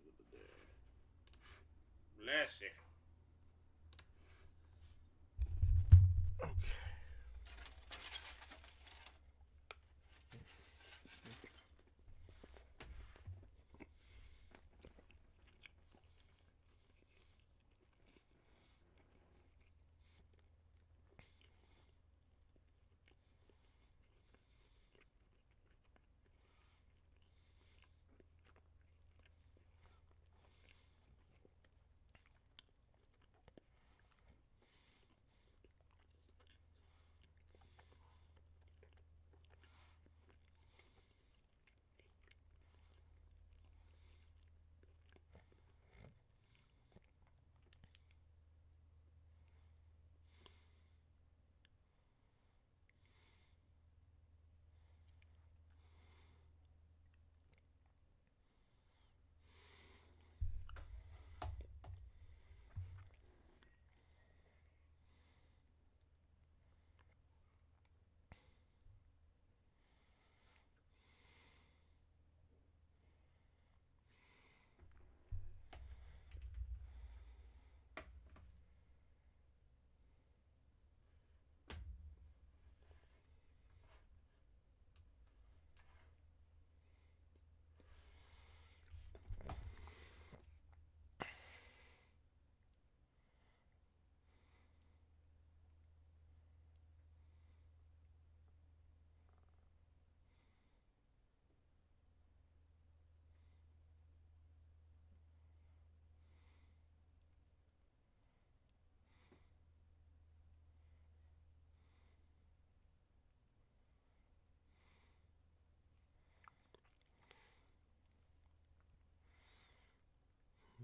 of the day. Bless you. Okay.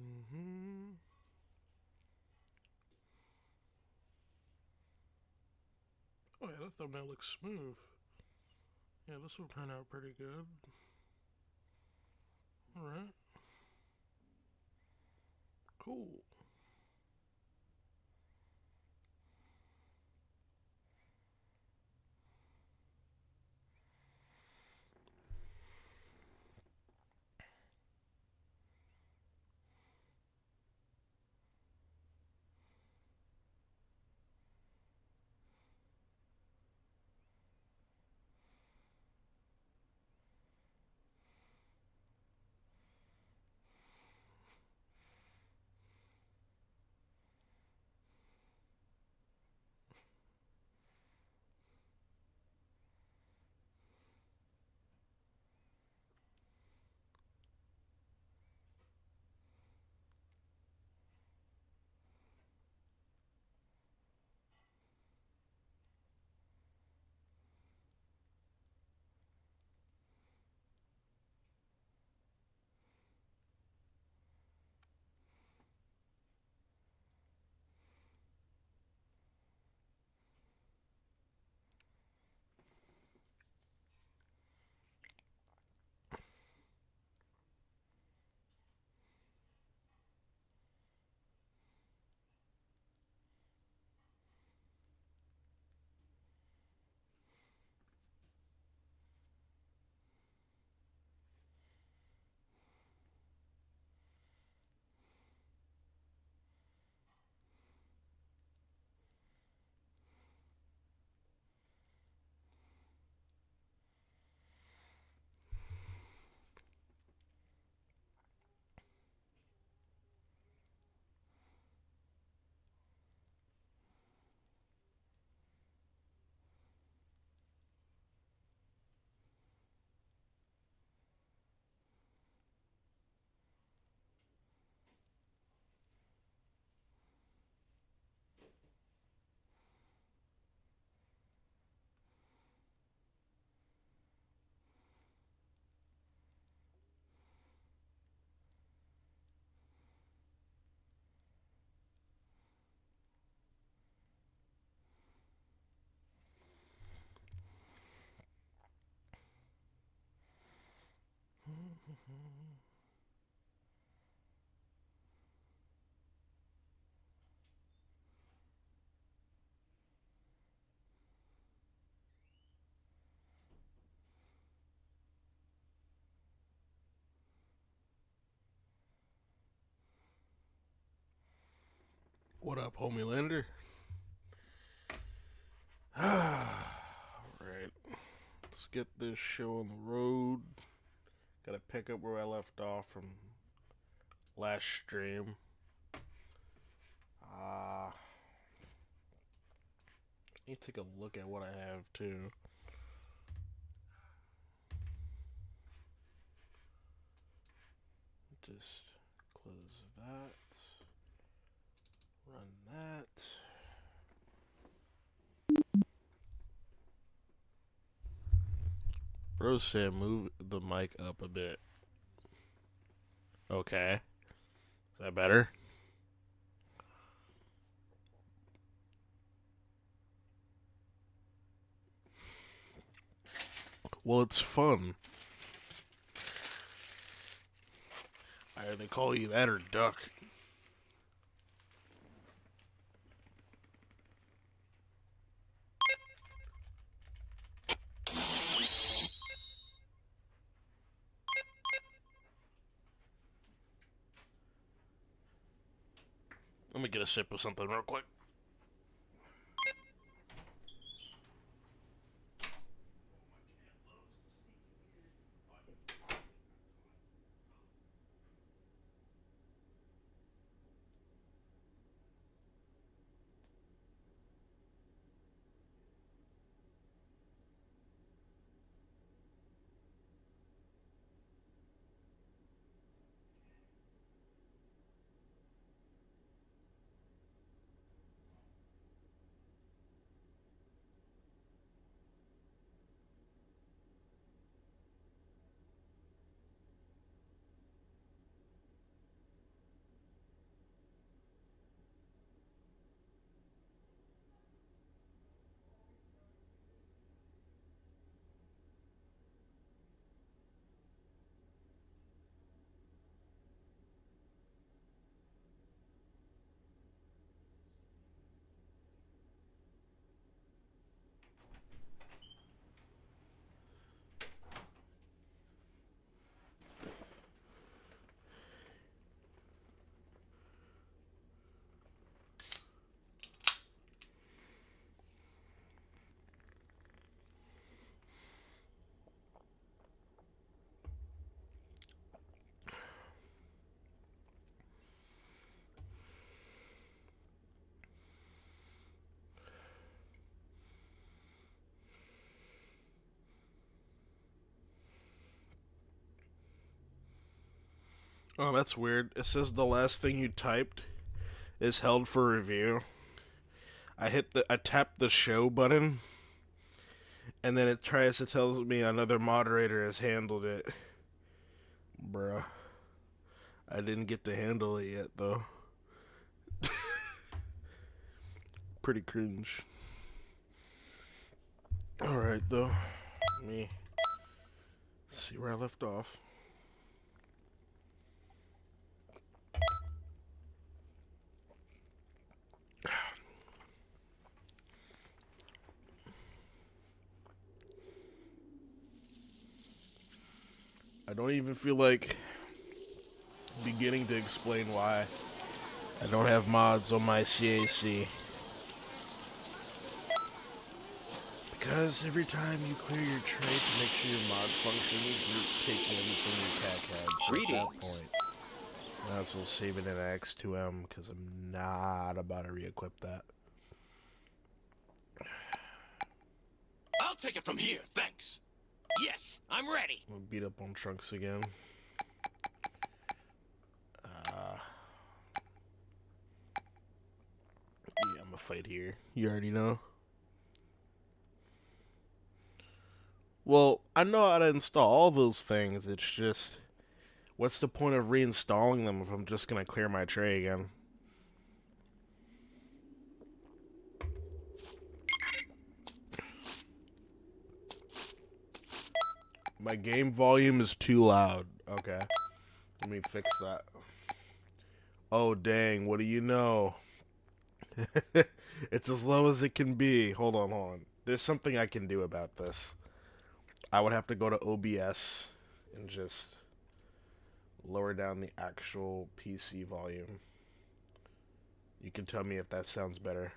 Mm-hmm. Oh yeah, that thumbnail looks smooth. Yeah, this will turn out pretty good. Alright. Cool. What up, homie Lander? Alright. Let's get this show on the road. Gotta pick up where I left off from last stream. Let me take a look at what I have too. Just close that. Run that. Bro said move the mic up a bit. Okay. Is that better? Well, it's fun. Either they call you that or duck. Let me get a sip of something real quick. Oh, that's weird. It says the last thing you typed is held for review. I tapped the show button, and then it tries to tell me another moderator has handled it. Bruh. I didn't get to handle it yet, though. Pretty cringe. Alright, though. Let me see where I left off. I don't even feel like beginning to explain why I don't have mods on my CAC. Because every time you clear your tray to make sure your mod functions, you're taking everything your cat had. So at that point, I might as well save it in X2M because I'm not about to re-equip that. I'll take it from here, thanks. Yes, I'm ready. I'm gonna beat up on Trunks again. Yeah, I'm gonna fight here. You already know. Well, I know how to install all those things. It's just, what's the point of reinstalling them if I'm just gonna clear my tray again? My game volume is too loud. Okay. Let me fix that. Oh, dang. What do you know? It's as low as it can be. Hold on. There's something I can do about this. I would have to go to OBS and just lower down the actual PC volume. You can tell me if that sounds better.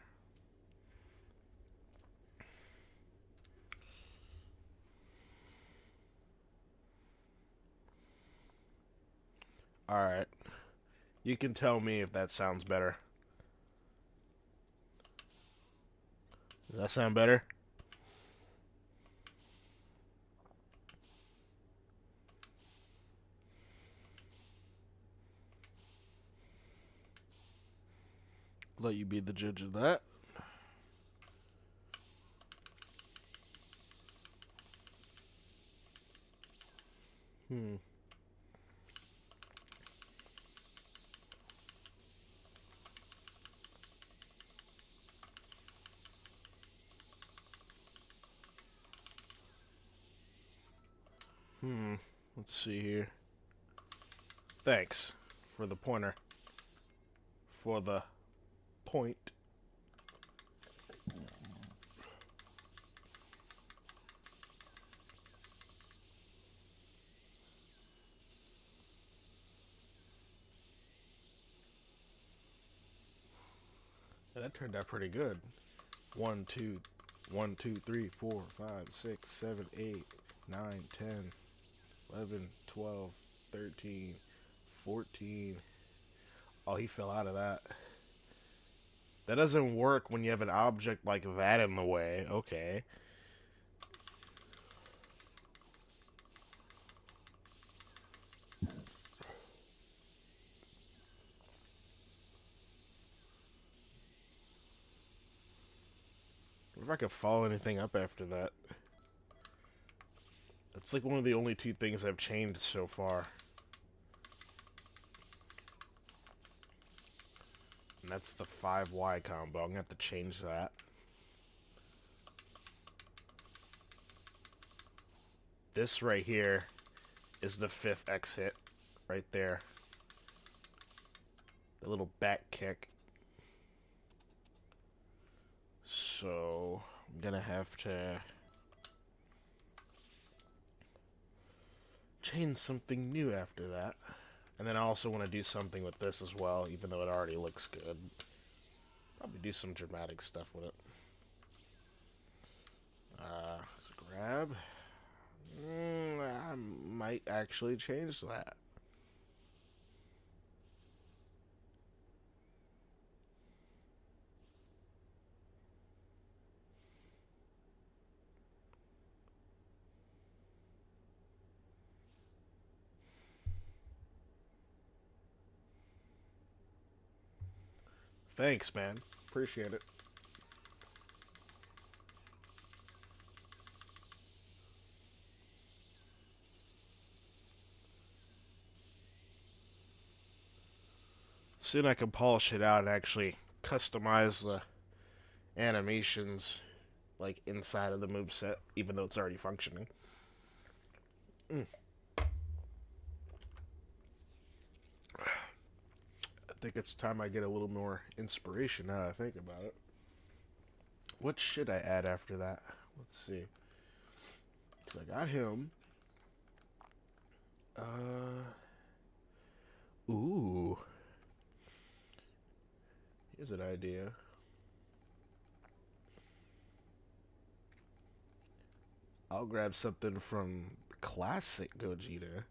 Alright. You can tell me if that sounds better. Does that sound better? Let you be the judge of that. Let's see here. Thanks for the pointer. For the point. That turned out pretty good. 1, 2, 1, 2, 3, 4, 5, 6, 7, 8, 9, 10, 11, 12, 13, 14. Oh, he fell out of that. That doesn't work when you have an object like that in the way. Okay. If I could follow anything up after that. It's like one of the only two things I've changed so far. And that's the 5Y combo. I'm gonna have to change that. This right here is the 5th X hit. Right there. The little back kick. So, I'm gonna have to change something new after that. And then I also want to do something with this as well, even though it already looks good. Probably do some dramatic stuff with it. Grab. I might actually change that. Thanks, man. Appreciate it. Soon I can polish it out and actually customize the animations like inside of the moveset, even though it's already functioning. I think it's time I get a little more inspiration now that I think about it. What should I add after that? Let's see. Because I got him. Ooh. Here's an idea. I'll grab something from classic Gogeta.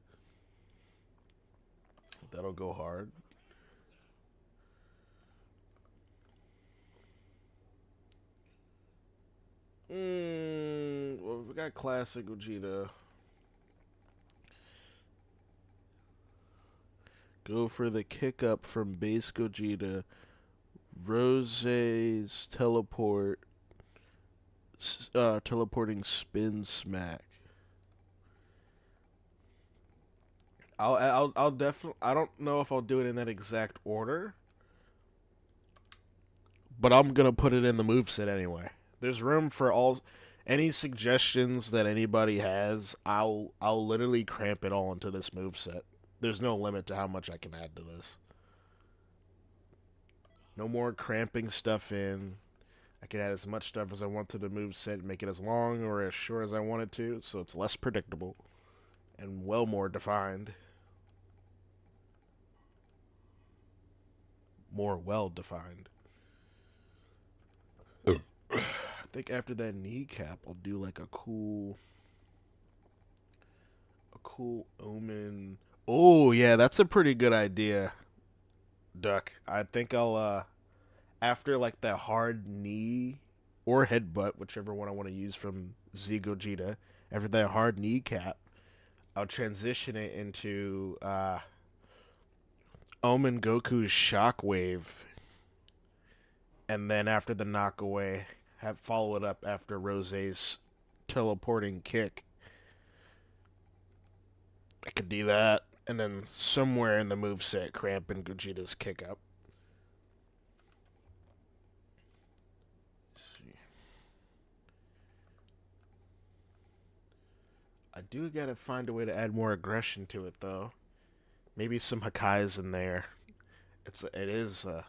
That'll go hard. Well, we got classic Gogeta. Go for the kick up from base Gogeta. Rose's teleport. Teleporting spin smack. I'll definitely. I don't know if I'll do it in that exact order, but I'm gonna put it in the moveset anyway. There's room for any suggestions that anybody has. I'll literally cramp it all into this moveset. There's no limit to how much I can add to this. No more cramping stuff in. I can add as much stuff as I want to the moveset, make it as long or as short as I want it to, so it's less predictable and well more defined. more well defined. I think after that kneecap, I'll do like a cool omen. Oh yeah, that's a pretty good idea, Duck. I think I'll after like that hard knee or headbutt, whichever one I want to use from Z Gogeta, after that hard kneecap, I'll transition it into Omen Goku's Shockwave, and then after the knockaway, have follow it up after Rose's teleporting kick. I could do that, and then somewhere in the moveset, cramp in Gogeta's kick up. Let's see. I do gotta find a way to add more aggression to it, though. Maybe some Hakai's in there. It is a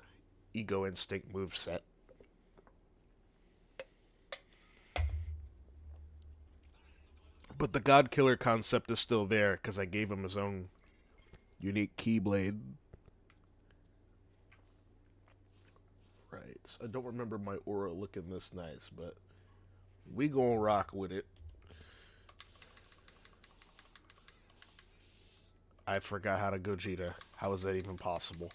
Ego Instinct moveset. But the God Killer concept is still there because I gave him his own unique Keyblade. Right. I don't remember my aura looking this nice, but we gonna rock with it. I forgot how to Gogeta. How is that even possible?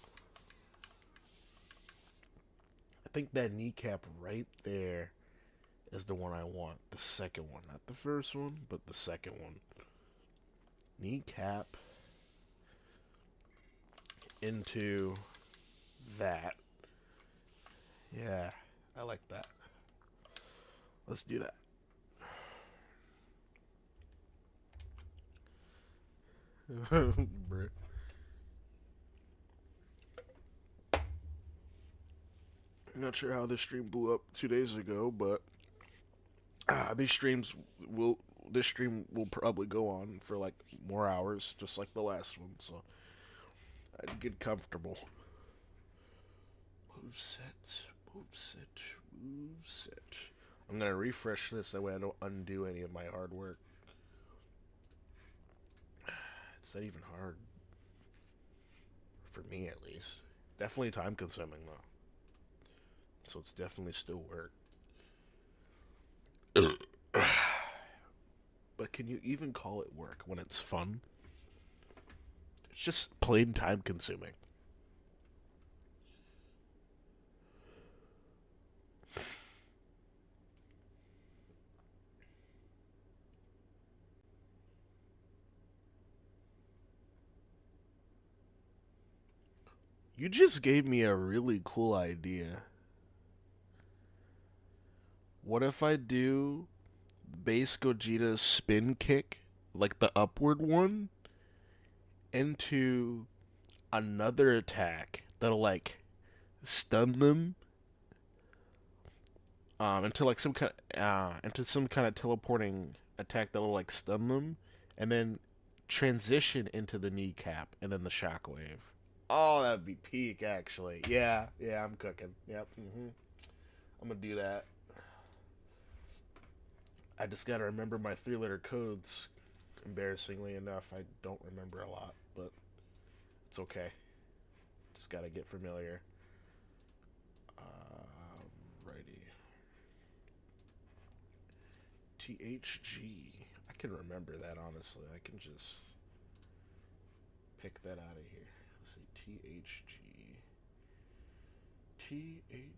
I think that kneecap right there is the one I want. The second one. Not the first one, but the second one. Kneecap into that. Yeah, I like that. Let's do that. Not sure how this stream blew up 2 days ago, but this stream will probably go on for like more hours, just like the last one. So I'd get comfortable. Moveset. I'm gonna refresh this that way I don't undo any of my hard work. It's not even hard. For me, at least. Definitely time consuming, though. So it's definitely still work. But can you even call it work when it's fun? It's just plain time consuming. You just gave me a really cool idea. What if I do base Gogeta's spin kick, like the upward one, into another attack that'll like stun them into like some kind of teleporting attack that'll like stun them, and then transition into the kneecap and then the shockwave. Oh, that'd be peak, actually. Yeah, I'm cooking. Yep. I'm gonna do that. I just gotta remember my 3-letter codes. Embarrassingly enough, I don't remember a lot, but it's okay. Just gotta get familiar. Righty. THG. I can remember that, honestly. I can just pick that out of here. Let's see. THG. THG.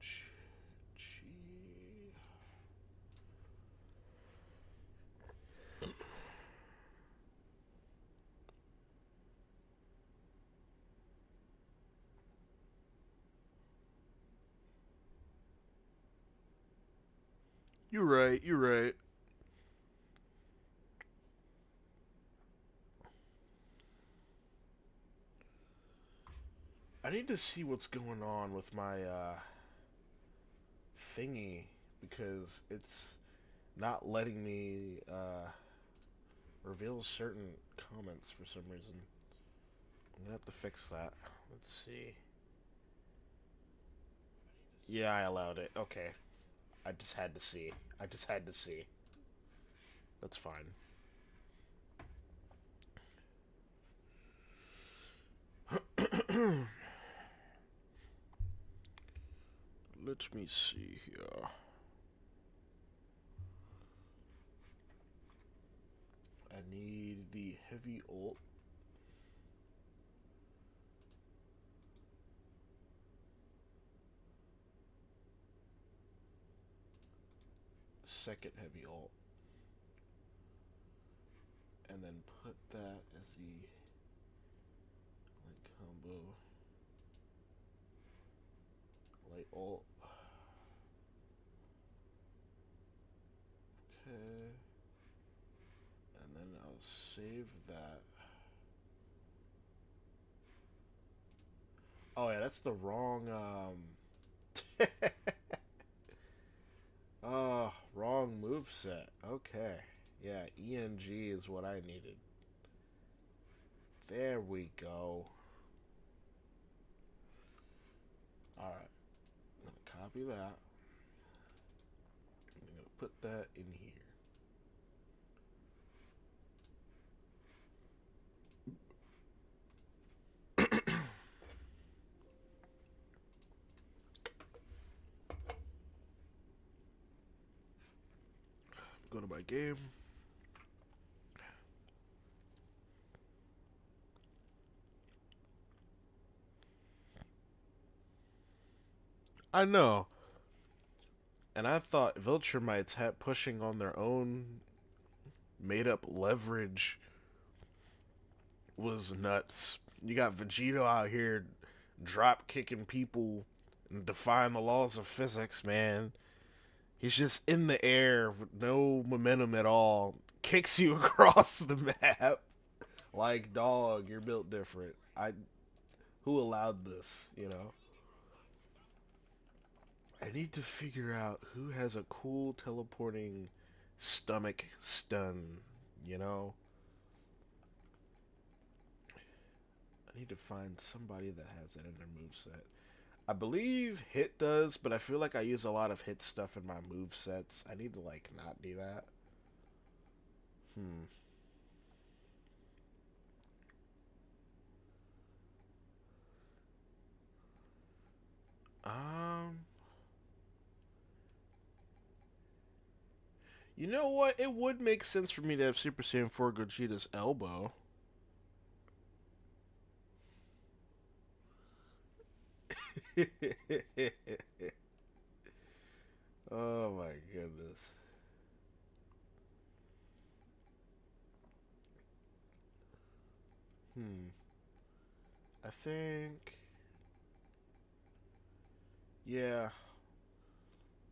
You're right. I need to see what's going on with my thingy because it's not letting me reveal certain comments for some reason. I'm gonna have to fix that. Let's see. Yeah, I allowed it. Okay. I just had to see. That's fine. let me see here. I need the heavy ult. Second heavy ult. And then put that as the light combo. Light ult. Okay. And then I'll save that. Oh yeah, that's the wrong wrong move set. Okay. Yeah, ENG is what I needed. There we go. Alright. I'm gonna copy that. I'm gonna put that in here. Go to my game. I know. And I thought Viltrumites had pushing on their own made up leverage was nuts. You got Vegito out here drop kicking people and defying the laws of physics, man. He's just in the air with no momentum at all. Kicks you across the map. Like, dog, you're built different. Who allowed this, you know? I need to figure out who has a cool teleporting stomach stun, you know? I need to find somebody that has that in their moveset. I believe Hit does, but I feel like I use a lot of Hit stuff in my movesets. I need to, like, not do that. Um... You know what? It would make sense for me to have Super Saiyan 4 Gogeta's elbow. Oh my goodness. I think... Yeah.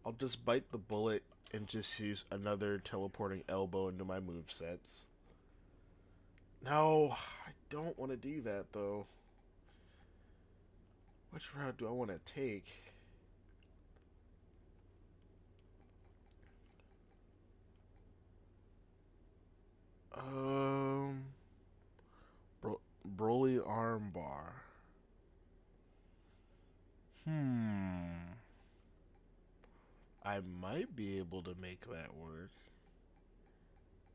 I'll just bite the bullet and just use another teleporting elbow into my movesets. No, I don't want to do that though. Which route do I want to take? Um, Broly armbar. I might be able to make that work.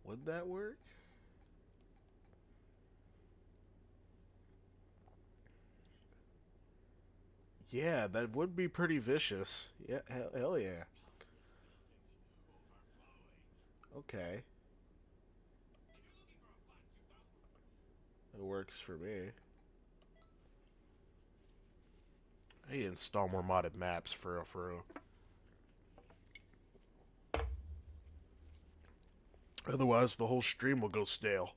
Would that work? Yeah, that would be pretty vicious. Yeah, hell yeah. Okay. It works for me. I need to install more modded maps for real, for real. Otherwise, the whole stream will go stale.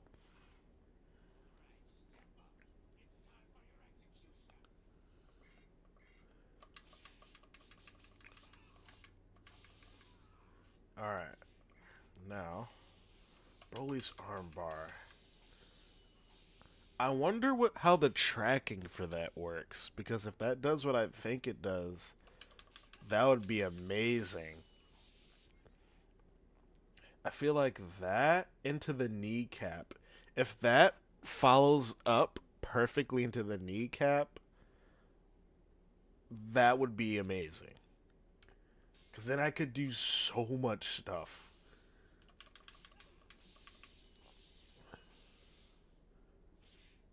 Alright. Now, Broly's armbar. I wonder how the tracking for that works. Because if that does what I think it does, that would be amazing. I feel like that into the kneecap. If that follows up perfectly into the kneecap, that would be amazing. Because then I could do so much stuff.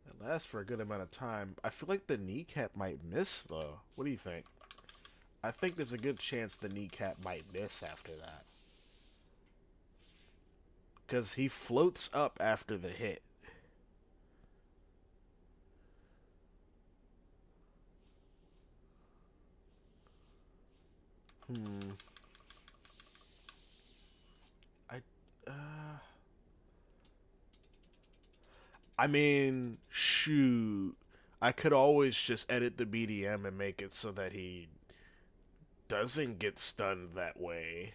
It lasts for a good amount of time. I feel like the kneecap might miss, though. What do you think? I think there's a good chance the kneecap might miss after that. Because he floats up after the hit. I, uh... I mean, shoot. I could always just edit the BDM and make it so that he doesn't get stunned that way.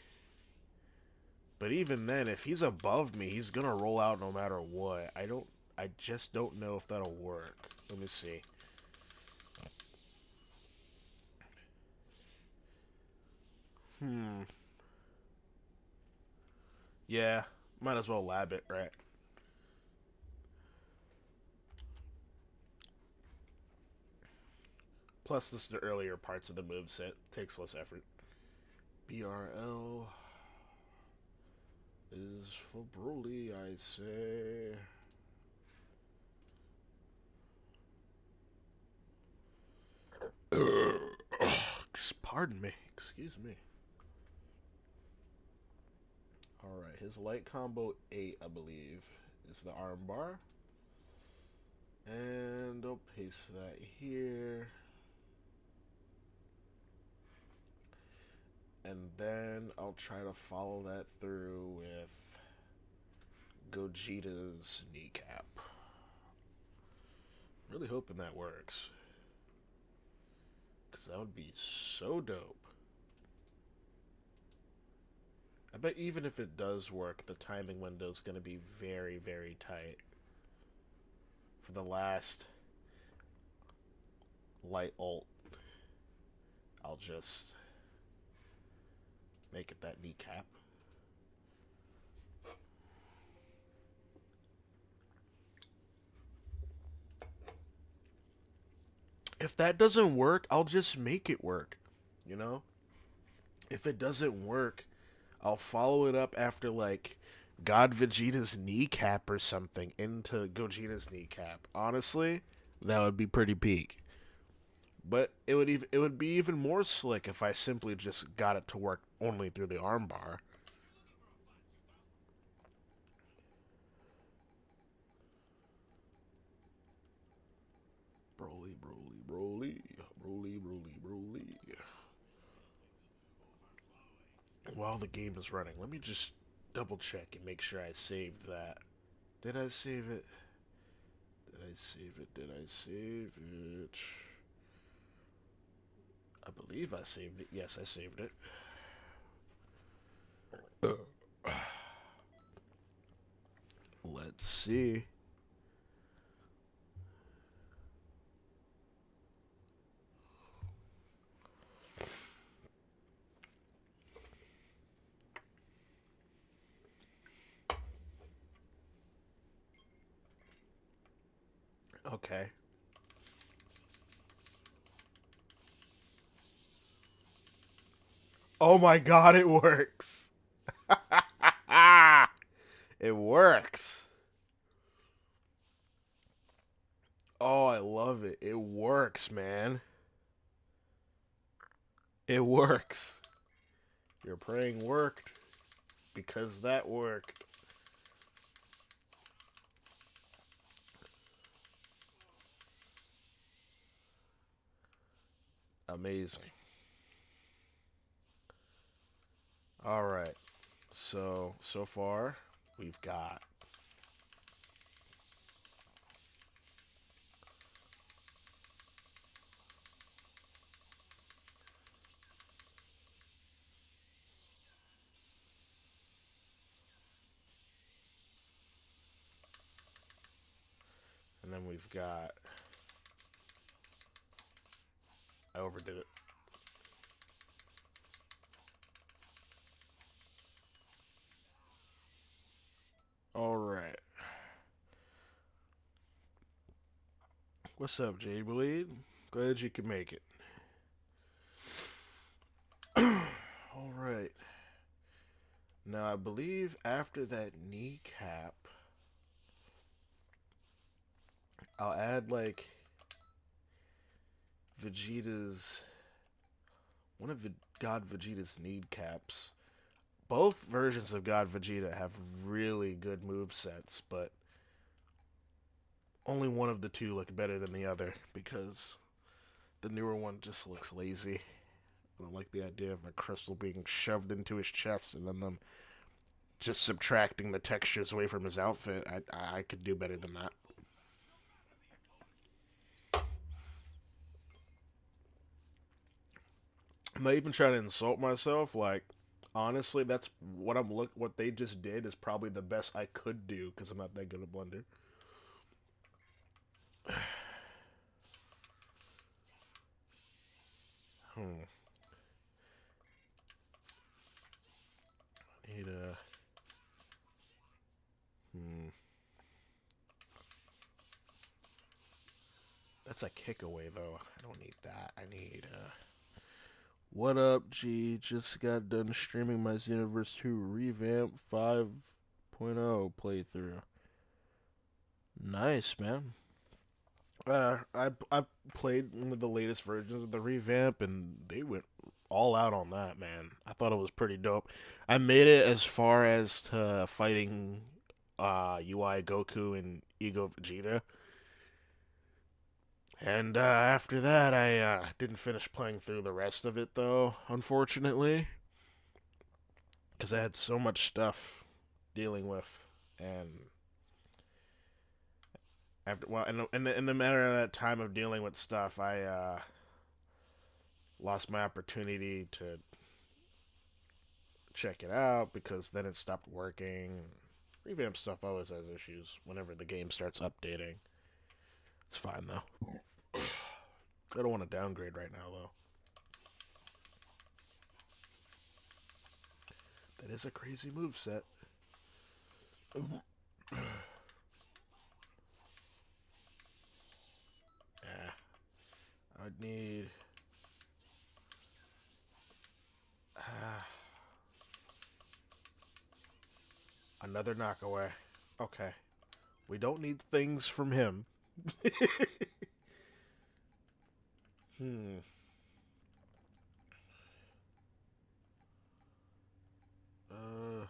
But even then, if he's above me, he's gonna roll out no matter what. I just don't know if that'll work. Let me see. Yeah, might as well lab it, right? Plus, this is the earlier parts of the moveset. Takes less effort. BRL is for Broly, I say. Pardon me. Excuse me. Alright, his light combo 8, I believe, is the armbar. And I'll paste that here. And then I'll try to follow that through with Gogeta's kneecap. Really hoping that works. Because that would be so dope. I bet even if it does work, the timing window is going to be very, very tight. For the last light ult, I'll just make it that kneecap. If that doesn't work, I'll just make it work, you know? If it doesn't work, I'll follow it up after, like, God Vegeta's kneecap or something into Gogeta's kneecap. Honestly, that would be pretty peak. But it would be even more slick if I simply just got it to work only through the armbar. Broly, Broly, Broly, Broly, Broly, Broly. While the game is running, let me just double check and make sure I saved that. Did I save it? Did I save it? Did I save it? I believe I saved it. Yes, I saved it. Let's see. Okay. Oh my god, it works. It works. Oh, I love it. It works, man. It works. Your praying worked because that worked. Amazing. All right. So far, we've got and then we've got I overdid it. All right. What's up, Jay Bleed? Glad you could make it. All right. Now, I believe after that kneecap, I'll add, like, Vegeta's one of God Vegeta's need caps. Both versions of God Vegeta have really good move sets, but only one of the two look better than the other because the newer one just looks lazy. I don't like the idea of a crystal being shoved into his chest and then them just subtracting the textures away from his outfit. I could do better than that. I'm not even trying to insult myself. Like, honestly, that's what they just did is probably the best I could do because I'm not that good at Blender. Hmm. Need a. Hmm. That's a kick away though. I don't need that. I need What up, G? Just got done streaming my Xenoverse 2 revamp 5.0 playthrough. Nice, man. I played one of the latest versions of the revamp, and they went all out on that, man. I thought it was pretty dope. I made it as far as to fighting UI Goku and Ego Vegeta. And after that, I didn't finish playing through the rest of it, though, unfortunately. Because I had so much stuff dealing with. And after, well, in the matter of that time of dealing with stuff, I lost my opportunity to check it out because then it stopped working. Revamp stuff always has issues whenever the game starts updating. It's fine, though. I don't want to downgrade right now, though. That is a crazy moveset. Yeah. I'd need... another knockaway. Okay. We don't need things from him. Hmm. Uh...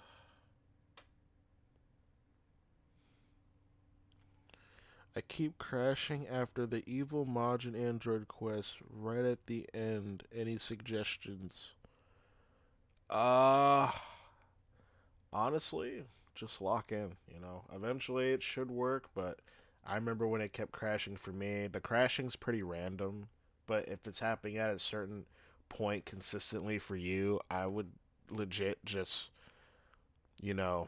I keep crashing after the evil Majin Android quest right at the end. Any suggestions? Uh, honestly, just lock in, you know. Eventually it should work, but I remember when it kept crashing for me. The crashing's pretty random, but if it's happening at a certain point consistently for you, I would legit just, you know,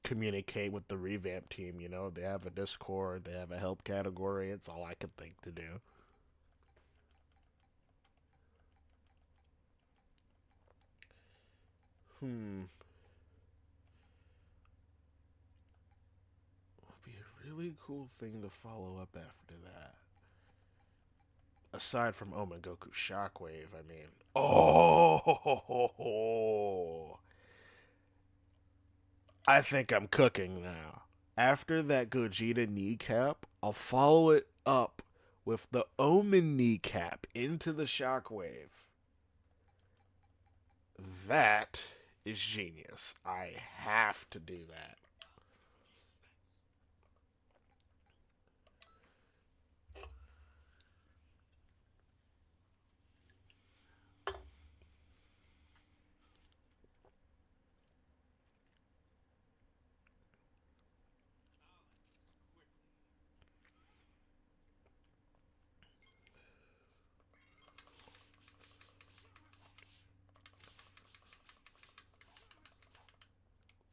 communicate with the revamp team, you know. They have a Discord, they have a help category. It's all I could think to do. Hmm. Would be a really cool thing to follow up after that. Aside from Omen Goku Shockwave, I mean. Oh! I think I'm cooking now. After that Gogeta kneecap, I'll follow it up with the Omen kneecap into the Shockwave. That is genius. I have to do that.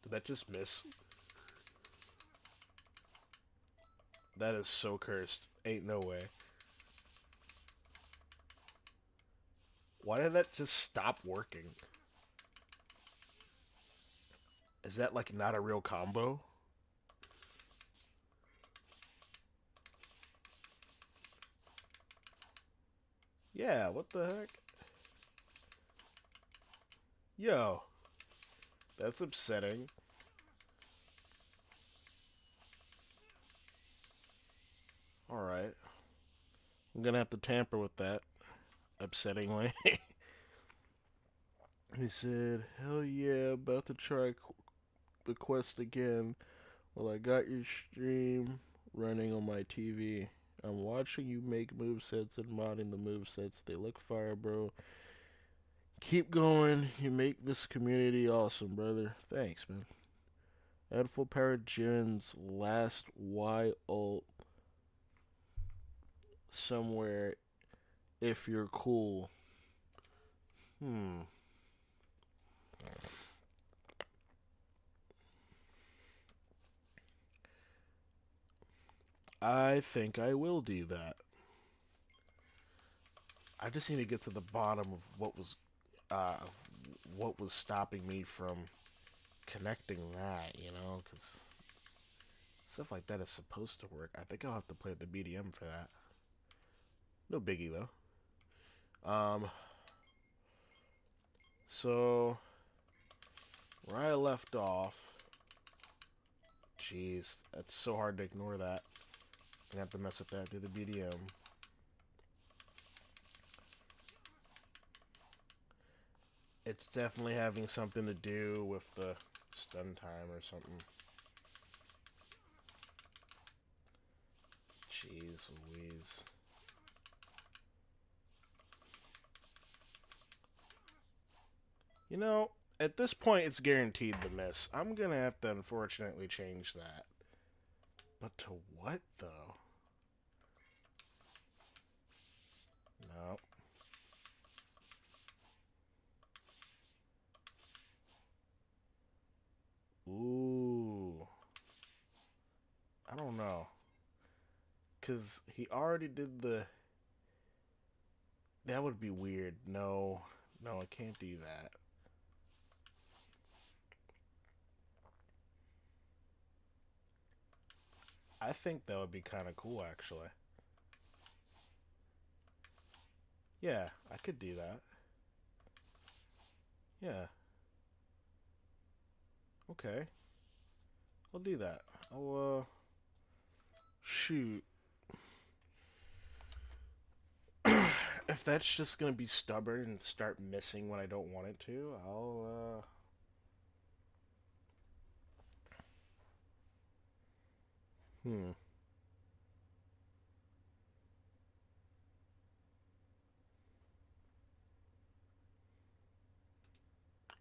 Did that just miss? That is so cursed. Ain't no way. Why did that just stop working? Is that like not a real combo? Yeah, what the heck? Yo, that's upsetting. Alright. I'm gonna have to tamper with that, upsettingly. He said, "Hell yeah, about to try the quest again. Well, I got your stream running on my TV. I'm watching you make movesets and modding the movesets. They look fire, bro. Keep going. You make this community awesome, brother. Thanks, man. Add full power Jiren's last Y ult somewhere if you're cool. Hmm. I think I will do that. I just need to get to the bottom of uh, what was stopping me from connecting that, you know, because stuff like that is supposed to work. I think I'll have to play the BDM for that. No biggie though. So where I left off, jeez, that's so hard to ignore that. I have to mess with that. Do the BDM. It's definitely having something to do with the stun time or something. Jeez Louise. You know, at this point, it's guaranteed to miss. I'm gonna have to unfortunately change that. But to what, though? No. Ooh. I don't know. Because he already did the... That would be weird. No. No, I can't do that. I think that would be kind of cool, actually. Yeah, I could do that. Yeah. Okay. I'll do that. Shoot. If that's just gonna be stubborn and start missing when I don't want it to, Hmm.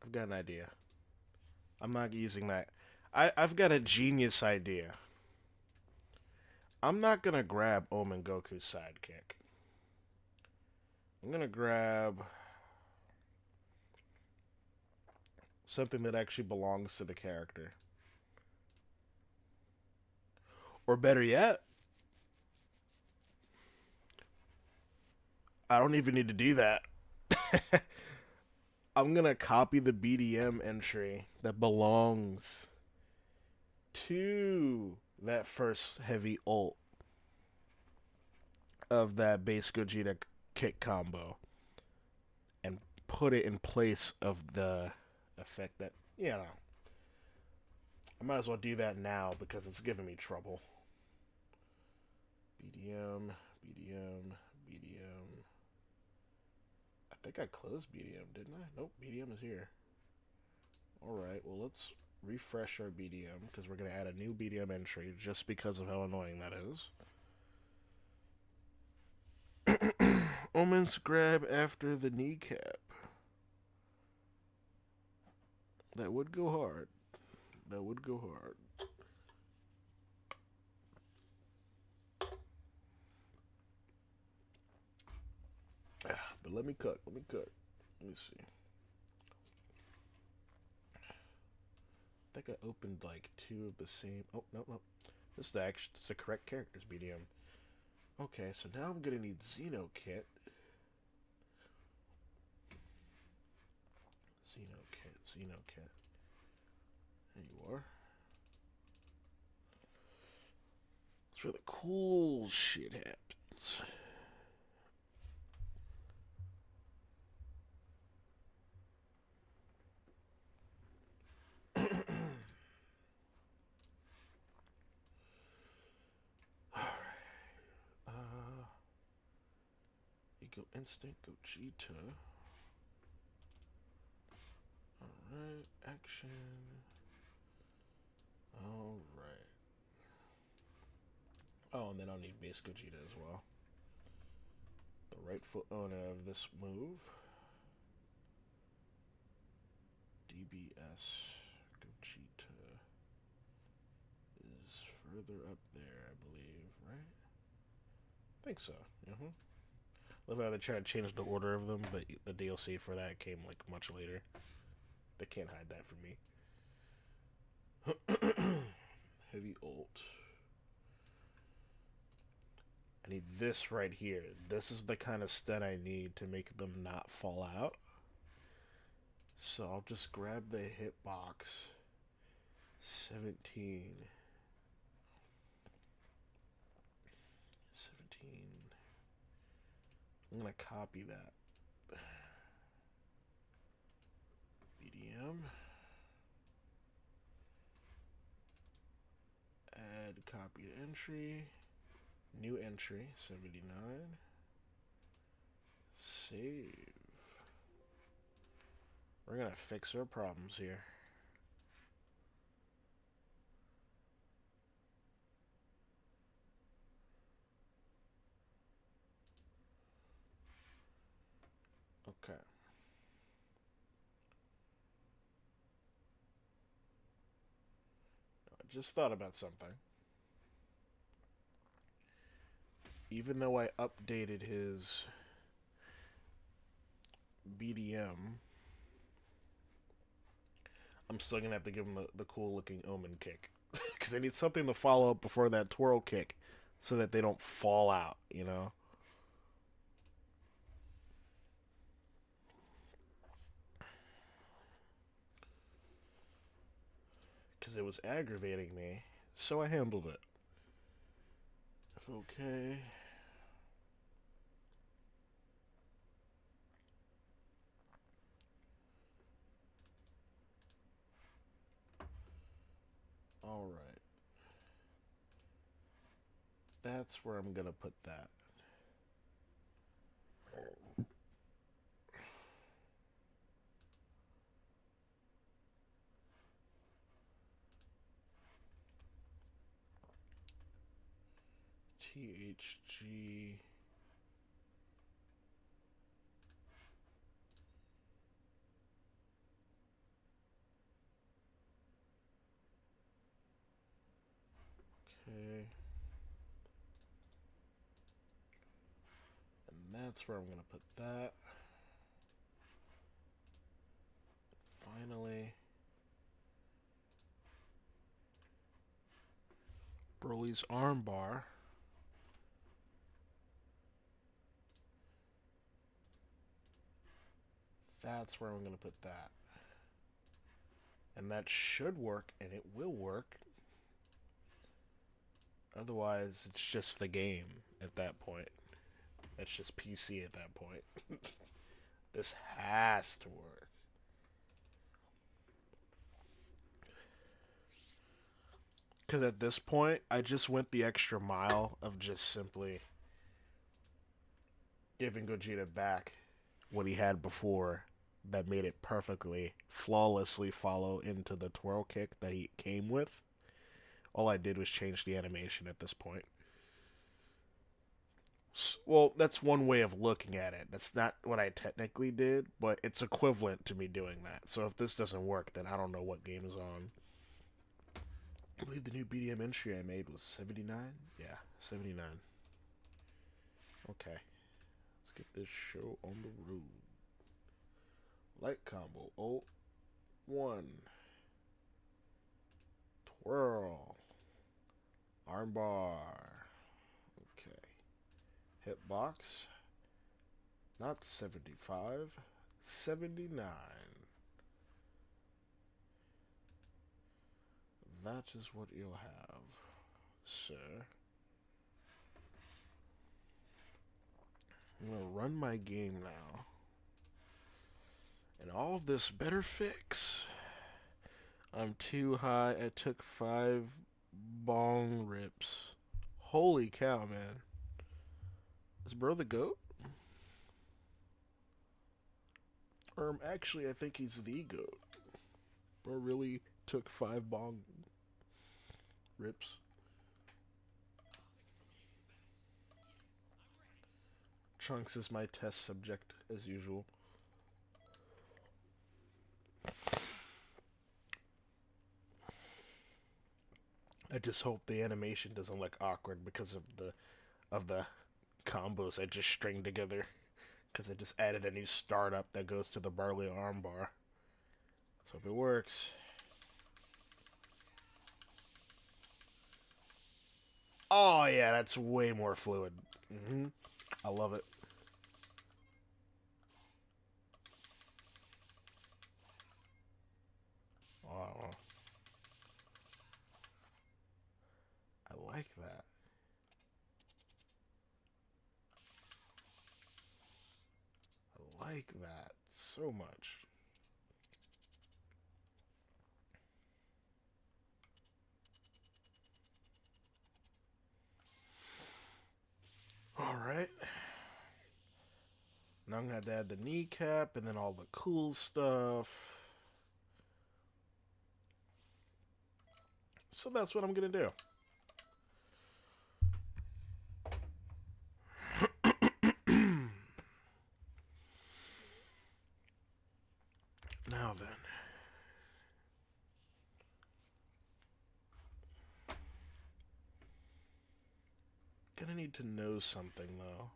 I've got an idea. I'm not using that. I've got a genius idea. I'm not gonna grab Omen Goku's sidekick. I'm gonna grab something that actually belongs to the character. Or better yet, I don't even need to do that. I'm gonna copy the BDM entry that belongs to that first heavy ult of that base Gogeta kick combo and put it in place of the effect that, you know, I might as well do that now because it's giving me trouble. BDM, BDM, BDM. I think I closed BDM, didn't I? Nope, BDM is here. Alright, well, let's refresh our BDM because we're going to add a new BDM entry just because of how annoying that is. Omen's grab after the kneecap. That would go hard. That would go hard. But let me cook. Let me see. I think I opened like two of the same. Oh, no. This is actually the correct characters, BDM. Okay, so now I'm going to need Xeno Kit. Xeno Kit. There you are. That's where the cool shit happens. Go Instinct Gogeta. Alright, action. Alright. Oh, and then I'll need base Gogeta as well. The rightful owner of this move. DBS Gogeta is further up there, I believe, right? I think so. Love how they try to change the order of them, but the DLC for that came like much later. They can't hide that from me. Heavy ult. I need this right here. This is the kind of stun I need to make them not fall out. So I'll just grab the hitbox. 17. I'm gonna copy that. BDM. Add copy to entry. New entry, 79. Save. We're gonna fix our problems here. Okay. I just thought about something. Even though I updated his BDM, I'm still gonna have to give him the cool looking Omen kick. Because I need something to follow up before that twirl kick so that they don't fall out, you know? Because it was aggravating me, so I handled it. If okay. Alright. That's where I'm gonna put that. THG. Okay. And that's where I'm going to put that. Finally. Broly's armbar. That's where I'm going to put that. And that should work, and it will work. Otherwise, it's just the game at that point. It's just PC at that point. This has to work. Because at this point, I just went the extra mile of just simply giving Gogeta back what he had before that made it perfectly, flawlessly follow into the twirl kick that he came with. All I did was change the animation at this point. Well, that's one way of looking at it. That's not what I technically did, but it's equivalent to me doing that. So if this doesn't work, then I don't know what game is on. I believe the new BDM entry I made was 79? Yeah, 79. Okay. Let's get this show on the road. Light combo. Ult. 1. Twirl. Armbar. Okay. Hitbox. Not 75. 79. That is what you'll have, sir. I'm gonna run my game now. And all of this better fix. I'm too high. I took 5 bong rips. Holy cow, man. Is bro the GOAT? Actually, I think he's the GOAT. Bro really took 5 bong rips. Trunks is my test subject, as usual. I just hope the animation doesn't look awkward because of the combos I just stringed together. Because I just added a new startup that goes to the barley armbar. Let's hope it works. Oh yeah, that's way more fluid. I love it. Oh, I like that. I like that so much. Alright. Now I'm gonna have to add the kneecap and then all the cool stuff. So that's what I'm gonna do. Now then. Gonna need to know something though.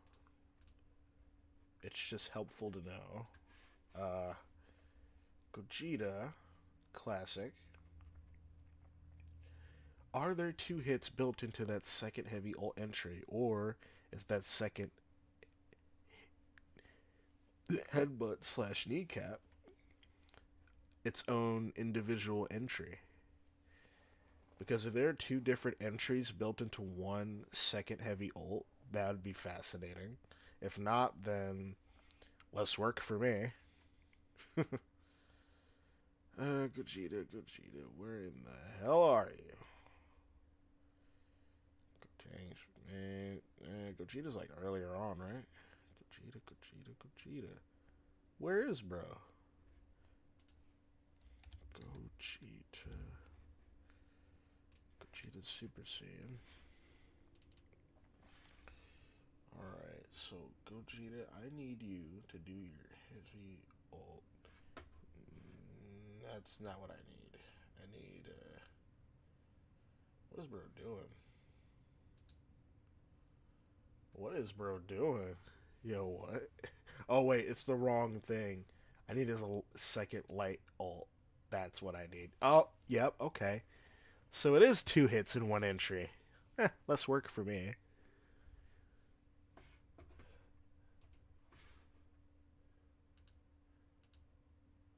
It's just helpful to know. Gogeta, classic. Are there 2 hits built into that second heavy ult entry, or is that second headbutt slash kneecap its own individual entry? Because if there are 2 different entries built into one second heavy ult, that would be fascinating. If not, then less work for me. Gogeta, where in the hell are you? Man, Gogeta's like earlier on, right? Gogeta. Where is bro? Gogeta's Super Saiyan. Alright, so Gogeta, I need you to do your heavy ult. That's not what I need. I need, what is bro doing? What is bro doing? Yo, what? Oh, wait, it's the wrong thing. I need his second light ult. That's what I need. Oh, yep, okay. So it is 2 hits in 1 entry. Less work for me.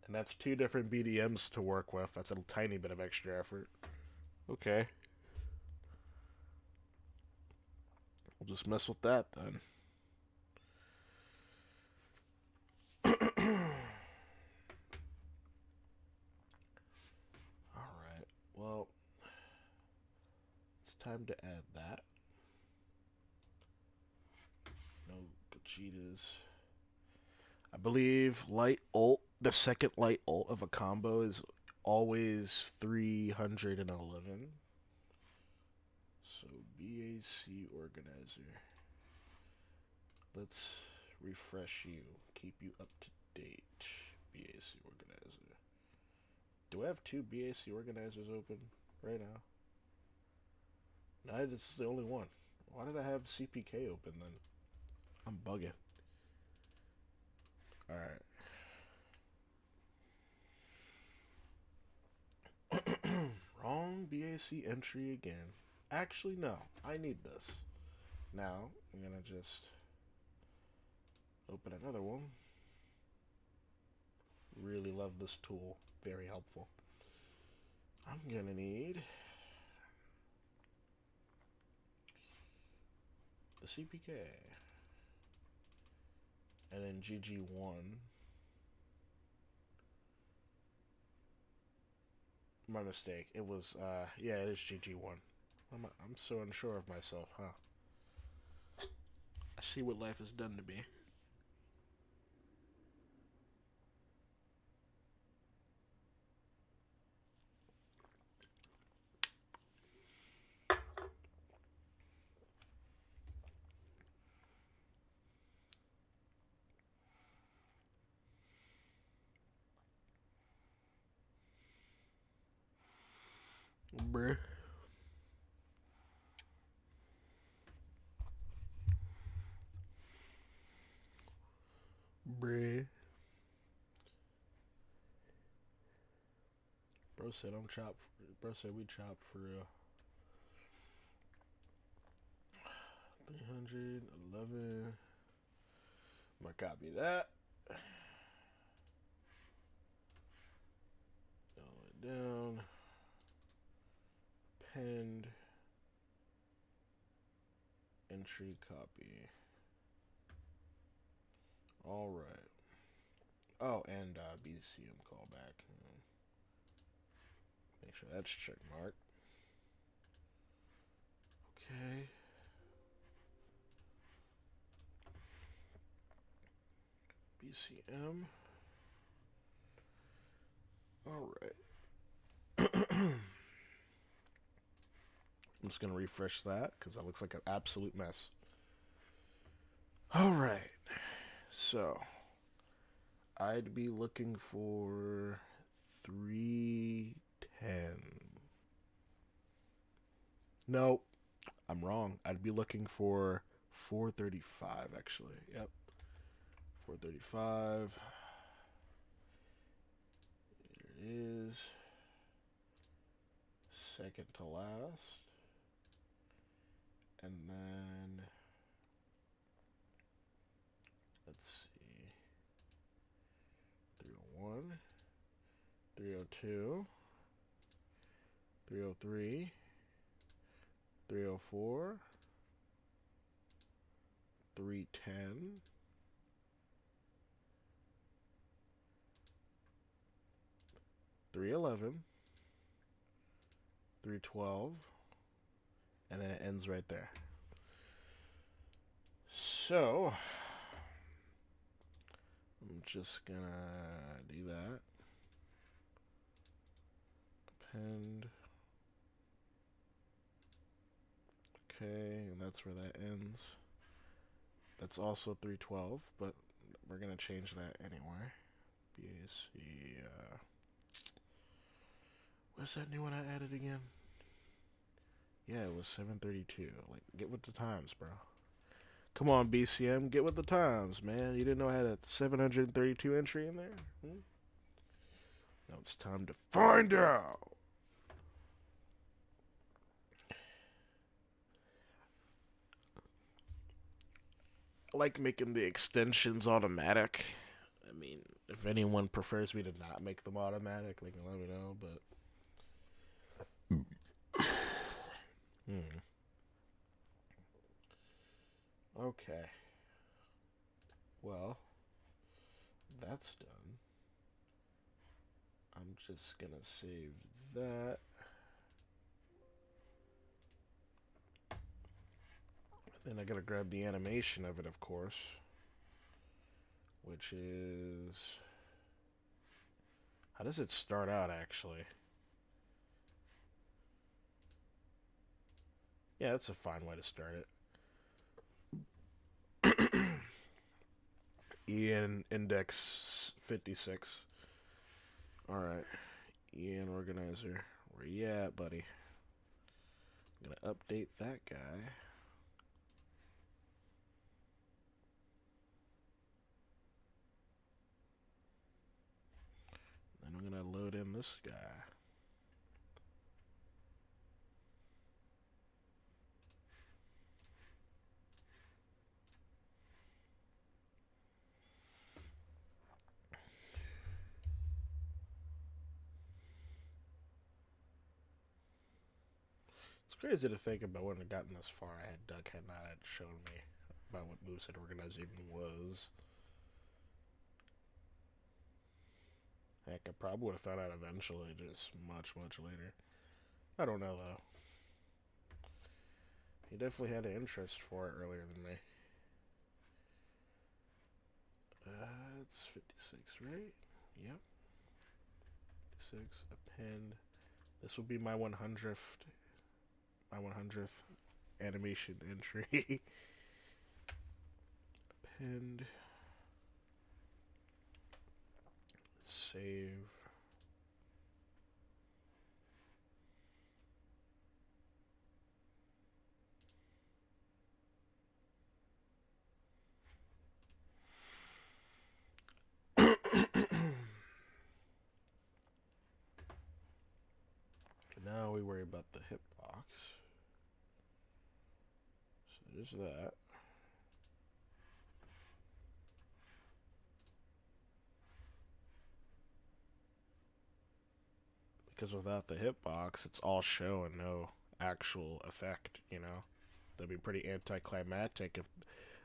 And that's 2 different BDMs to work with. That's a tiny bit of extra effort. Okay. We'll just mess with that then. Alright, well, it's time to add that. No Gogetas. I believe light ult, the second light ult of a combo is always 311. So BAC organizer. Let's refresh you, keep you up to date. BAC organizer. Do I have 2 BAC organizers open right now? No, this is the only one. Why did I have CPK open then? I'm bugging. Alright. Wrong BAC entry again. Actually, no. I need this. Now, I'm gonna just open another one. Really love this tool. Very helpful. I'm gonna need the CPK. And then GG1. My mistake. It was, yeah, it is GG1. I'm so unsure of myself, huh? I see what life has done to me. Bruh. Bruh. Bro said I'm chopped. Bro said we chopped for real. 311. I'm gonna copy that. All the way down. Append. Entry copy. All right. Oh, and BCM callback. Make sure that's check mark. Okay. BCM. All right. I'm just gonna refresh that because that looks like an absolute mess. All right. So I'd be looking for 310. Nope, I'm wrong. I'd be looking for 435 actually. Yep. 435. There it is. Second to last. And then let's see. 301, 302, 303, 304, 310, 311, 312, and then it ends right there. So I'm just gonna do that. Append. Okay, and that's where that ends. That's also 312, but we're gonna change that anyway. BAC, what's that new one I added again? Yeah, it was 732. Like, get with the times, bro. Come on, BCM, get with the times, man. You didn't know I had a 732 entry in there? Now it's time to find out. I like making the extensions automatic. I mean, if anyone prefers me to not make them automatic, they can let me know, but... Okay. Well, that's done. I'm just gonna save that. Then I gotta grab the animation of it, of course. Which is... How does it start out, actually? Yeah, that's a fine way to start it. EN index 56. Alright. EN organizer. Where you at, buddy? I'm gonna update that guy. Then I'm gonna load in this guy. It's crazy to think about when I gotten this far. Doug had not shown me about what moveset organizer even was. Heck, I probably would have found out eventually, just much, much later. I don't know, though. He definitely had an interest for it earlier than me. It's 56, right? Yep. 56, append. This will be my 100th animation entry. Append. Save. about the hitbox. So there's that. Because without the hitbox, it's all show and no actual effect, you know? That'd be pretty anticlimactic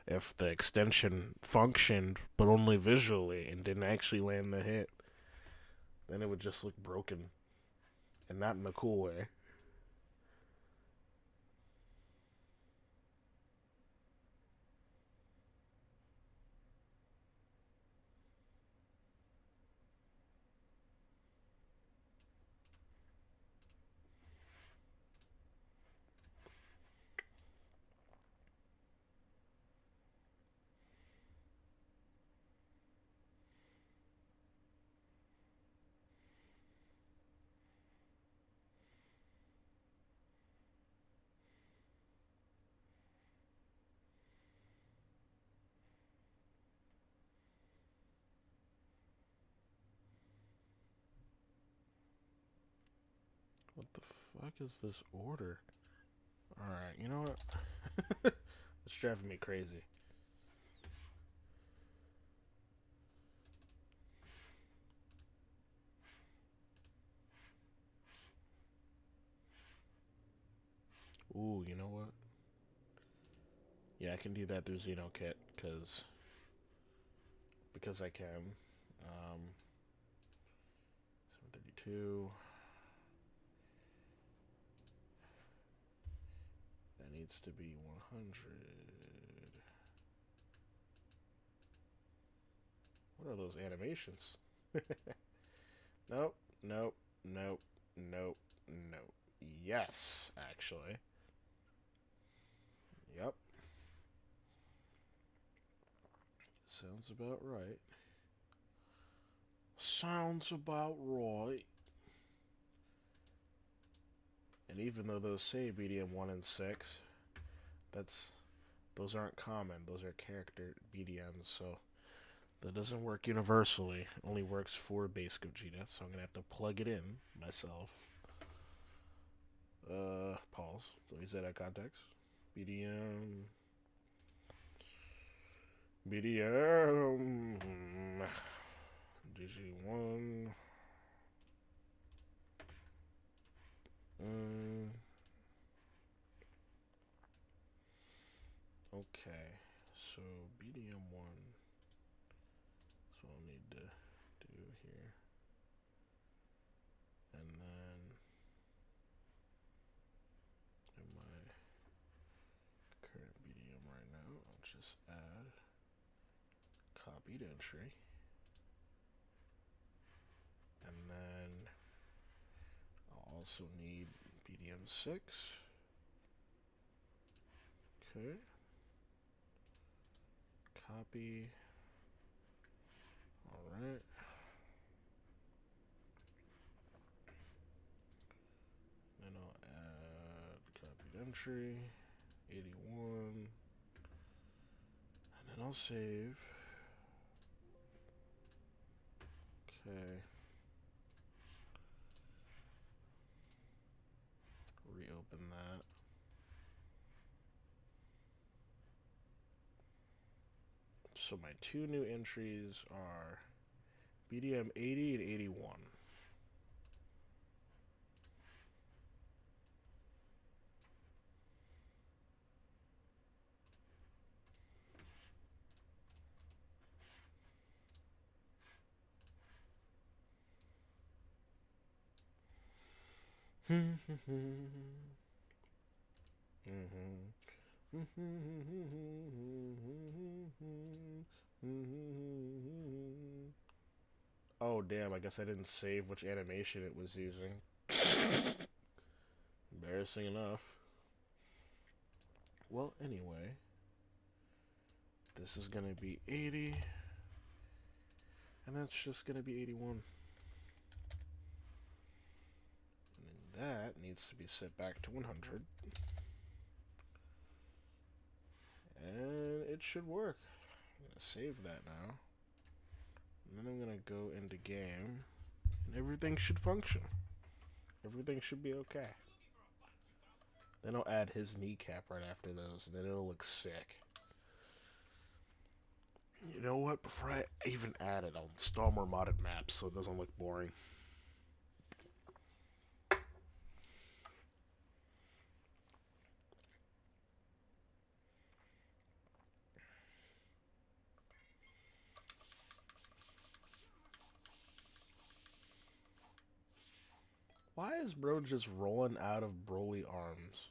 if the extension functioned, but only visually, and didn't actually land the hit. Then it would just look broken. And not in the cool way. What the fuck is this order? Alright, you know what? It's driving me crazy. Ooh, you know what? Yeah, I can do that through XenoKit, because I can. 732. That needs to be 100. What are those animations? Nope, nope, nope, nope, nope. Yes, actually. Yep. Sounds about right. Sounds about right. And even though those say BDM 1 and 6, those aren't common. Those are character BDMs, so that doesn't work universally. It only works for base Gogeta, so I'm gonna have to plug it in myself. Pause. So he said that context. BDM. GG1. Okay, so BDM1 is what I'll need to do here. And then in my current BDM right now, I'll just add copied entry. And then I'll also need BDM6. Okay. Copy. Alright. Then I'll add copied entry. 81. And then I'll save. Okay. Reopen that. So my two new entries are BDM 80 and 81. Oh damn, I guess I didn't save which animation it was using. Embarrassing enough. Well, anyway, this is gonna be 80, and that's just gonna be 81. And then that needs to be set back to 100. And it should work. I'm gonna save that now. And then I'm gonna go into game, and everything should function. Everything should be okay. Then I'll add his kneecap right after those, and then it'll look sick. You know what? Before I even add it, I'll install more modded maps so it doesn't look boring. Why is bro just rolling out of Broly arms?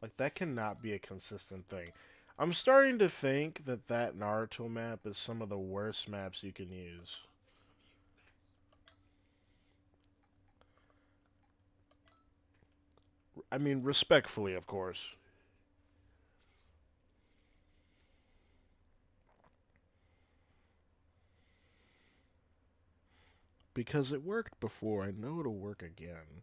Like, that cannot be a consistent thing. I'm starting to think that that Naruto map is some of the worst maps you can use. I mean, respectfully, of course. Because it worked before, I know it'll work again.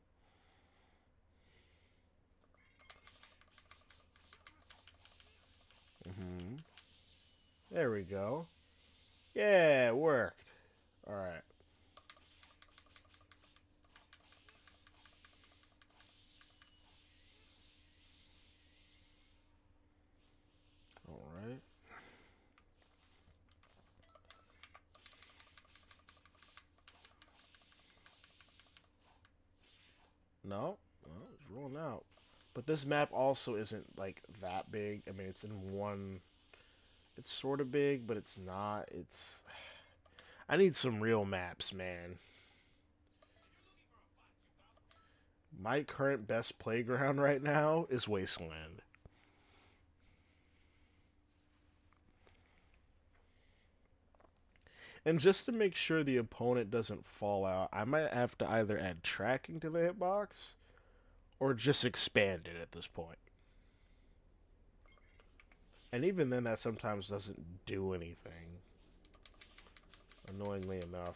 There we go. Yeah, it worked. Alright. Alright. No, it's rolling out. But this map also isn't, like, that big. I mean, it's in one... It's sort of big, but it's not. It's... I need some real maps, man. My current best playground right now is Wasteland. And just to make sure the opponent doesn't fall out, I might have to either add tracking to the hitbox or just expand it at this point. And even then, that sometimes doesn't do anything. Annoyingly enough.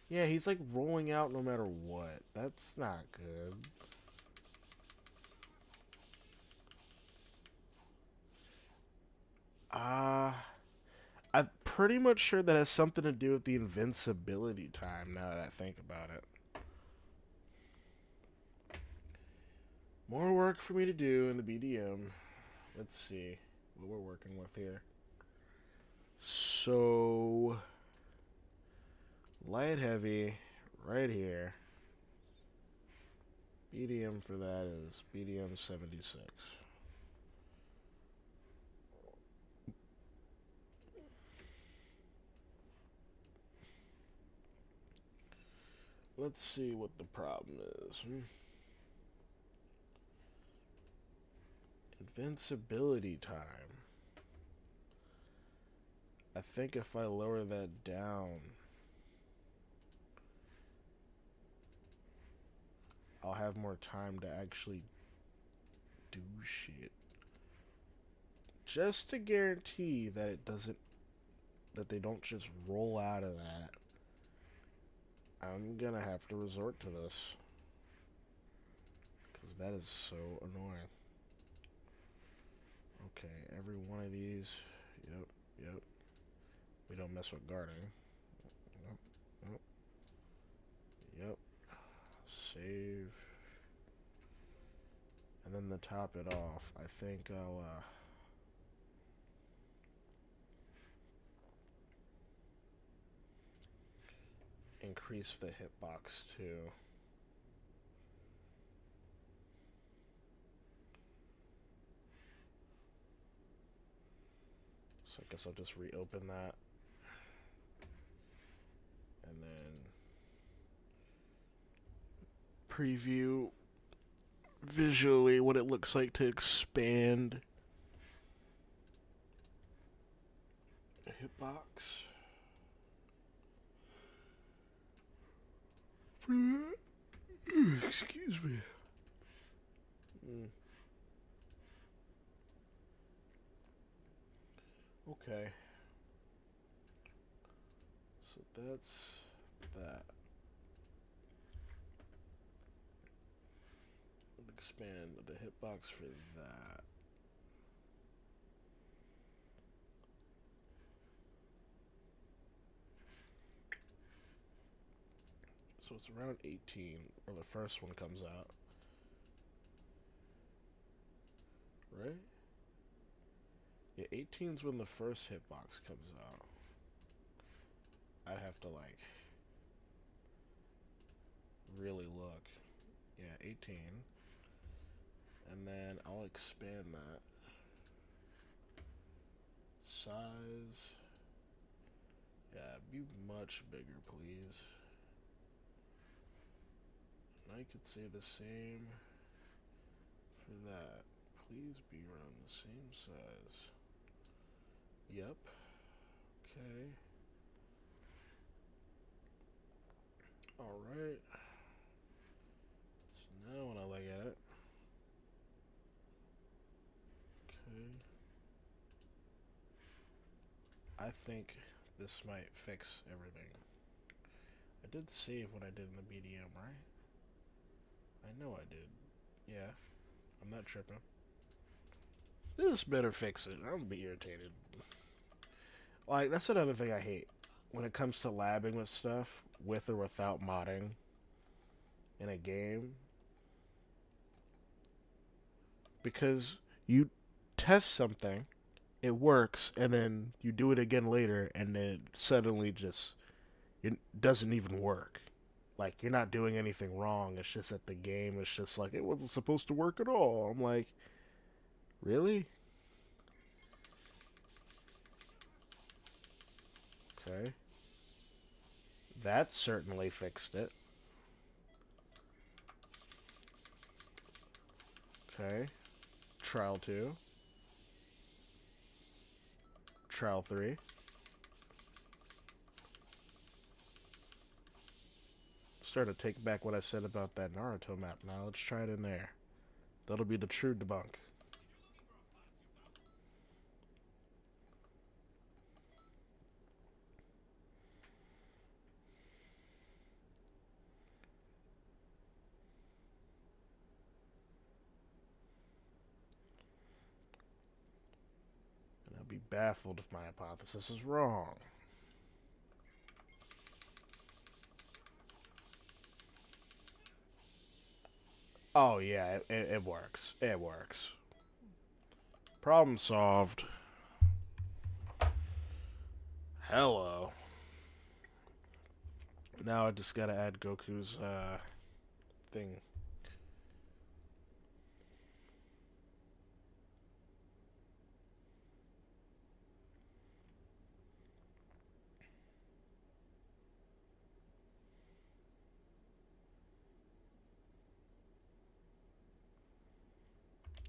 Yeah, he's like rolling out no matter what. That's not good. I'm pretty much sure that has something to do with the invincibility time, now that I think about it. More work for me to do in the BDM. Let's see what we're working with here. So, light heavy, right here. BDM for that is BDM 76. Let's see what the problem is. Invincibility time. I think if I lower that down, I'll have more time to actually do shit. Just to guarantee that it doesn't, that they don't just roll out of that, I'm gonna have to resort to this. Because that is so annoying. Okay, every one of these. Yep. We don't mess with guarding. Yep. Save. And then to top it off, I think I'll, increase the hitbox too. So I guess I'll just reopen that. And then preview visually what it looks like to expand a hitbox. Excuse me. Okay. So that's that. Expand the hitbox for that. So it's around 18 where the first one comes out. Right? Yeah, 18's when the first hitbox comes out. I'd have to, like, really look. Yeah, 18. And then I'll expand that. Size. Yeah, be much bigger, please. I could say the same for that. Please be around the same size. Yep. Okay. Alright. So now when I look at it. Okay. I think this might fix everything. I did save what I did in the BDM, right? I know I did. Yeah. I'm not tripping. This better fix it. I'm gonna be irritated. Like, that's another thing I hate. When it comes to labbing with stuff, with or without modding in a game. Because you test something, it works, and then you do it again later, and then suddenly just it doesn't even work. Like, you're not doing anything wrong. It's just that the game is just like, it wasn't supposed to work at all. I'm like, really? Okay. That certainly fixed it. Okay. Trial 2. Trial 3. Starting to take back what I said about that Naruto map. Now let's try it in there. That'll be the true debunk. And I'll be baffled if my hypothesis is wrong. Oh yeah, it works. It works. Problem solved. Hello. Now I just gotta add Goku's thing.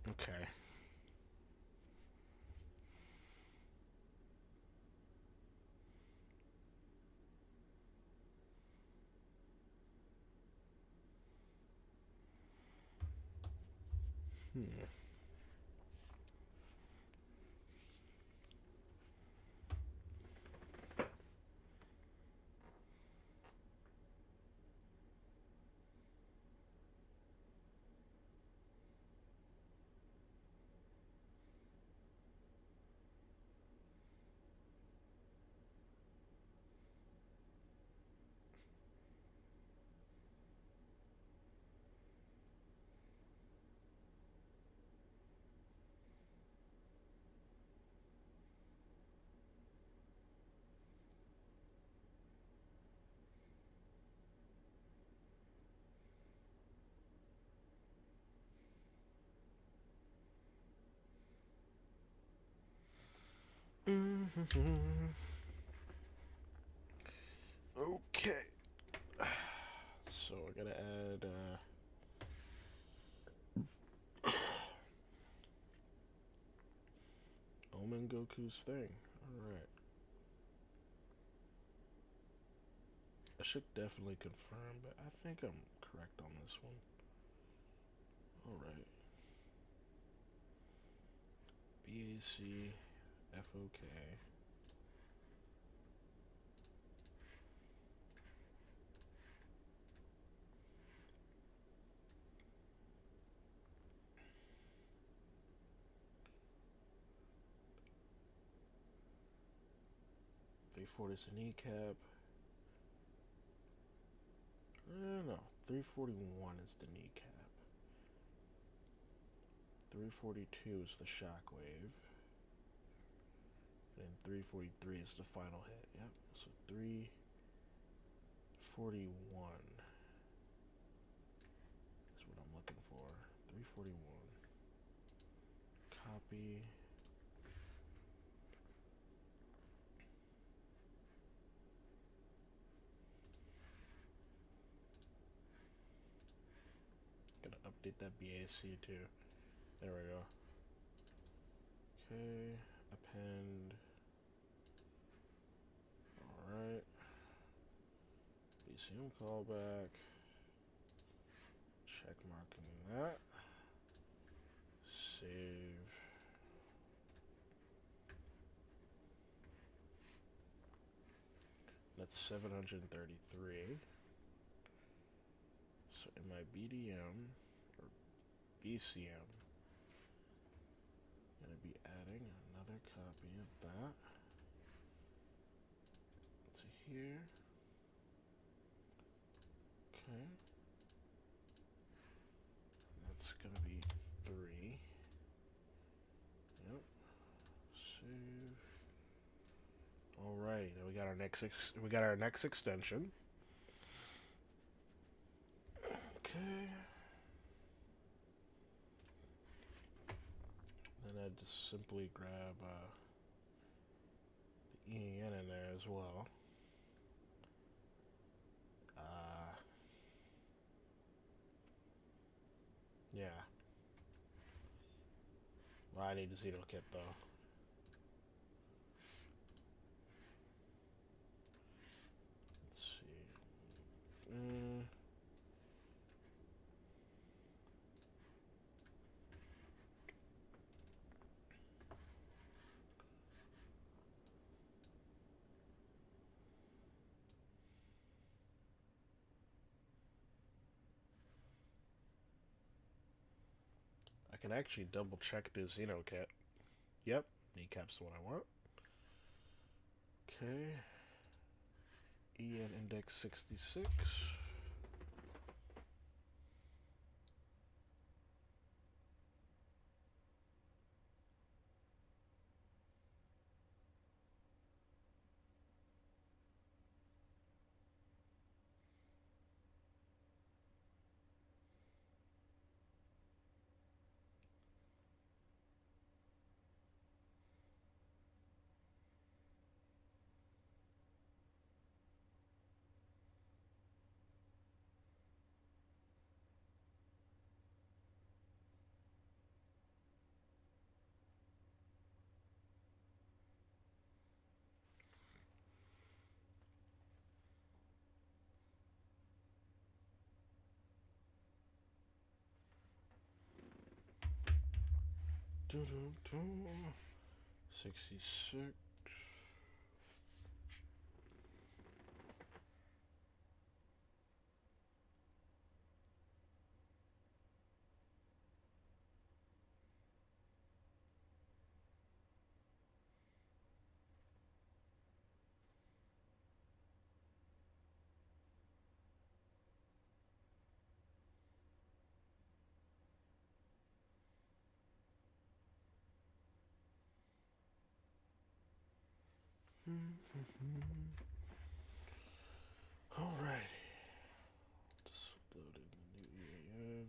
Okay. Hmm. Okay. So I gotta add Omen Goku's thing. Alright. I should definitely confirm, but I think I'm correct on this one. Alright. BACFOK. They force a kneecap. No, 341 is the kneecap. 342 is the shockwave. And 343 is the final hit. Yep. So 341 is what I'm looking for. 341. Copy. Gotta update that BAC too. There we go. Okay. Append. Alright. BCM callback. Check marking that. Save. That's 733. So in my BDM or BCM, I'm going to be adding another copy of that to here. Okay. That's going to be 3. Yep. Save. Alright, now we got our next extension. Okay. Then I just simply grab the EAN in there as well. Yeah. Well, I need the Xeno kit though. Let's see. I can actually double check the Xeno kit. Yep, kneecap's the one I want. Okay. EN index 66. Doo -doo -doo. 66. Alrighty. Just load in the new EAN.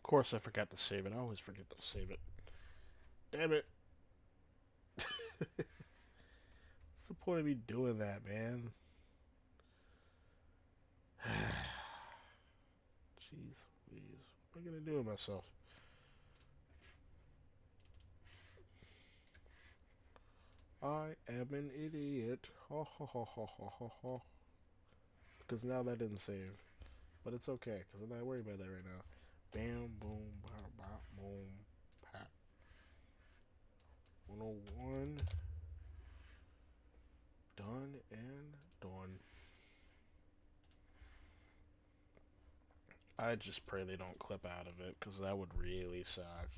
course I forgot to save it. I always forget to save it. Damn it. What's the point of me doing that, man? Jeez, please. What am I gonna do with myself? I am an idiot. Ha ha ha ha ha ha ha. Because now that didn't save. But it's okay, because I'm not worried about that right now. Bam, boom, bop, bop, boom, pop. 101. Done and done. I just pray they don't clip out of it, because that would really suck.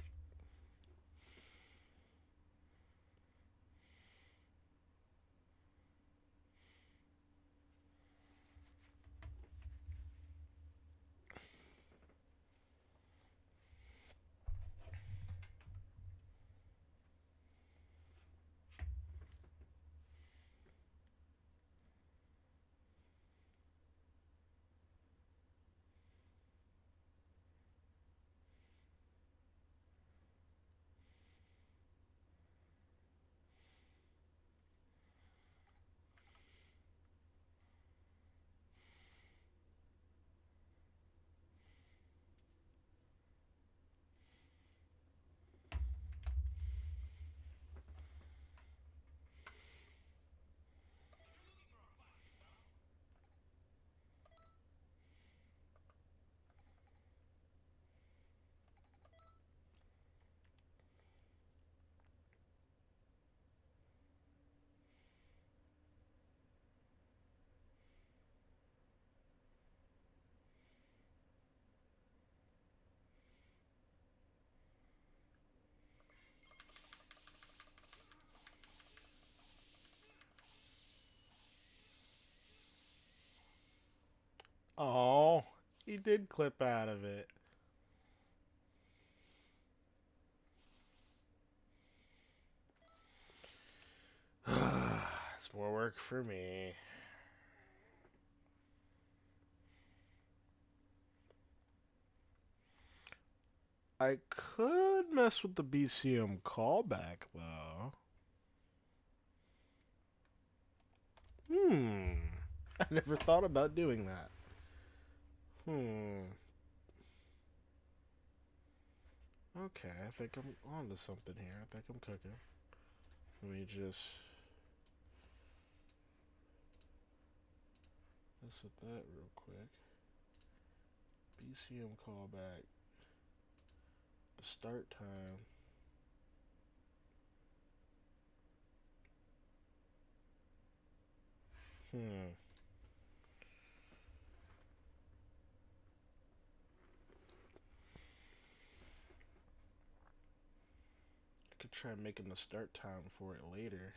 Oh, he did clip out of it. It's more work for me. I could mess with the BCM callback, though. I never thought about doing that. Okay, I think I'm onto something here. I think I'm cooking. Let me just mess with that real quick. BCM callback. The start time. I could try making the start time for it later.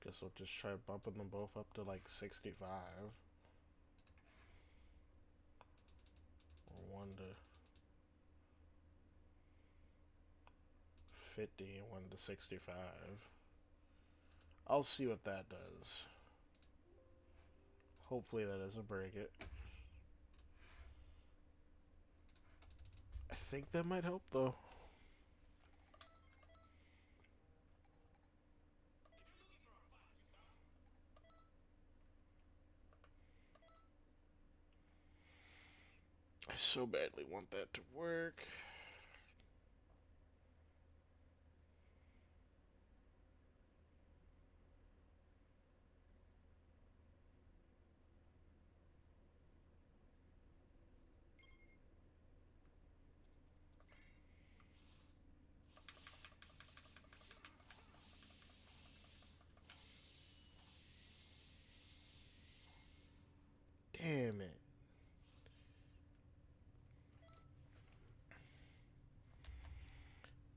Guess I'll just try bumping them both up to like 65. Or 1 to 50 and 1 to 65. I'll see what that does. Hopefully that doesn't break it. I think that might help though. I so badly want that to work.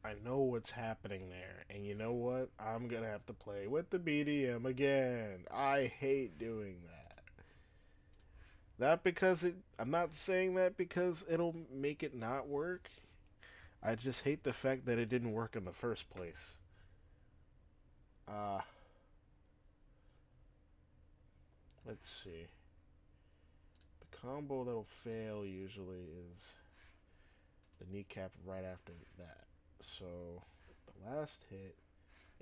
I know what's happening there. And you know what? I'm gonna have to play with the BDM again. I hate doing that. Not because it. I'm not saying that because it'll make it not work. I just hate the fact that it didn't work in the first place. Let's see. The combo that'll fail usually is the kneecap right after that. So, the last hit,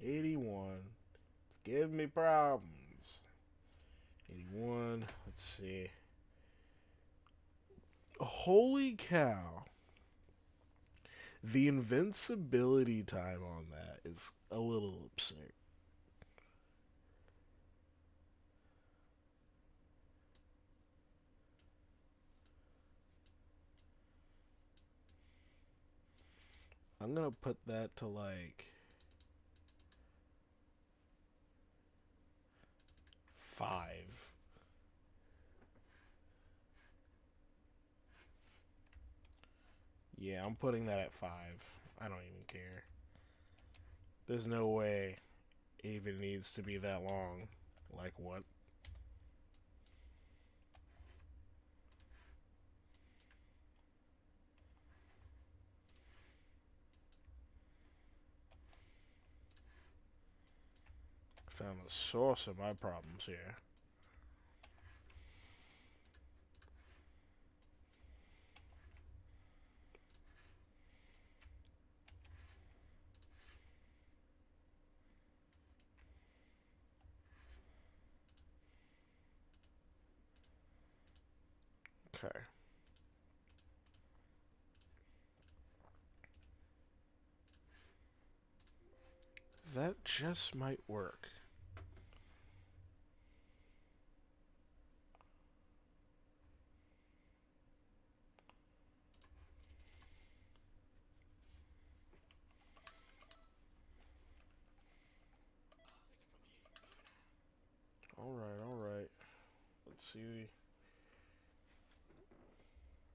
81. Give me problems. 81. Let's see. Holy cow. The invincibility time on that is a little absurd. I'm gonna put that to like 5. Yeah, I'm putting that at 5. I don't even care. There's no way it even needs to be that long. Like what? Found the source of my problems here. Okay. That just might work. Alright, alright. Let's see.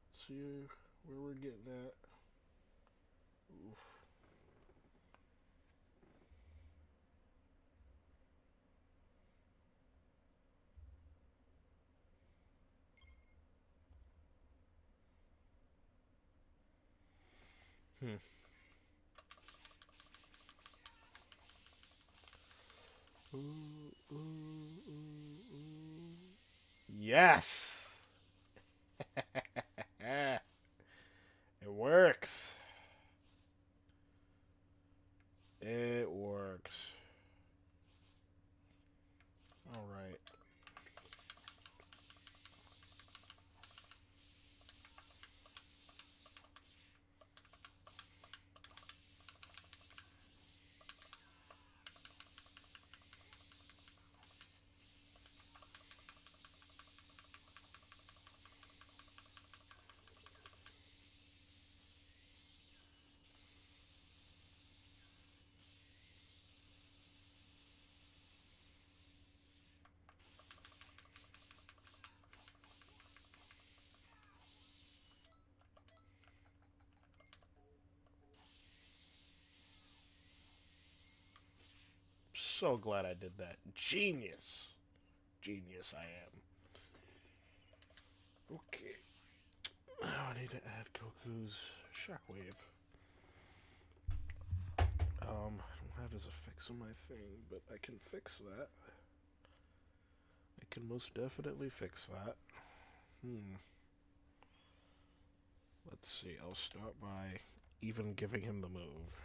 Let's see where we're getting at. Oof. Hmm. Ooh, ooh, ooh, ooh. Yes! It works. It works. Alright. So glad I did that. Genius. Genius I am. Okay. Now I need to add Goku's Shockwave. I don't have his effects on my thing, but I can fix that. I can most definitely fix that. Let's see, I'll start by even giving him the move.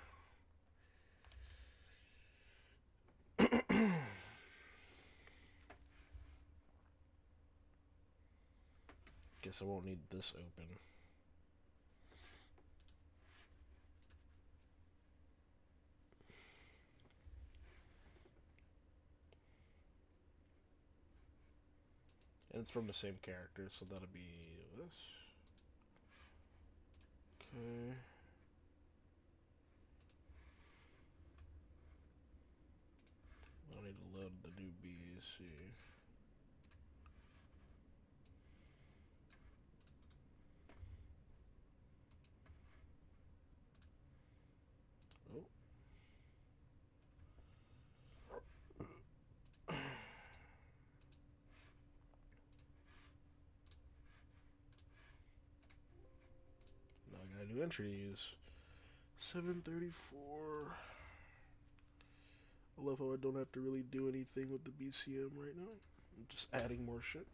Guess I won't need this open. And it's from the same character, so that'll be this. Okay. I need to load the new BAC. new entry to use. 734. I love how I don't have to really do anything with the BCM right now. I'm just adding more shit.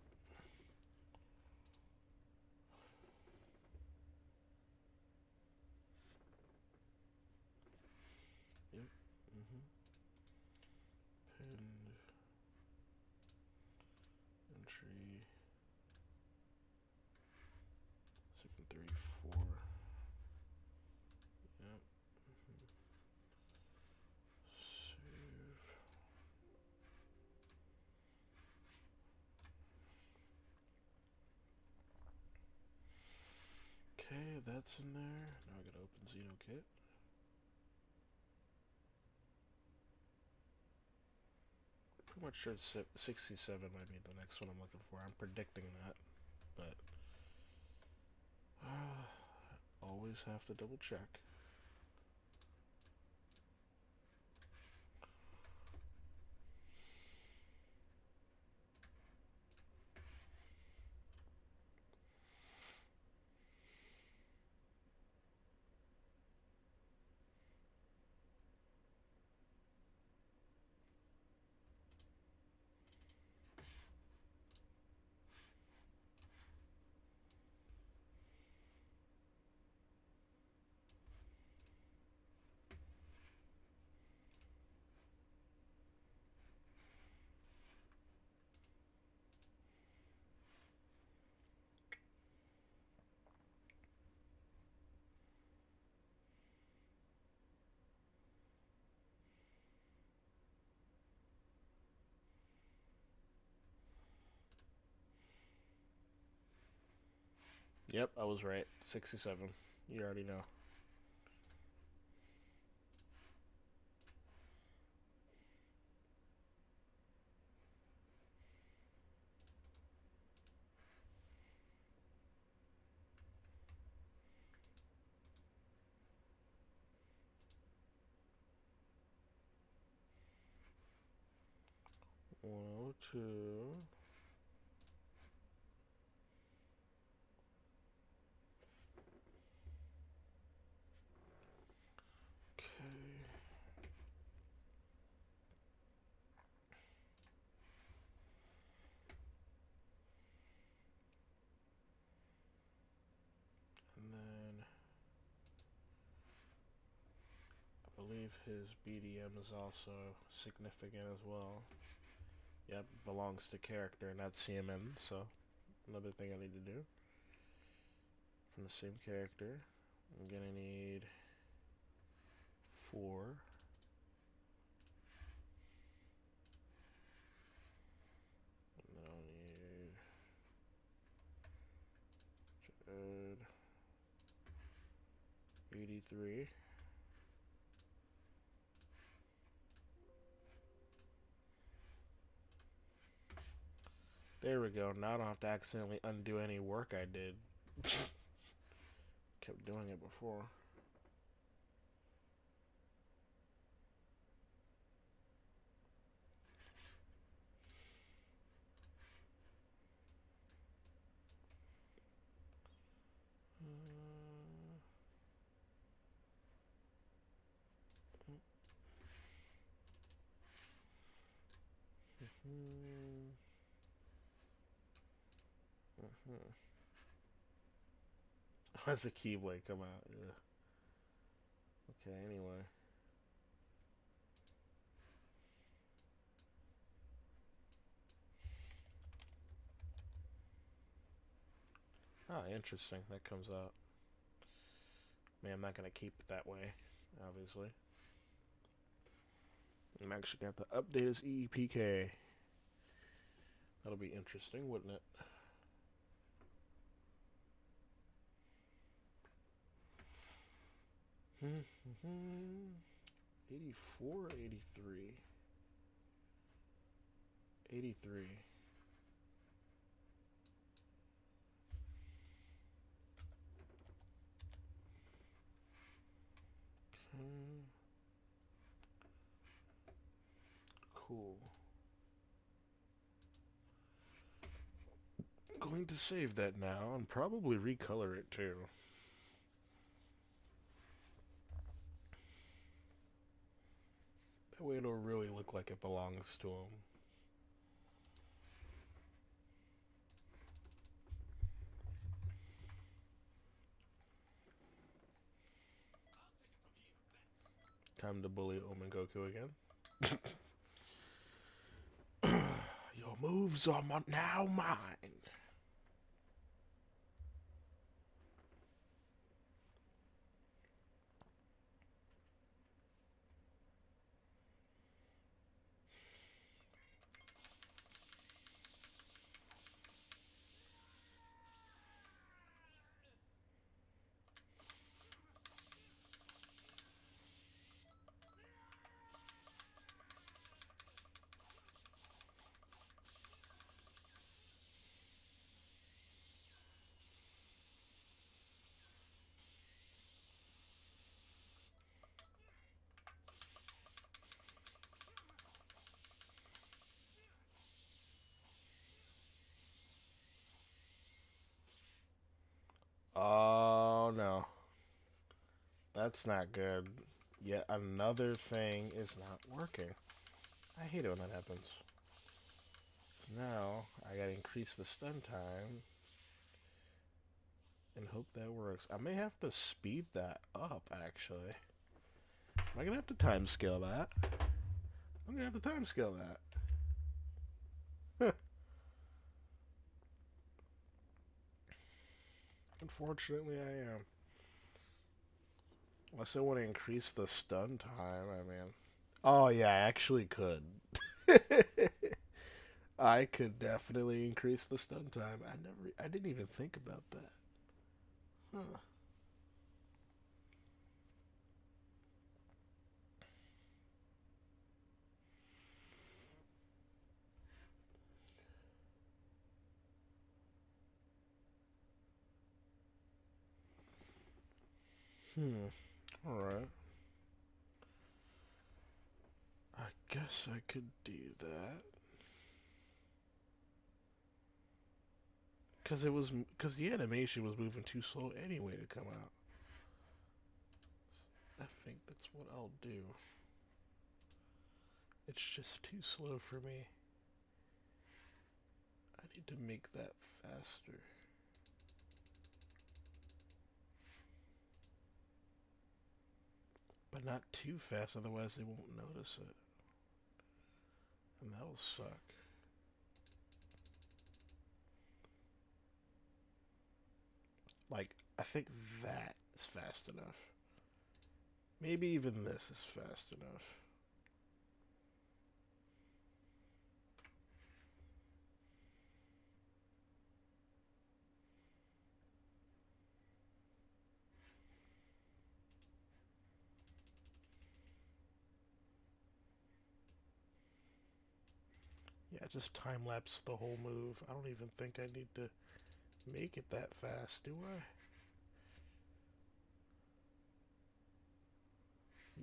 Yep. Pinned entry 734. Yep. Save. Okay, that's in there. Now I gotta open XenoKit. Pretty much sure 67 might be the next one I'm looking for. I'm predicting that, but always have to double check. Yep, I was right. 67. You already know. One, two. And then I believe his BDM is also significant as well. Yep, belongs to character, not CMN, so another thing I need to do. From the same character, I'm gonna need 4. And then I'll need Jed 83. There we go. Now I don't have to accidentally undo any work I did. Kept doing it before. That's a Keyblade come out. Yeah. Okay, anyway. Ah, interesting. That comes out. Man, I'm not gonna keep it that way, obviously. I'm actually gonna have to update his EEPK. That'll be interesting, wouldn't it? Hmm. 84, 83. 83. Cool. I'm going to save that now and probably recolor it too. That way it'll really look like it belongs to him. Time to bully Omen Goku again. Your moves are now mine. Oh no. That's not good. Yet another thing is not working. I hate it when that happens. So now I gotta increase the stun time and hope that works. I may have to speed that up actually. Am I gonna have to time scale that? I'm gonna have to time scale that. Huh. Unfortunately, I am. Unless I want to increase the stun time, I mean. Oh yeah, I actually could. I could definitely increase the stun time. I didn't even think about that. Huh. Alright. I guess I could do that. Because the animation was moving too slow anyway to come out. I think that's what I'll do. It's just too slow for me. I need to make that faster. But not too fast, otherwise they won't notice it. And that'll suck. Like, I think that is fast enough. Maybe even this is fast enough. Yeah, just time-lapse the whole move. I don't even think I need to make it that fast, do I?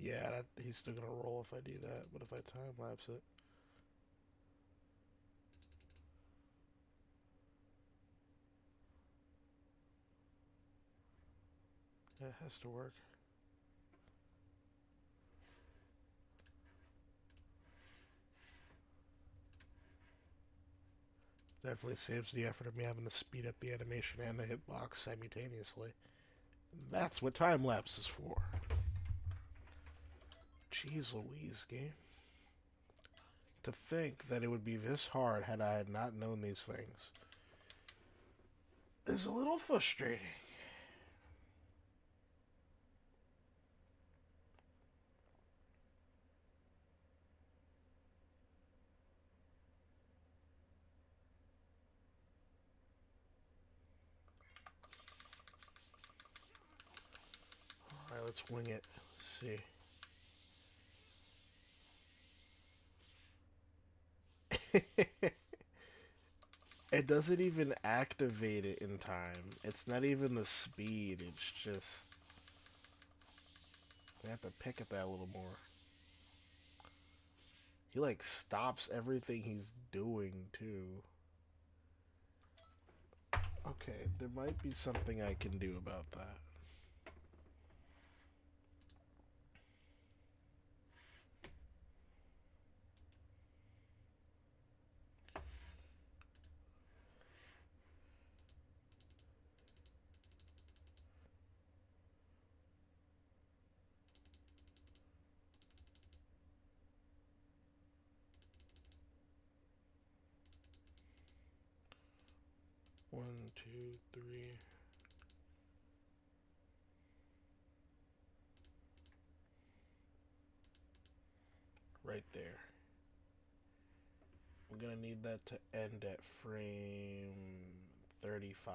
Yeah, he's still gonna roll if I do that, but if I time-lapse it... Yeah, it has to work. Definitely saves the effort of me having to speed up the animation and the hitbox simultaneously. That's what time-lapse is for. Jeez Louise, game. To think that it would be this hard had I not known these things is a little frustrating. Alright, let's wing it. Let's see. It doesn't even activate it in time. It's not even the speed, it's just... I have to pick at that a little more. He, like, stops everything he's doing, too. Okay, there might be something I can do about that. 1, 2, 3. Right there. I'm gonna need that to end at frame 35.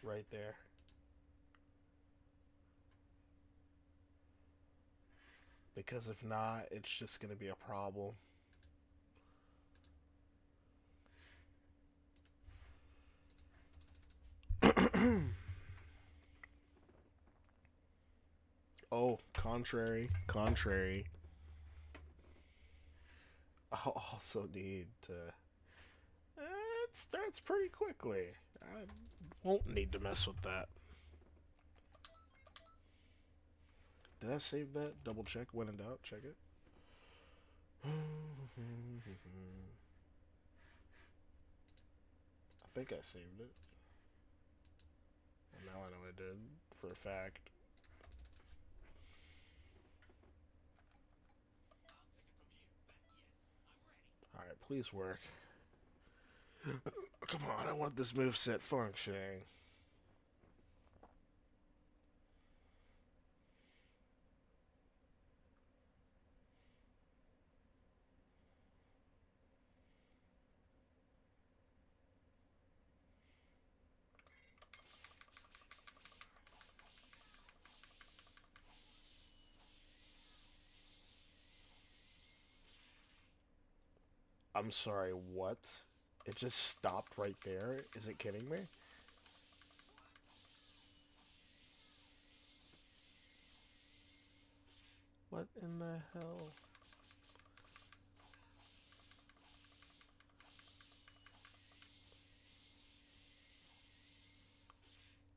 Right there. Because if not, it's just gonna be a problem. Oh, contrary. I'll also need to... It starts pretty quickly. I won't need to mess with that. Did I save that? Double check when in doubt. Check it. I think I saved it. Well, now I know I did, for a fact. Alright, please work. Come on, I want this moveset functioning. I'm sorry, what? It just stopped right there? Is it kidding me? What in the hell?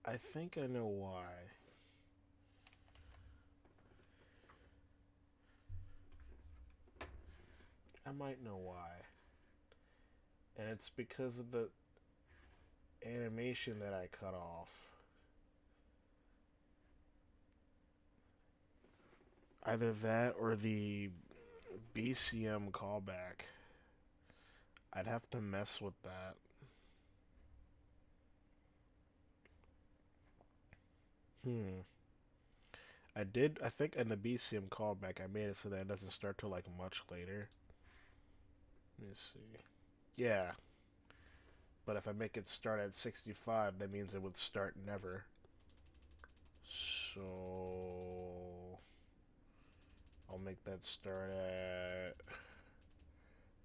I think I know why. I might know why. And it's because of the animation that I cut off. Either that or the BCM callback. I'd have to mess with that. I think in the BCM callback I made it so that it doesn't start till like much later. Let me see. Yeah. But if I make it start at 65, that means it would start never. So... I'll make that start at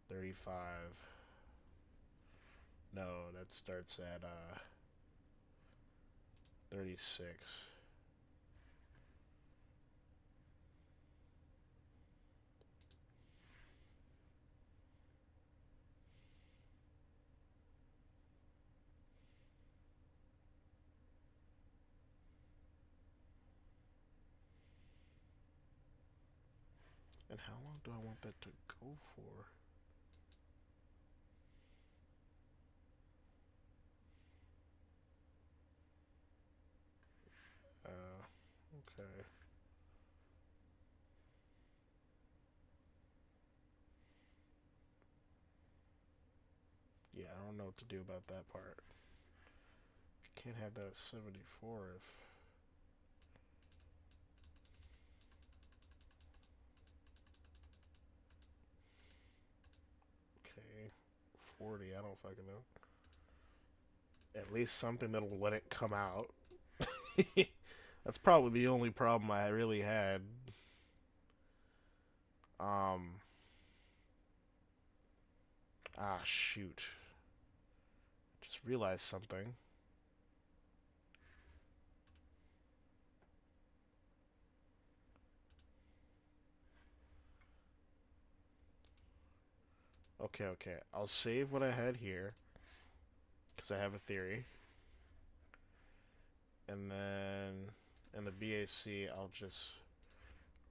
35. No, that starts at 36. And how long do I want that to go for? Okay. Yeah, I don't know what to do about that part. Can't have that at 74 if... Okay, 40, I don't fucking know. At least something that'll let it come out. That's probably the only problem I really had. Shoot. Just realized something. Okay. I'll save what I had here. Because I have a theory. And then in the BAC, I'll just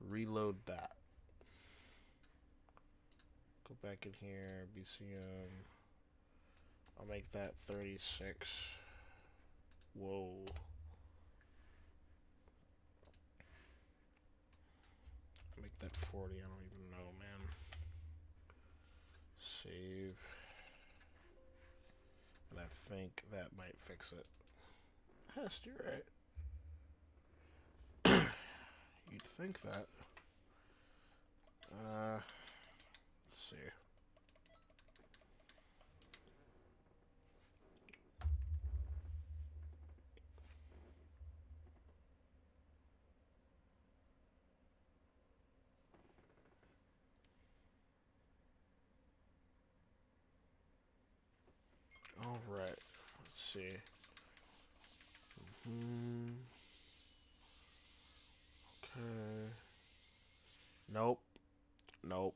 reload that. Go back in here, BCM. I'll make that 36. Whoa. Make that 40, I don't even know, man. Save. And I think that might fix it. Yes, you're right. You'd think that. Let's see. All right. Let's see. Okay. Nope. Nope.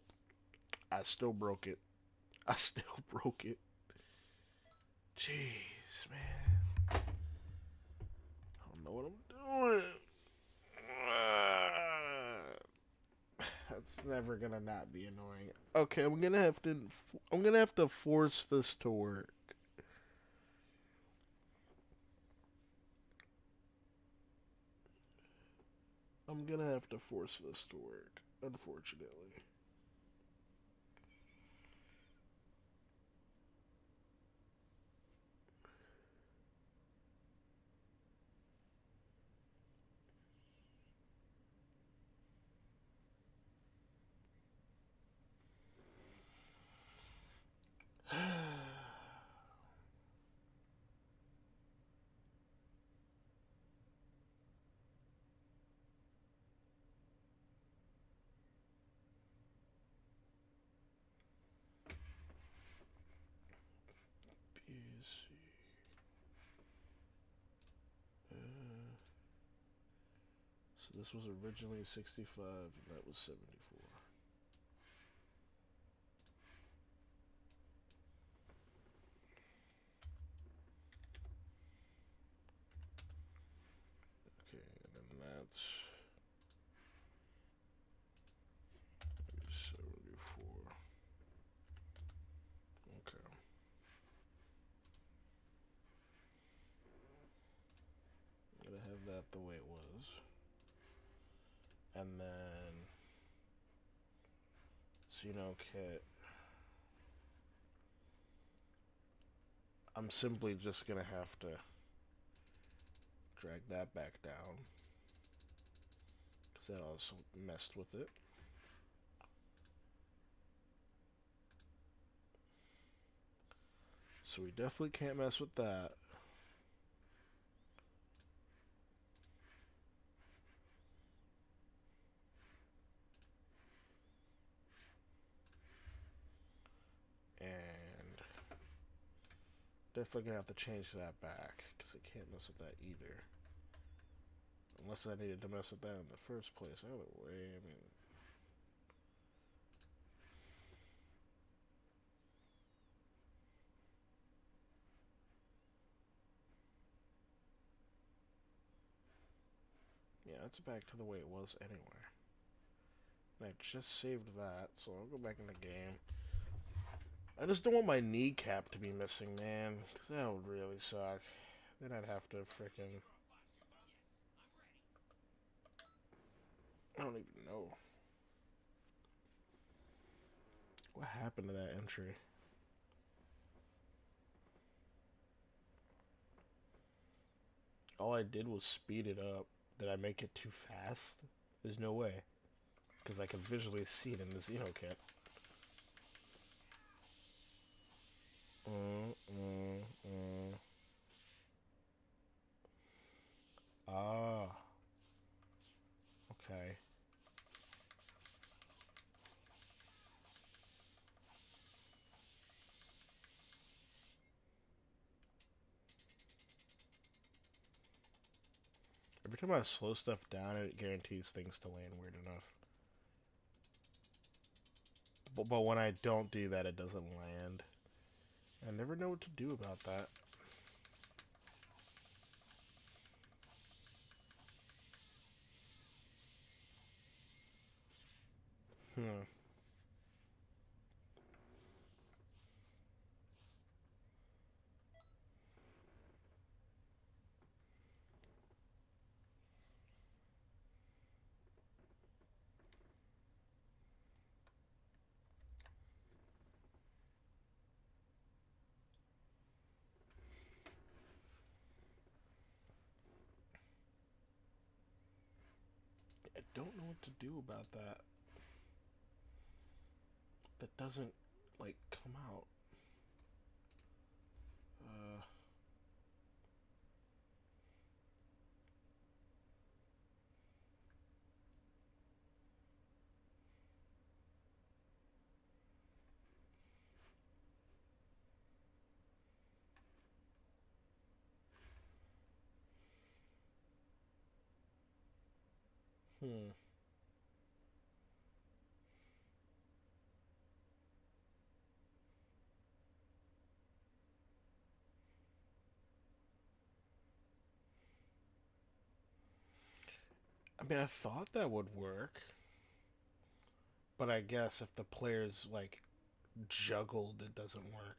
I still broke it. I still broke it. Jeez, man. I don't know what I'm doing. That's never gonna not be annoying. Okay, I'm gonna have to force this to work. I'm gonna have to force this to work, unfortunately. PC. So this was originally 65, and that was 74. Okay, and then that's 74. Okay. I'm gonna have that the way it was. And then kit. I'm simply just gonna have to drag that back down, because that also messed with it. So we definitely can't mess with that. And definitely gonna have to change that back, because I can't mess with that either. Unless I needed to mess with that in the first place. Either way, I mean... Yeah, it's back to the way it was anyway. And I just saved that, so I'll go back in the game. I just don't want my kneecap to be missing, man, because that would really suck. Then I'd have to frickin'... I don't even know. What happened to that entry? All I did was speed it up. Did I make it too fast? There's no way. Because I can visually see it in the Xenokit. Ah. Okay. Every time I slow stuff down, it guarantees things to land weird enough. But when I don't do that, it doesn't land. I never know what to do about that. Hmm. don't know what to do about that. That doesn't, like, come out. Hmm. I mean, I thought that would work. But I guess if the player's, like, juggled, it doesn't work.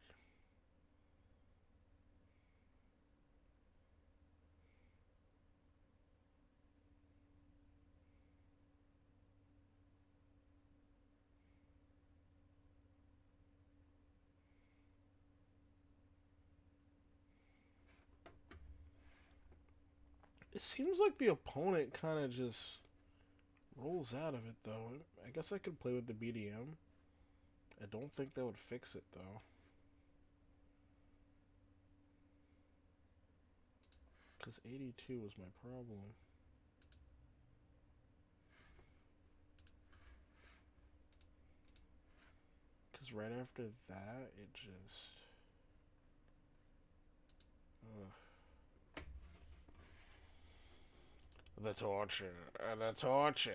It seems like the opponent kind of just rolls out of it, though. I guess I could play with the BDM. I don't think that would fix it, though. Because 82 was my problem. Because right after that, it just... Ugh. The torture. The torture.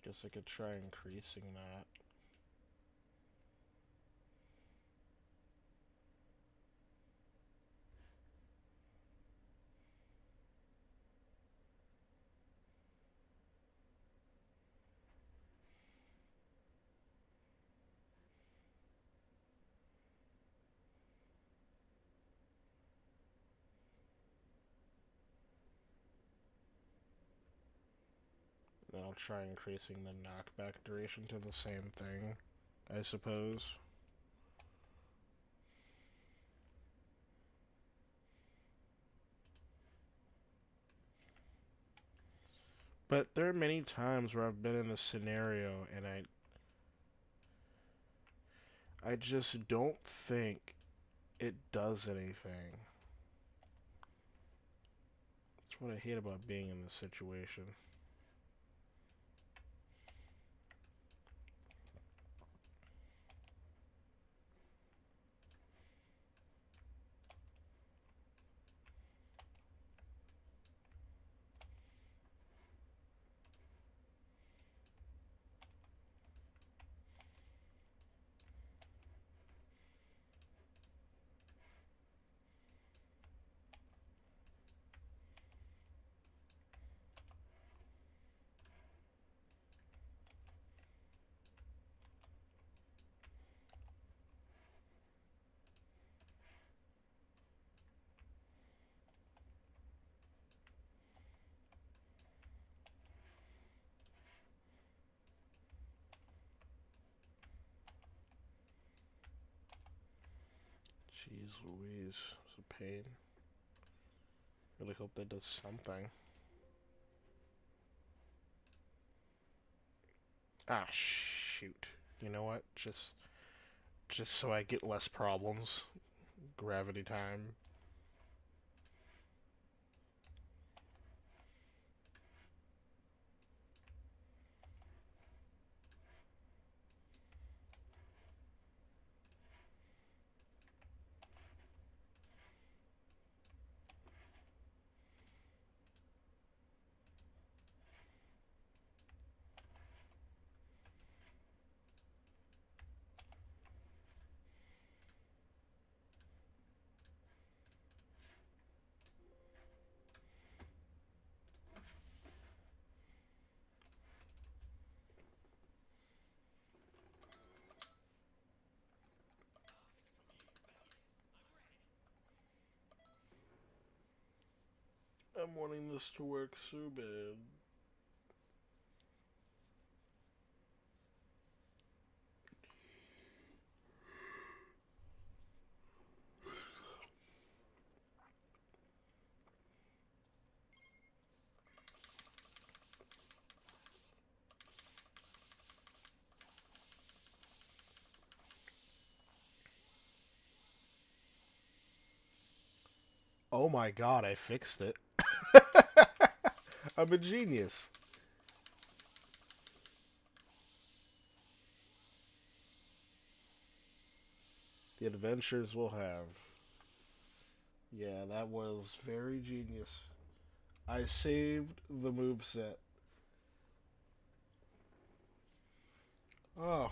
Guess I could try increasing that. Then I'll try increasing the knockback duration to the same thing, I suppose. But there are many times where I've been in this scenario and I just don't think it does anything. That's what I hate about being in this situation. Jeez Louise, it's a pain. Really hope that does something. Ah, shoot. You know what? Just so I get less problems. Gravity time. I'm wanting this to work so bad. Oh my god, I fixed it. I'm a genius. The adventures we'll have. Yeah, that was very genius. I saved the moveset. Oh,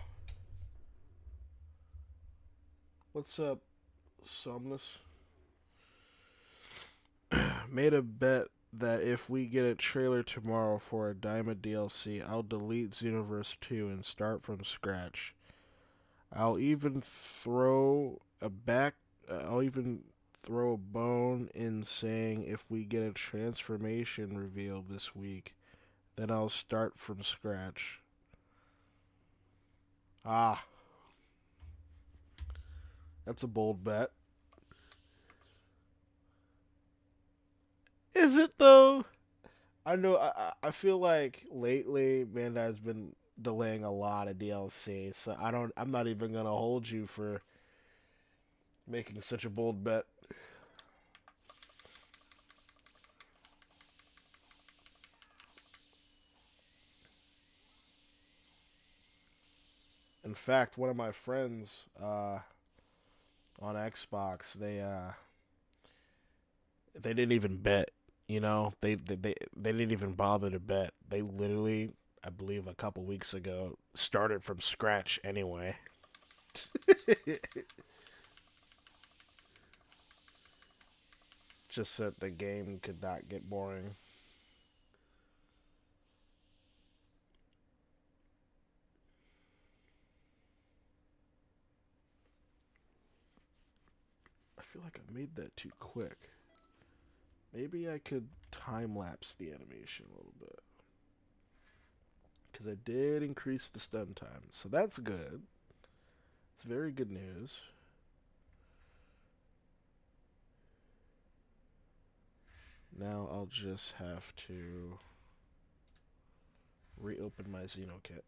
what's up, Somnus? Made a bet that if we get a trailer tomorrow for a Diamond DLC, I'll delete Xenoverse 2 and start from scratch. I'll even throw a back. I'll even throw a bone in saying if we get a transformation reveal this week, then I'll start from scratch. Ah, that's a bold bet. Is it though? I know. I feel like lately Bandai's been delaying a lot of DLC, so I don't. I'm not even gonna hold you for making such a bold bet. In fact, one of my friends on Xbox, they didn't even bet. You know, they didn't even bother to bet. They literally, I believe, a couple weeks ago, started from scratch anyway. Just so that the game could not get boring. I feel like I made that too quick. Maybe I could time lapse the animation a little bit. Because I did increase the stun time. So that's good. It's very good news. Now I'll just have to reopen my Xenokit.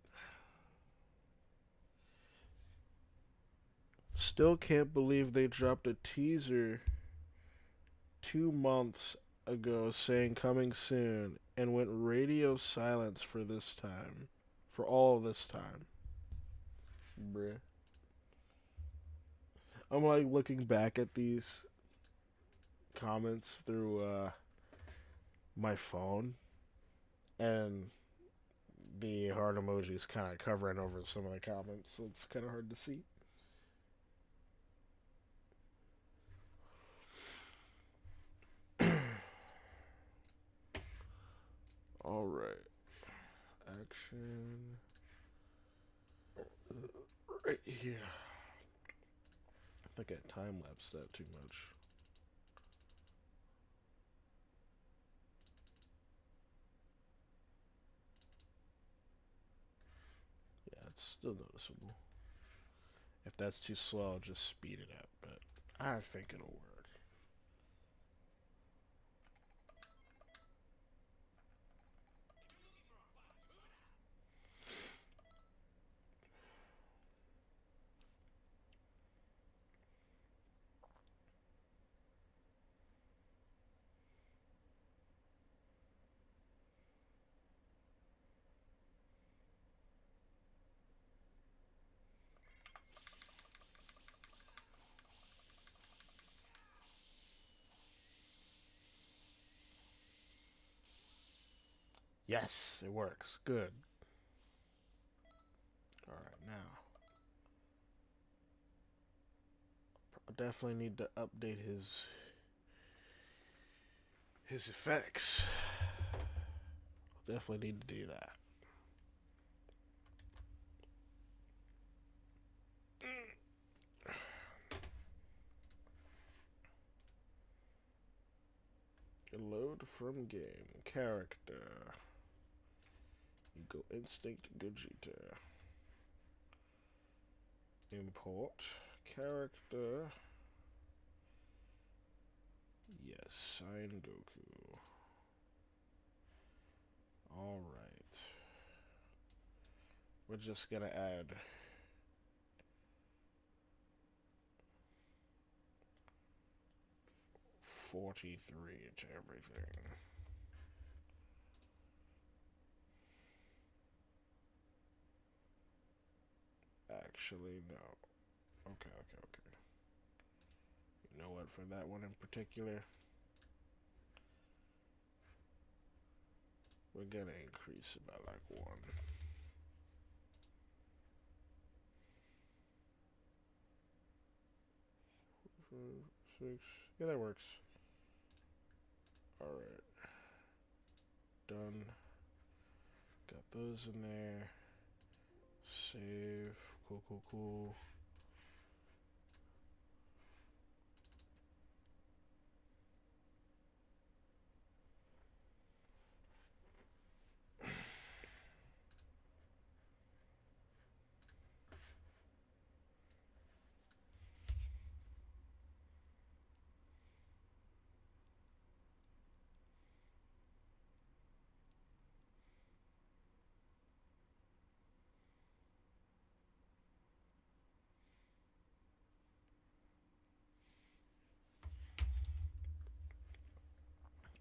Still can't believe they dropped a teaser 2 months ago saying coming soon and went radio silence for this time. For all this time. Bruh. I'm like looking back at these comments through my phone and the heart emoji is kind of covering over some of the comments, so it's kind of hard to see. Alright. Action. Right here. I think I time lapsed that too much. Yeah, it's still noticeable. If that's too slow, I'll just speed it up, but I think it'll work. Yes, it works. Good. Alright, now. I definitely need to update his effects. Definitely need to do that. Load from game. Character. Ego Instinct Gogeta. Import. Character. Yes, sign Goku. Alright. We're just gonna add 43 to everything. Actually, no. Okay. You know what, for that one in particular, we're gonna increase it by like 1. 4, 5, 6. Yeah, that works. Alright. Done. Got those in there. Save. Cool.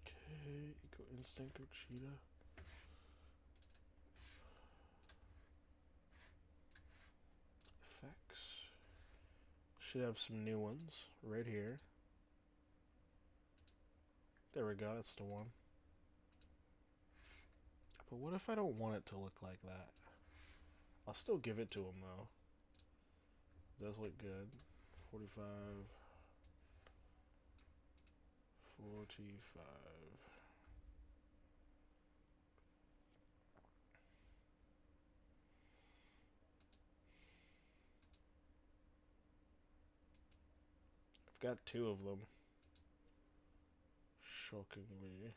Okay, Eco Instinct Gogeta. Effects. Should have some new ones right here. There we go, that's the one. But what if I don't want it to look like that? I'll still give it to him though. It does look good. 45. 45. I've got 2 of them. Shockingly.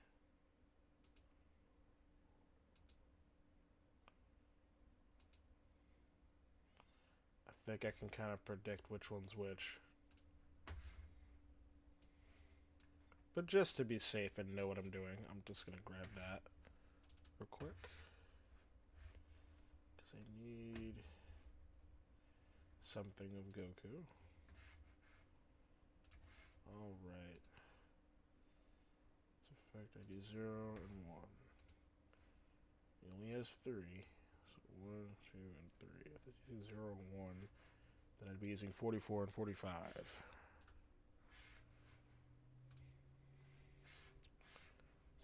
I think I can kind of predict which one's which. But just to be safe and know what I'm doing, I'm just gonna grab that real quick. Because I need something of Goku. Alright. It's effect ID 0 and 1. He only has 3. So 1, 2, and 3. If I do 0 and 1, then I'd be using 44 and 45.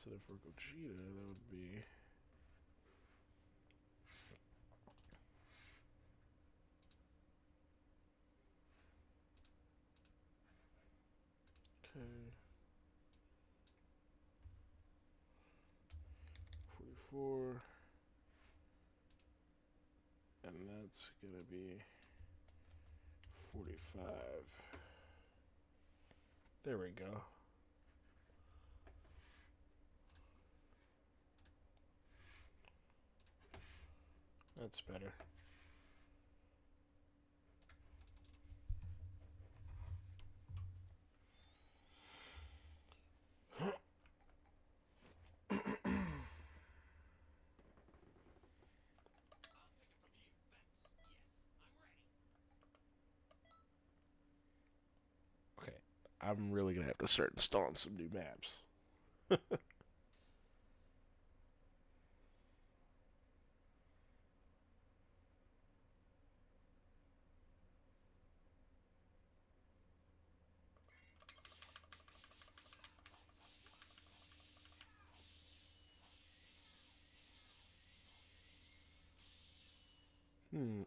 So for Gogeta, that would be... Okay. 44. And that's gonna be 45. There we go. That's better. Okay, I'm really gonna have to start installing some new maps.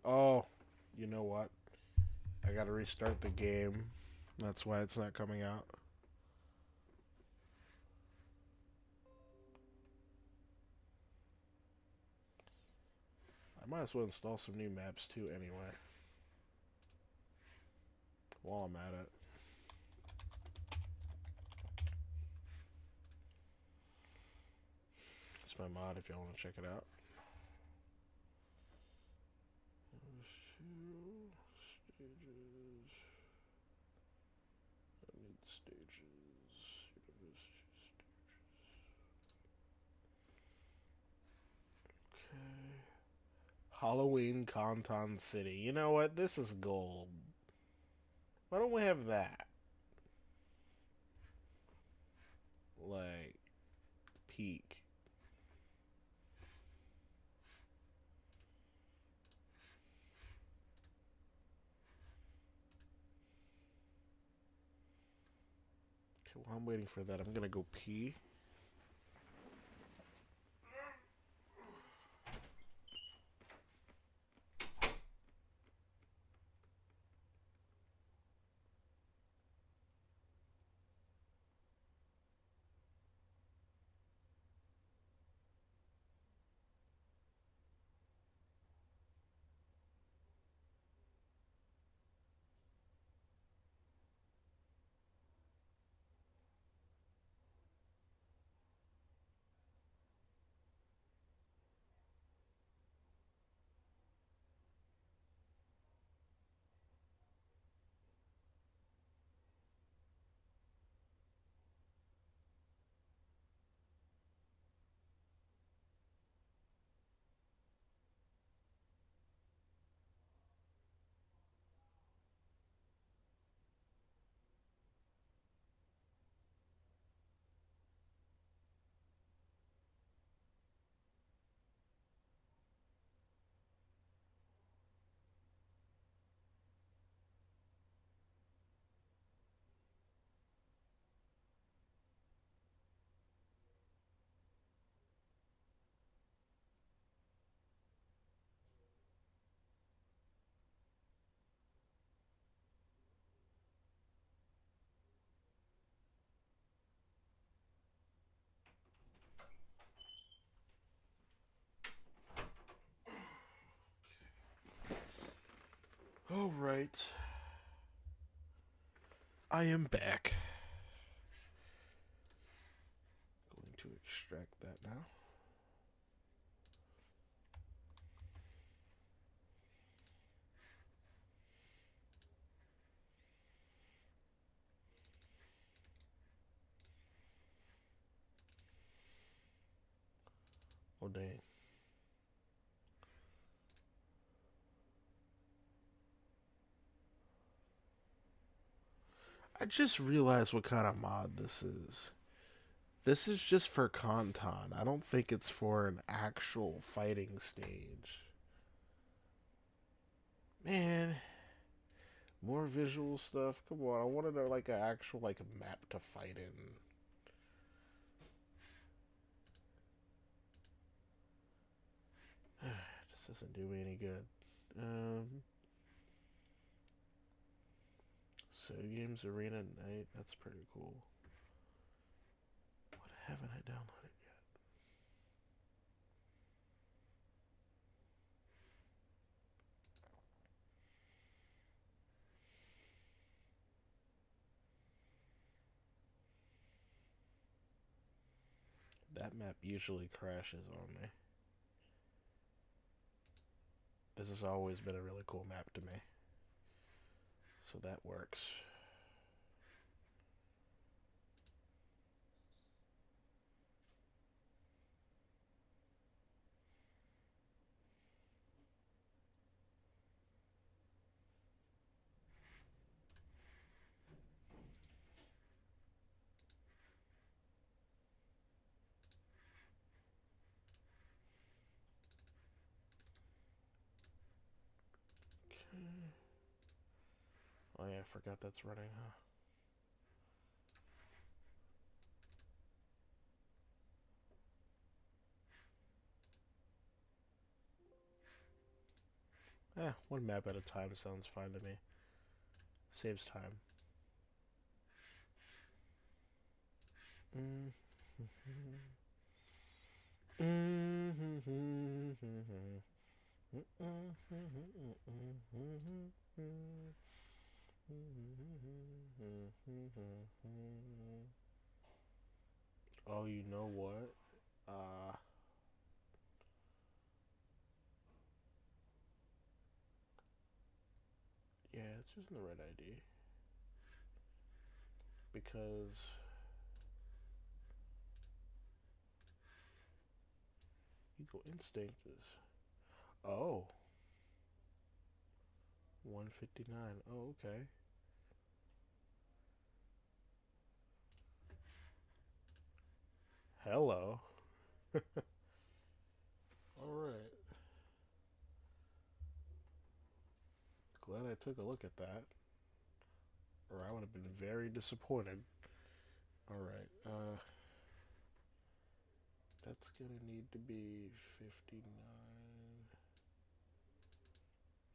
Oh, you know what? I gotta restart the game. That's why it's not coming out. I might as well install some new maps too anyway. While I'm at it. That's my mod if y'all want to check it out. Stages. I need stages. Xenoverse 2 stages. Okay. Halloween Conton City. You know what? This is gold. Why don't we have that? Like, peak. Okay, while I'm waiting for that, I'm gonna go pee. Alright. I am back. Going to extract that now. Oh, dang. I just realized what kind of mod this is. This is just for content. I don't think it's for an actual fighting stage. Man, more visual stuff. Come on, I wanted like an actual like a map to fight in. This doesn't do me any good. So Games Arena Night. That's pretty cool. What haven't I downloaded yet? That map usually crashes on me. This has always been a really cool map to me. So that works. Oh yeah, I forgot that's running, huh? One map at a time sounds fine to me. Saves time. Oh, you know what? isn't the right ID. Because Eagle Instinct is... Oh. 159. Oh, okay. Hello. Alright. Glad I took a look at that. Or I would have been very disappointed. Alright, that's gonna need to be 59.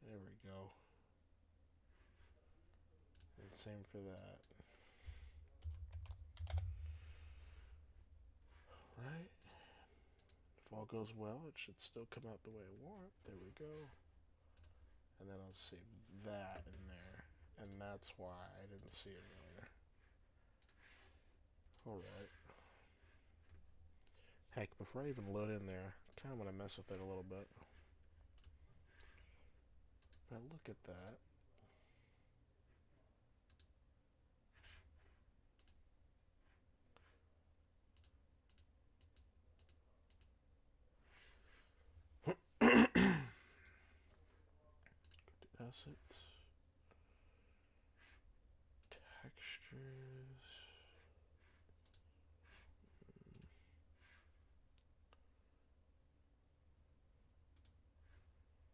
There we go. And same for that. Right? If all goes well, it should still come out the way I want. There we go. And then I'll save that in there. And that's why I didn't see it earlier. Alright. Heck, before I even load in there, I kind of want to mess with it a little bit. If I look at that, assets, textures.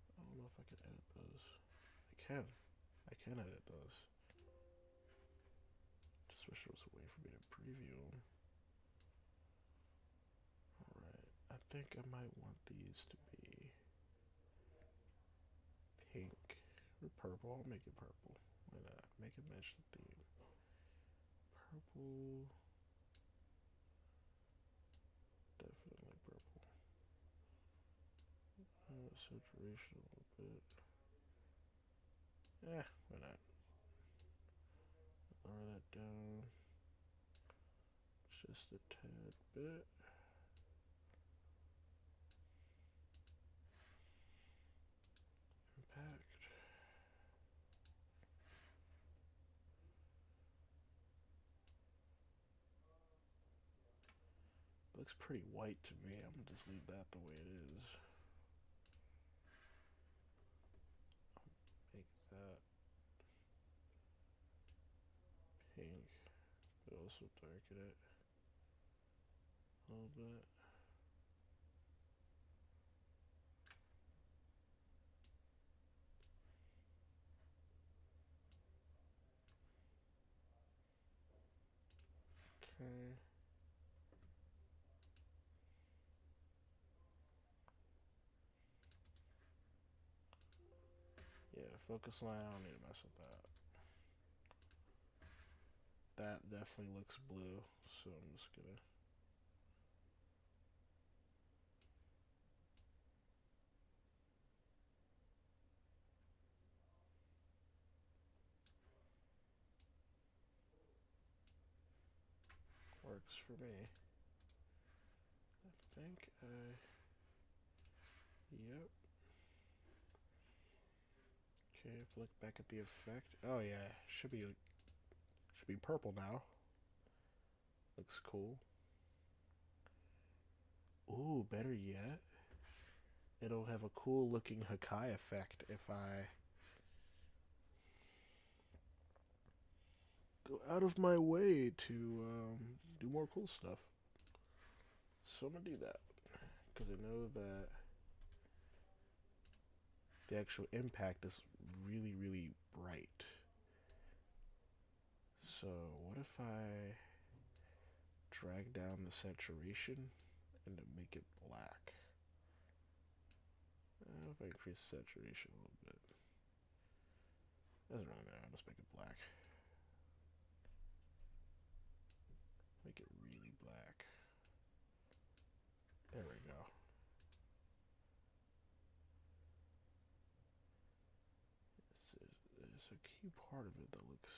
I don't know if I can edit those. I can edit those. Just wish there was a way for me to preview them. Alright, I think I might want these to be pink or purple. I'll make it purple. Why not? Make it match the theme. Purple. Definitely purple. Saturation a little bit. Yeah, why not? Lower that down just a tad bit. Impact. Looks pretty white to me. I'm gonna just leave that the way it is. I'll make that pink, but also darken it a little bit. Okay. Yeah, focus line, I don't need to mess with that. That definitely looks blue, so I'm just gonna... Works for me. I think yep. Okay, if I look back at the effect, oh yeah, should be purple now. Looks cool. Ooh, better yet, it'll have a cool looking Hakai effect if I go out of my way to do more cool stuff. So I'm gonna do that because I know that the actual impact is really, really bright. So what if I drag down the saturation and make it black? If I increase saturation a little bit, doesn't really matter. I'll just make it black. Make it really black. There we go. There's a key part of it that looks...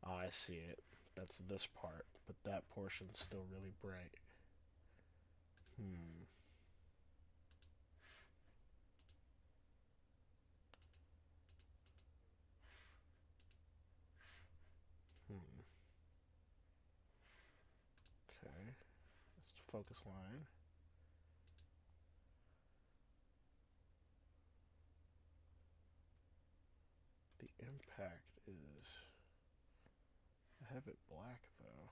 Oh, I see it. That's this part, but that portion's still really bright. focus line. The impact is... I have it black, though.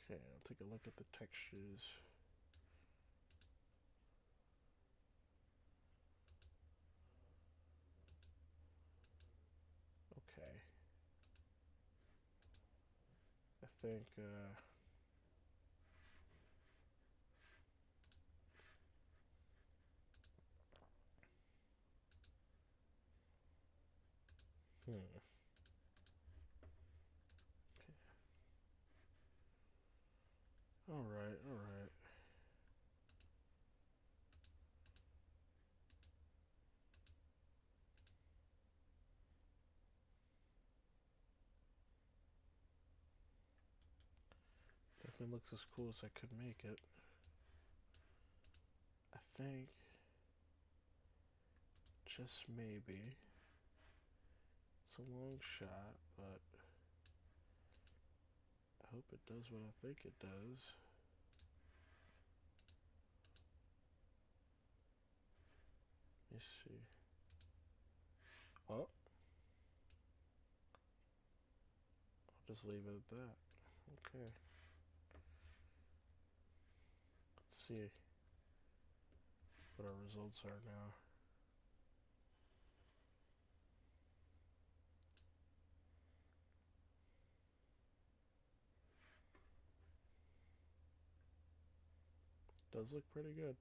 Okay, I'll take a look at the textures. Okay. I think, Alright, alright. Definitely looks as cool as I could make it. I think, just maybe, it's a long shot, but I hope it does what I think it does. Let me see. Oh. I'll just leave it at that. Okay. Let's see what our results are now. Does look pretty good.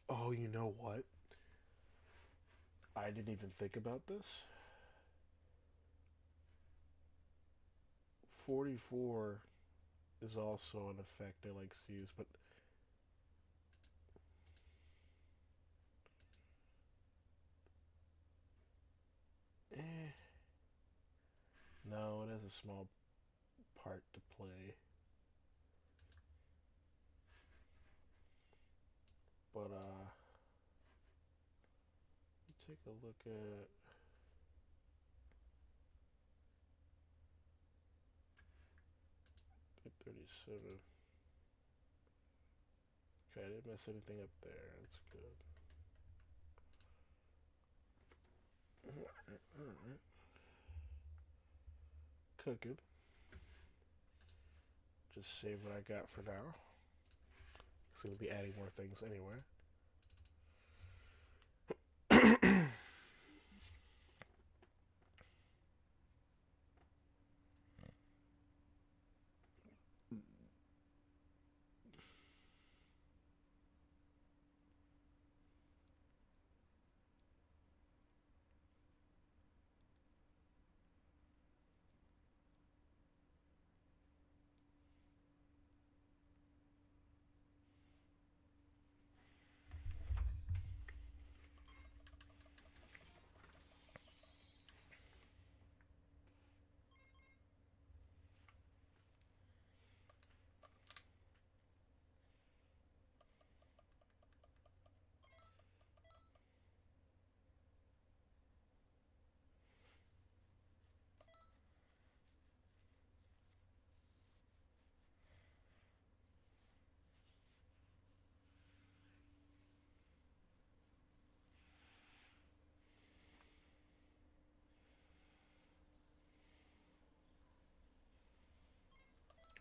Oh, you know what? I didn't even think about this. 44 is also an effect I like to use, but no, it has a small part to play. But take a look at 37. Okay, I didn't mess anything up there. That's good. Alright. Cooking. Just save what I got for now. It's going to be adding more things anyway.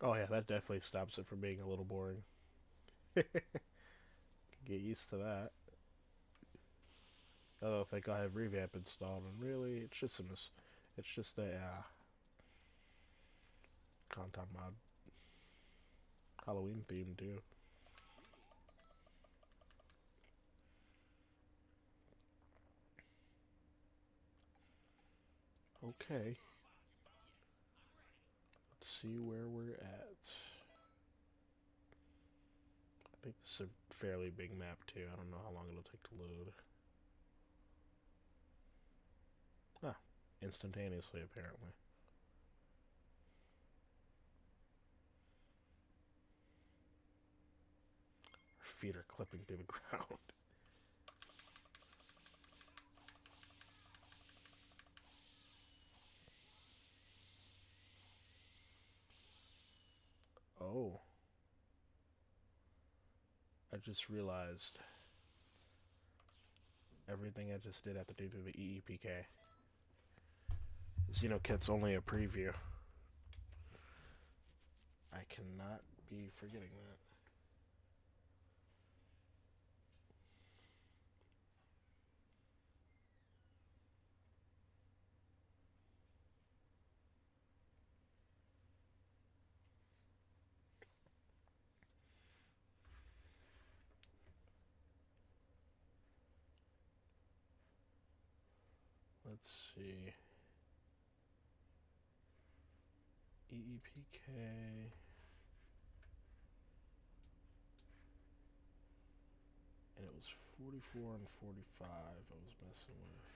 Oh yeah, that definitely stops it from being a little boring. Get used to that. Oh, I think I have Revamp installed, and really, it's just it's just a content mod. Halloween theme too. Okay. Let's see where we're at. I think this is a fairly big map too. I don't know how long it'll take to load. Ah, instantaneously apparently. feet are clipping through the ground. Oh. I just realized everything I just did I have to do through the EEPK. Xenokit's only a preview. I cannot be forgetting that. Let's see. EEPK. And it was 44 and 45 I was messing with.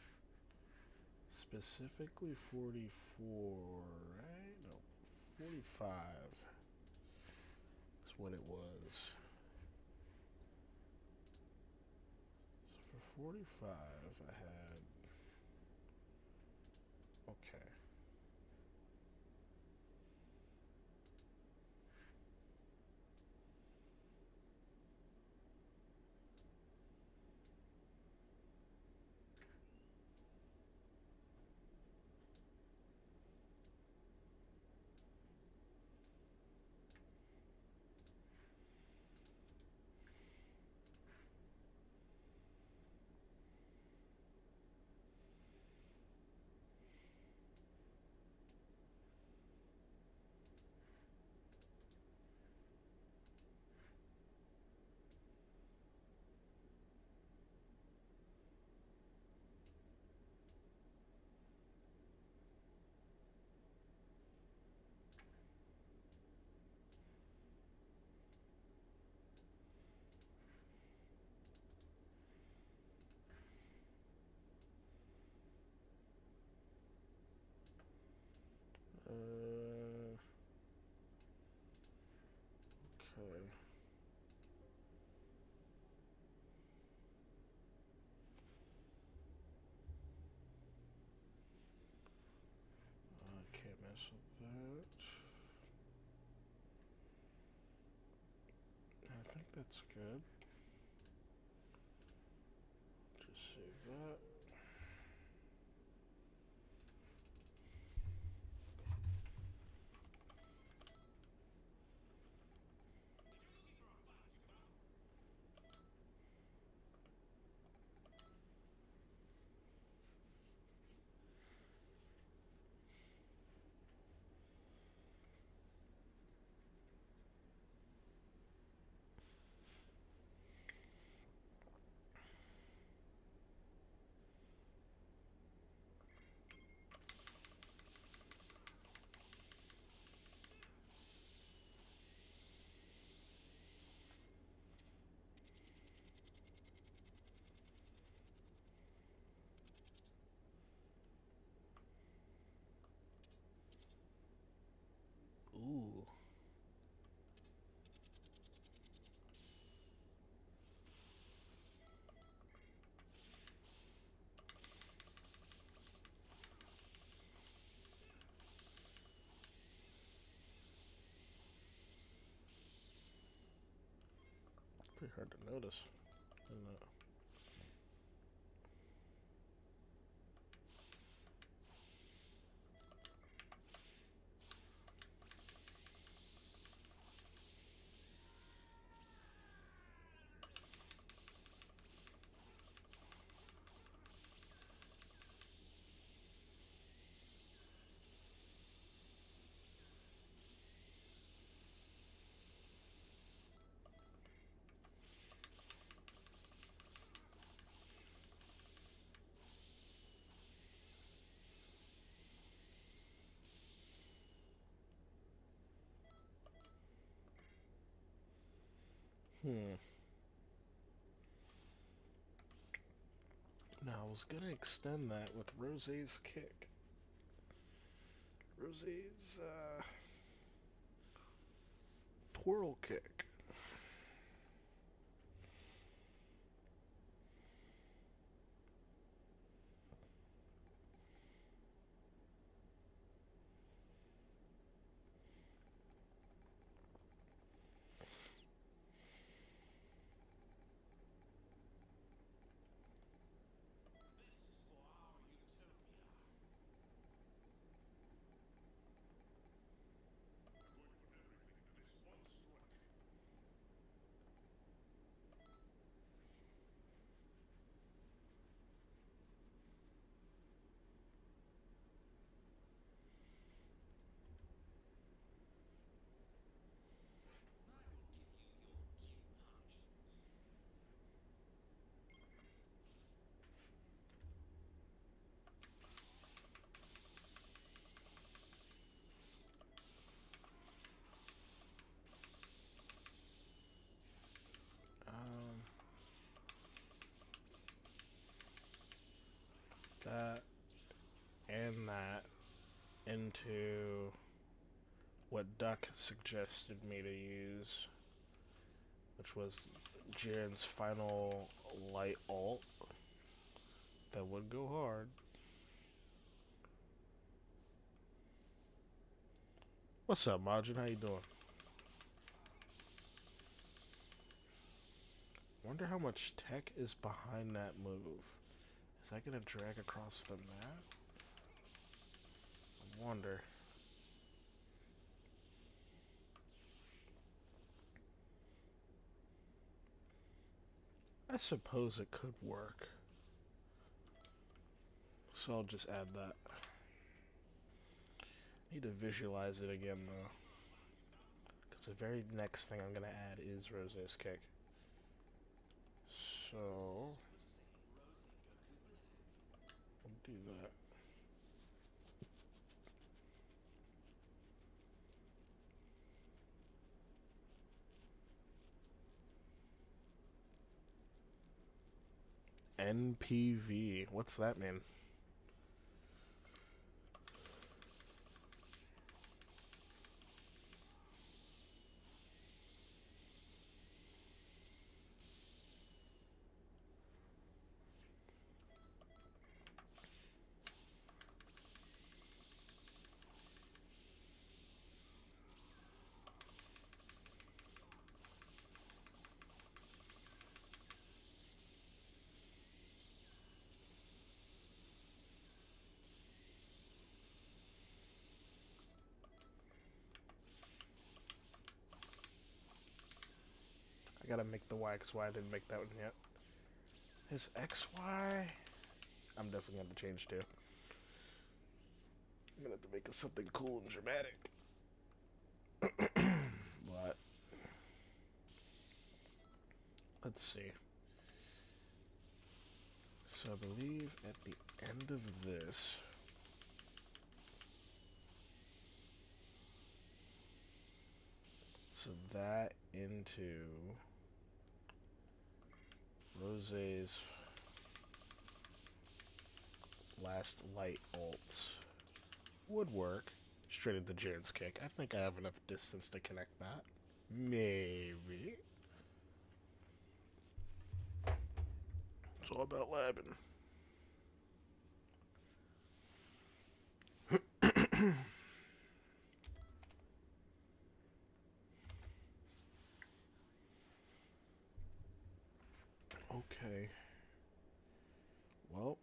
Specifically 44, right? No, 45 is what it was. So for 45, I had... Okay. Okay. Can't mess with that. I think that's good. Just save that. Ooh. Pretty hard to notice, isn't it? Now, I was gonna extend that with Rosé's kick. Rosé's, twirl kick. into what Duck suggested me to use, which was Jiren's final light ult. That would go hard. What's up, Majin? How you doing? Wonder how much tech is behind that move. Is that gonna drag across the map? I wonder. I suppose it could work. So I'll just add that. Need to visualize it again though. Because the very next thing I'm gonna add is Rose's kick. So I'll do that. NPV. What's that mean? I gotta make the YXY. I didn't make that one yet. His XY, I'm definitely gonna have to change too. I'm gonna have to make it something cool and dramatic. But let's see. So I believe at the end of this, so that into Rose's last light ults would work. Straight into Jiren's kick. I think I have enough distance to connect that. Maybe. It's all about labbing. Okay. Well,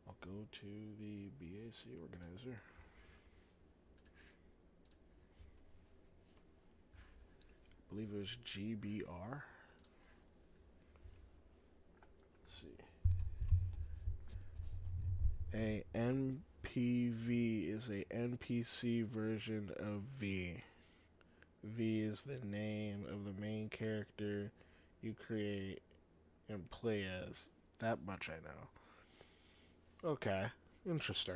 I'll go to the BAC organizer. I believe it was GBR. Let's see. A NPV is a NPC version of V. V is the name of the main character you create and play as. That much I know. Okay, interesting.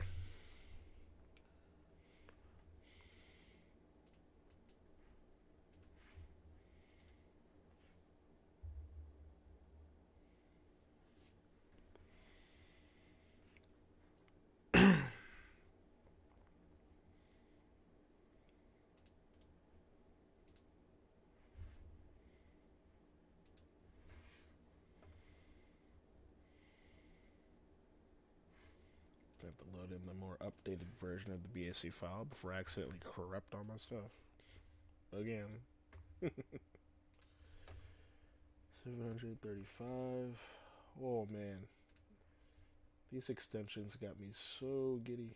I have to load in the more updated version of the BAC file before I accidentally corrupt all my stuff. Again. 735. Oh man. These extensions got me so giddy.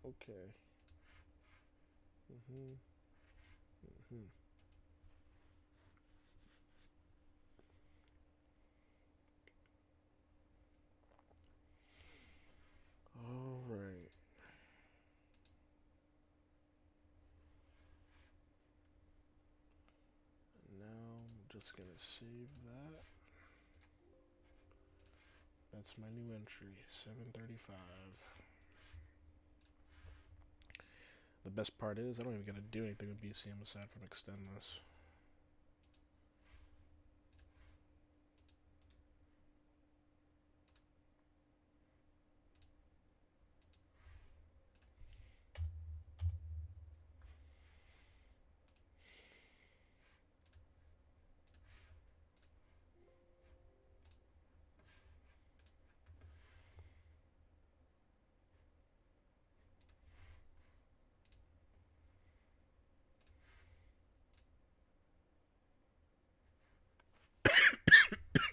Okay. All right. Now I'm just gonna save that. That's my new entry, 735. The best part is I don't even gotta do anything with BCM aside from extend this.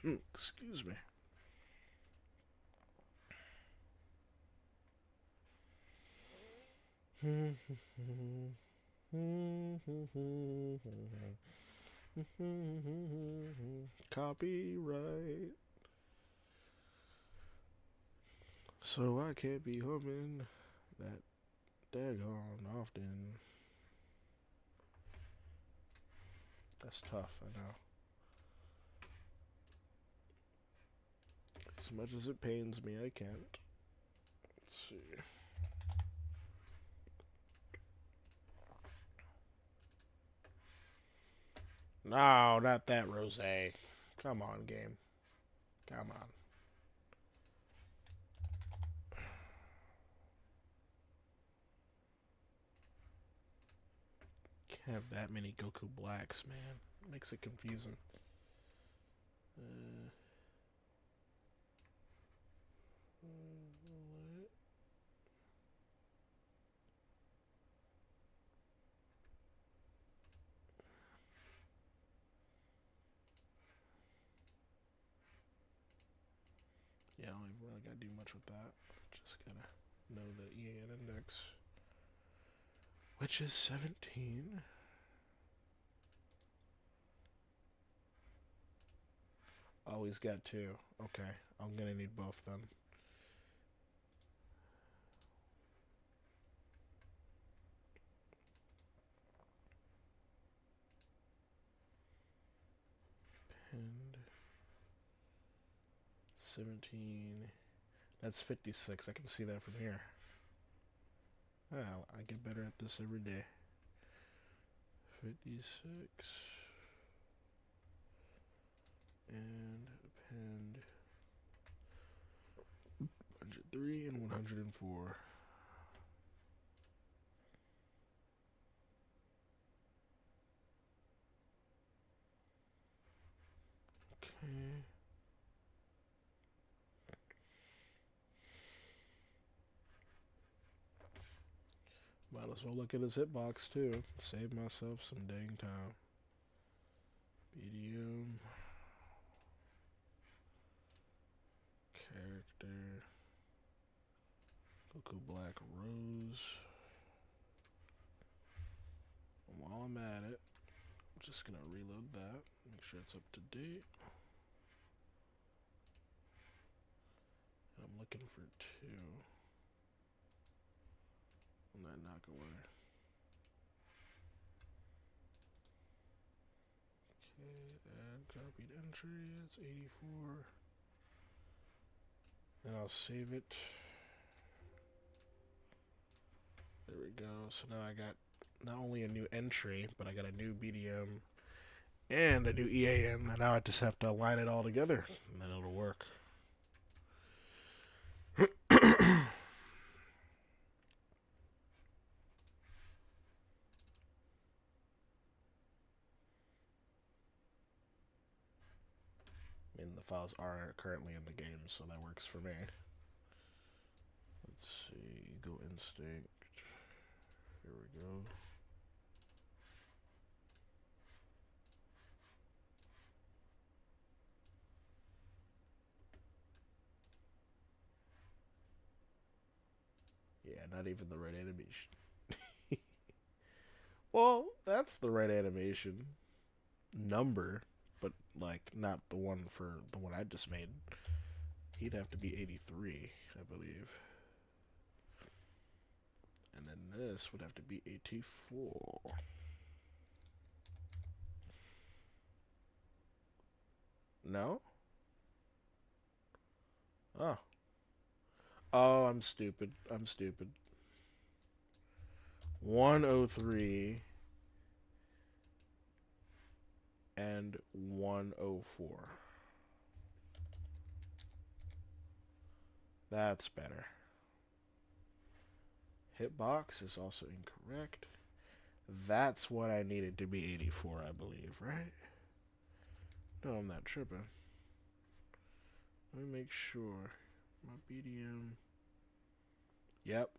Excuse me. Copyright. So I can't be humming that daggone often. That's tough, I know. As much as it pains me, I can't. Let's see. No, not that rosé. Come on, game. Come on. Can't have that many Goku Blacks, man. Makes it confusing. Yeah, I don't even really gotta do much with that. Just gotta know the EAN index, which is 17. Oh, he's got 2. Okay, I'm gonna need both then. Pinned. 17. That's 56. I can see that from here. Well, I get better at this every day. 56. And pinned 103 and 104. Okay. Might as well look at his hitbox too. Save myself some dang time. BDM. Character. Goku Black Rose. And while I'm at it, I'm just gonna reload that. Make sure it's up to date. And I'm looking for 2. On that knock away. Okay, add copied entry. It's 84. Then I'll save it. There we go. So now I got not only a new entry, but I got a new BDM and a new EAN. And now I just have to align it all together, and then it'll work. And the files are currently in the game, so that works for me. Let's see, go instinct. Here we go. Yeah, not even the right animation. Well, that's the right animation number, but like not the one for the one I just made. He'd have to be 83, I believe. And then this would have to be 84. No? Oh. Oh, I'm stupid. I'm stupid. 103 and 104. That's better. Hitbox is also incorrect. That's what I needed to be 84, I believe, right? No, I'm not tripping. Let me make sure. My BDM. Yep.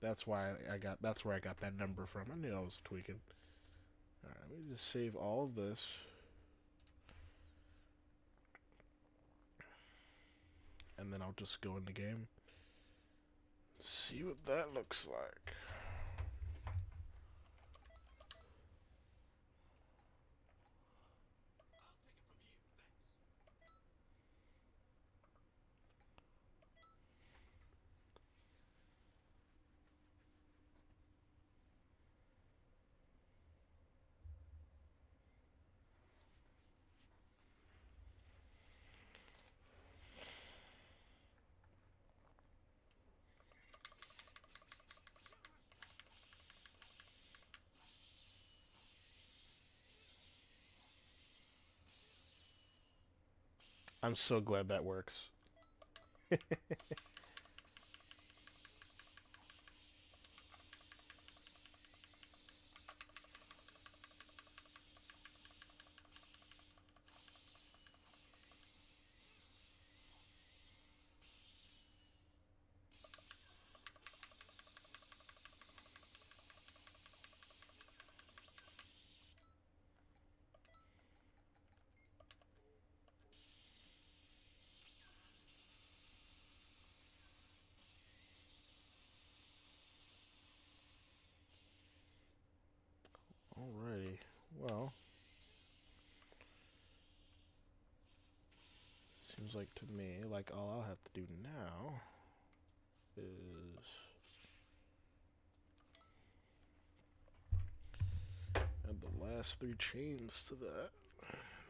That's why that's where I got that number from. I knew I was tweaking. Alright, let me just save all of this. and then I'll just go in the game. See what that looks like. I'm so glad that works. Alrighty, well, seems like to me, like all I'll have to do now is add the last 3 chains to that,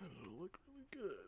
and it'll look really good.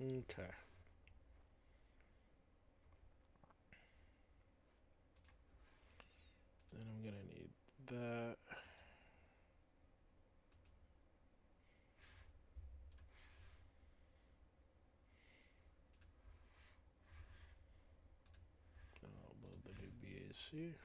Okay. Then I'm gonna need that. I'll load the new BAC.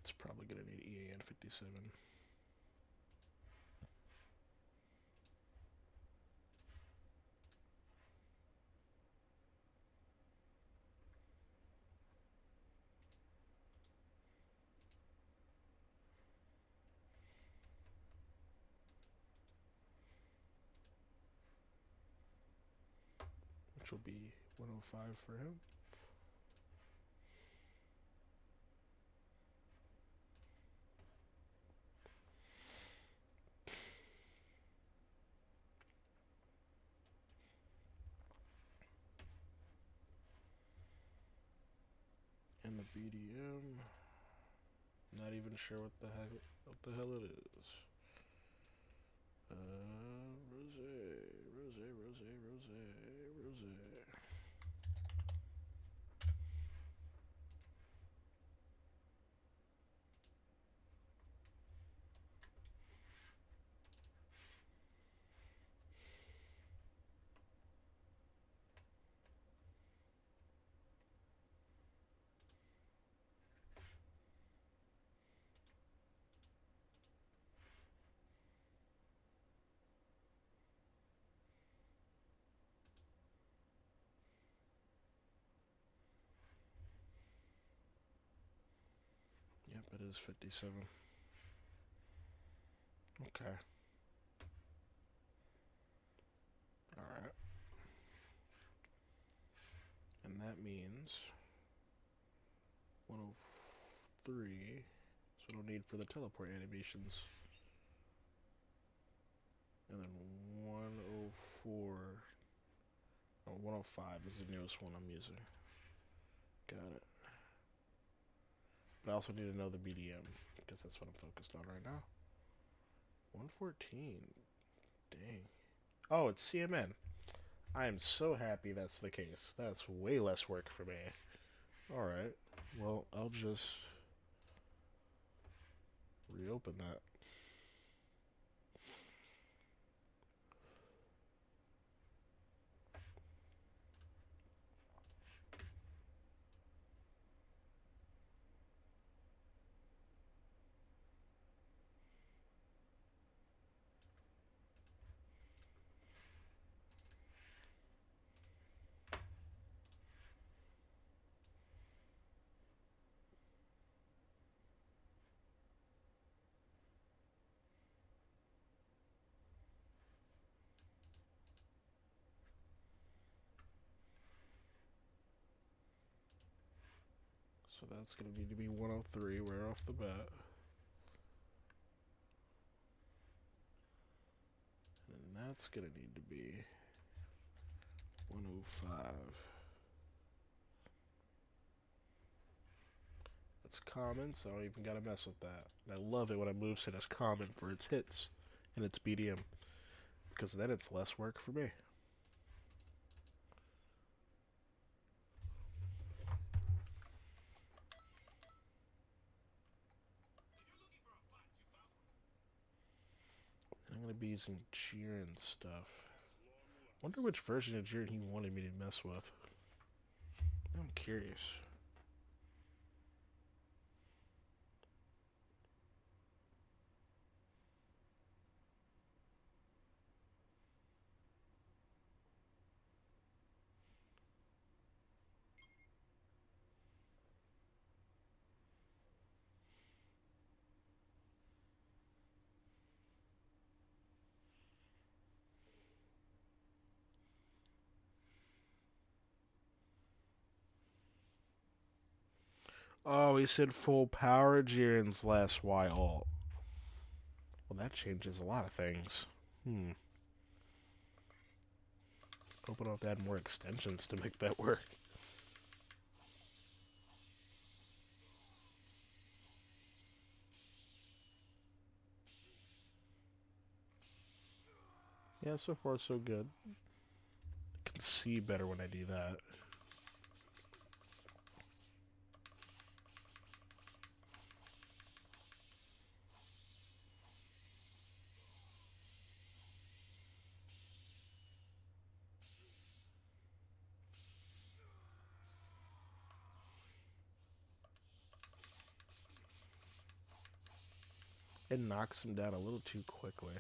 It's probably gonna need EAN 57. Which will be 105 for him. And the BDM, not even sure what the hell it is. Rose. is 57. Okay. Alright. And that means 103. So no need for the teleport animations. And then 104. Oh, 105 is the newest one I'm using. Got it. But I also need to know the BDM, because that's what I'm focused on right now. 114. Dang. Oh, it's CMN. I am so happy that's the case. That's way less work for me. Alright. Well, I'll just reopen that. So that's going to need to be 103 right off the bat. And that's going to need to be 105. That's common, so I don't even gotta mess with that. And I love it when a moveset is common for its hits and its BDM, because then it's less work for me. I'm gonna be using Jiren stuff. Wonder which version of Jiren he wanted me to mess with. I'm curious. Oh, he said full power Jiren's last Y alt. Well, that changes a lot of things. Hope I don't have to add more extensions to make that work. Yeah, so far so good. I can see better when I do that. It knocks him down a little too quickly.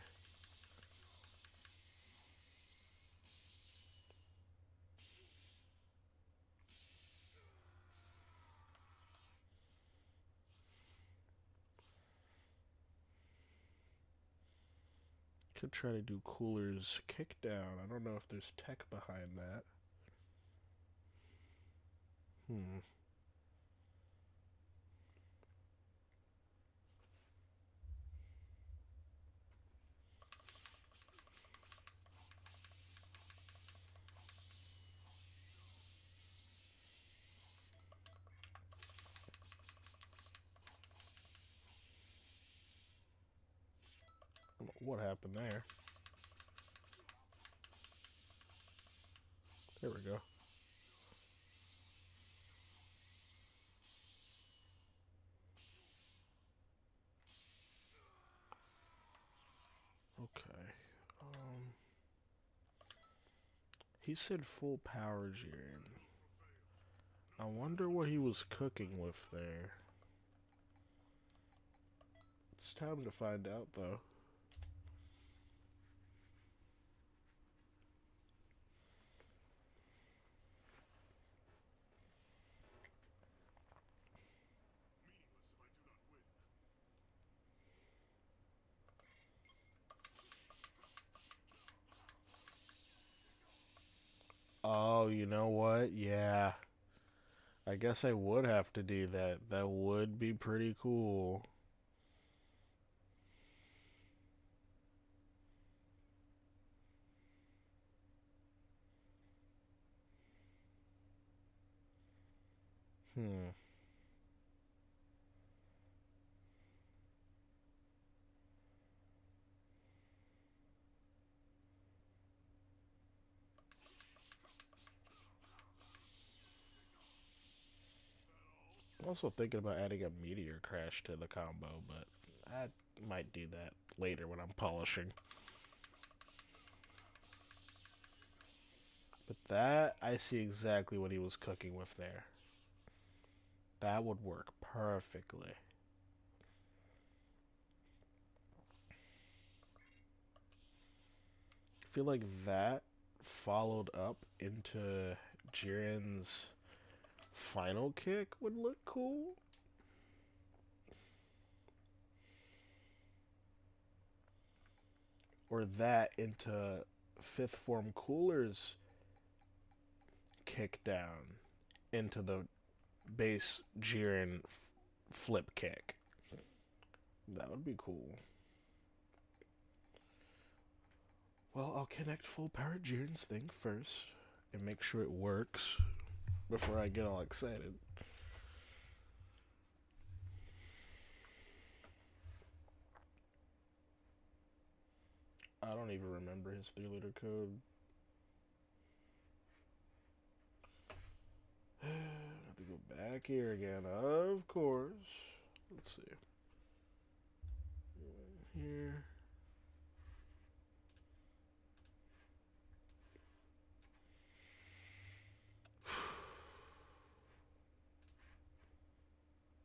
Could try to do Cooler's kickdown. I don't know if there's tech behind that. What happened there? There we go. Okay. He said full power Jiren. I wonder what he was cooking with there. It's time to find out, though. Oh, you know what? Yeah. I guess I would have to do that. That would be pretty cool. Hmm. I'm also thinking about adding a meteor crash to the combo, but I might do that later when I'm polishing. But that, I see exactly what he was cooking with there. That would work perfectly. I feel like that followed up into Jiren's final kick would look cool. Or that into fifth form Cooler's kick down into the base Jiren flip kick. That would be cool. Well, I'll connect full power Jiren's thing first and make sure it works before I get all excited. I don't even remember his 3-liter code. I have to go back here again, of course. Let's see. Here.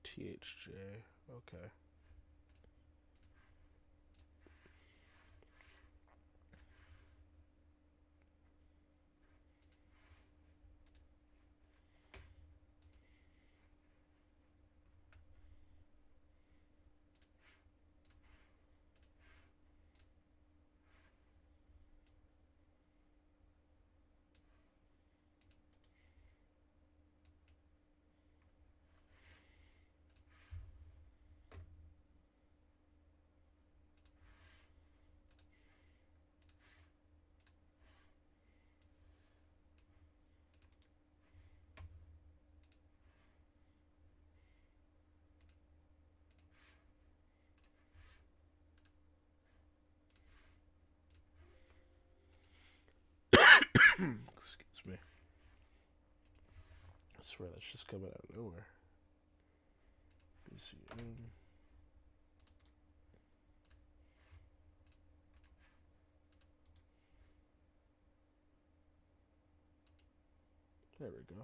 THJ. Okay. Excuse me. I swear that's just coming out of nowhere. BCM. There we go.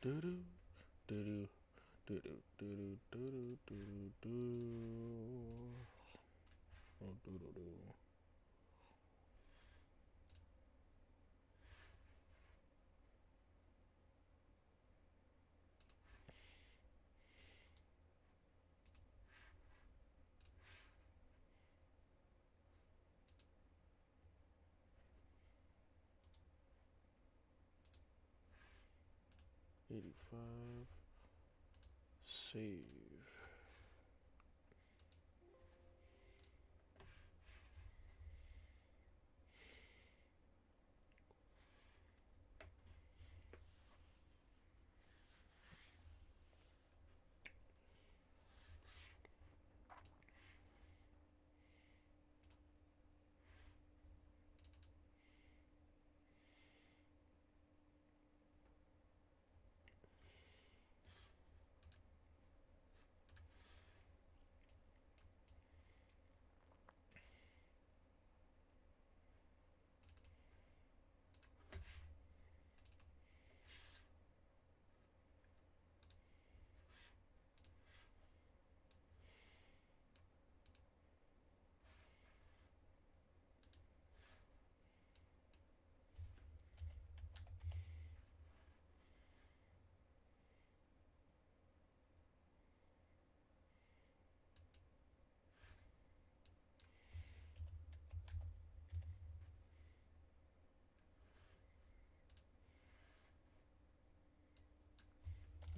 Do do do do do do do do do do do. Oh, do do do. $85. Save.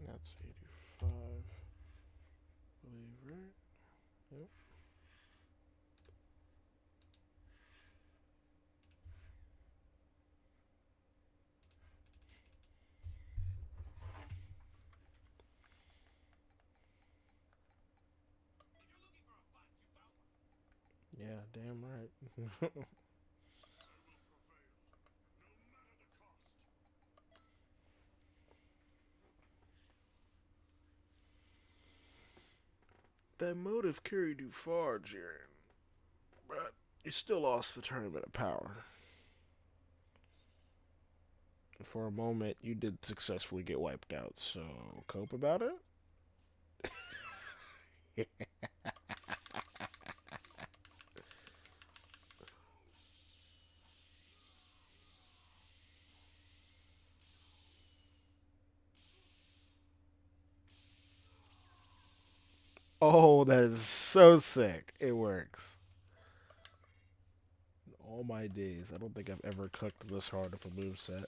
That's 85. Believe right? Yep. Yeah, damn right. That motive carried you far, Jiren, but you still lost the tournament of power. For a moment, you did successfully get wiped out, so cope about it? Oh, that is so sick. It works. All my days, I don't think I've ever cooked this hard of a moveset.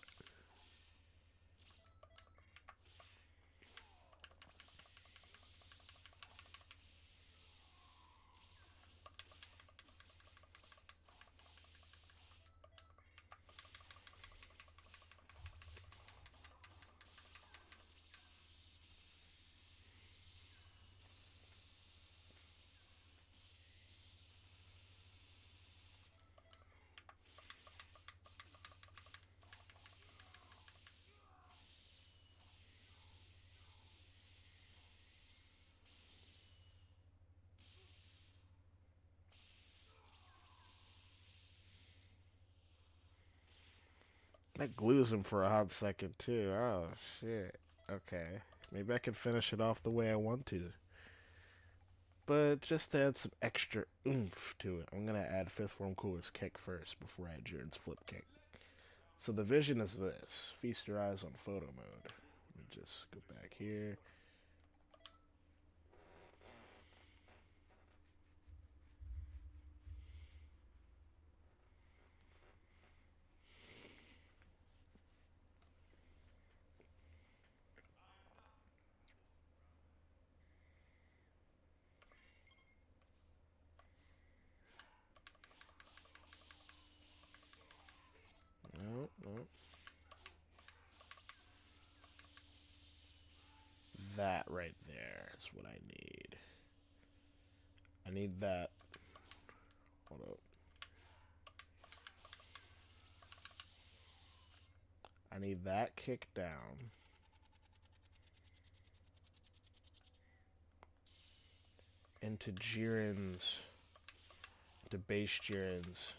That glues him for a hot second, too. Oh, shit. Okay. Maybe I can finish it off the way I want to. But just to add some extra oomph to it, I'm going to add Fifth Form Cooler's kick first before I add Jiren's flip kick. So the vision is this. Feast your eyes on photo mode. Let me just go back here. No, no. That right there is what I need. I need that. Hold up. I need that kick down. Into Jiren's. To base Jiren's.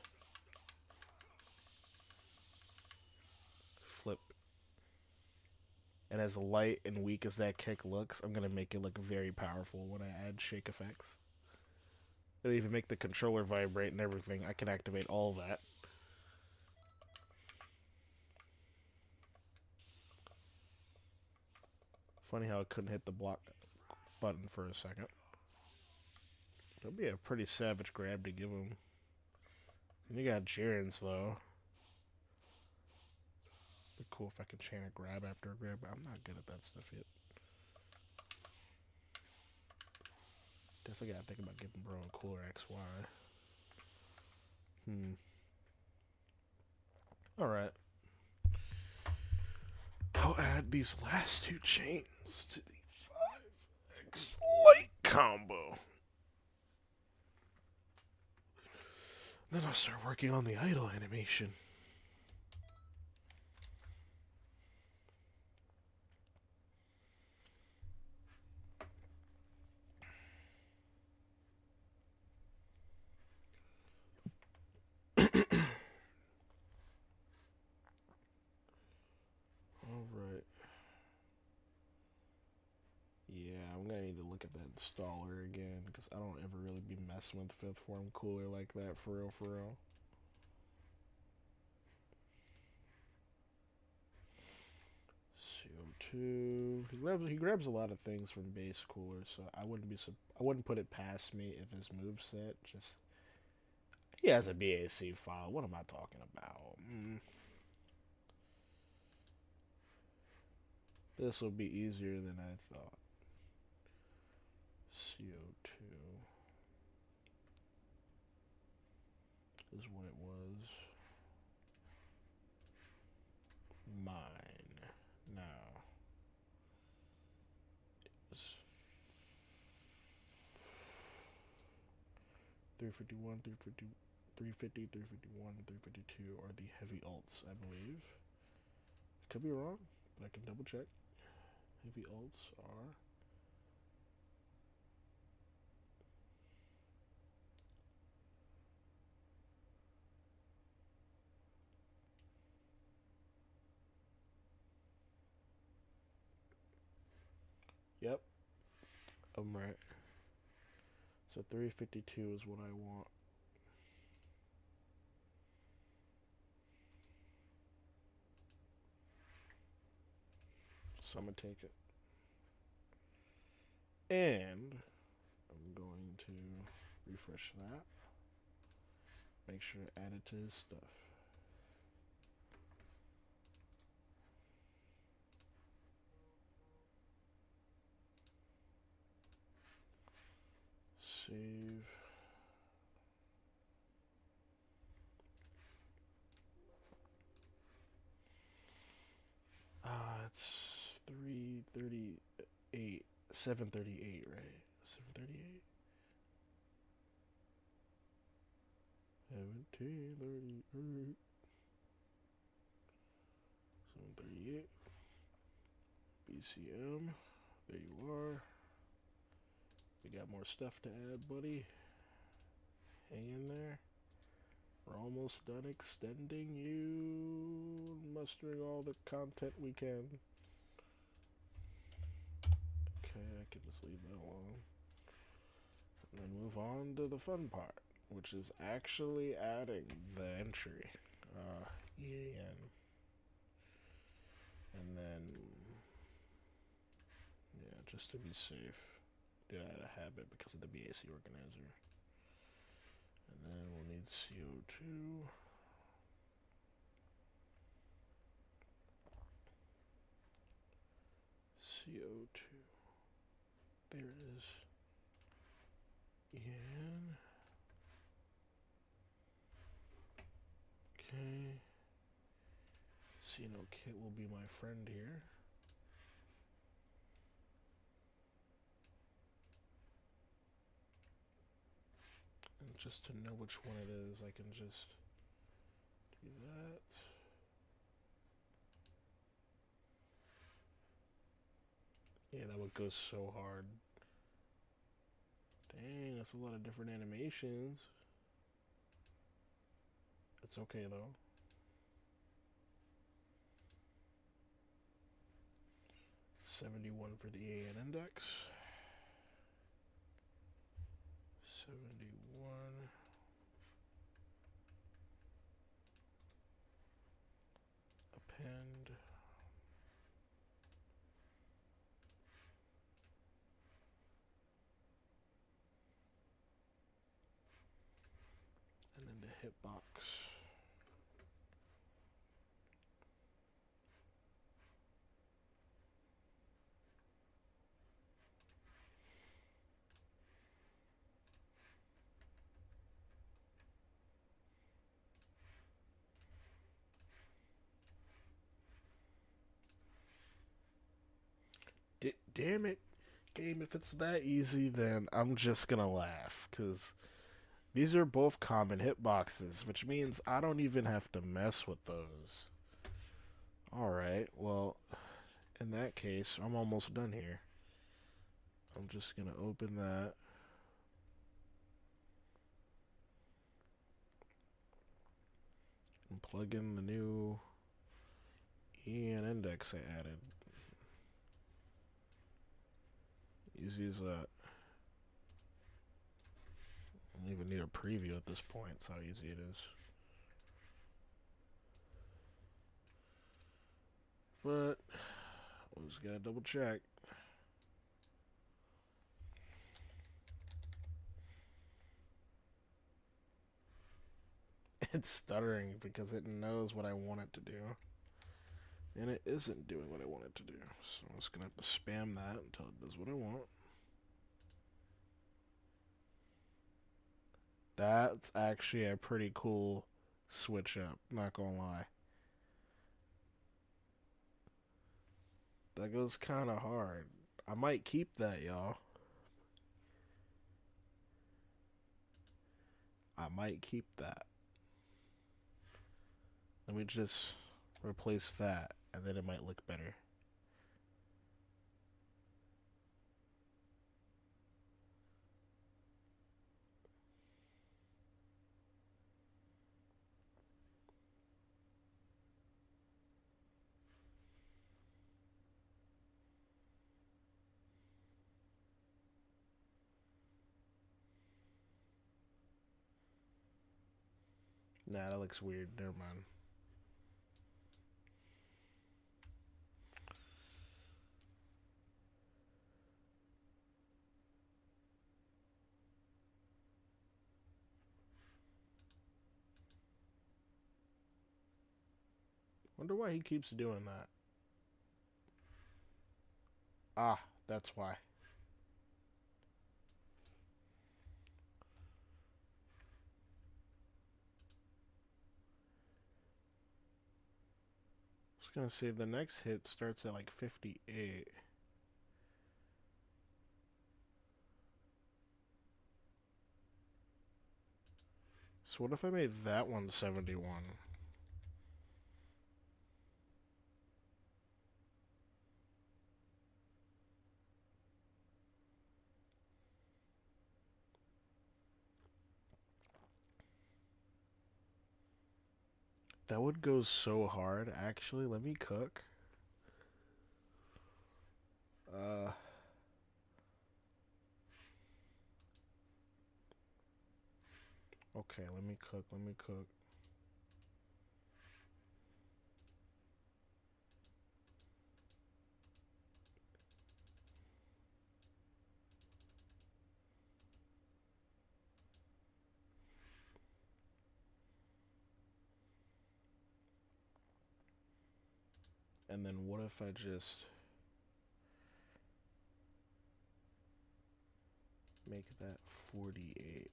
Flip. And as light and weak as that kick looks, I'm going to make it look very powerful when I add shake effects. It'll even make the controller vibrate and everything. I can activate all that. Funny how I couldn't hit the block button for a second. That'd be a pretty savage grab to give him. And you got Jiren's though. Be cool if I could chain a grab after a grab, but I'm not good at that stuff yet. Definitely gotta think about giving bro a cooler XY. Alright. I'll add these last two chains to the 5x light combo. Then I'll start working on the idle animation. Alright. Yeah, I'm gonna need to look at that installer again, because I don't ever really be messing with fifth form cooler like that, for real, for real. CO2. He grabs a lot of things from base cooler, so I wouldn't put it past me if his moveset just. He has a BAC file. What am I talking about? This will be easier than I thought. CO2 is what it was. Mine. Now. It's 351, 350, 350, 351, 352 are the heavy alts, I believe. Could be wrong, but I can double check. Heavy alts are. Yep, I'm right. So 352 is what I want. So I'm gonna take it. And I'm going to refresh that. Make sure to add it to his stuff. Save. It's 338, 738, right? 738. 1738. 738. BCM. There you are. We got more stuff to add, buddy. Hang in there. We're almost done extending you, mustering all the content we can. Okay, I can just leave that alone. And then move on to the fun part, which is actually adding the entry. EAN. And then, yeah, just to be safe, did add a habit because of the BAC organizer. And then we'll need CO2. CO2. There it is. EN. Okay. Xeno Kit will be my friend here. And just to know which one it is, I can just do that. Yeah, that would go so hard. Dang, that's a lot of different animations. It's okay though. 71 for the AN index. 71. Append. And then the hitbox. Damn it, game, if it's that easy, then I'm just gonna laugh, because these are both common hitboxes, which means I don't even have to mess with those. Alright, well, in that case, I'm almost done here. I'm just gonna open that. And plug in the new EN index I added. Easy as that. I don't even need a preview at this point. That's how easy it is. But always gotta double check. It's stuttering because it knows what I want it to do. And it isn't doing what I want it to do. So I'm just gonna have to spam that until it does what I want. That's actually a pretty cool switch up, not gonna lie. That goes kinda hard. I might keep that, y'all. I might keep that. Let me just replace that, and then it might look better. Nah, that looks weird. Never mind. Wonder why he keeps doing that. Ah, that's why. I was gonna say the next hit starts at like 58. So what if I made that one 71? That would go so hard, actually. Let me cook. Okay, let me cook. And then what if I just make that 48?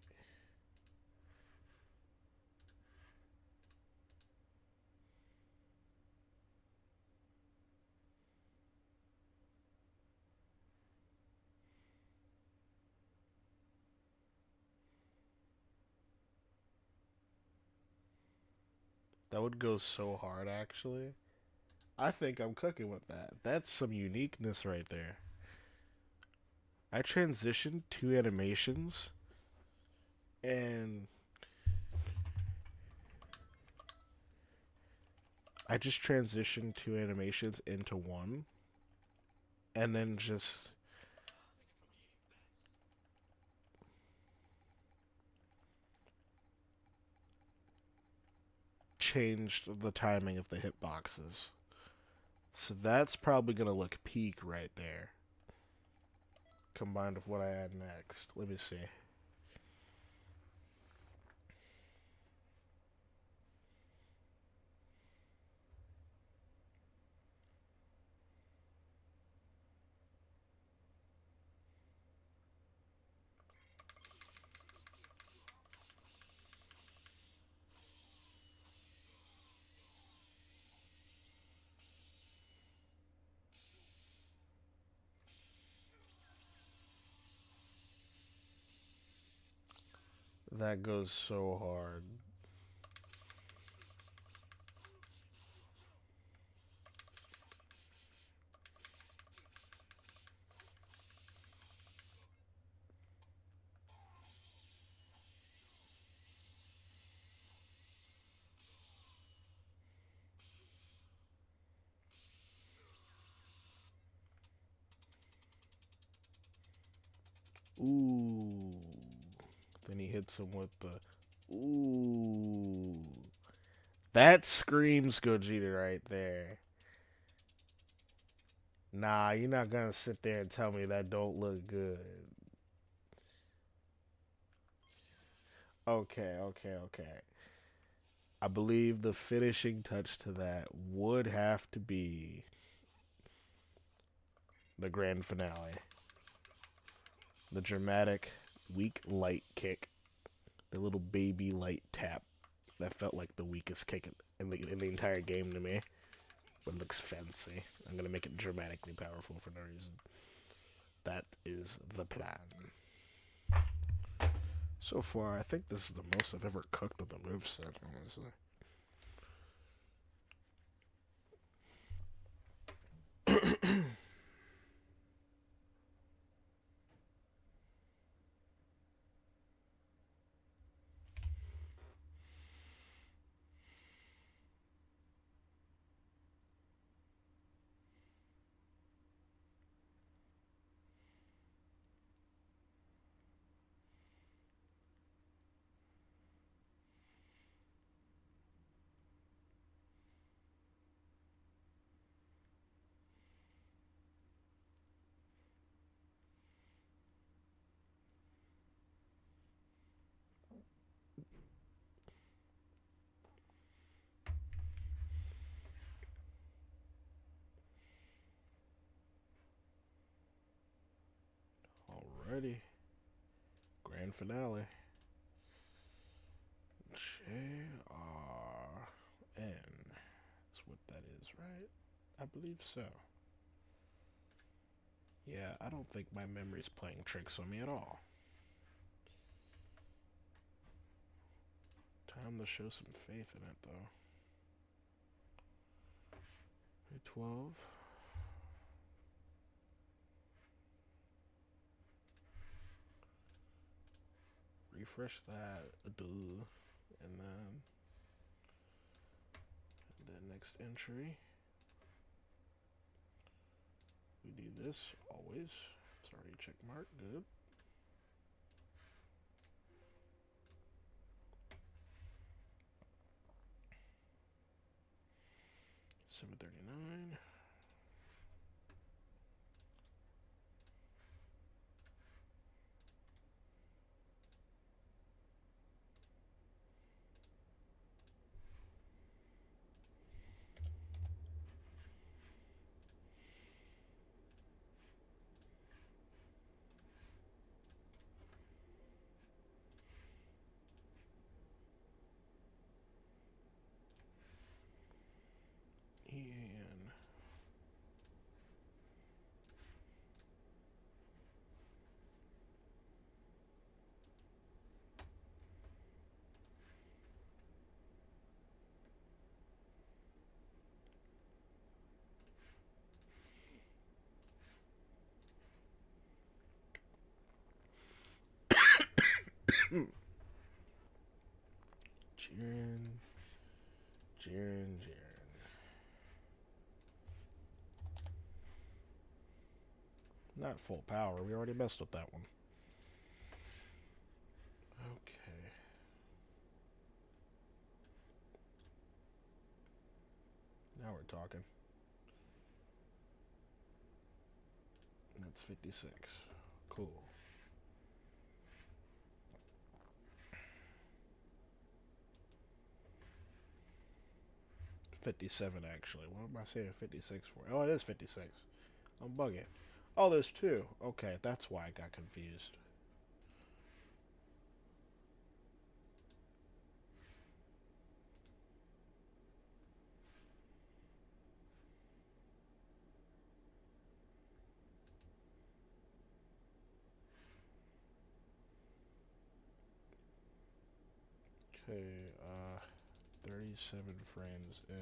That would go so hard, actually. I think I'm cooking with that. That's some uniqueness right there. I transitioned two animations, and I just transitioned two animations into one. and then just changed the timing of the hitboxes. So that's probably going to look peak right there. Combined with what I add next. Let me see. That goes so hard. Ooh. Then he hits him with the... Ooh. That screams Gogeta right there. Nah, you're not gonna sit there and tell me that don't look good. Okay. I believe the finishing touch to that would have to be the grand finale. The dramatic, weak light kick. The little baby light tap. That felt like the weakest kick in the entire game to me. But it looks fancy. I'm going to make it dramatically powerful for no reason. That is the plan. So far, I think this is the most I've ever cooked with a moveset, honestly. Alrighty. Grand finale. JRN. That's what that is, right? I believe so. Yeah, I don't think my memory's playing tricks on me at all. Time to show some faith in it, though. 12. Refresh that, and then the next entry. We do this always. Sorry, check mark. Good. $7.39. And Jiren. Not full power. We already messed with that one. Okay. Now we're talking. That's 56. Cool. $57 actually. What am I saying 56 for? Oh, it is 56. I'm bugging. Oh, there's two. Okay, that's why I got confused. Okay, 37 frames in.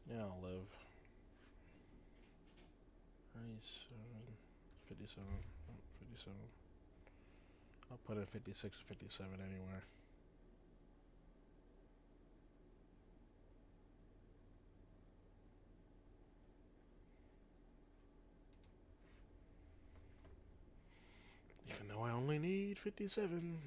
Yeah, I'll live. 97, 57, 57. I'll put it 56 or 57 anywhere. Even though I only need 57.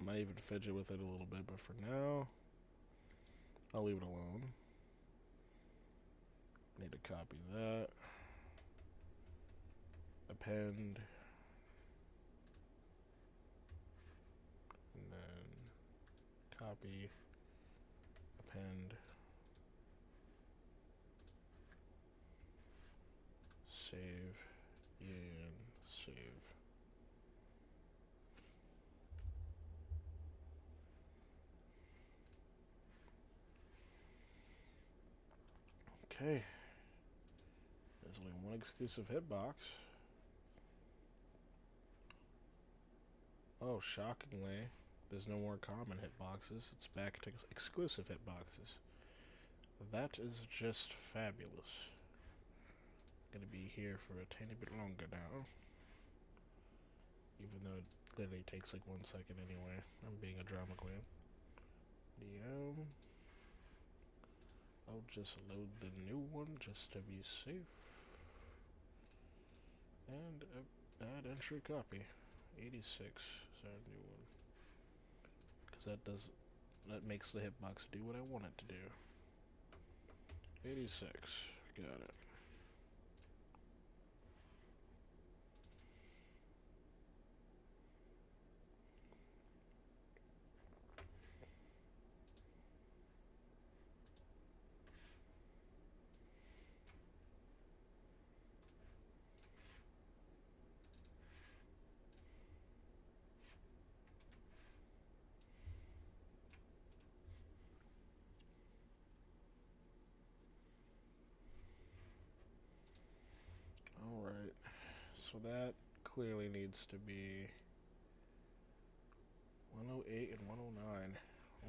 Might even fidget with it a little bit, but for now, I'll leave it alone. Need to copy that. Append. And then copy. Append. Save. And save. Okay. There's only one exclusive hitbox. Oh, shockingly, there's no more common hitboxes. It's back to exclusive hitboxes. That is just fabulous. Gonna be here for a tiny bit longer now. Even though it literally takes like 1 second anyway. I'm being a drama queen. I'll just load the new one just to be safe. And add entry copy. 86 is our new one. Because that makes the hitbox do what I want it to do. 86. Got it. Alright, so that clearly needs to be 108 and 109.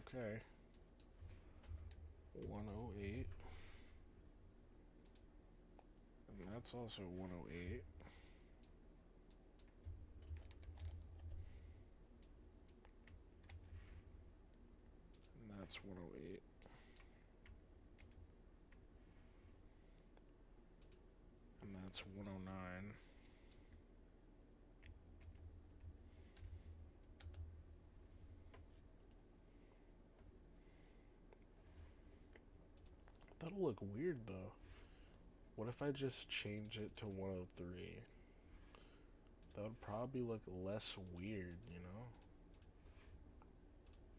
Okay. 108. And that's also 108. And that's 108. And that's 109. That'll look weird though. What if I just change it to 103? That would probably look less weird, you know?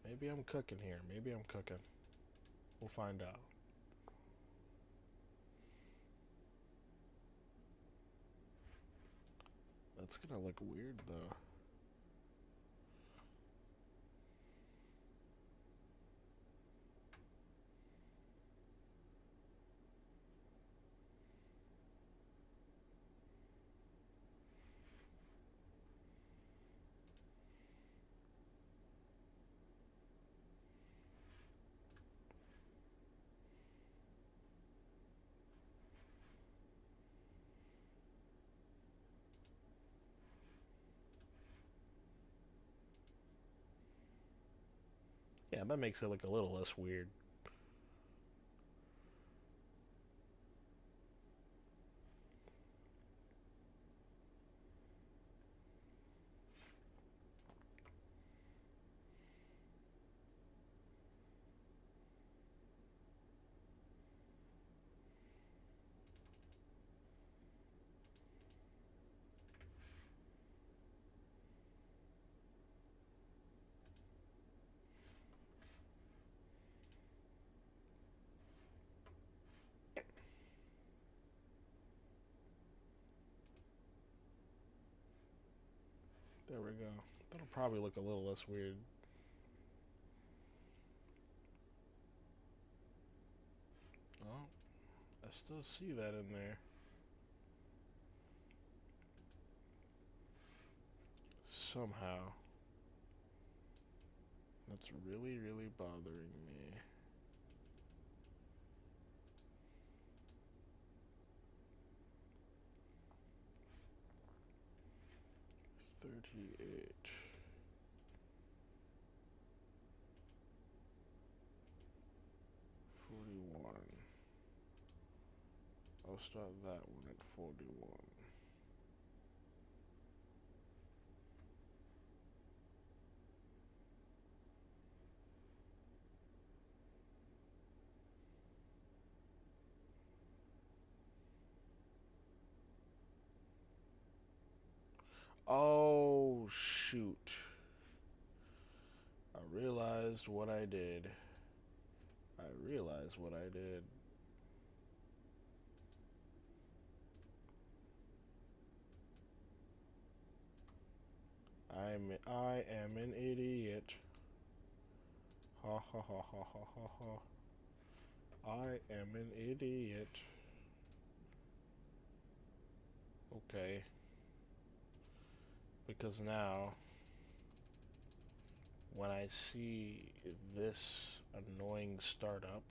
Maybe I'm cooking here. Maybe I'm cooking. We'll find out. That's gonna look weird though. Yeah, that makes it look a little less weird. There we go. That'll probably look a little less weird. Oh, I still see that in there. Somehow. That's really, really bothering me. $38. $41. I'll start that one at 41. Oh, shoot. I realized what I did. I am an idiot. Ha ha ha ha ha ha ha. I am an idiot. Okay. Because now, when I see this annoying startup,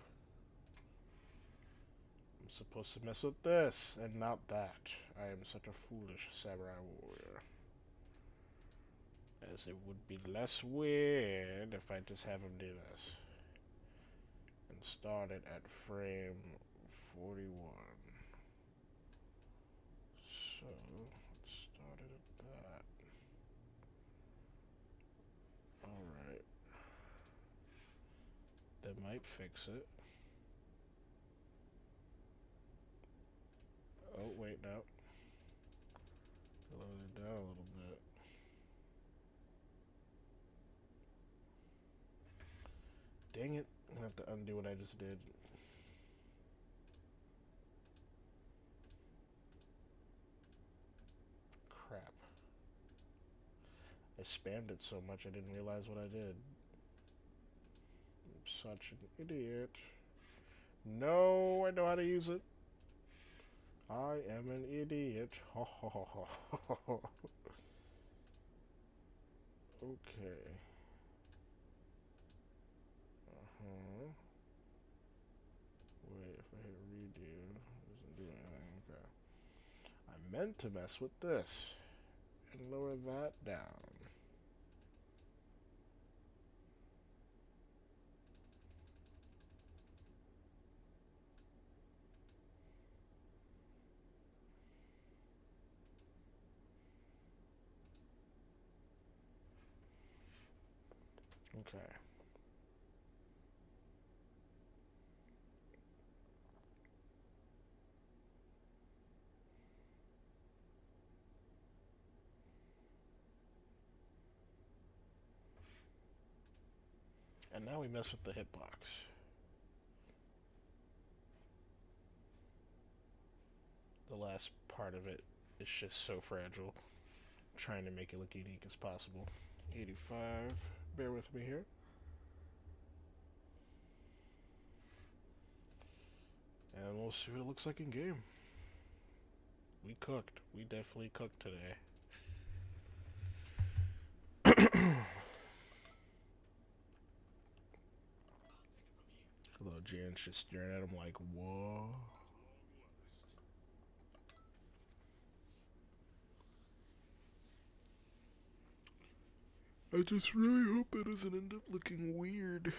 I'm supposed to mess with this and not that. I am such a foolish samurai warrior. As it would be less weird if I just have him do this. And start it at frame 41. So, let's start it at that. Alright. That might fix it. Oh, wait, no. Lower it down a little bit. Dang it. I'm gonna have to undo what I just did. Crap. I spammed it so much I didn't realize what I did. I'm such an idiot. No, I know how to use it. I am an idiot. Ho ho ho ho ho. Okay. Wait, if I hit redo, it doesn't do anything. Okay. I meant to mess with this and lower that down. Okay. And now we mess with the hitbox. The last part of it is just so fragile. Trying to make it look unique as possible. 85. Bear with me here. And we'll see what it looks like in game. We cooked. We definitely cooked today. Hello, Jan's just staring at him like, whoa. I just really hope that doesn't end up looking weird.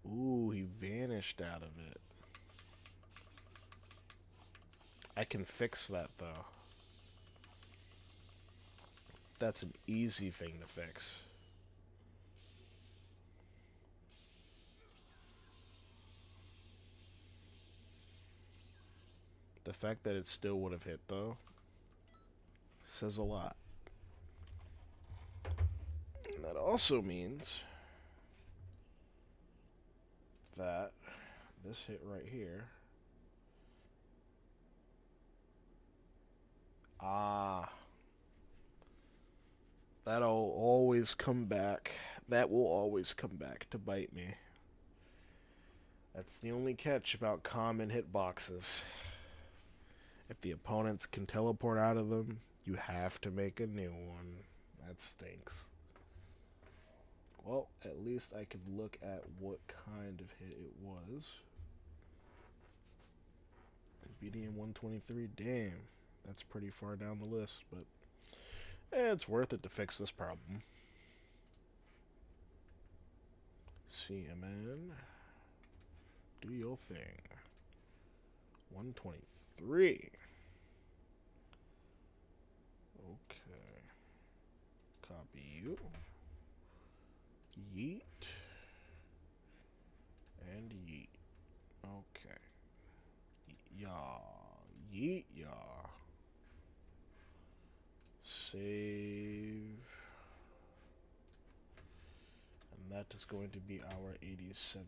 Ooh, he vanished out of it. I can fix that, though. That's an easy thing to fix. The fact that it still would have hit, though, says a lot. And that also means that this hit right here. Ah. That'll always come back. That will always come back to bite me. That's the only catch about common hitboxes. If the opponents can teleport out of them, you have to make a new one. That stinks. Well, at least I can look at what kind of hit it was. BDM 123, damn. That's pretty far down the list, but it's worth it to fix this problem. CMN, do your thing. 123. Okay. Copy you. Yeet. And yeet. Okay. Yaw. Yeet yaw. Save. And that is going to be our 87.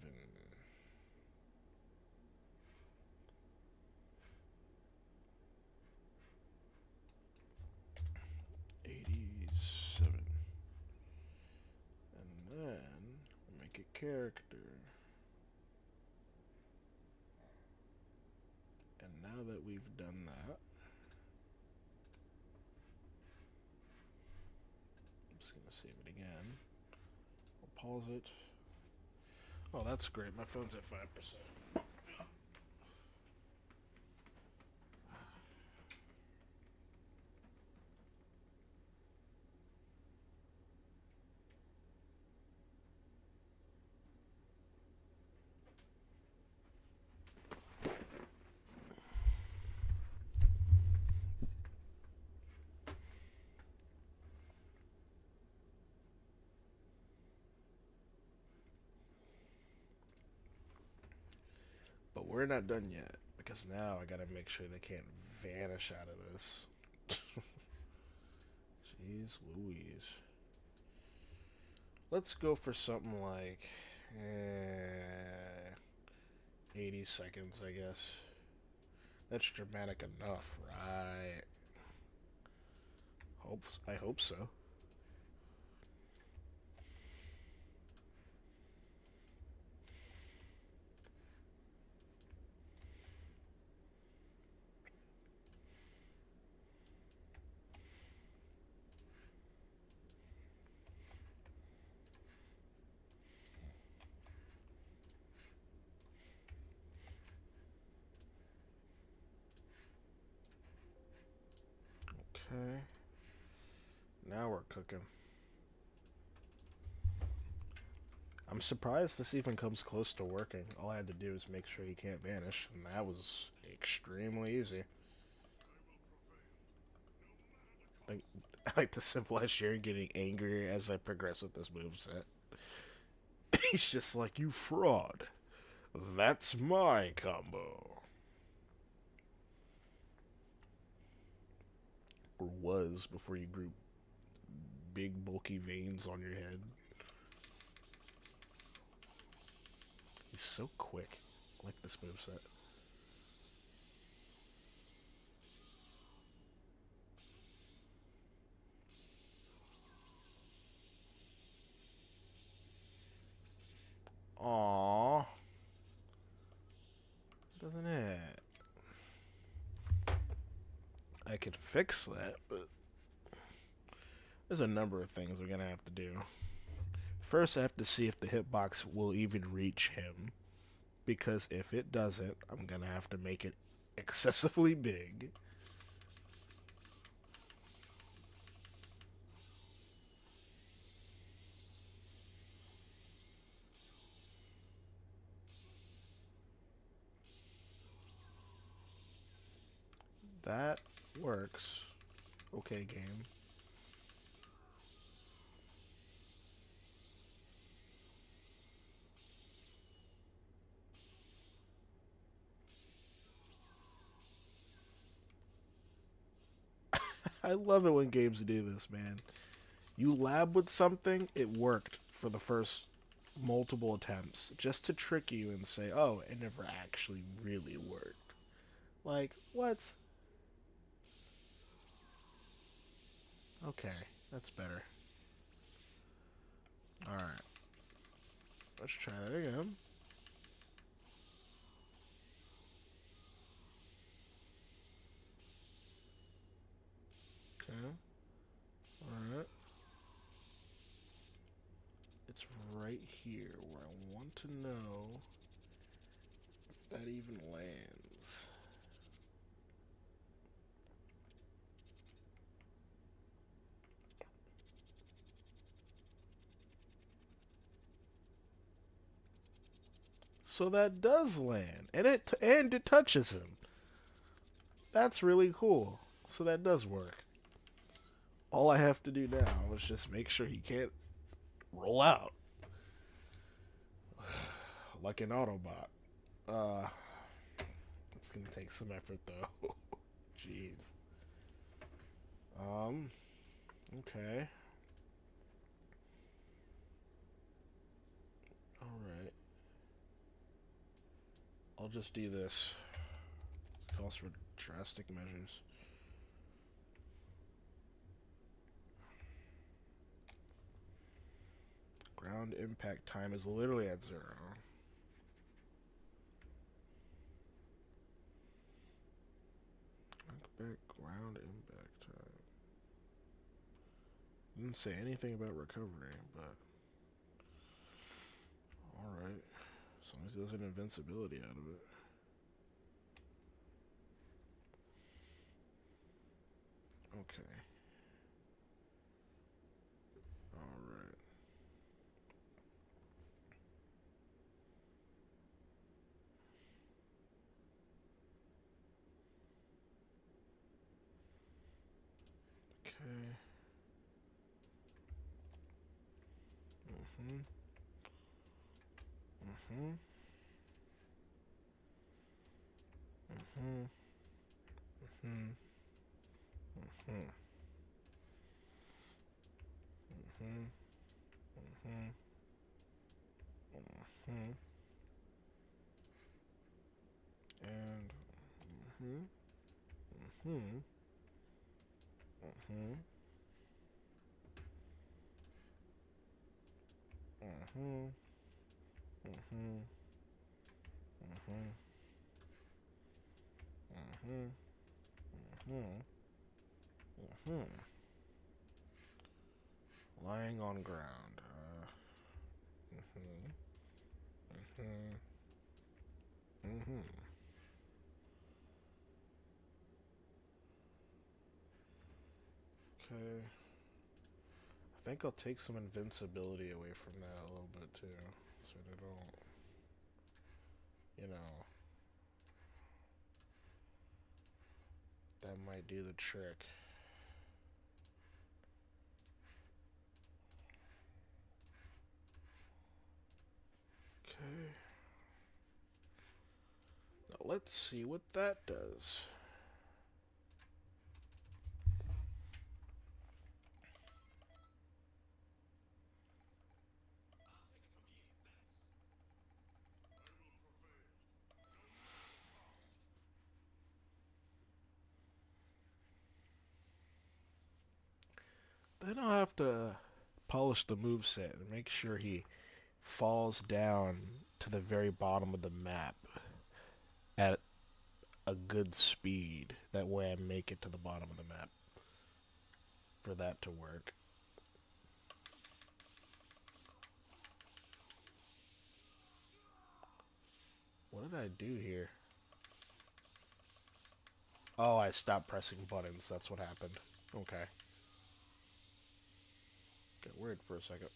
87. And then we'll make a character. And now that we've done that, I'm just going to save it again. I'll pause it. Oh, that's great. My phone's at 5%. But we're not done yet, because now I gotta make sure they can't vanish out of this. Jeez Louise. Let's go for something like 80 seconds, I guess. That's dramatic enough, right? I hope so. Okay. Now we're cooking. I'm surprised this even comes close to working. All I had to do is make sure he can't vanish, and that was extremely easy. I like the simple as Sharon getting angrier as I progress with this moveset. He's just like, you fraud. That's my combo. Or was, before you grew big bulky veins on your head. He's so quick. I like this moveset. can fix that, but there's a number of things we're gonna have to do. First, I have to see if the hitbox will even reach him, because if it doesn't, I'm gonna have to make it excessively big. That works. Okay, game. I love it when games do this, man. You lab with something, it worked for the first multiple attempts, just to trick you and say, oh, it never actually really worked. Like, what? Okay, that's better. Alright. Let's try that again. Okay. Alright. It's right here where I want to know if that even lands. So that does land, and it touches him. That's really cool. So that does work. All I have to do now is just make sure he can't roll out like an Autobot. It's gonna take some effort though. Jeez. Okay. Alright. I'll just do this. It calls for drastic measures. Ground impact time is literally at 0. Back ground impact time. Didn't say anything about recovery, but alright. As long as he does an invincibility out of it. Okay. Alright. Okay. Mm-hmm. Mm-hmm. Mm-hmm. Mm-hmm. Mm-hmm. Mm-hmm. Mm-hmm. Mm-hmm. And mm-hmm. Mm-hmm. Mm-hmm. Mm-hmm. Mm-hmm. Mm-hmm. Mm-hmm. Mm-hmm. Mm-hmm. Lying on ground. Mm-hmm. Mm-hmm. Mm-hmm. Okay. I think I'll take some invincibility away from that a little bit too, so they don't, that might do the trick. Okay. Now let's see what that does. Then I'll have to polish the moveset and make sure he falls down to the very bottom of the map at a good speed. That way I make it to the bottom of the map for that to work. What did I do here? Oh, I stopped pressing buttons. That's what happened. Okay. Got worried for a second.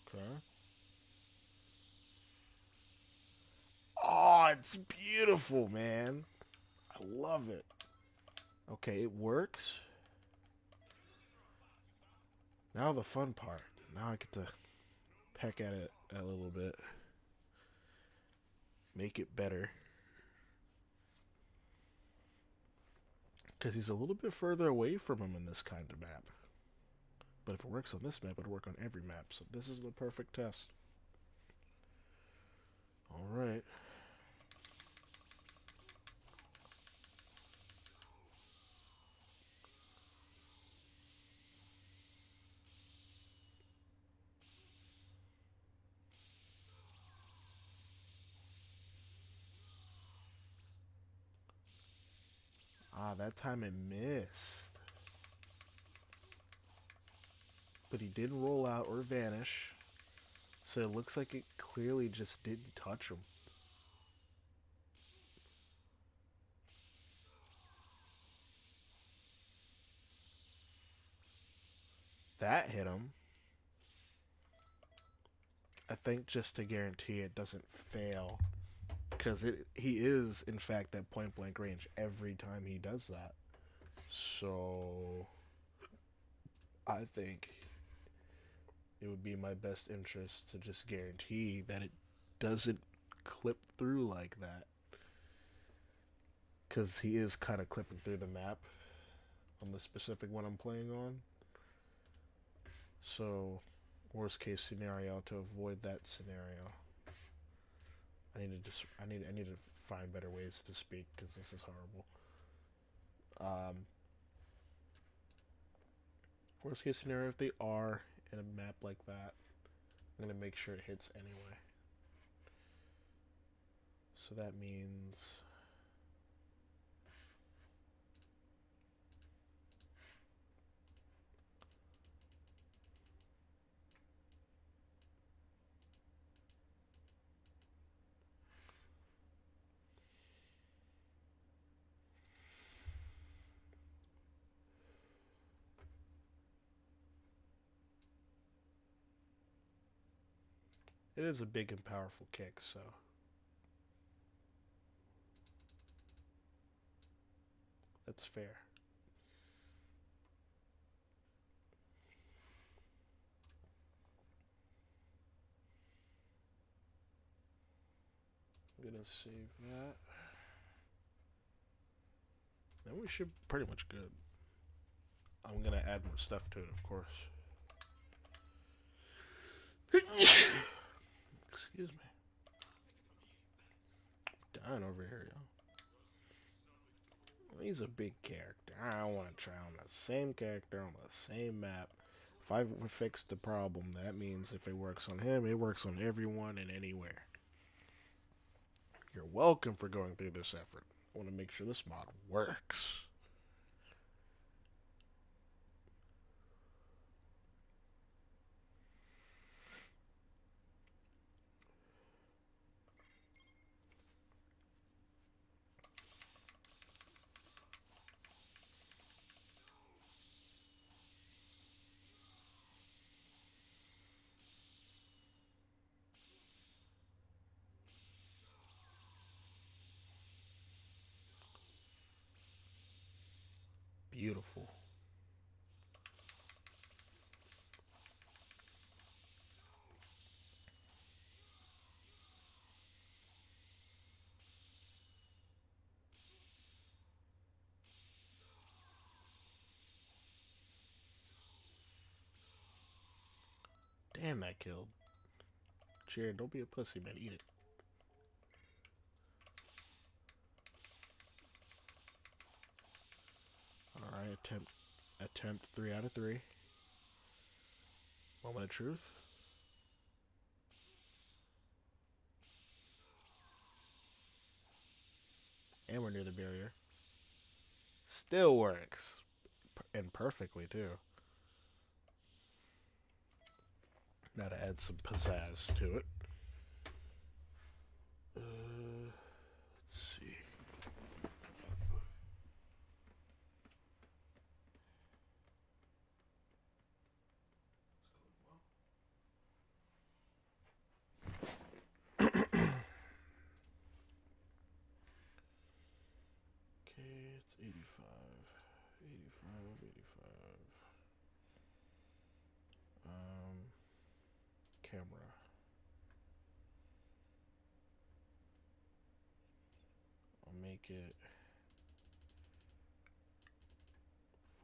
Okay. Oh, it's beautiful, man. I love it. Okay, it works. Now the fun part. Now I get to peck at it a little bit. Make it better. Because he's a little bit further away from him in this kind of map. But if it works on this map, it'll work on every map. So this is the perfect test. Alright. Ah, that time it missed. But he didn't roll out or vanish. So it looks like it clearly just didn't touch him. That hit him. I think just to guarantee it doesn't fail. Because he is, in fact, at point blank range every time he does that. So I think it would be in my best interest to just guarantee that it doesn't clip through like that. Because he is kind of clipping through the map on the specific one I'm playing on. So, worst case scenario, to avoid that scenario, I need to find better ways to speak because this is horrible. Worst case scenario, if they are in a map like that, I'm gonna make sure it hits anyway. So that means it is a big and powerful kick, so that's fair. I'm gonna save that. Then we should pretty much good. I'm gonna add more stuff to it, of course. Excuse me. I'm dying over here, y'all. He's a big character. I want to try on the same character on the same map. If I fix the problem, that means if it works on him, it works on everyone and anywhere. You're welcome for going through this effort. I want to make sure this mod works. Beautiful. Damn, that killed. Jared, don't be a pussy, man. Eat it. Alright, attempt 3 out of 3. Moment of truth. And we're near the barrier. Still works. And perfectly, too. Now to add some pizzazz to it. Let's see. Okay, it's 85. 85, 85. Camera. I'll make it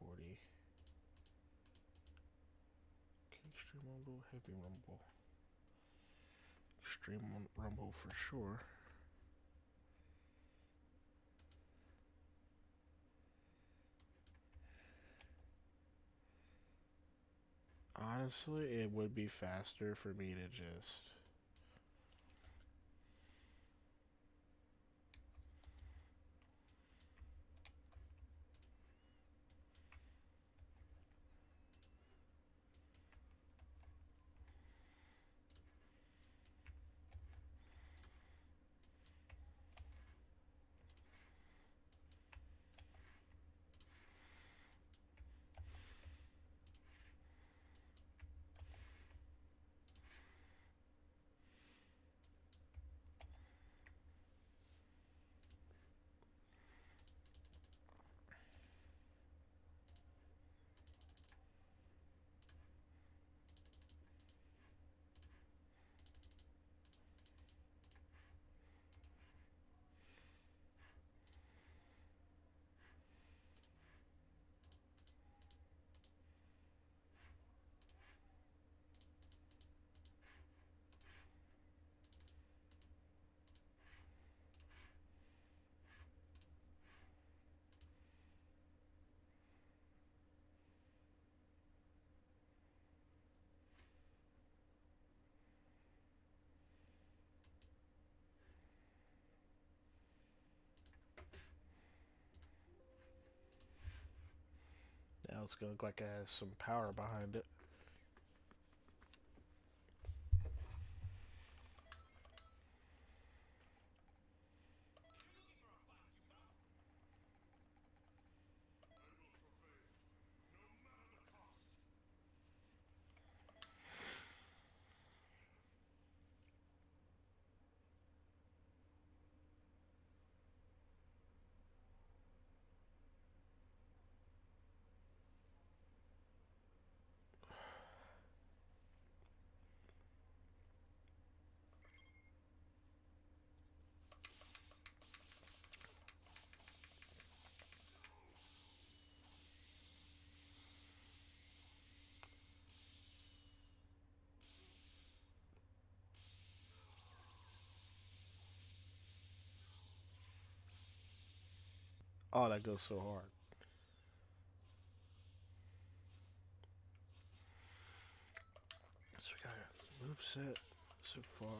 40. Okay, extreme rumble, heavy rumble. Extreme rumble for sure. Honestly, it would be faster for me to just... Now it's gonna look like it has some power behind it. Oh, that goes so hard. So we got a move set so far.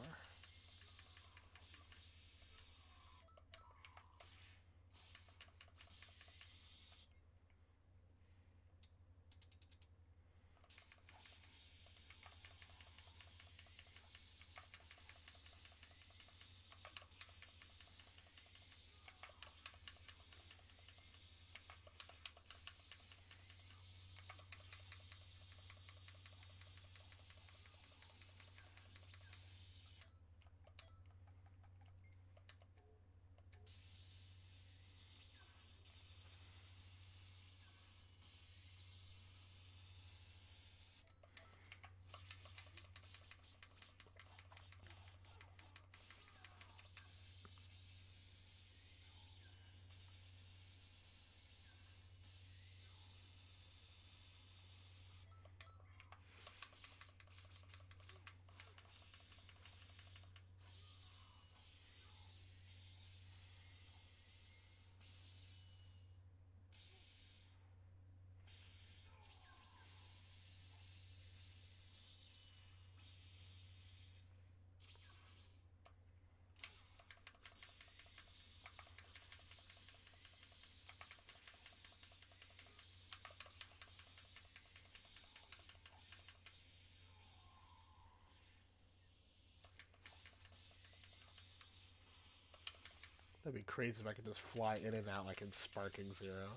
That'd be crazy if I could just fly in and out like in Sparking Zero.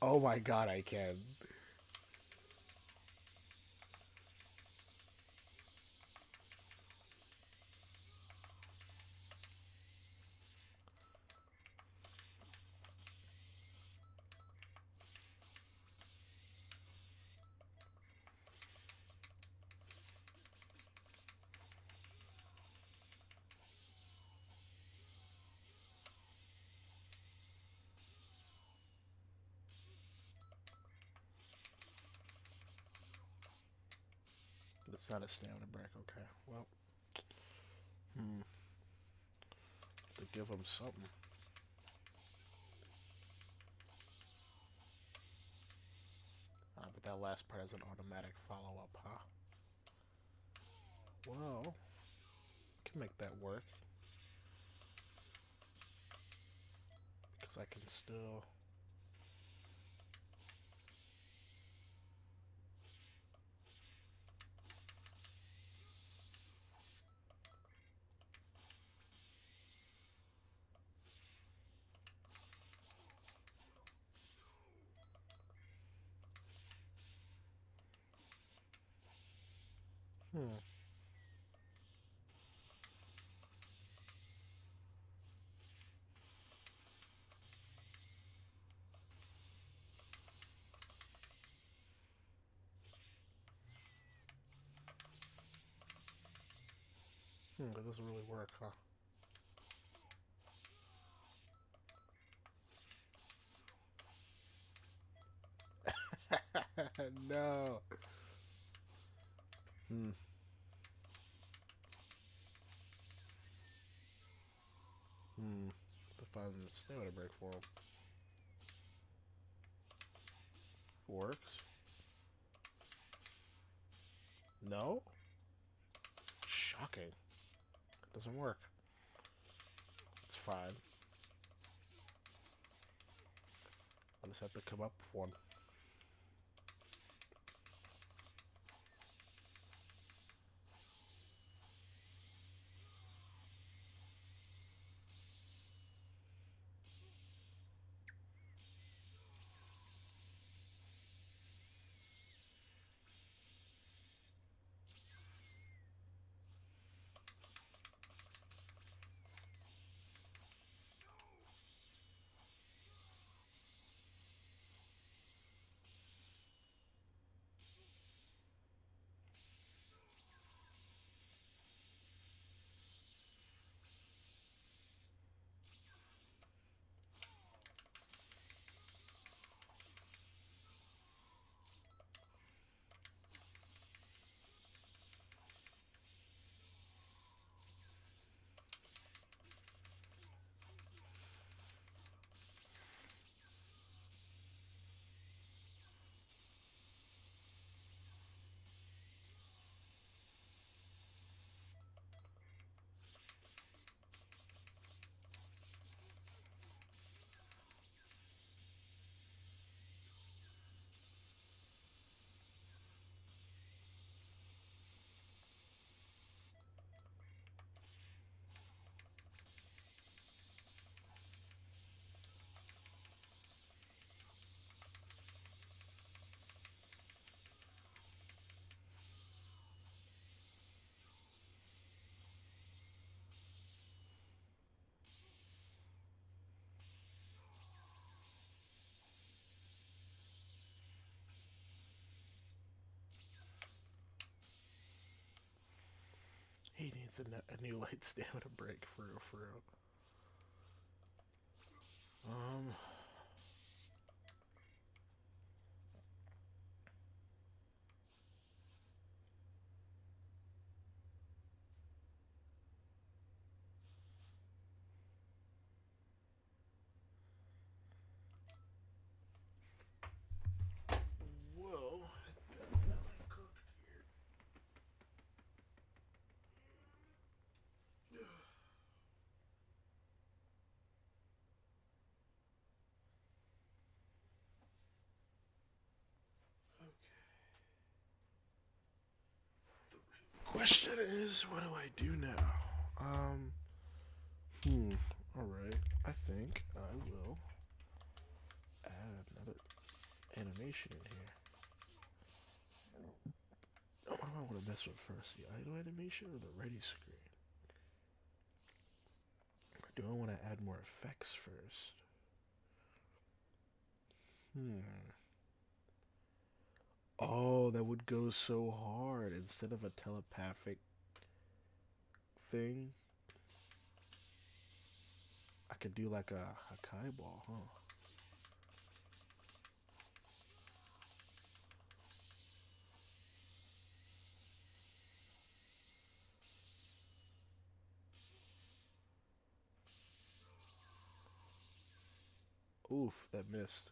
Oh my god, I can. But it's not a stamina break, okay. Well. To give him something. But that last part has an automatic follow-up, huh? Well, I can make that work. Because I can still... That doesn't really work, huh? No. To find the stamina break for him. Works. No? Shocking. It doesn't work. It's fine. I'll just have to come up with one. He needs a new light stamina break for real, for real. Whoa, it definitely cooked here. Question is, what do I do now? Alright, I think I will add another animation in here. What do I want to mess with first? The idle animation or the ready screen? Or do I want to add more effects first? Oh, that would go so hard instead of a telepathic thing. I could do like a Hakai ball, huh? Oof, that missed.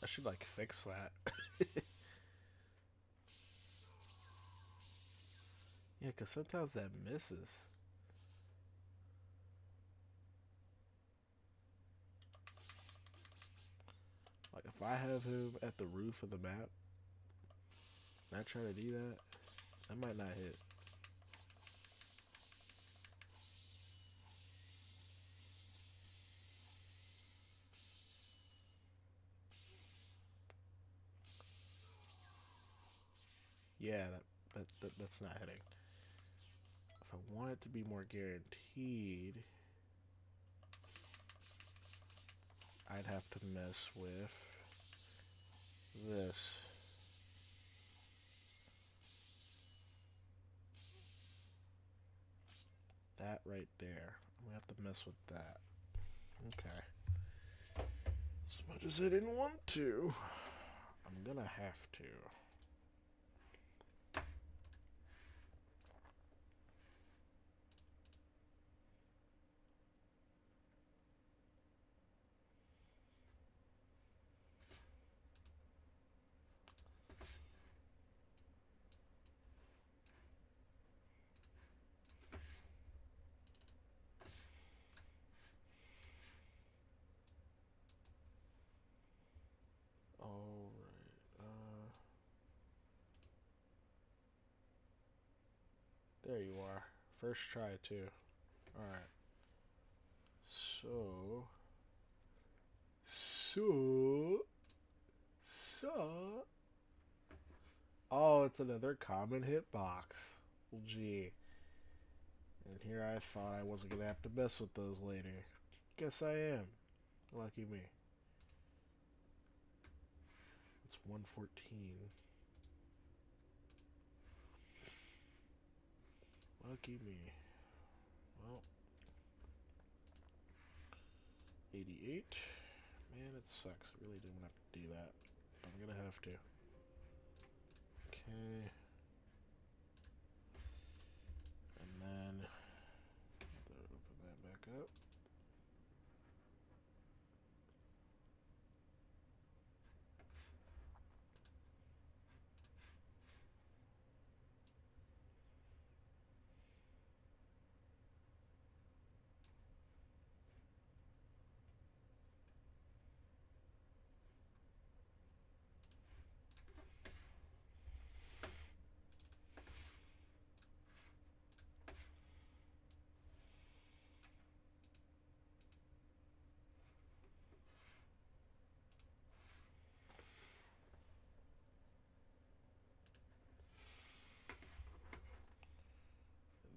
I should like fix that. Yeah, because sometimes that misses. Like if I have him at the roof of the map and I try to do that, I might not hit. Yeah, that's not hitting. If I want it to be more guaranteed, I'd have to mess with this. That right there. I'm gonna have to mess with that. Okay. As much as I didn't want to, I'm gonna have to. There you are. First try, too. Alright. So. Oh, it's another common hitbox. Well, gee. And here I thought I wasn't gonna have to mess with those later. Guess I am. Lucky me. It's 114. Lucky me. Well. 88. Man, it sucks. I really didn't have to do that. But I'm gonna have to. Okay. And then open that back up.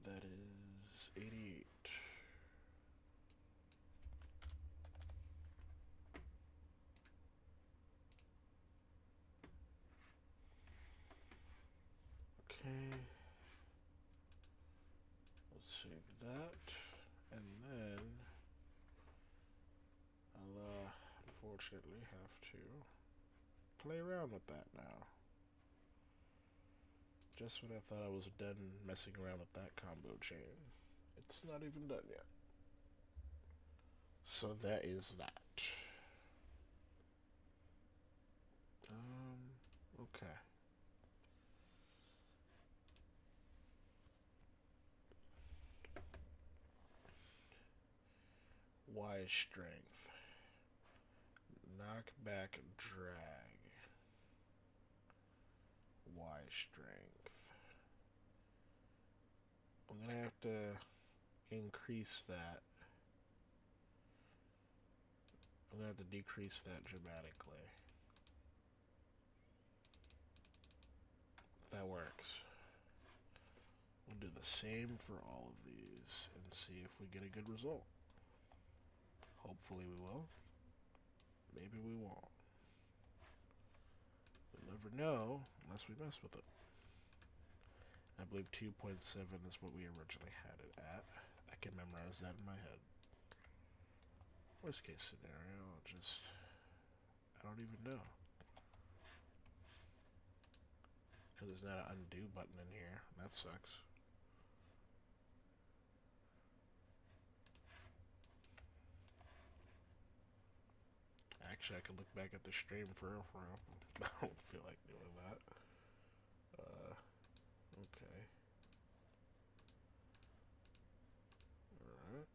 That is 88. Okay. Let's save that. And then I'll unfortunately have to play around with that now. Just when I thought I was done messing around with that combo chain. It's not even done yet. So that is that. Okay. Y strength. Knockback drag. Y strength. I'm gonna have to increase that. I'm gonna have to decrease that dramatically. That works. We'll do the same for all of these and see if we get a good result. Hopefully we will. Maybe we won't. We'll never know unless we mess with it. I believe 2.7 is what we originally had it at. I can memorize that in my head. Worst case scenario, I don't even know. Because there's not an undo button in here. That sucks. Actually, I could look back at the stream for real. I don't feel like doing that. Okay. Alright.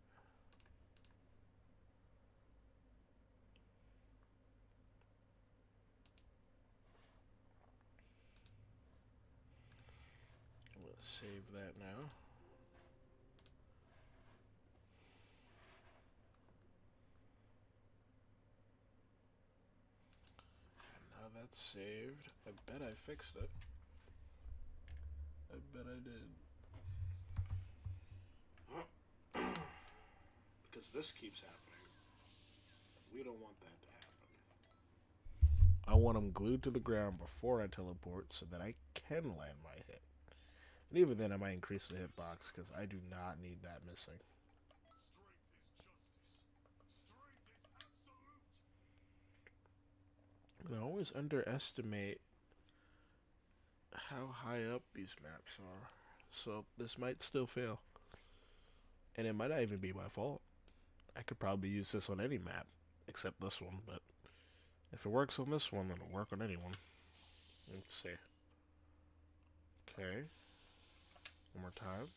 I'm gonna save that now. And now that's saved. I bet I fixed it. I bet I did. Because this keeps happening. We don't want that to happen. I want them glued to the ground before I teleport so that I can land my hit. And even then I might increase the hitbox because I do not need that missing. I always underestimate how high up these maps are. So this might still fail. And it might not even be my fault. I could probably use this on any map, except this one, but if it works on this one, it'll work on any one. Let's see. Okay. One more time.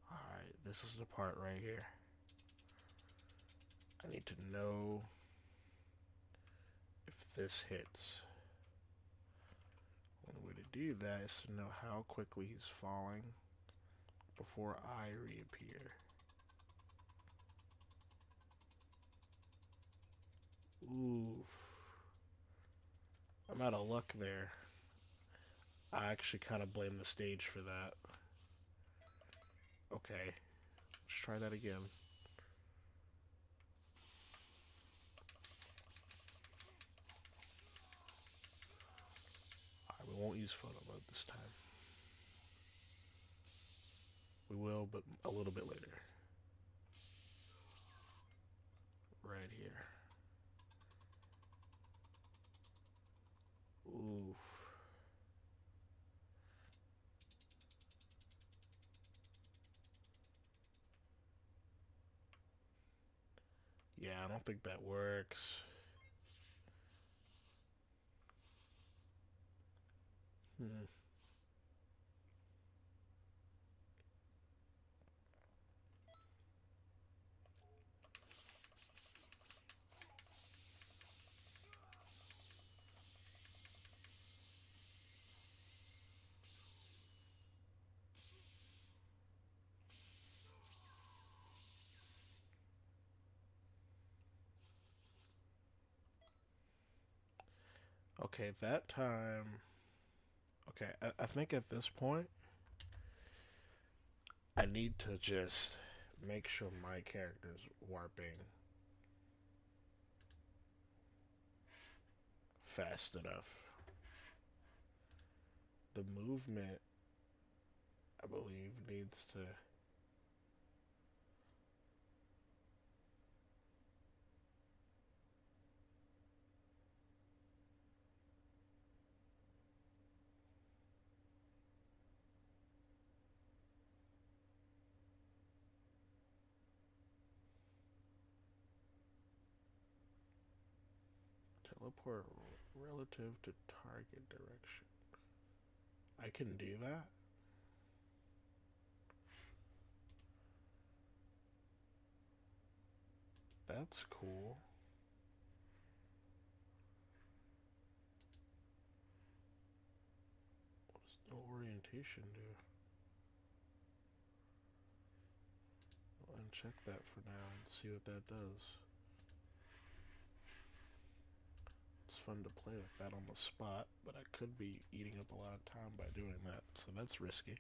Alright, this is the part right here. I need to know if this hits. One way to do that is to know how quickly he's falling before I reappear. Oof. I'm out of luck there. I actually kind of blame the stage for that. Okay. Let's try that again. Alright, we won't use photo mode this time. We will, but a little bit later. Right here. Oof. Yeah, I don't think that works. Okay, that time... Okay, I think at this point, I need to just make sure my character's warping fast enough. The movement, I believe, needs to... Teleport relative to target direction. I can do that? That's cool. What does no orientation do? I'll uncheck that for now and see what that does. It's fun to play with that on the spot, but I could be eating up a lot of time by doing that, so that's risky.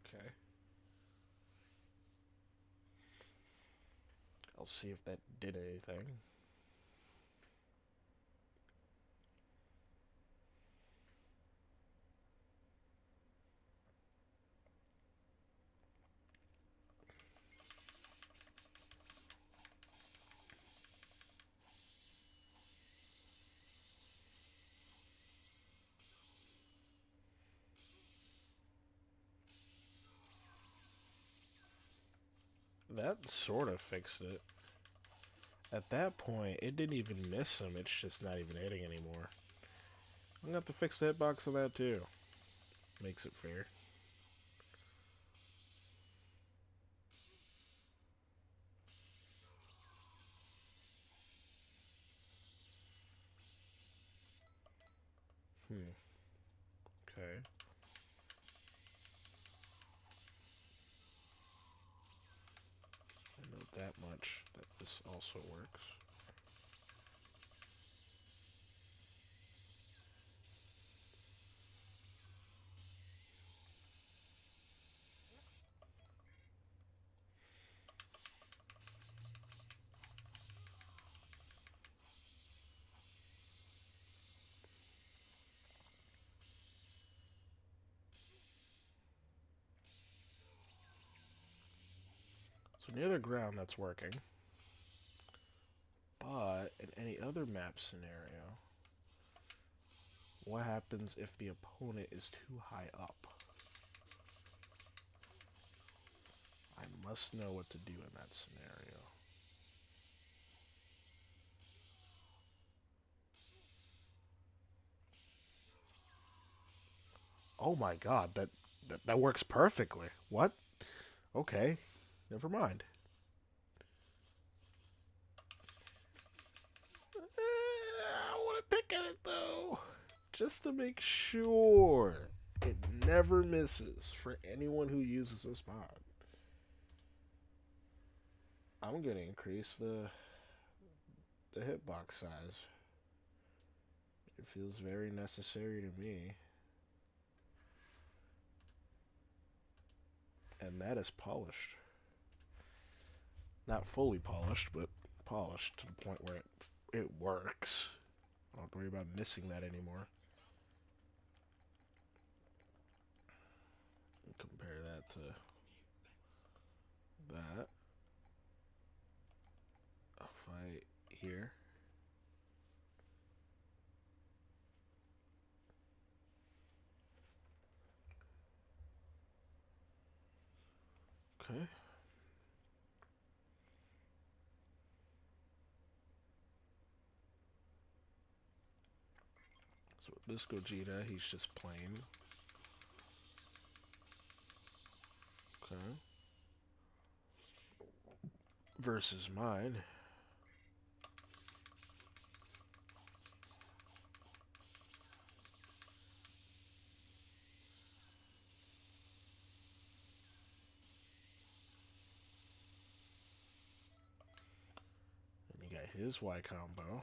Okay. I'll see if that did anything. That sort of fixed it. At that point, it didn't even miss him. It's just not even hitting anymore. I'm gonna have to fix the hitbox on that too. Makes it fair. Okay. I know that much, that this also works. So near the ground, that's working. But in any other map scenario, what happens if the opponent is too high up? I must know what to do in that scenario. Oh my god, that works perfectly. What? Okay, never mind. I want to pick at it though, just to make sure it never misses for anyone who uses this mod. I'm gonna increase the hitbox size. It feels very necessary to me. And that is polished. Not fully polished, but polished to the point where it works. I don't have to worry about missing that anymore. Compare that to that. A fight here. Okay. So with this Gogeta, he's just plain. Okay. Versus mine. And you got his Y combo.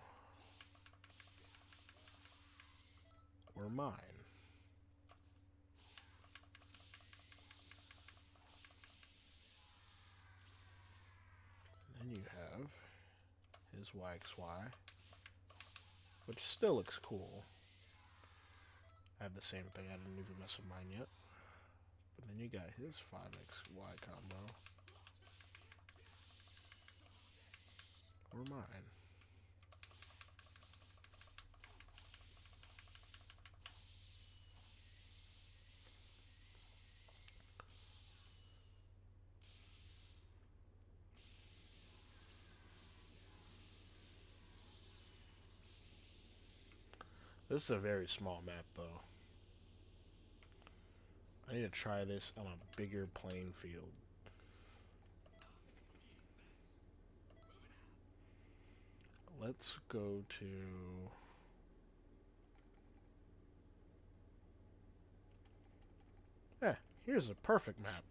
Or mine. And then you have his YXY, which still looks cool. I have the same thing, I didn't even mess with mine yet. But then you got his 5XY combo. Never mind. This is a very small map, though. I need to try this on a bigger playing field. Let's go to... Yeah, here's a perfect map.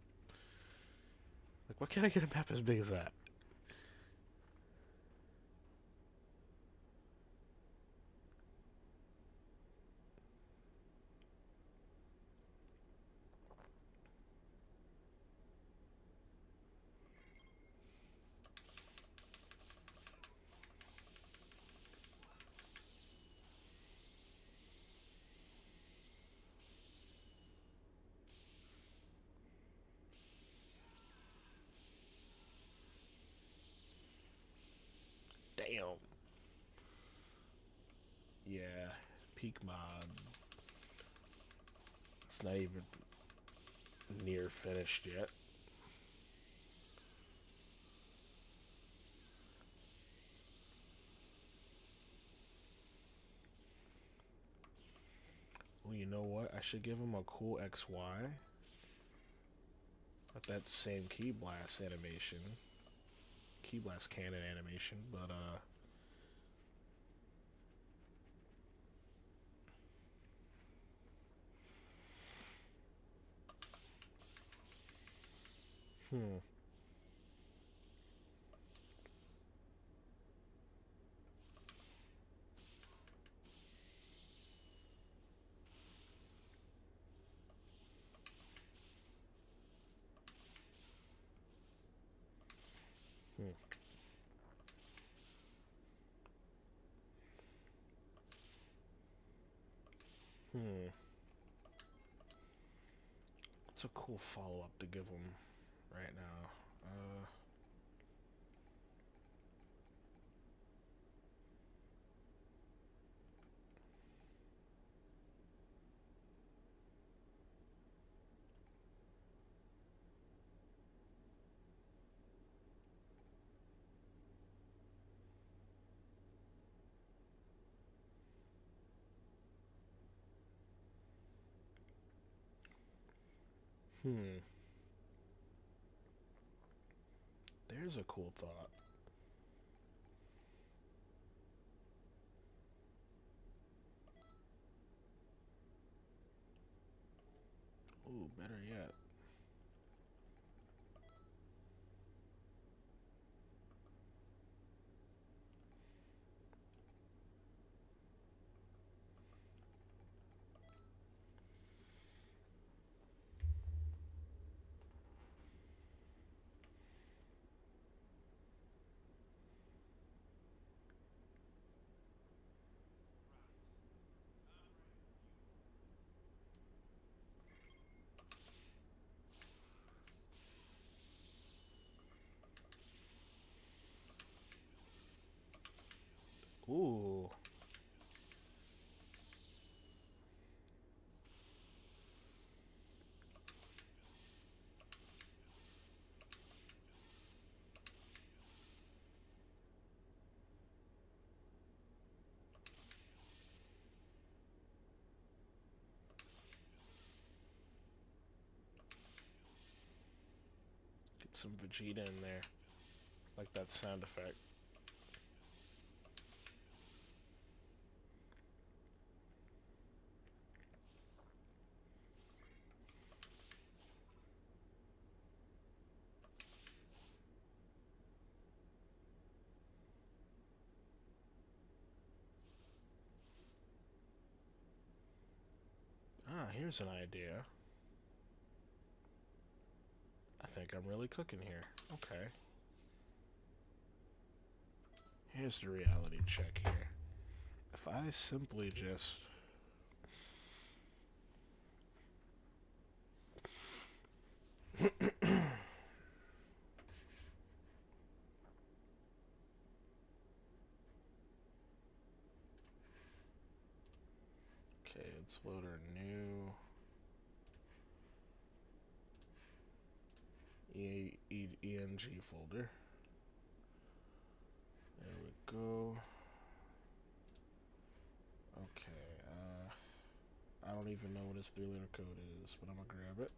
Like, why can't I get a map as big as that? Damn. Yeah, peak mod. It's not even near finished yet. Well, you know what? I should give him a cool XY. With that same Key Blast animation. Key Blast cannon animation, but Hmm. Hmm. Hmm. What's a cool follow-up to give him right now? There's a cool thought. Ooh, better yet. Ooh. Get some Vegeta in there. Like that sound effect. Ah, here's an idea. I think I'm really cooking here. Okay. Here's the reality check here. If I simply just... Okay, let's load our new ENG folder. There we go. Okay, I don't even know what his 3-letter code is, but I'm gonna grab it.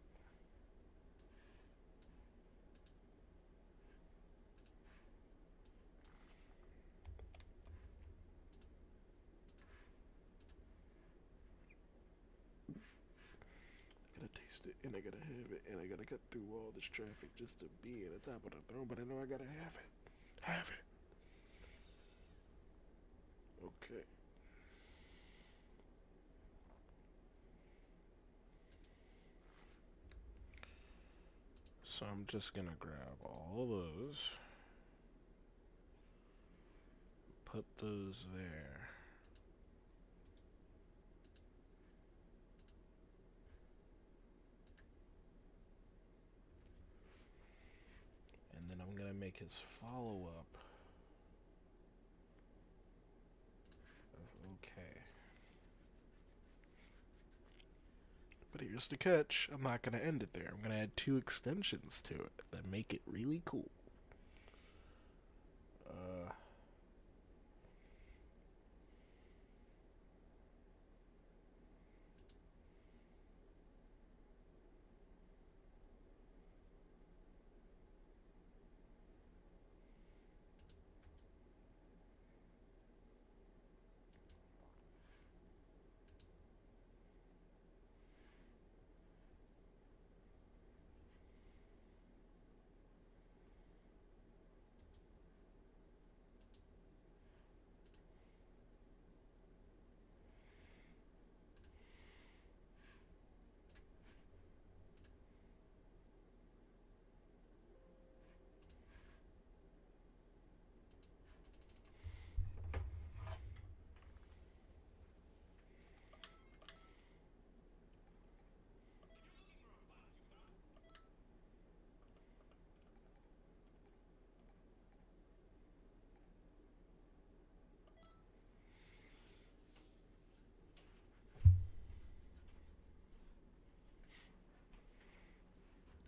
I gotta taste it, and I gotta have it, and I gotta cut through all this traffic just to be at the top of the throne, but I know I gotta have it. Have it. Okay. So I'm just gonna grab all of those, put those there. And then I'm gonna make his follow-up of okay. But here's the catch. I'm not gonna end it there. I'm gonna add 2 extensions to it that make it really cool.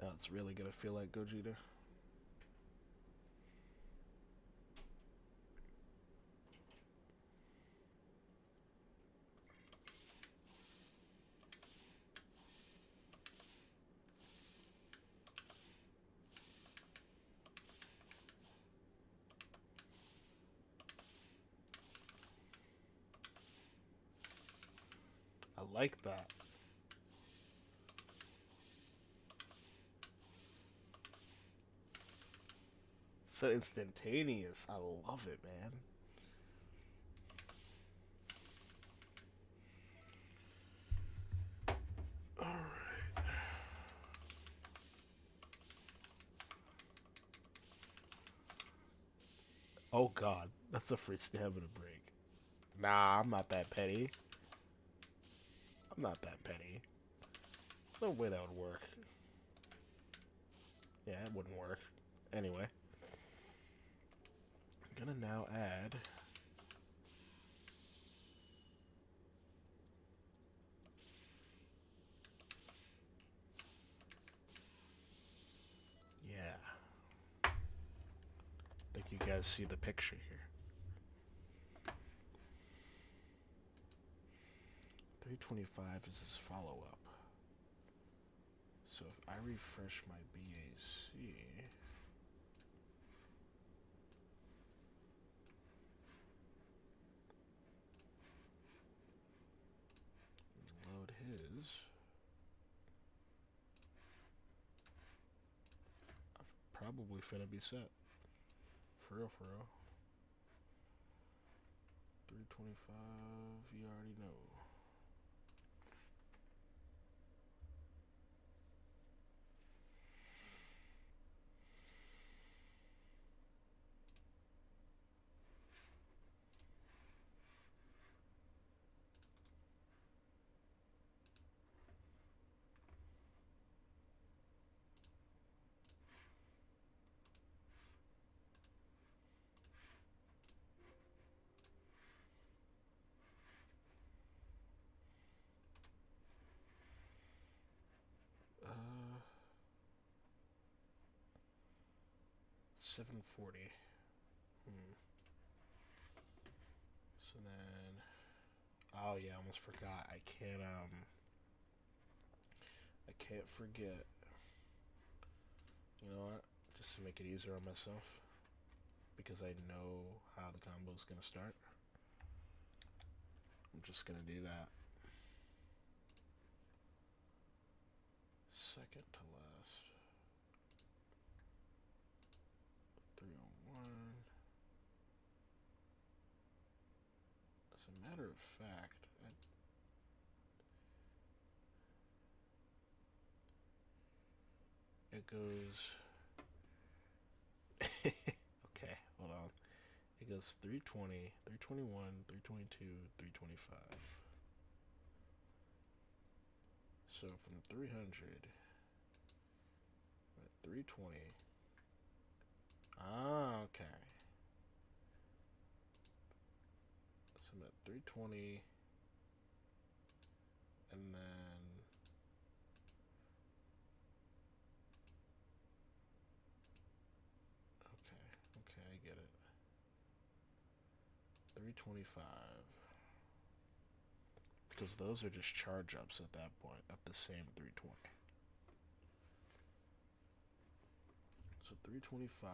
Now it's really gonna feel like Gogeta. I like that. So instantaneous. I love it, man. Alright. Oh god, that's a free stamina break. Nah, I'm not that petty. I'm not that petty. No way that would work. Yeah, it wouldn't work. Anyway. I'm gonna now add yeah. I think you guys see the picture here. 325 is his follow-up. So if I refresh my BAC, load his, I'm probably finna be set. For real, for real. 325, you already know. 740. So then, oh yeah, I almost forgot. I can't forget. You know what? Just to make it easier on myself, because I know how the combo is gonna start. I'm just gonna do that. Second to last. 301. As a matter of fact, it goes. Okay, hold on. It goes 320, 321, 322, 325. So from 300 at 320. Ah, okay. So I'm at 320, and then okay, I get it. 325. Because those are just charge ups at that point, at the same 320. So 325.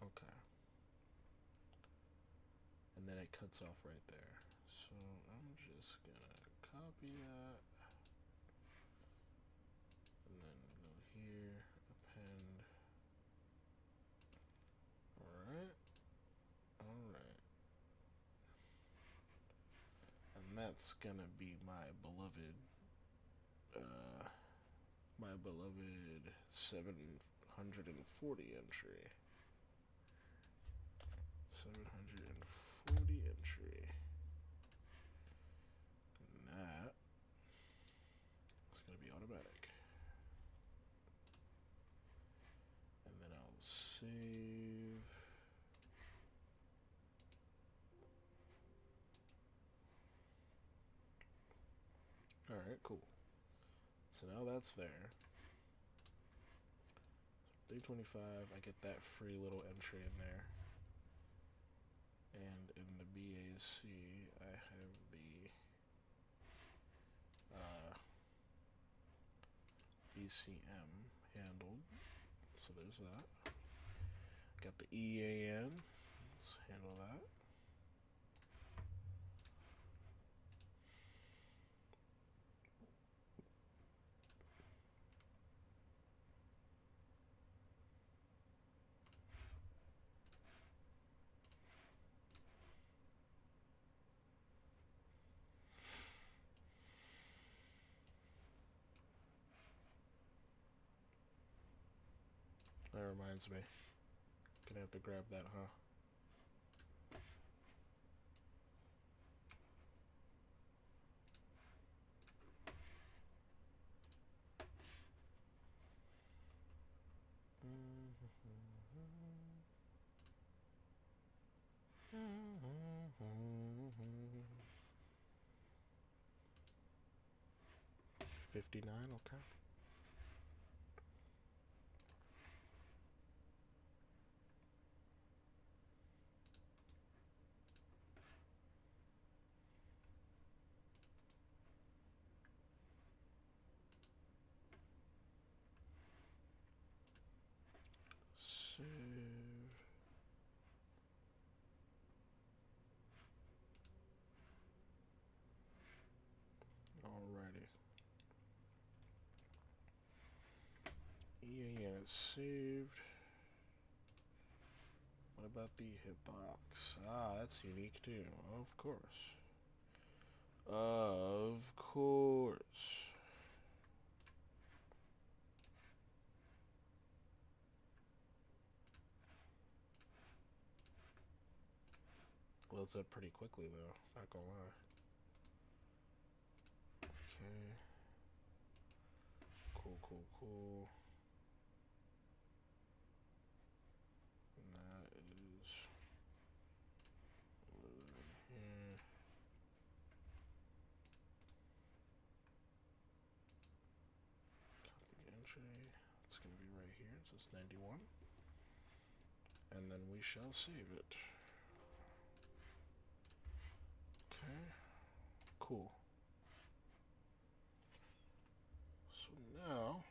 Okay. And then it cuts off right there. So I'm just gonna copy that. And then go here, append. Alright. Alright. And that's gonna be my beloved 740 entry. 740 entry. And that is gonna be automatic. And then I'll save. Alright, cool. So now that's there. 325, I get that free little entry in there. And in the BAC, I have the BCM handled. So there's that. Got the EAN. Let's handle that. That reminds me. Gonna have to grab that, huh? $59, okay. Save. Alrighty. Yeah, saved. What about the hitbox? Ah, that's unique too. Of course. Of course. Loads up pretty quickly though, not gonna lie. Okay. Cool. And that is here. Copy entry. right here. It says 91. And then we shall save it. Okay. Cool. So now,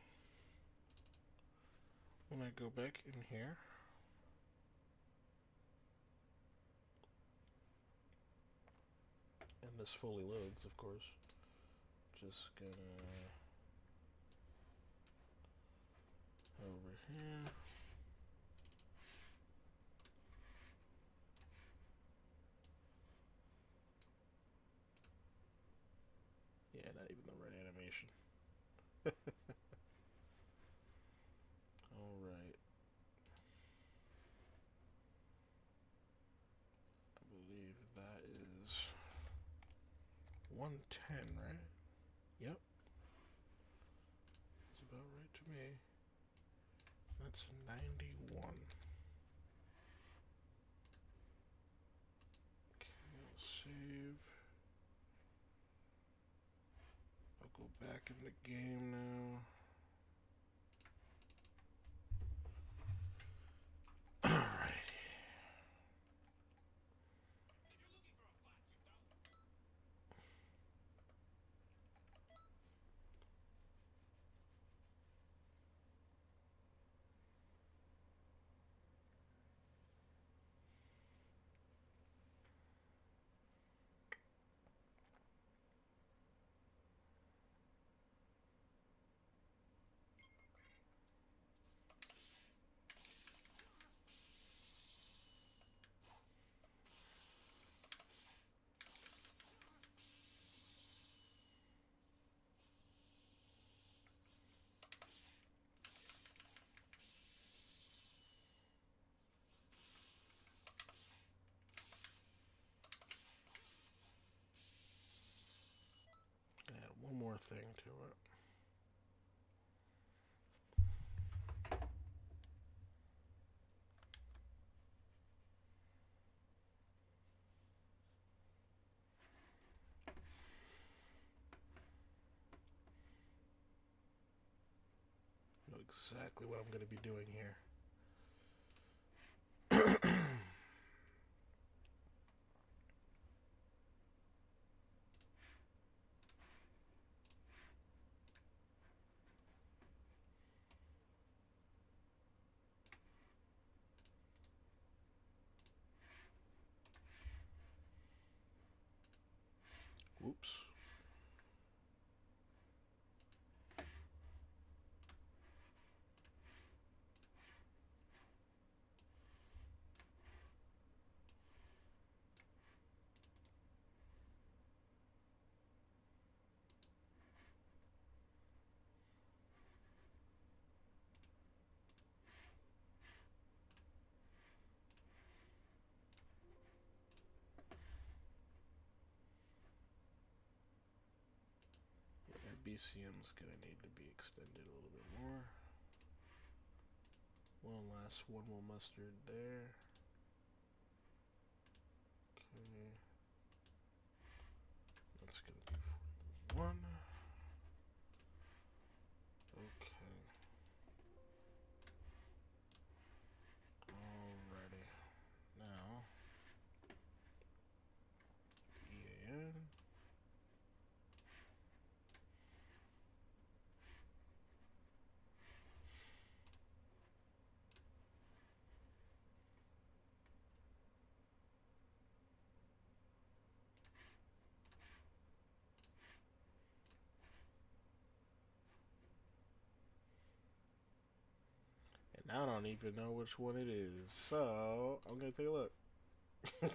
when I go back in here, and this fully loads, of course, just gonna over here. Yeah, not even the right animation. Alright. I believe that is 110, right? Yep. That's about right to me. That's 91. Okay, I'll save. I'll go back in the game now. Alrighty. Add one more thing to it. Know exactly what I'm going to be doing here. Whoops. Our BCM's gonna need to be extended a little bit more. One last one more mustard there. Okay. That's gonna be 41. Okay. Alrighty. Now, EAN. And I don't even know which one it is, so I'm gonna take a look. There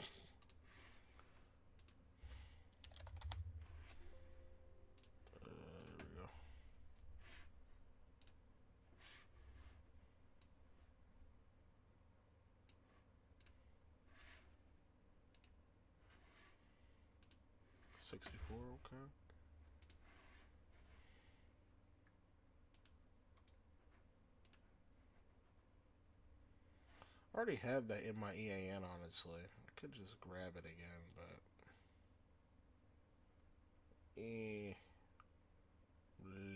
we go. $64, okay. I already have that in my EAN, honestly. I could just grab it again, but...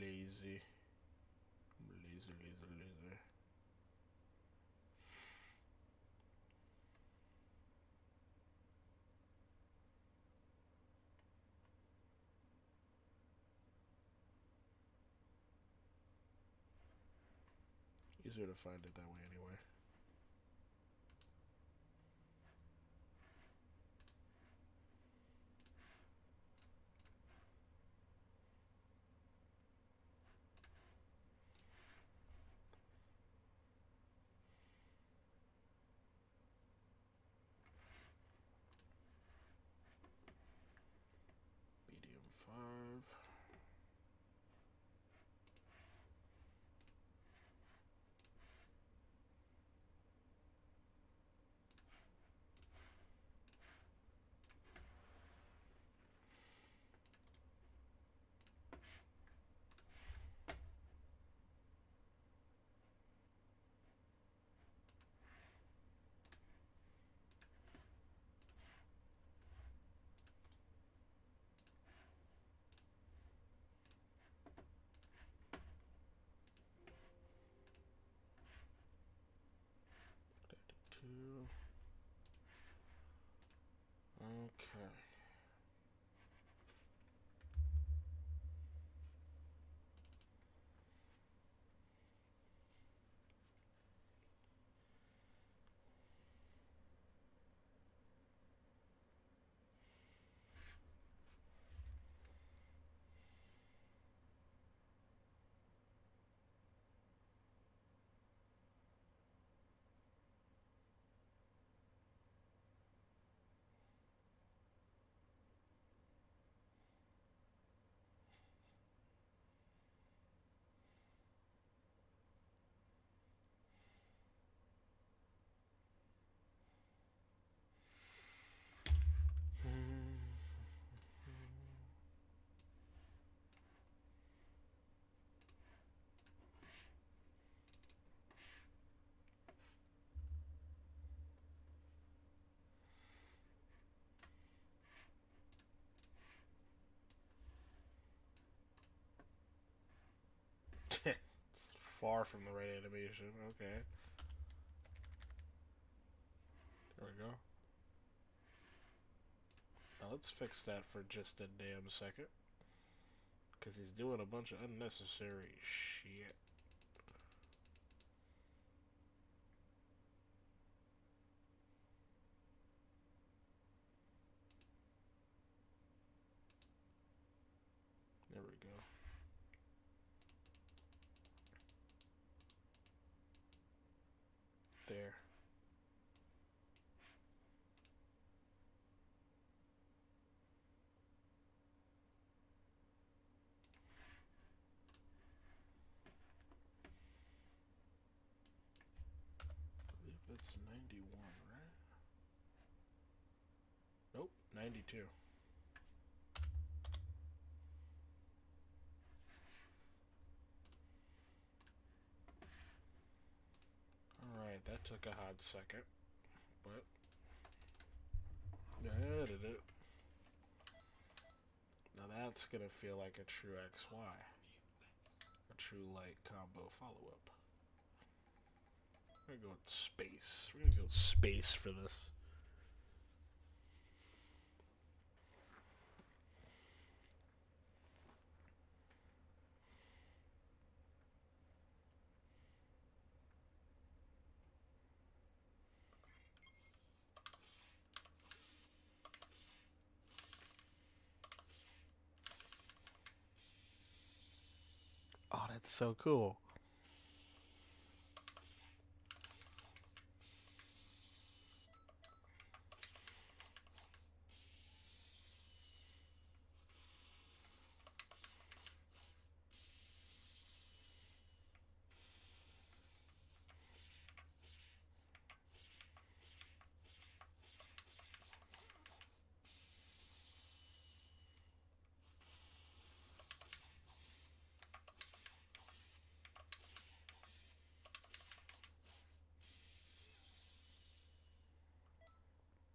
lazy. Lazy. easier to find it that way anyway. Medium 5. Two. Okay. It's far from the right animation. Okay. There we go. Now let's fix that for just a damn second. Because he's doing a bunch of unnecessary shit. There we go. There. I believe that's 91, right? Nope, 92. Alright, that took a hot second, but I edited it. Now that's gonna feel like a true XY. A true light combo follow-up. We're gonna go with space. We're gonna go with space for this. Oh, that's so cool.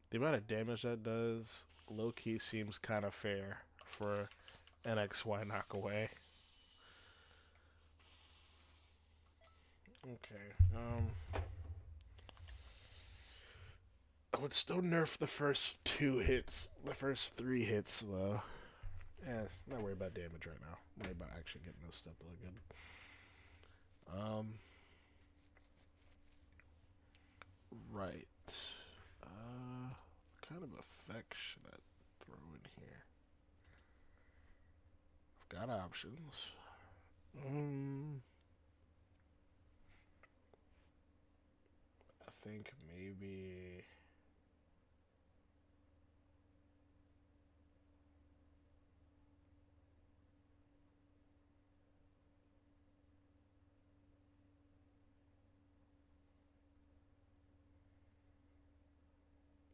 The amount of damage that does, low-key seems kind of fair for an XY knockaway. Okay, I would still nerf the first 2 hits, the first 3 hits, though. Not worry about damage right now. Worry about actually getting this stuff to look good. effects should I throw in here? I've got options. I think maybe.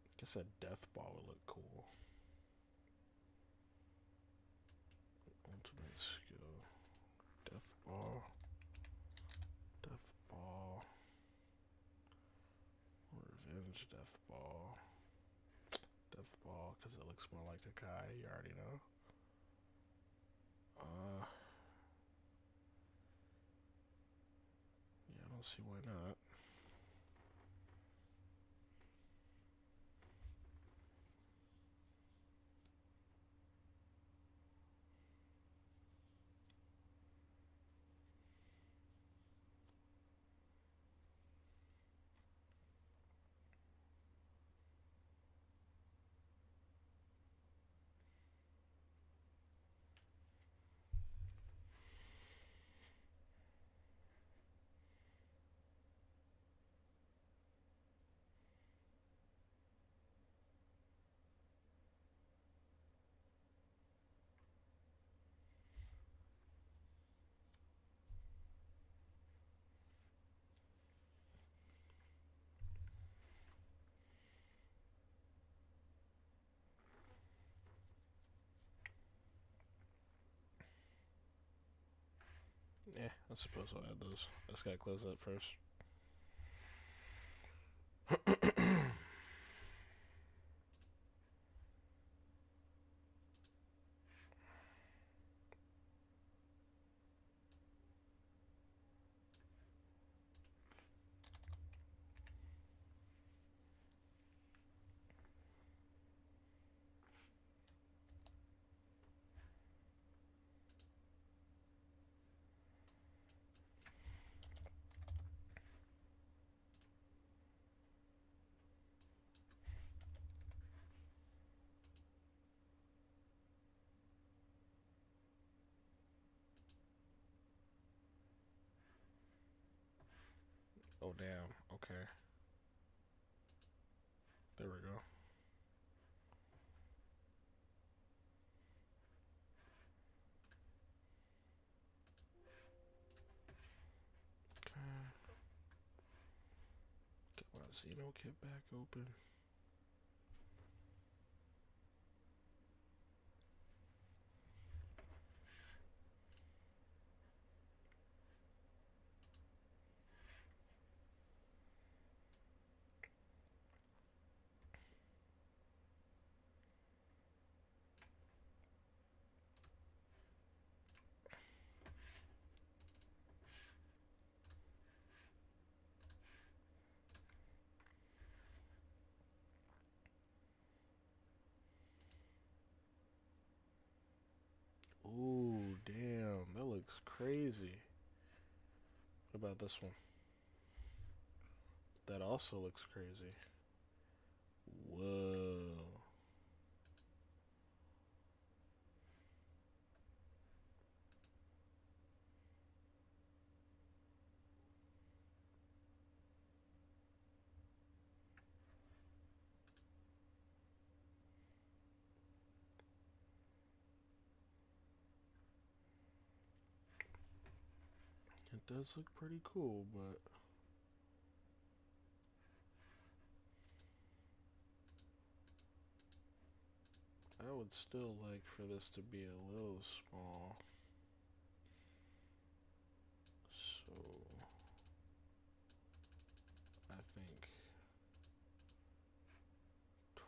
I guess a death ball would look cool. Ultimate skill. Death ball. Death ball. Revenge death ball. Death ball, because it looks more like a Kai, you already know. Yeah, I don't see why not. Yeah, I suppose I'll add those. I just gotta close that first. Oh, damn. Okay. There we go. Okay. Get my Xeno kit back open. Ooh, damn. That looks crazy. What about this one? That also looks crazy. Whoa. It does look pretty cool, but I would still like for this to be a little small. So I think 20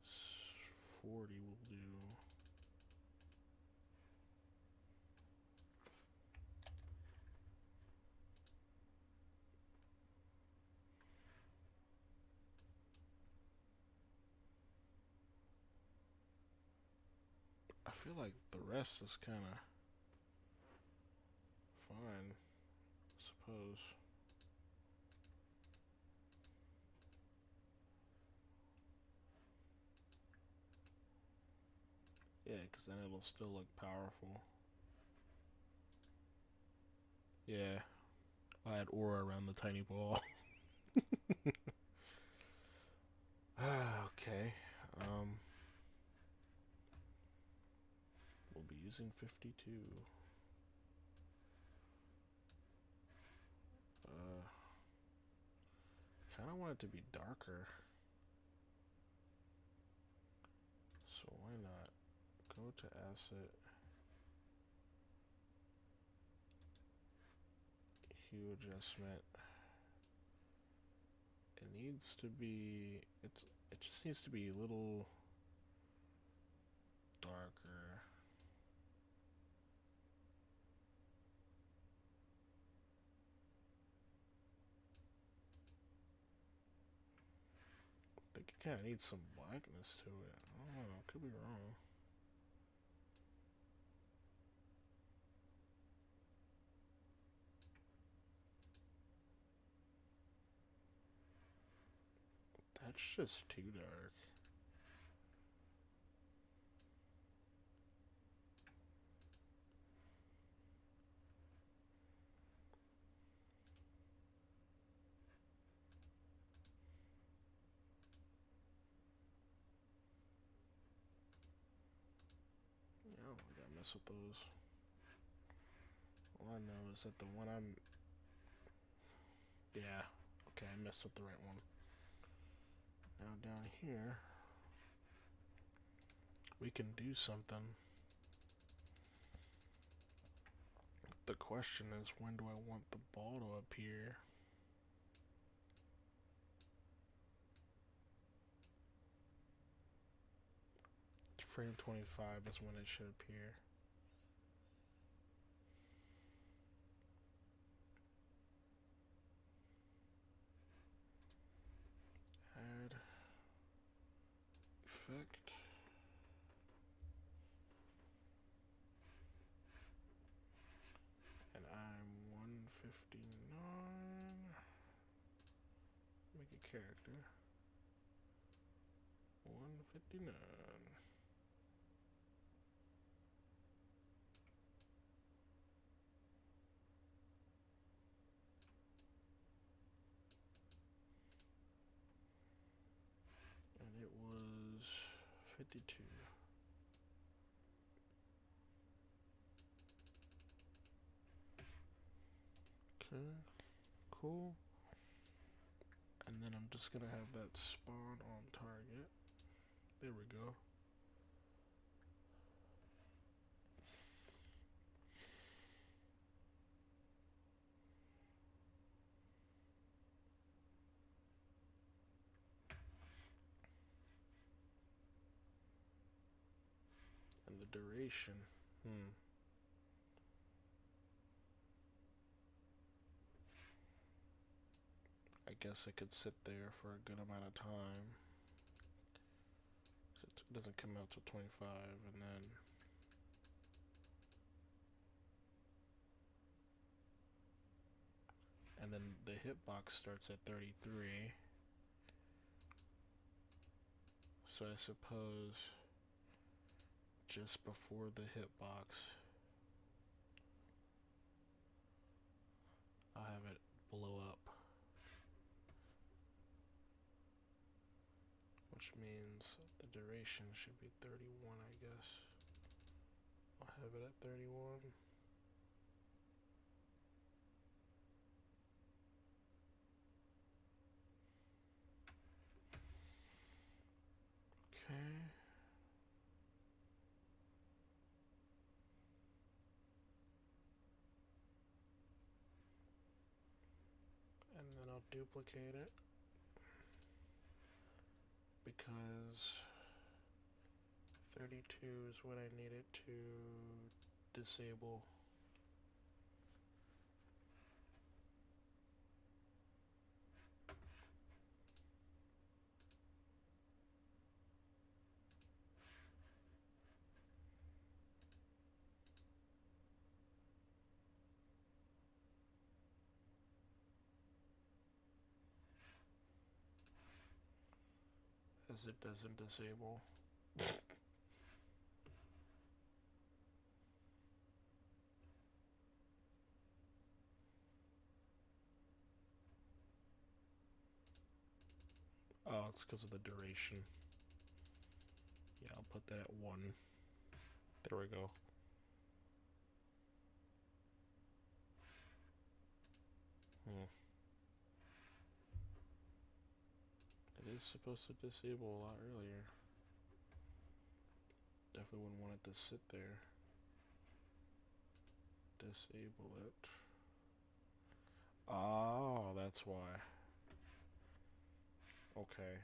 to 40 will do. I feel like the rest is kind of fine, I suppose. Yeah, because then it'll still look powerful. Yeah. I had aura around the tiny ball. Okay. We'll be using 52. Kind of want it to be darker. So why not go to asset, hue adjustment. It needs to be, it just needs to be a little darker. I think it kind of needs some blackness to it. I don't know, could be wrong. That's just too dark. Yeah, I gotta mess with those. All I know is that the one I'm... Yeah, okay, I messed with the right one. Now down here, we can do something. The question is, when do I want the ball to appear? Frame 25 is when it should appear. Add effect. And I'm 159. Make a character. 159. And it was 52. Okay, cool. And then I'm just gonna have that spawn on target. There we go. And the duration. I guess it could sit there for a good amount of time. It doesn't come out till 25, and then the hitbox starts at 33. So I suppose just before the hitbox, I'll have it blow up. Which means the duration should be 31, I guess. I'll have it at 31. Okay. And then I'll duplicate it, because 32 is what I need it to disable. As it doesn't disable. it's because of the duration. Yeah, I'll put that at 1. There we go. It is supposed to disable a lot earlier. Definitely wouldn't want it to sit there. Disable it. Oh, that's why. Okay.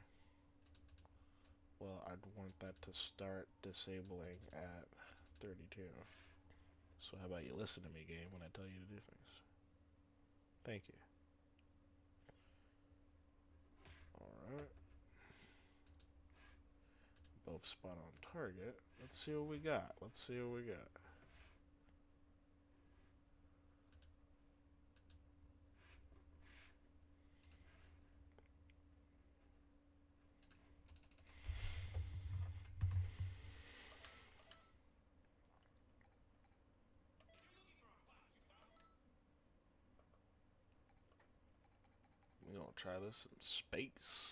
Well, I'd want that to start disabling at 32. So how about you listen to me, game, when I tell you to do things? Thank you. Alright. Both spot on target. Let's see what we got. We're gonna try this in space.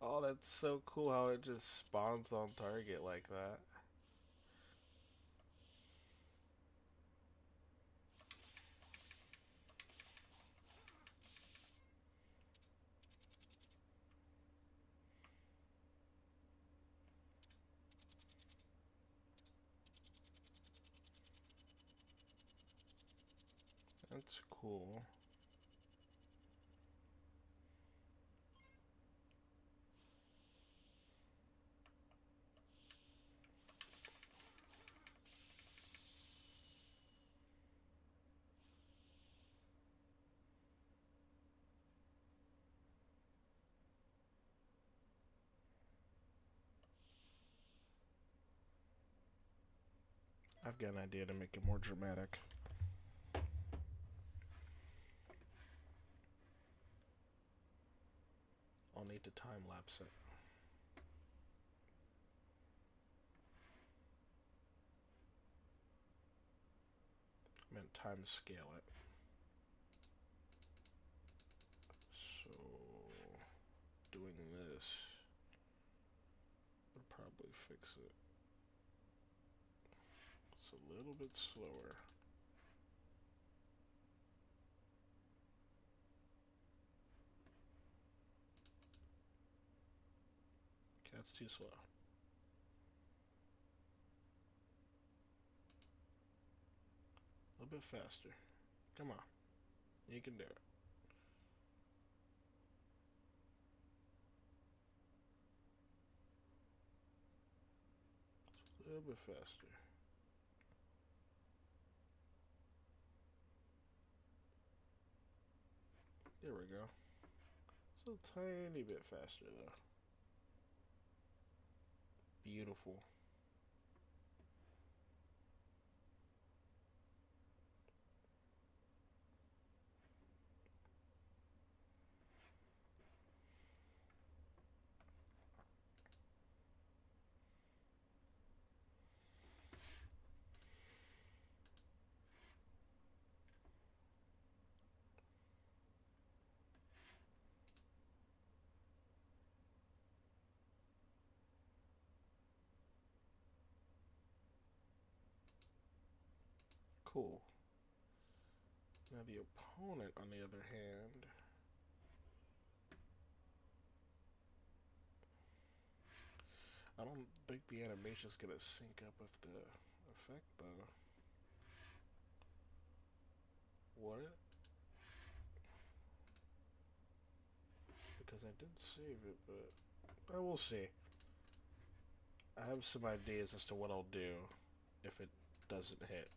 Oh, that's so cool how it just spawns on target like that. That's cool. I've got an idea to make it more dramatic. I'll need to time lapse it. I meant time scale it. So, doing this would probably fix it. It's a little bit slower. Okay, that's too slow. A little bit faster. Come on. You can do it. A little bit faster. There we go. It's a tiny bit faster though. Beautiful. Cool. Now the opponent, on the other hand, I don't think the animation's gonna sync up with the effect though. Would it? Because I did save it, but I will see. I have some ideas as to what I'll do if it doesn't hit.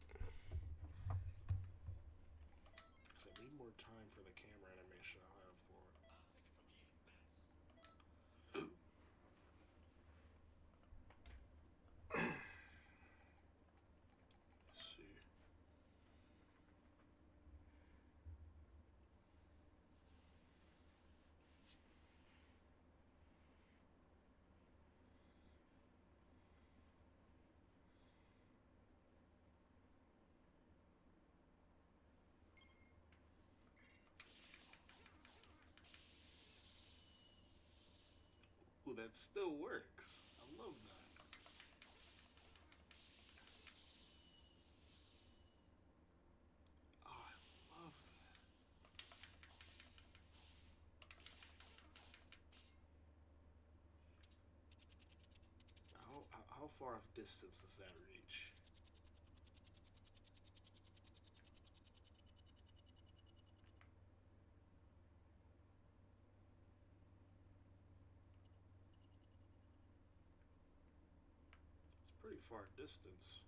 Because I need more time for the camera animation I'll have for it. Let's see. Ooh, that still works. I love that. Oh, I love that. How far of distance does that reach? It's pretty far distance.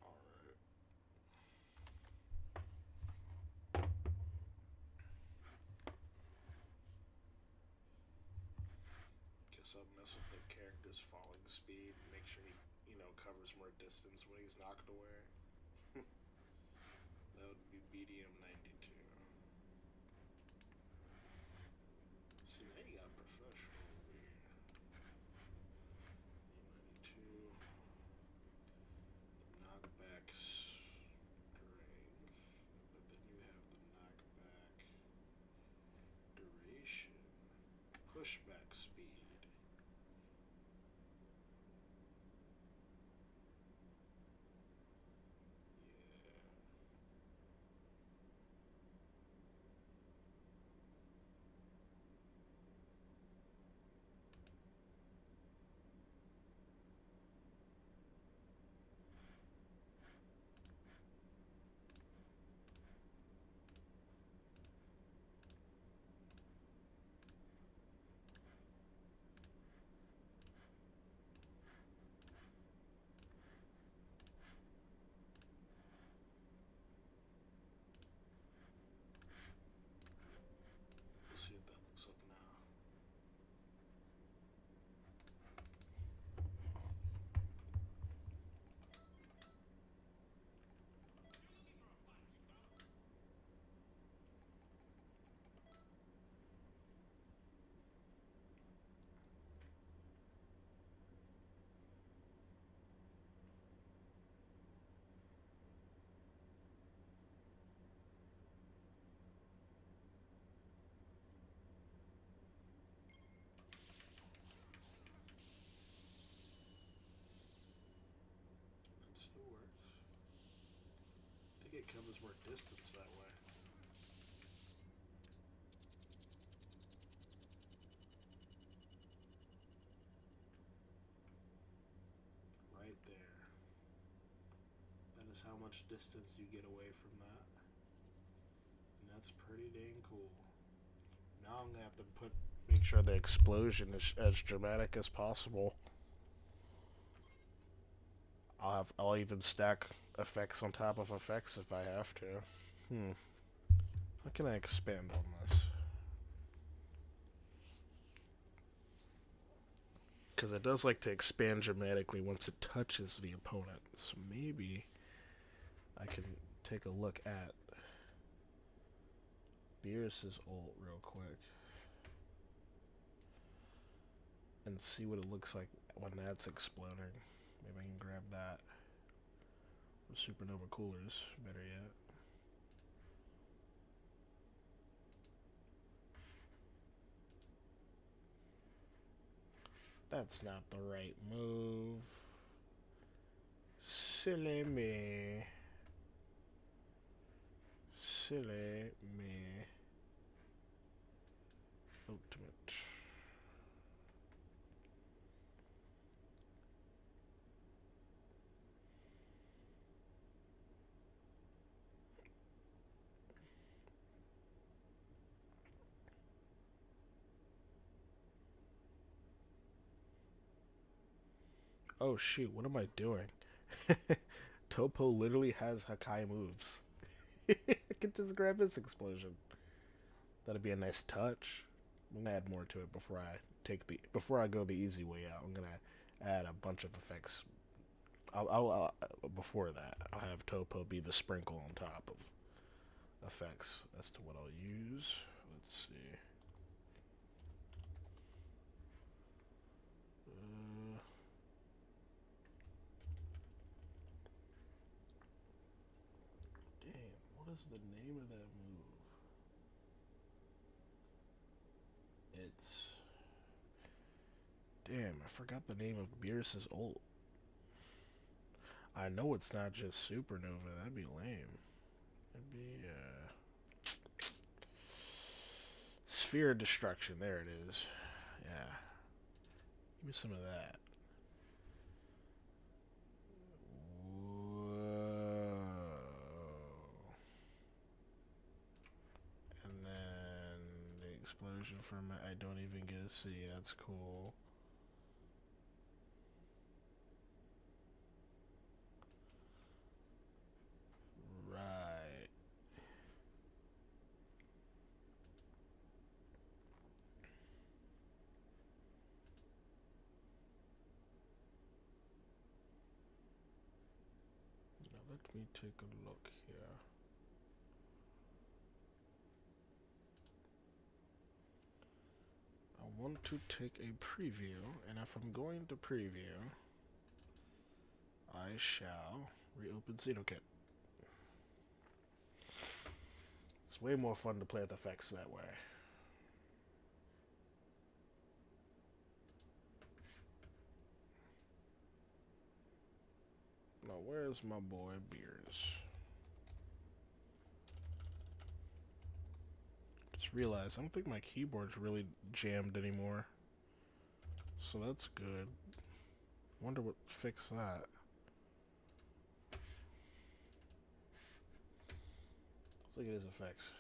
Alright. Guess I'll mess with the character's falling speed, make sure he, covers more distance when he's knocked away. That would be BDM 92. See, now you got professional over here. 92. The knockback strength. But then you have the knockback duration. Pushback speed. Let's see what that looks like now. That still works. I think it covers more distance that way. Right there. That is how much distance you get away from that. And that's pretty dang cool. Now I'm gonna have to make sure the explosion is as dramatic as possible. I'll even stack effects on top of effects if I have to. How can I expand on this? Because it does like to expand dramatically once it touches the opponent. So maybe I can take a look at Beerus's ult real quick and see what it looks like when that's exploding. Maybe I can grab that. Or supernova coolers, better yet. That's not the right move. Silly me. Silly me. Ultimate. Oh shoot, what am I doing? Topo literally has Hakai moves. I can just grab this explosion. That'd be a nice touch. I'm gonna add more to it before I go the easy way out. I'm gonna add a bunch of effects. Before that, I'll have Topo be the sprinkle on top of effects as to what I'll use. Let's see. What is the name of that move? It's... Damn, I forgot the name of Beerus's ult. I know it's not just Supernova. That'd be lame. It'd be, Sphere of Destruction. There it is. Yeah. Give me some of that. Whoa. And then the explosion from it, I don't even get to see. That's cool. Right. Now let me take a look here. I want to take a preview, and if I'm going to preview, I shall reopen Xenokit. It's way more fun to play with effects that way. Now, where's my boy Beers? Just realized I don't think my keyboard's really jammed anymore. So that's good. Wonder what fixed that. Let's look at his effects.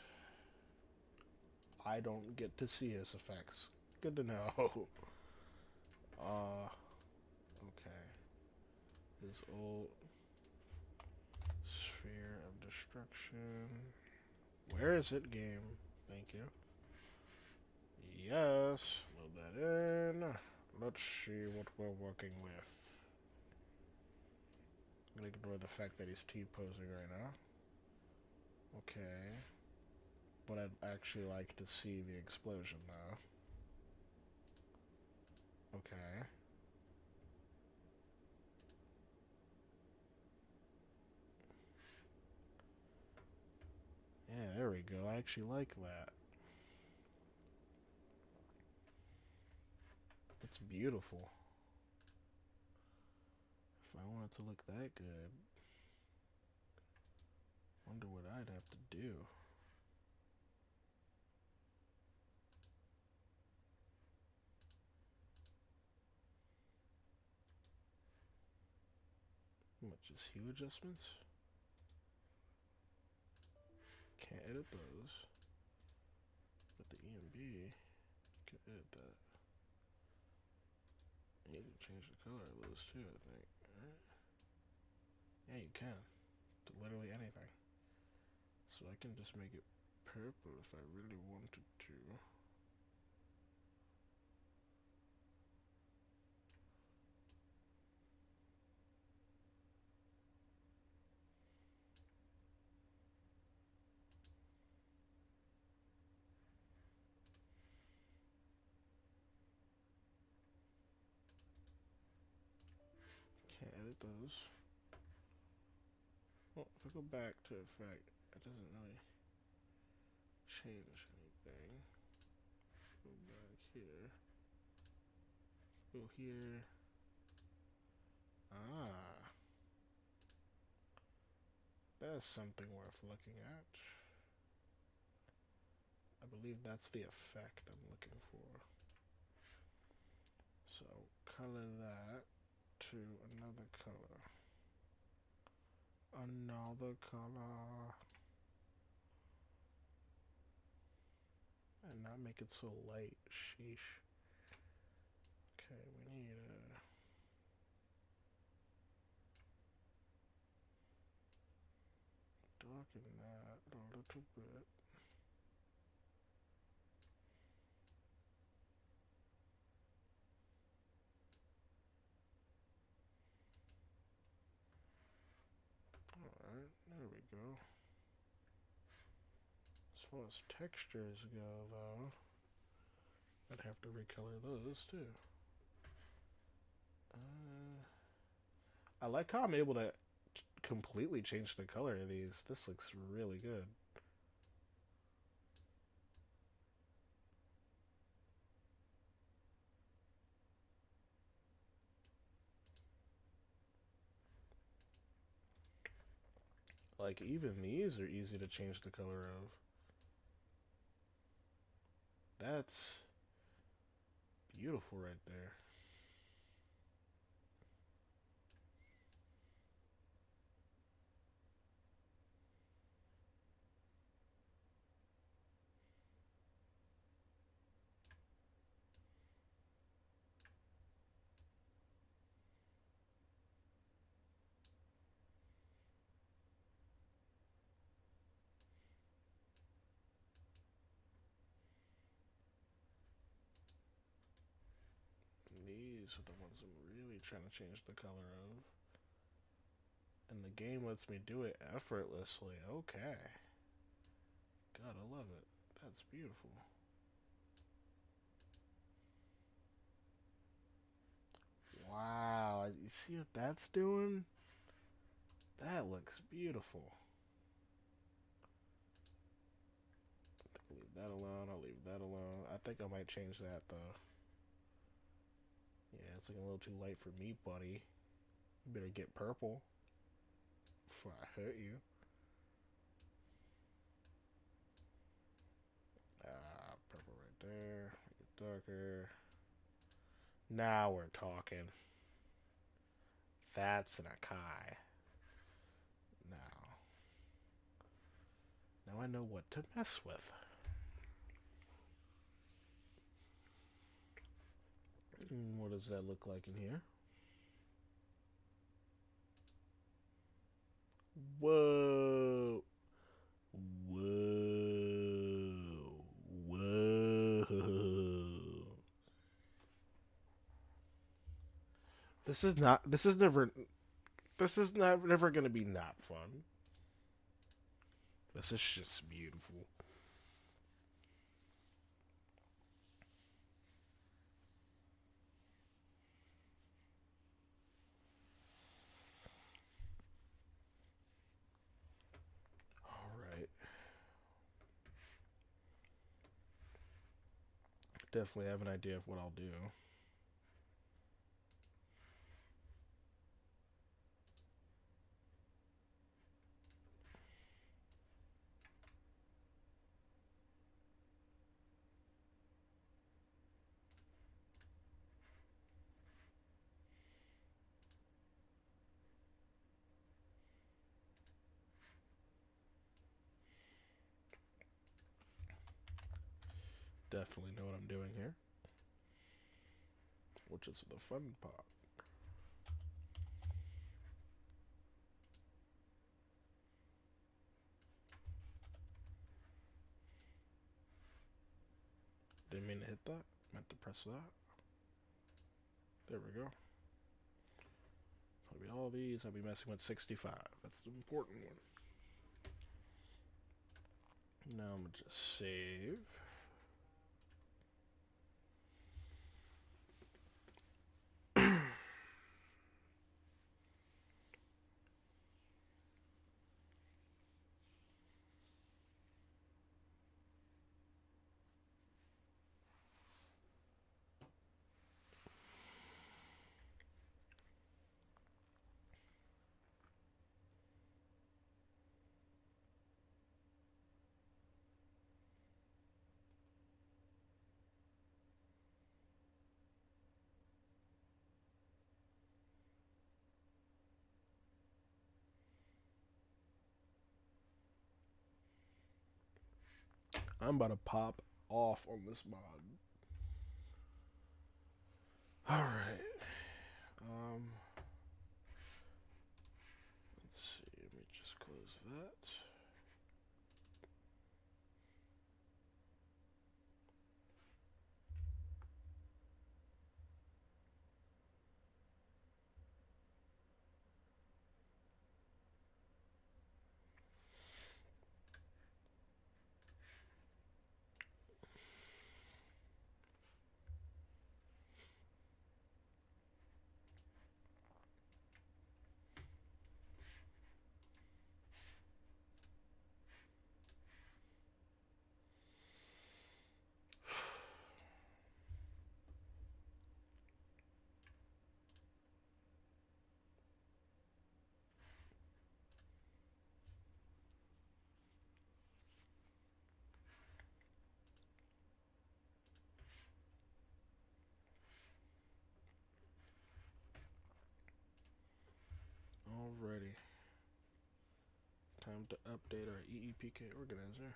I don't get to see his effects. Good to know. Okay. His old Sphere of Destruction. Where is it, game? Thank you. Yes. Load that in. Let's see what we're working with. I'm gonna ignore the fact that he's T-posing right now. Okay. But I'd actually like to see the explosion, though. Okay. Yeah, there we go. I actually like that. That's beautiful. If I want it to look that good, wonder what I'd have to do. What, just hue adjustments? Can't edit those. But the EMB, can edit that. And you can change the color of those too, I think. Right? Yeah, you can. To literally anything. So I can just make it purple if I really wanted to. Can't edit those. Well, if I go back to effect, it doesn't really change anything. Go back here. Go here. Ah. That's something worth looking at. I believe that's the effect I'm looking for. So, color that to another color. Another color. And not make it so light. Sheesh. Okay, we need a... darken that a little bit. Alright, there we go. As far as textures go, though, I'd have to recolor those, too. I like how I'm able to completely changed the color of these. This looks really good. Like, even these are easy to change the color of. That's beautiful right there. These are the ones I'm really trying to change the color of. And the game lets me do it effortlessly. Okay. Gotta love it. That's beautiful. Wow. You see what that's doing? That looks beautiful. I'll leave that alone. I'll leave that alone. I think I might change that, though. Yeah, it's looking a little too light for me, buddy. You better get purple before I hurt you. Purple right there. Make it darker. Now we're talking. That's an Akai. Now I know what to mess with. What does that look like in here? Whoa. Whoa. Whoa. This is not gonna be not fun. This is just beautiful. Alright. Definitely have an idea of what I'll do. Definitely know what I'm doing here. Which is the fun part. Didn't mean to hit that. Meant to press that. There we go. I'll be all these. I'll be messing with 65. That's the important one. Now I'm gonna just save. I'm about to pop off on this mod. Alright. Let's see. Let me just close that. Alrighty. Time to update our EEPK organizer.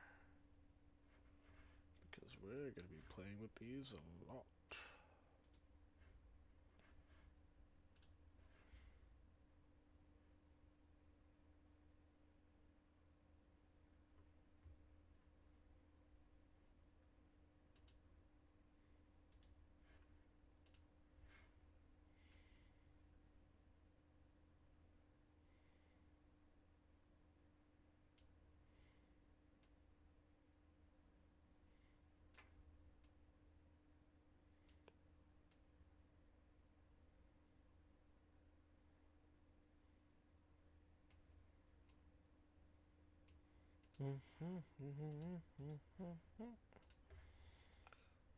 Because we're going to be playing with these a lot.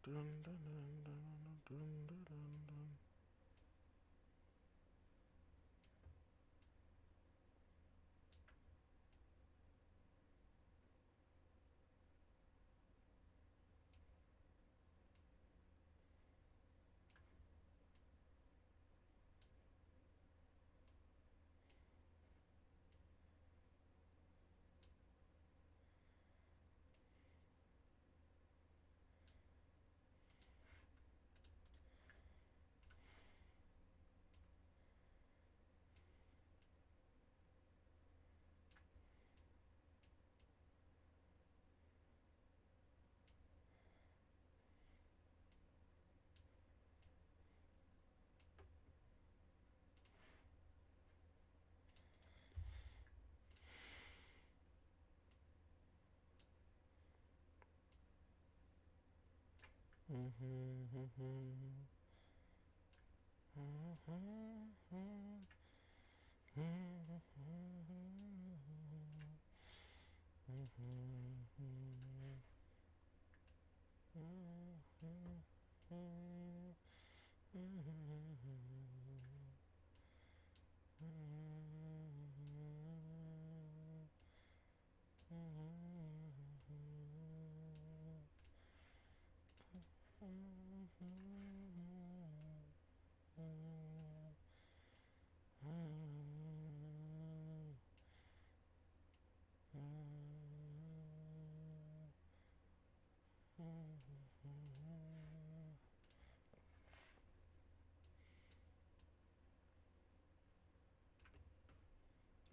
Dun, dun, dun, dun, dun, dun, dun.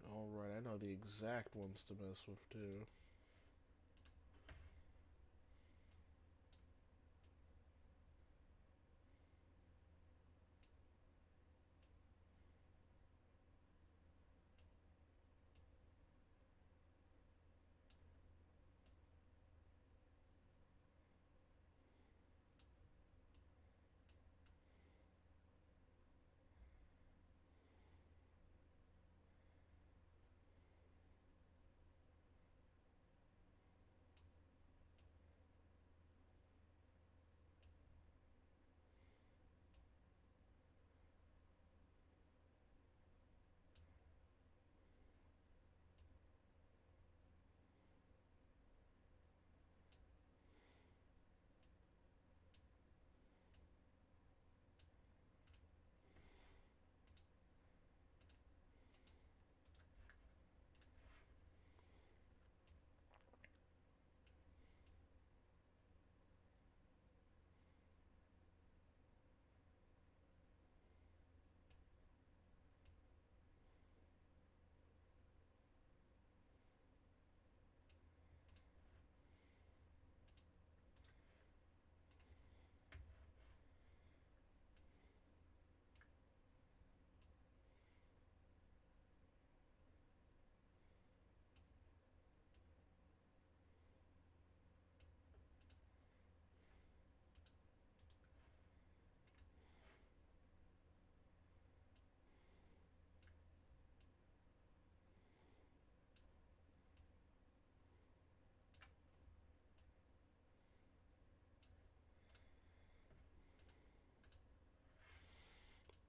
Alright, I know the exact ones to mess with too.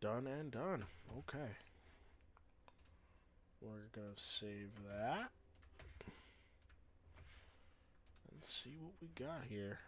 Done and done. Okay. We're gonna save that. And see what we got here.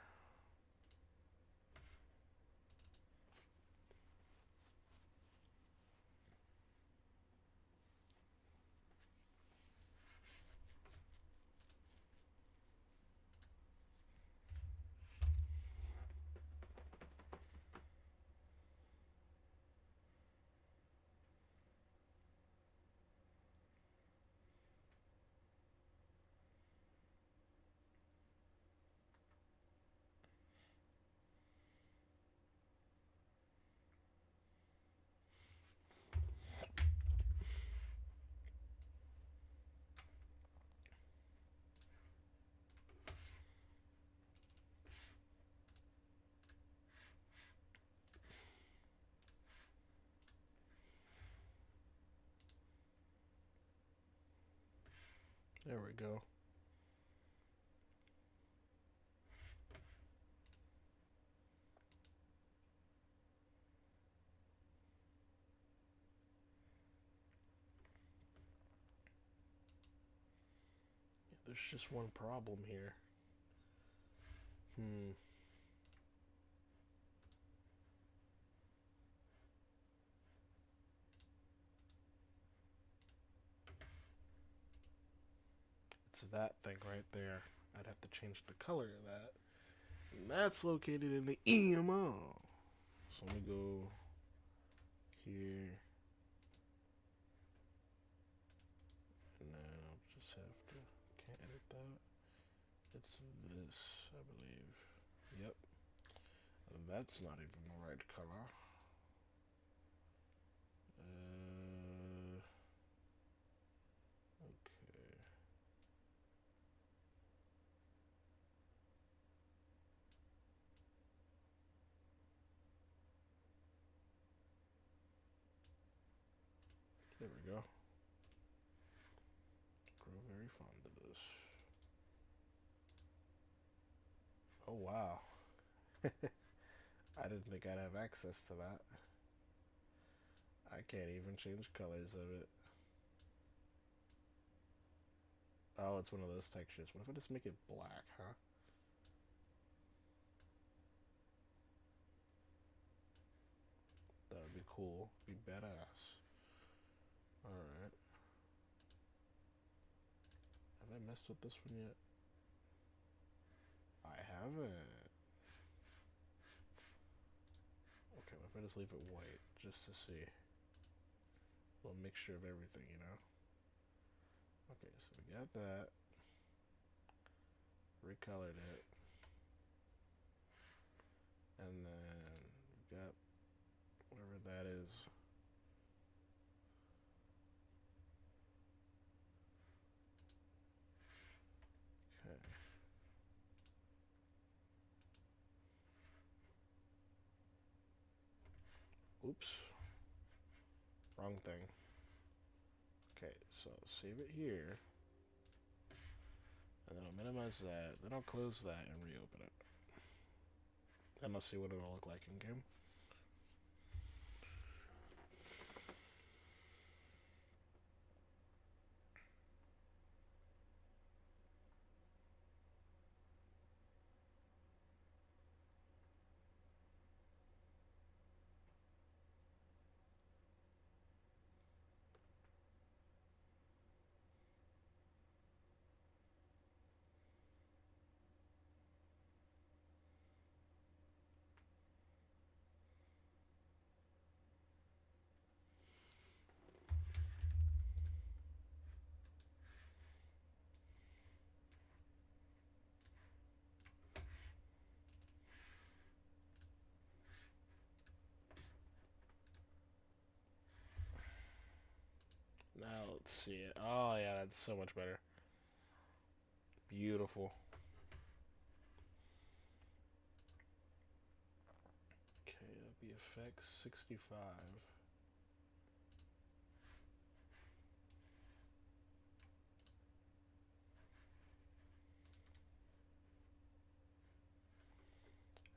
There we go. There's just one problem here. It's that thing right there. I'd have to change the color of that. And that's located in the EMO. So let me go here. And then I'll just have to, can't edit that. It's this, I believe. Yep. And that's not even the right color. Okay. There we go. Grow very fond of this. Oh wow. I didn't think I'd have access to that. I can't even change colors of it. Oh, it's one of those textures. What if I just make it black, huh? That would be cool. Be badass. Alright. Have I messed with this one yet? I haven't. Okay, what if I just leave it white, just to see? A little mixture of everything, you know? Okay, so we got that. Recolored it. And then we got whatever that is. Okay. Oops. Wrong thing. Okay, so save it here. And then I'll minimize that. Then I'll close that and reopen it. And I'll see what it'll look like in game. Now let's see it. Oh yeah, that's so much better. Beautiful. Okay, that'd be effects 65.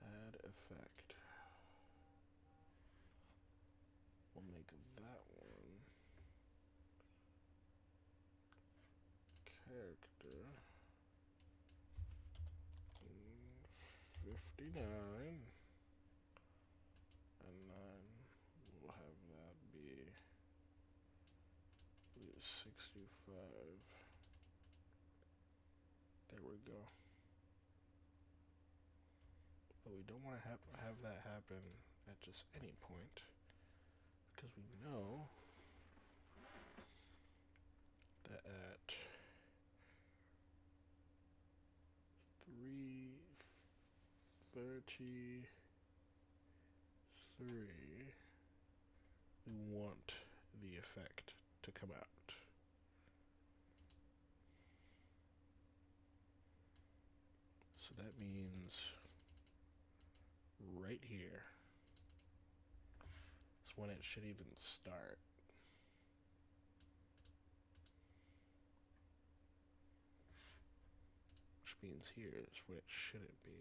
Add effect. We'll make that one character 59, and then we'll have that be 65. There we go. But we don't want to have that happen at just any point, because we know that at 3:33 we want the effect to come out. So that means right here is when it should even start. means here is what it shouldn't be.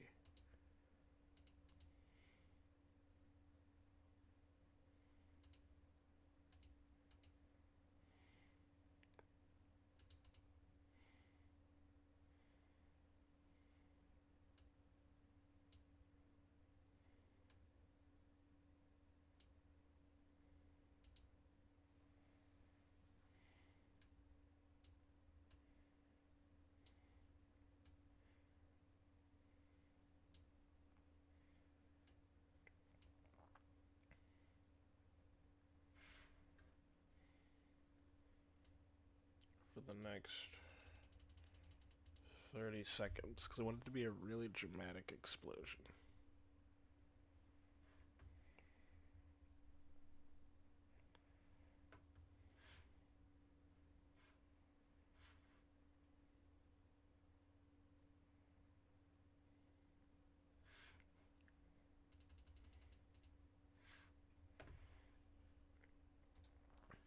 For the next 30 seconds, because I want it to be a really dramatic explosion.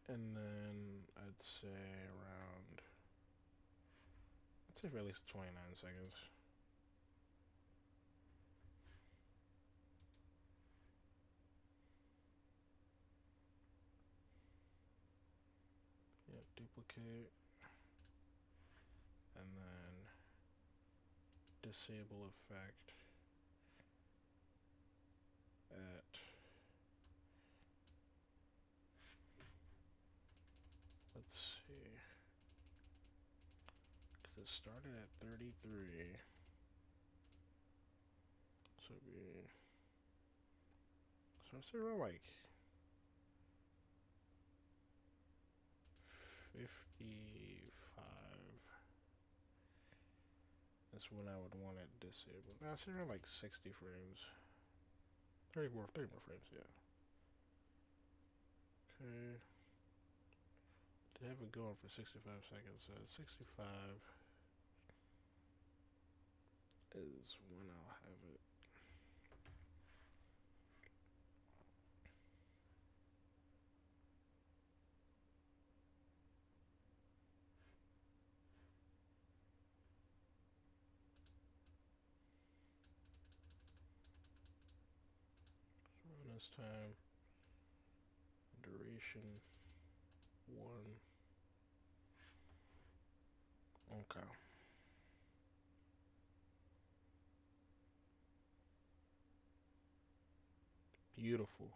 And then I'd say for at least 29 seconds. Yeah, duplicate. And then disable effect at, let's see, because it started at 33, so it'd be, so I'd say around like 55. That's when I would want it disabled. I'd say around like 60 frames. 30 more frames, yeah. Okay. To have it going for 65 seconds, so 65 is when I'll have it. Run this time. Duration 1. Okay. Beautiful.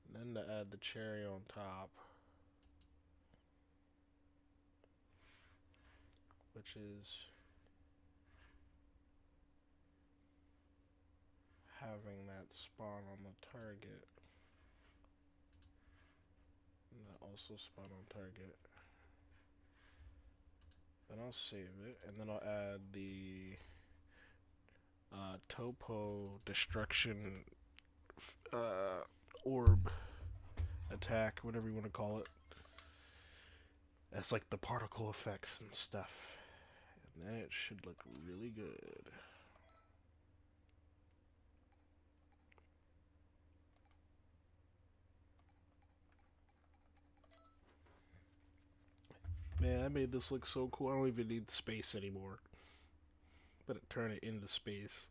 And then to add the cherry on top, which is having that spawn on the target. And that also spawn on target. Then I'll save it, and then I'll add the topo destruction orb attack, whatever you want to call it. That's like the particle effects and stuff. And then it should look really good. Man, I made this look so cool. I don't even need space anymore. But turn it into space.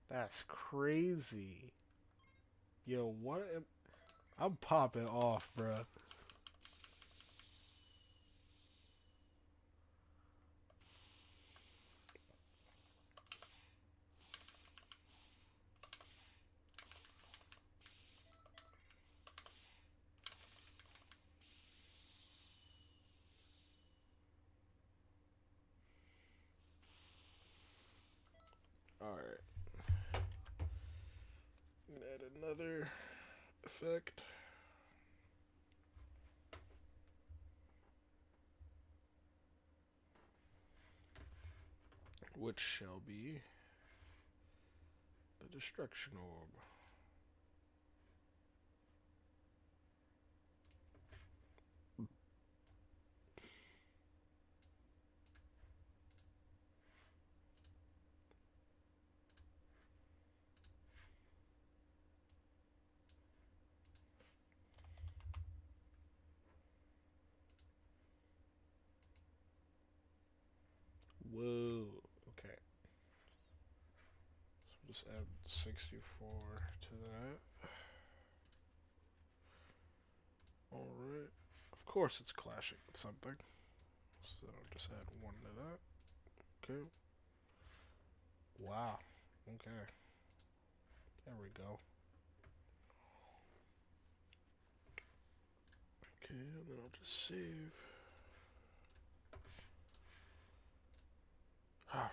That's crazy. Yo, what am... I'm popping off, bruh. Alright. Add another effect. Which shall be the destruction orb. Whoa, okay. So just add 64 to that. Alright. Of course it's clashing with something. So just add 1 to that. Okay. Wow. Okay. There we go. Okay, and then I'll just save. Alrighty.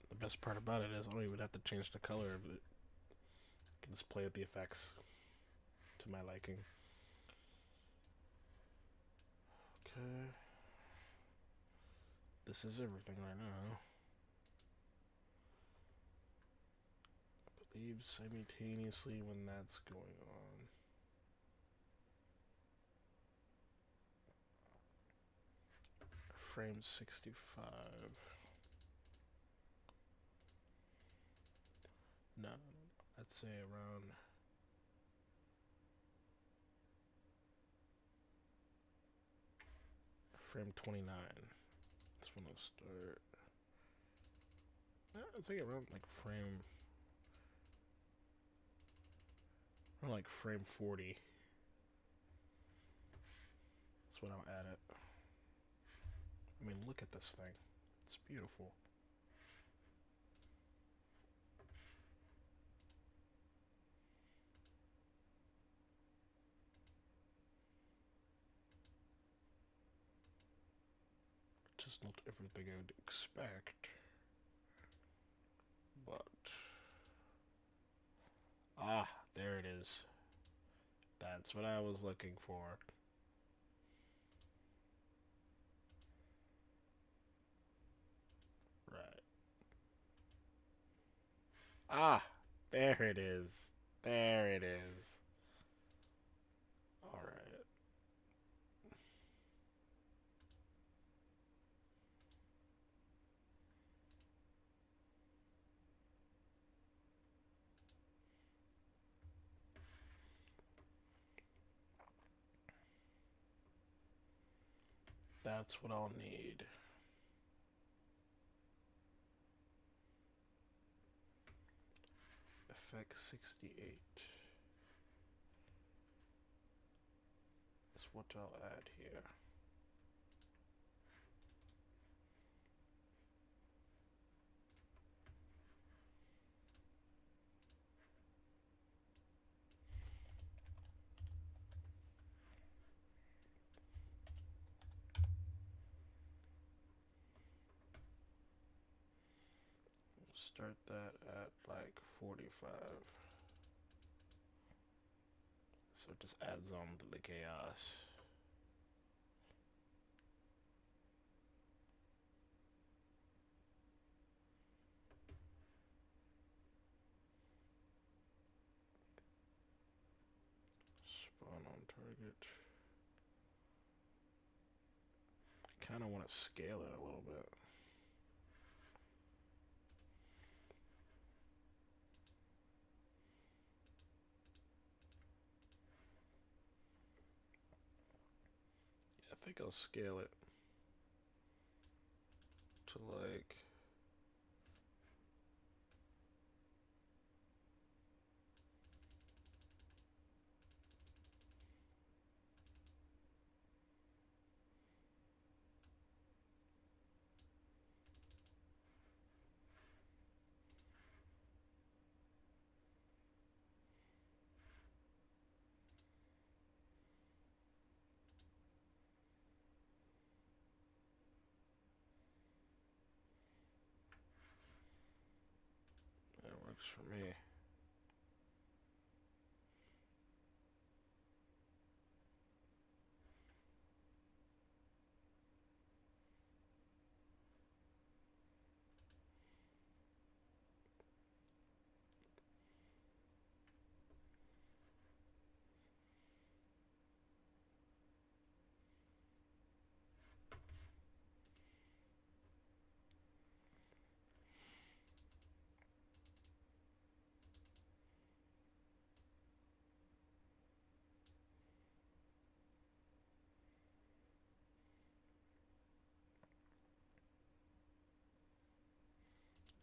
The best part about it is I don't even have to change the color of it. I can just play with the effects to my liking. Okay. This is everything right now. I believe simultaneously when that's going on. Frame 65. No. I'd say around frame 29. That's when I'll start. I think around like frame 40. That's when I'll add it. I mean, look at this thing. It's beautiful. Just not everything I would expect. But... ah, there it is. That's what I was looking for. Right. Ah, there it is. There it is. Alright. That's what I'll need. Effect 68. That's what I'll add here. Start that at like 45. So it just adds on to the chaos. Spawn on target. I kind of want to scale it a little bit. I think I'll scale it to like Works for me.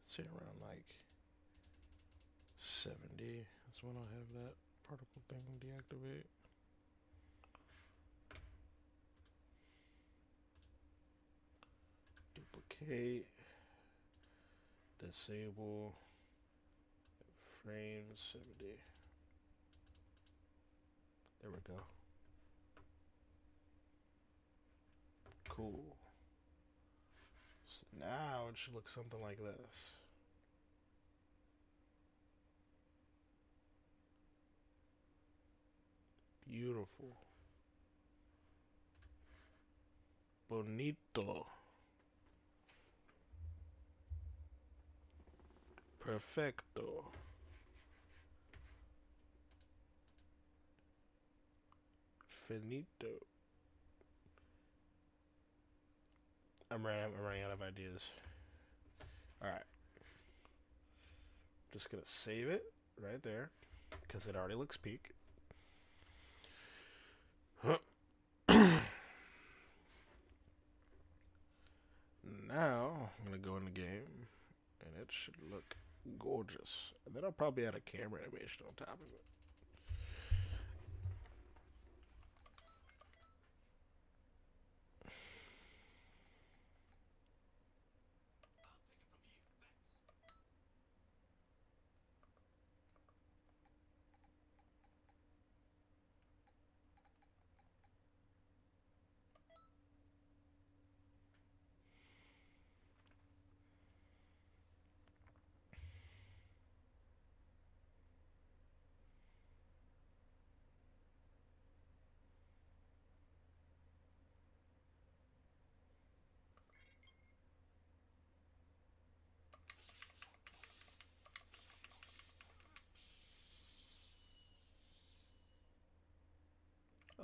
Say around like 70. That's when I'll have that particle thing deactivate. Duplicate. Disable. Frame 70. There we go. Cool. So now it should look something like this. Beautiful. Bonito. Perfecto. Finito. I'm running out of ideas. Alright. Just gonna save it right there, because it already looks peak. Now, I'm gonna go in the game, and it should look gorgeous. And then I'll probably add a camera animation on top of it.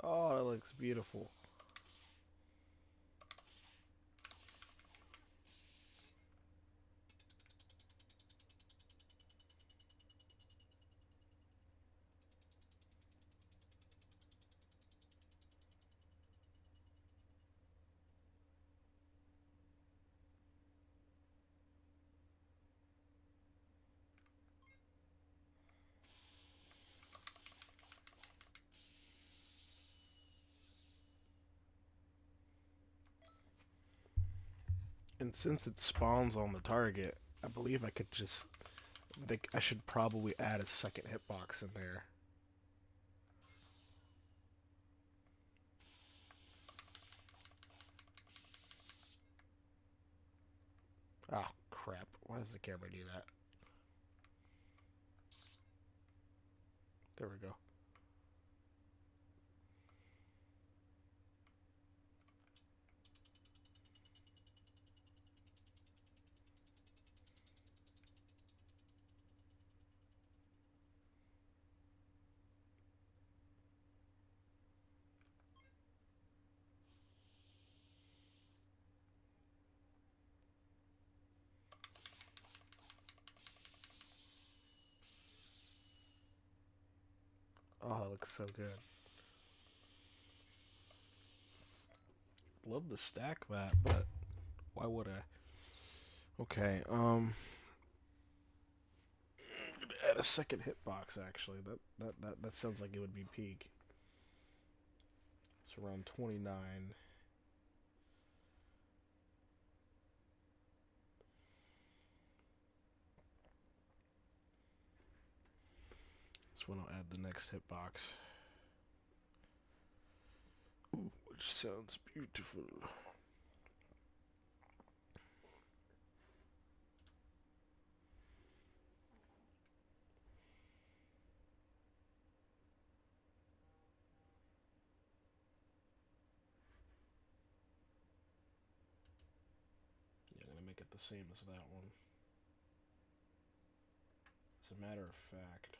Oh, that looks beautiful. And since it spawns on the target, I believe I could just... I should probably add a second hitbox in there. Oh, crap. Why does the camera do that? There we go. Oh, it looks so good. Love to stack that, but why would I? Okay, add a second hitbox actually. That sounds like it would be peak. It's around 29. That's when I'll add the next hitbox. Ooh, which sounds beautiful. the same as that one. As a matter of fact,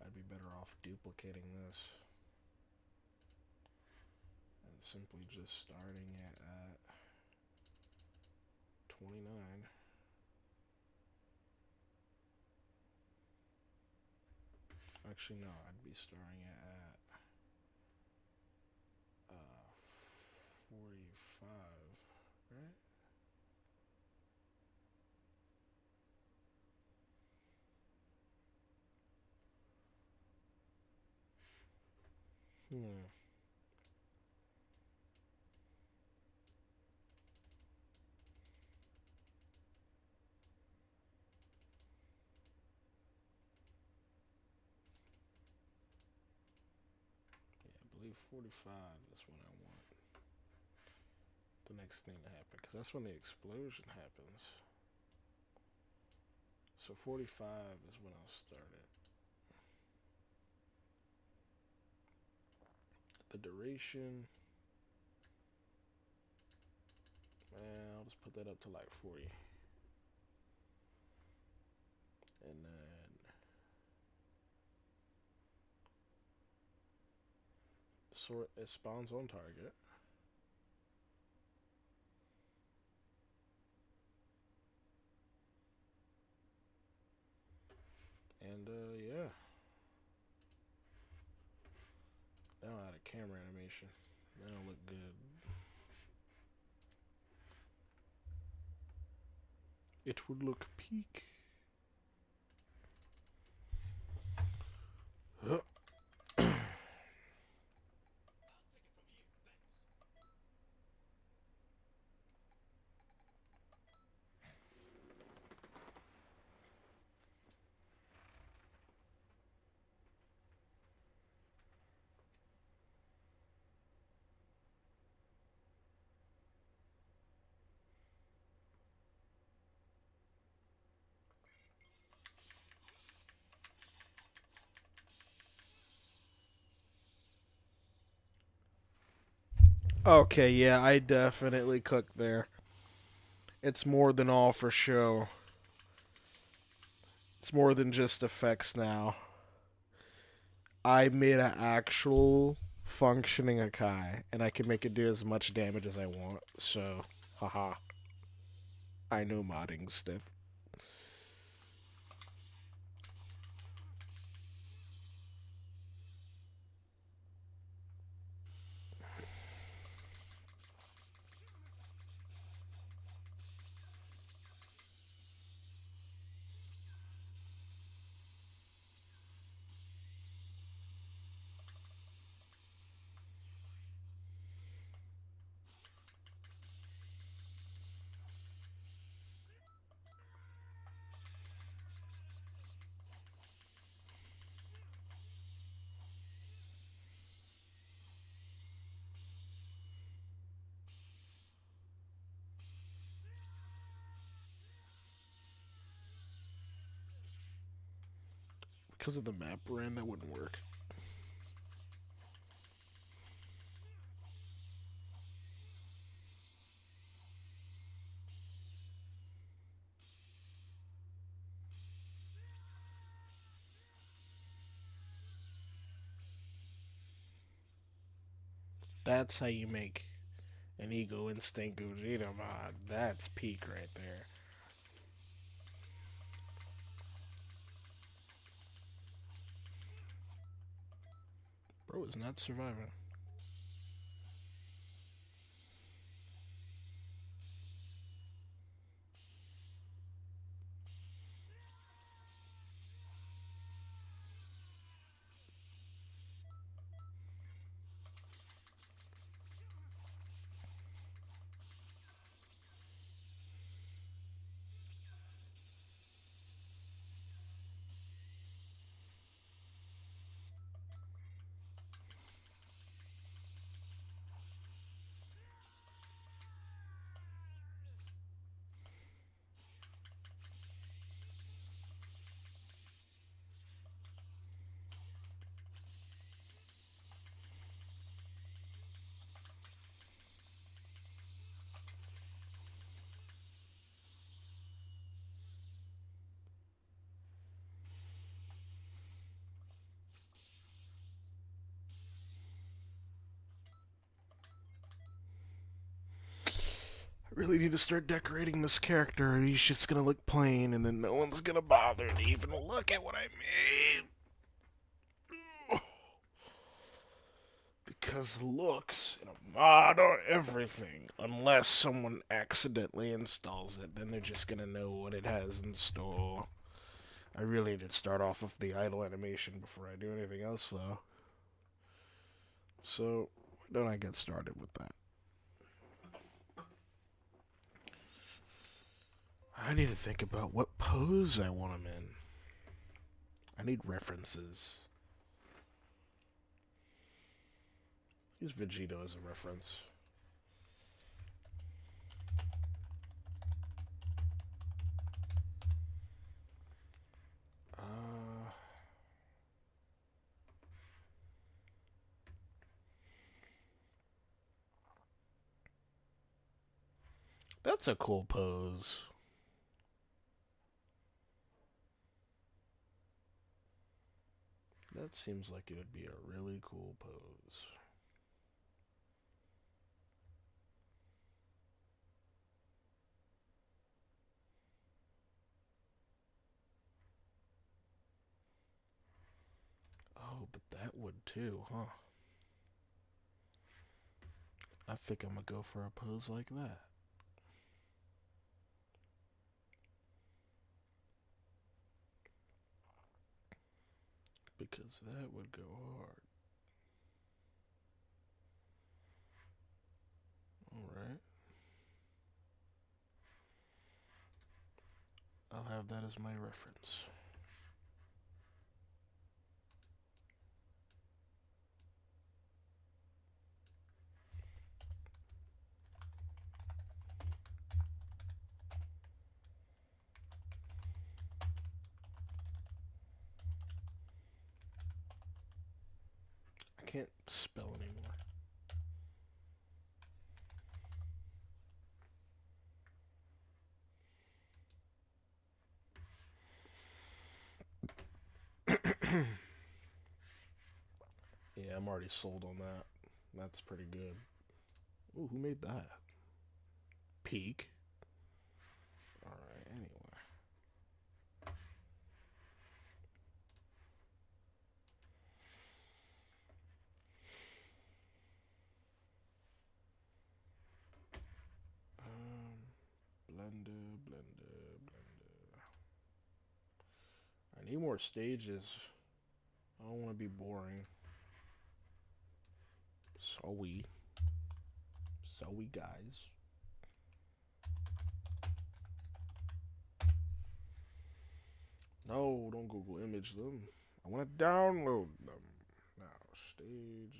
I'd be better off duplicating this and simply just starting it at 29. Actually, no, I'd be starting it at 45, right? Hmm. Yeah, I believe 45 is when I want the next thing to happen, because that's when the explosion happens. So 45 is when I'll start it. The duration, I'll just put that up to like 40. And then sort it spawns on target. And yeah. Now I had a camera animation. That'll look good. It would look peak. Okay, yeah, I definitely cooked there. It's more than all for show. It's more than just effects now. I made an actual functioning Akai, and I can make it do as much damage as I want. So, haha. I know modding stuff. Because of the map we're in, that wouldn't work. That's how you make an Ego Instinct Gogeta mod. That's peak right there. Bro is not surviving. really need to start decorating this character, or he's just gonna look plain, and then no one's gonna bother to even look at what I made. Because looks in a mod are everything, unless someone accidentally installs it, then they're just gonna know what it has in store. I really need to start off with the idle animation before I do anything else, though. So, why don't I get started with that? I need to think about what pose I want him in. I need references. Use Vegeta as a reference. That's a cool pose. That seems like it would be a really cool pose. Oh, but that would too, huh? I think I'm gonna go for a pose like that. Because that would go hard. Alright. I'll have that as my reference. I can't spell anymore. Yeah, I'm already sold on that. That's pretty good. Ooh, who made that? Peak. Alright, anyway. Blender. I need more stages. I don't want to be boring. Sorry, guys. No, don't Google image them. I want to download them. Now, stages.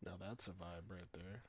Now that's a vibe right there.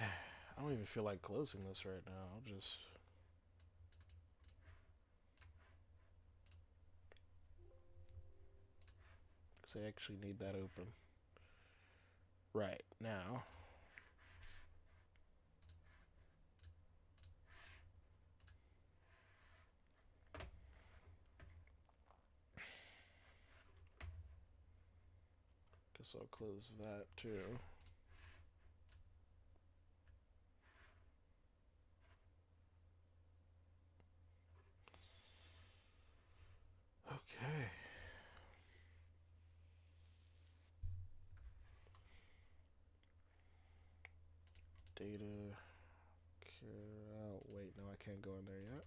I don't even feel like closing this right now. I'll just... Because I actually need that open. Right, now... Guess I'll close that too. Data. Oh, wait, no, I can't go in there yet.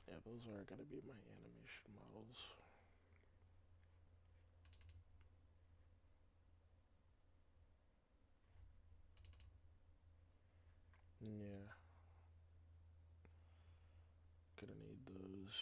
Yeah, those are going to be my animation models. Yeah. Gonna need those.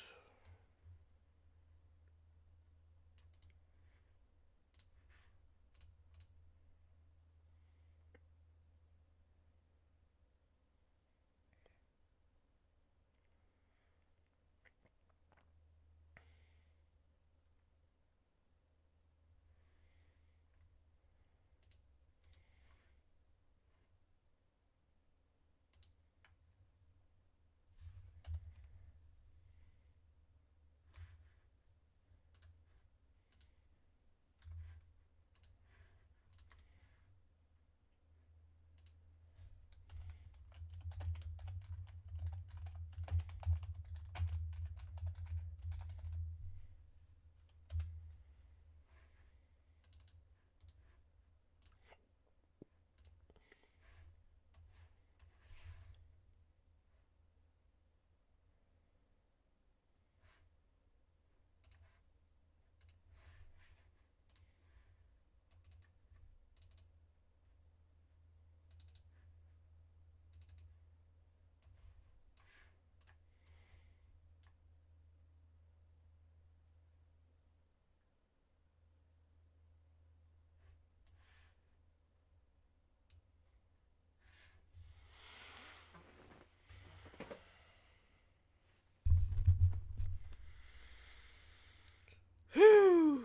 Whew.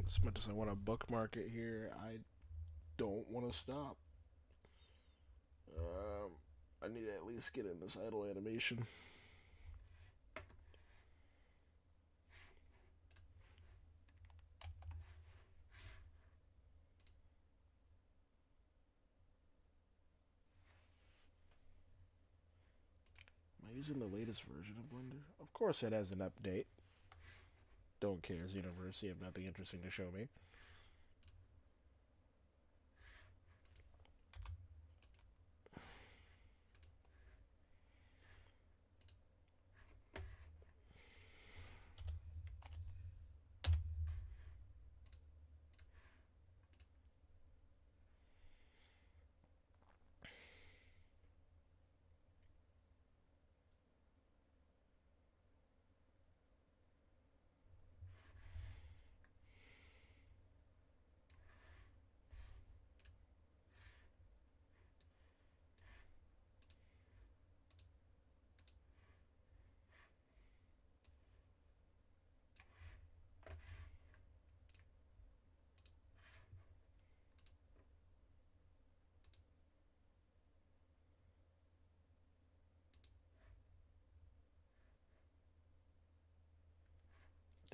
As much as I want to bookmark it here, I don't want to stop. I need to at least get in this idle animation. Am I using the latest version of Blender? Of course it has an update. Don't care, Xenoverse, you have nothing interesting to show me.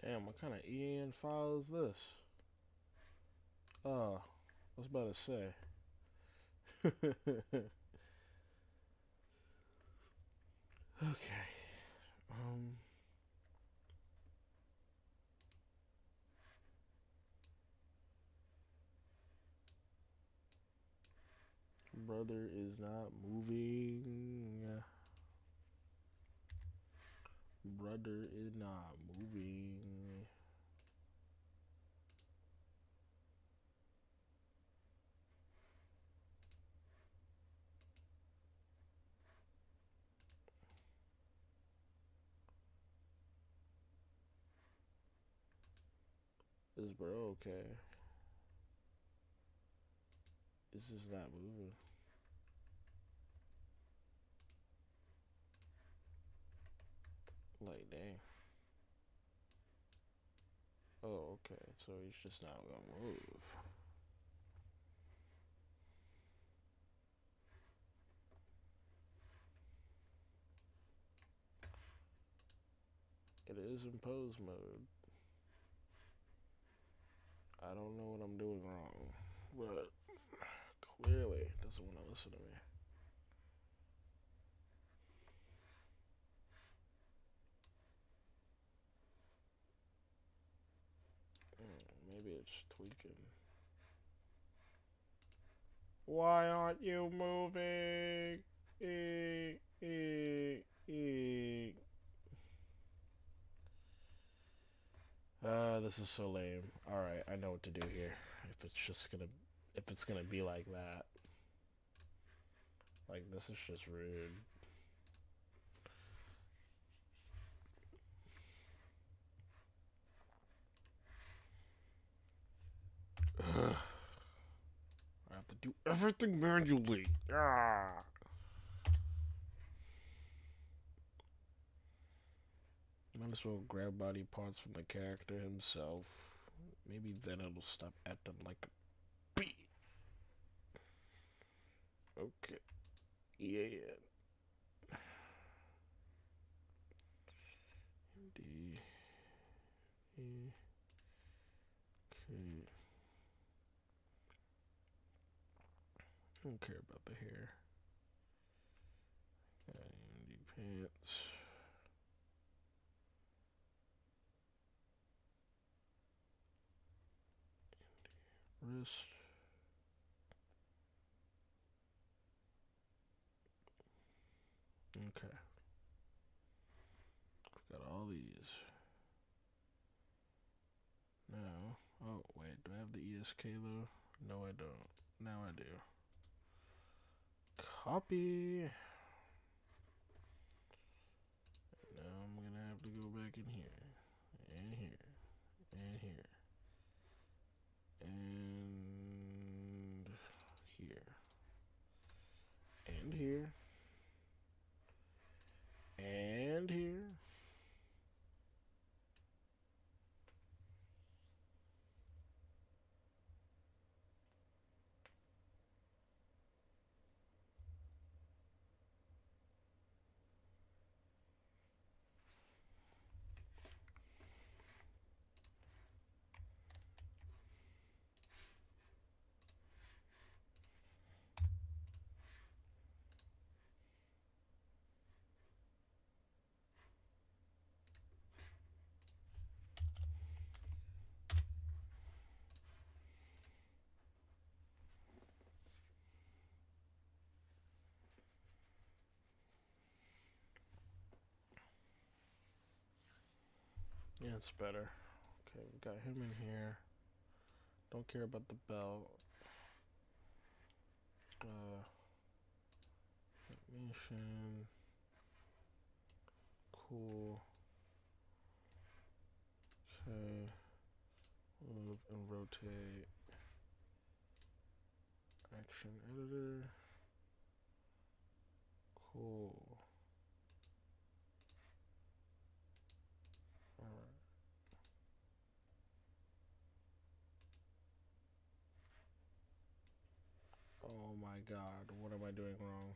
Damn, what kind of EAN file is this? Oh, I was about to say. Okay. Brother is not moving. Brother is not moving. Is bro okay? This is not moving. Like, dang. Oh, okay. So he's just not gonna move. It is in pose mode. I don't know what I'm doing wrong, but clearly it doesn't want to listen to me. Maybe it's tweaking. Why aren't you moving? This is so lame. Alright, I know what to do here. If it's gonna be like that. Like, this is just rude. Ugh. I have to do everything manually. Ah. Might as well grab body parts from the character himself. Maybe then it'll stop acting like a bee. Okay. Yeah. D. E. Okay. I don't care about the hair. Andy pants. Wrist. Okay. Got all these. Now, oh wait, do I have the ESK though? No, I don't. Now I do. Copy. Now I'm gonna have to go back in here, and here, and here, and here, and here, and here. Yeah, it's better. Okay, we got him in here. Don't care about the belt. Mission. Cool. Okay. Move and rotate. Action editor. Cool. Alright. Oh my god, what am I doing wrong?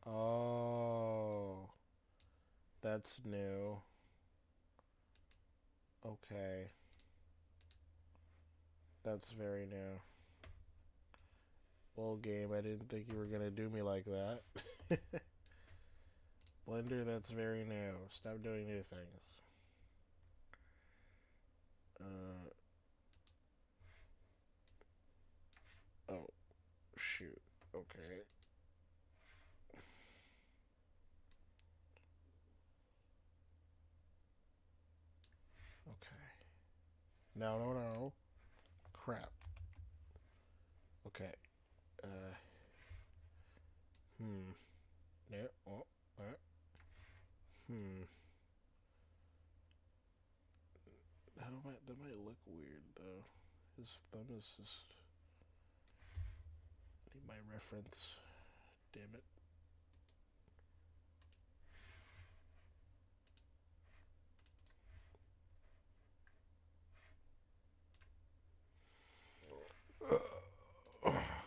Oh, that's new. Okay. That's very new. Well, game, I didn't think you were gonna do me like that. Blender, that's very new. Stop doing new things. Oh, shoot. Okay. Okay. No, no, no. Crap. Okay. Yeah. Oh. That might look weird though. His thumb is just. I need my reference. Damn it.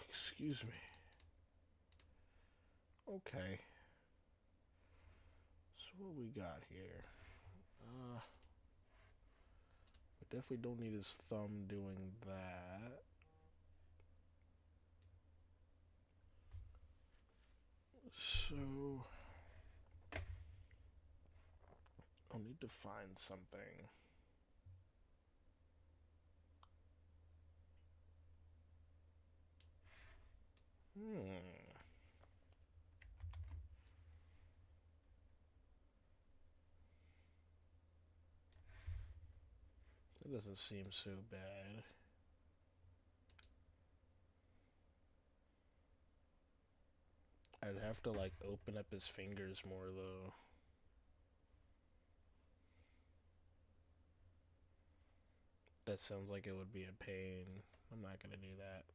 Excuse me. Okay. So what we got here? We definitely don't need his thumb doing that. So I'll need to find something. That doesn't seem so bad. I'd have to, like, open up his fingers more, though. That sounds like it would be a pain. I'm not gonna do that.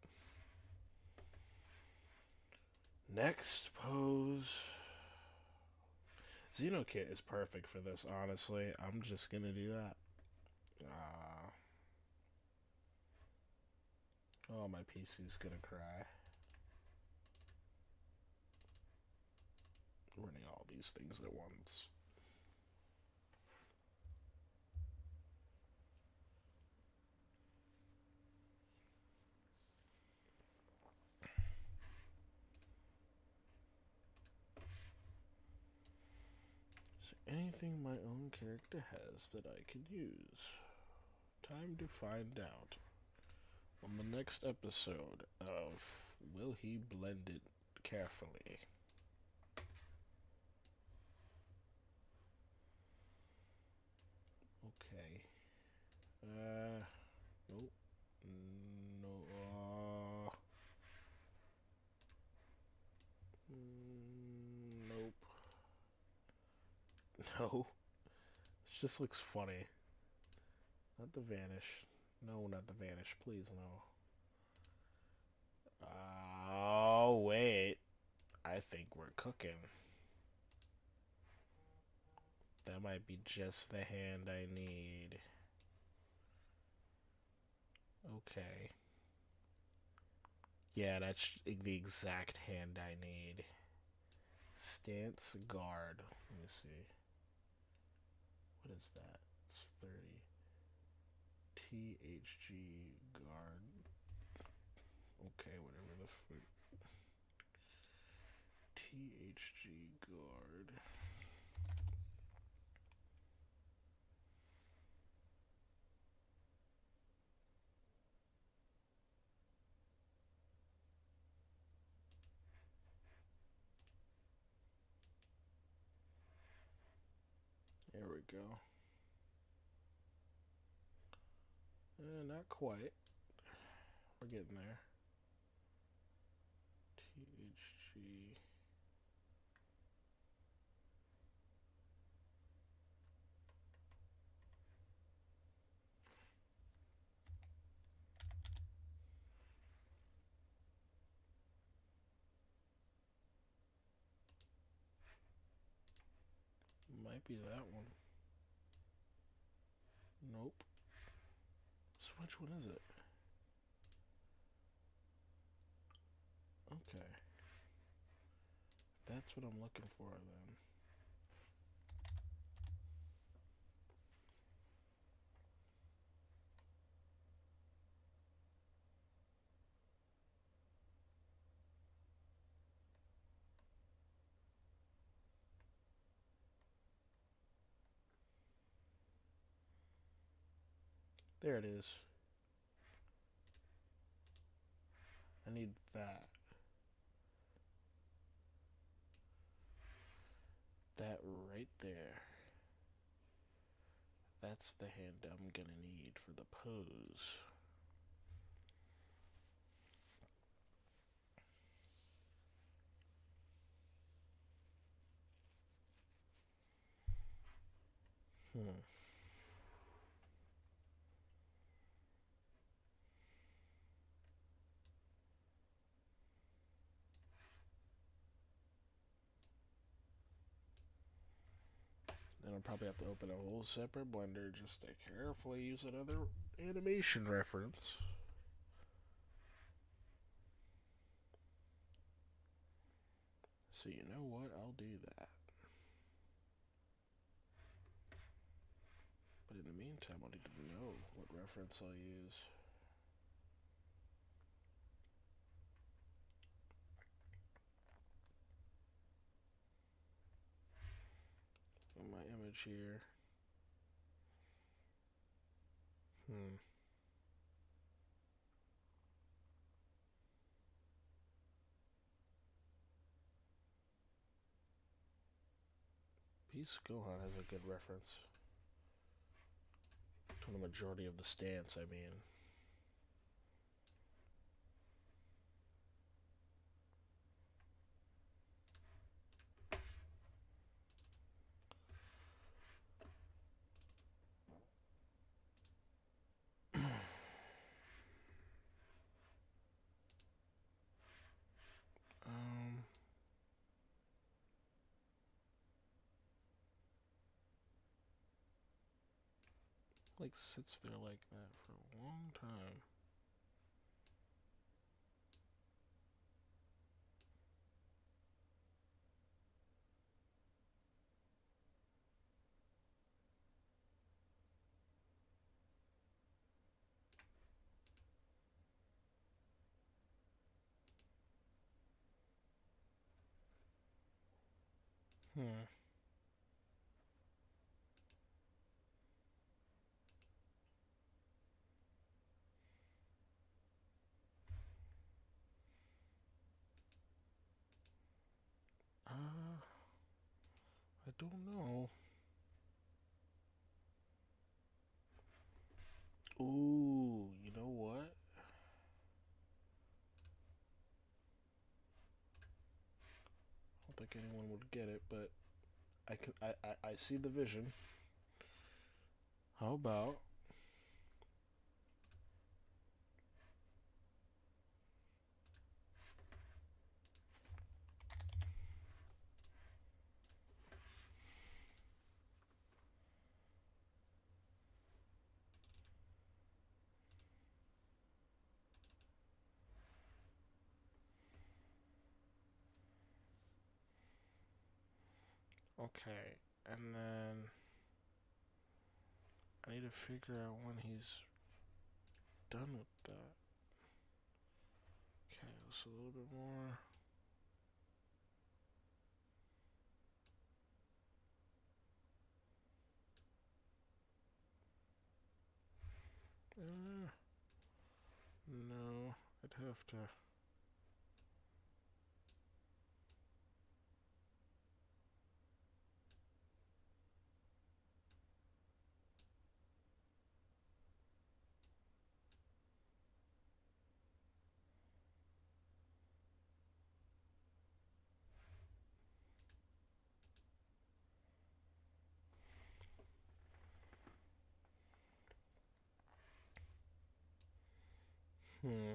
Next pose. Xenokit is perfect for this, honestly. I'm just gonna do that. Oh, my PC's gonna cry. Running all these things at once. Is there anything my own character has that I could use? Time to find out. On the next episode of Will He Blend It Carefully? Okay. Nope. No, nope. No. It just looks funny. Not the vanish. No, not the vanish. Please, no. Oh, wait. I think we're cooking. That might be just the hand I need. Okay. Yeah, that's the exact hand I need. Stance guard. Let me see. What is that? It's 30. THG guard. Okay, whatever the frick. THG guard. There we go. Not quite. We're getting there. THG. Might be that one. Nope. So which one is it? Okay. That's what I'm looking for then. There it is. I need that. That right there. That's the hand I'm gonna need for the pose. Then I'll probably have to open a whole separate blender just to carefully use another animation reference. So you know what? I'll do that. But in the meantime, I'll need to know what reference I'll use. My image here. Hmm. Beast Gohan has a good reference to the majority of the stance, I mean. um, like sits there like that for a long time. Hmm. I don't know. Ooh, you know what? I don't think anyone would get it, but I see the vision. How about okay, and then I need to figure out when he's done with that. Okay, so a little bit more. No, I'd have to. Hmm.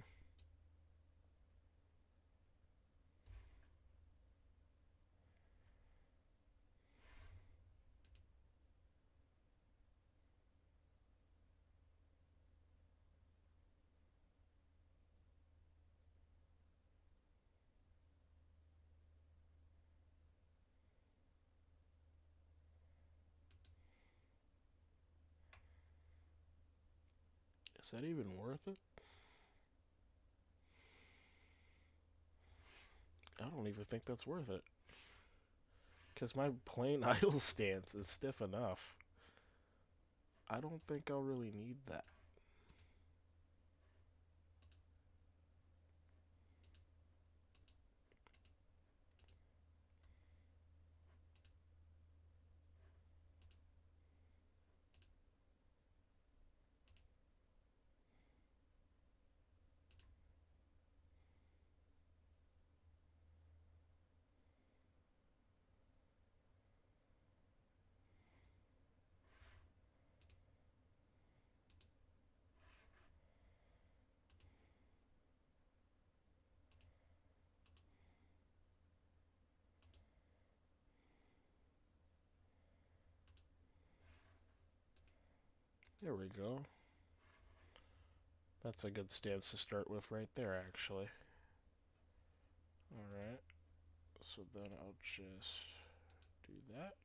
Is that even worth it? I don't even think that's worth it. Because my plain idle stance is stiff enough. I don't think I'll really need that. There we go. That's a good stance to start with right there, actually. Alright. So then I'll just do that.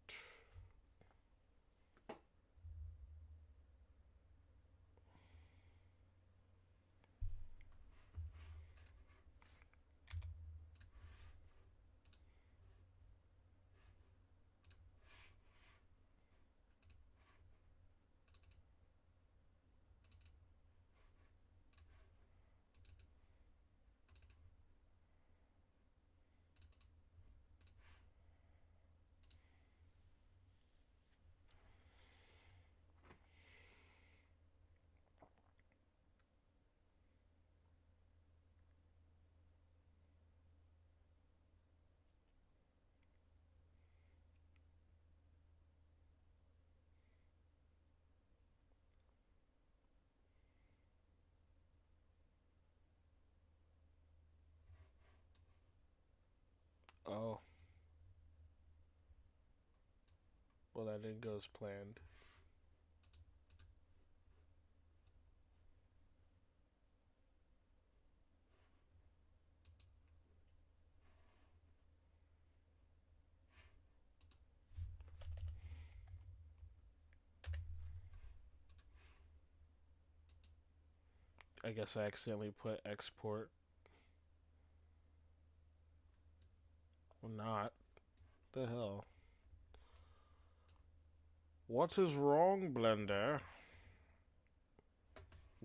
Oh. Well, that didn't go as planned. I guess I accidentally put export. Well, not. The hell? What is wrong, Blender?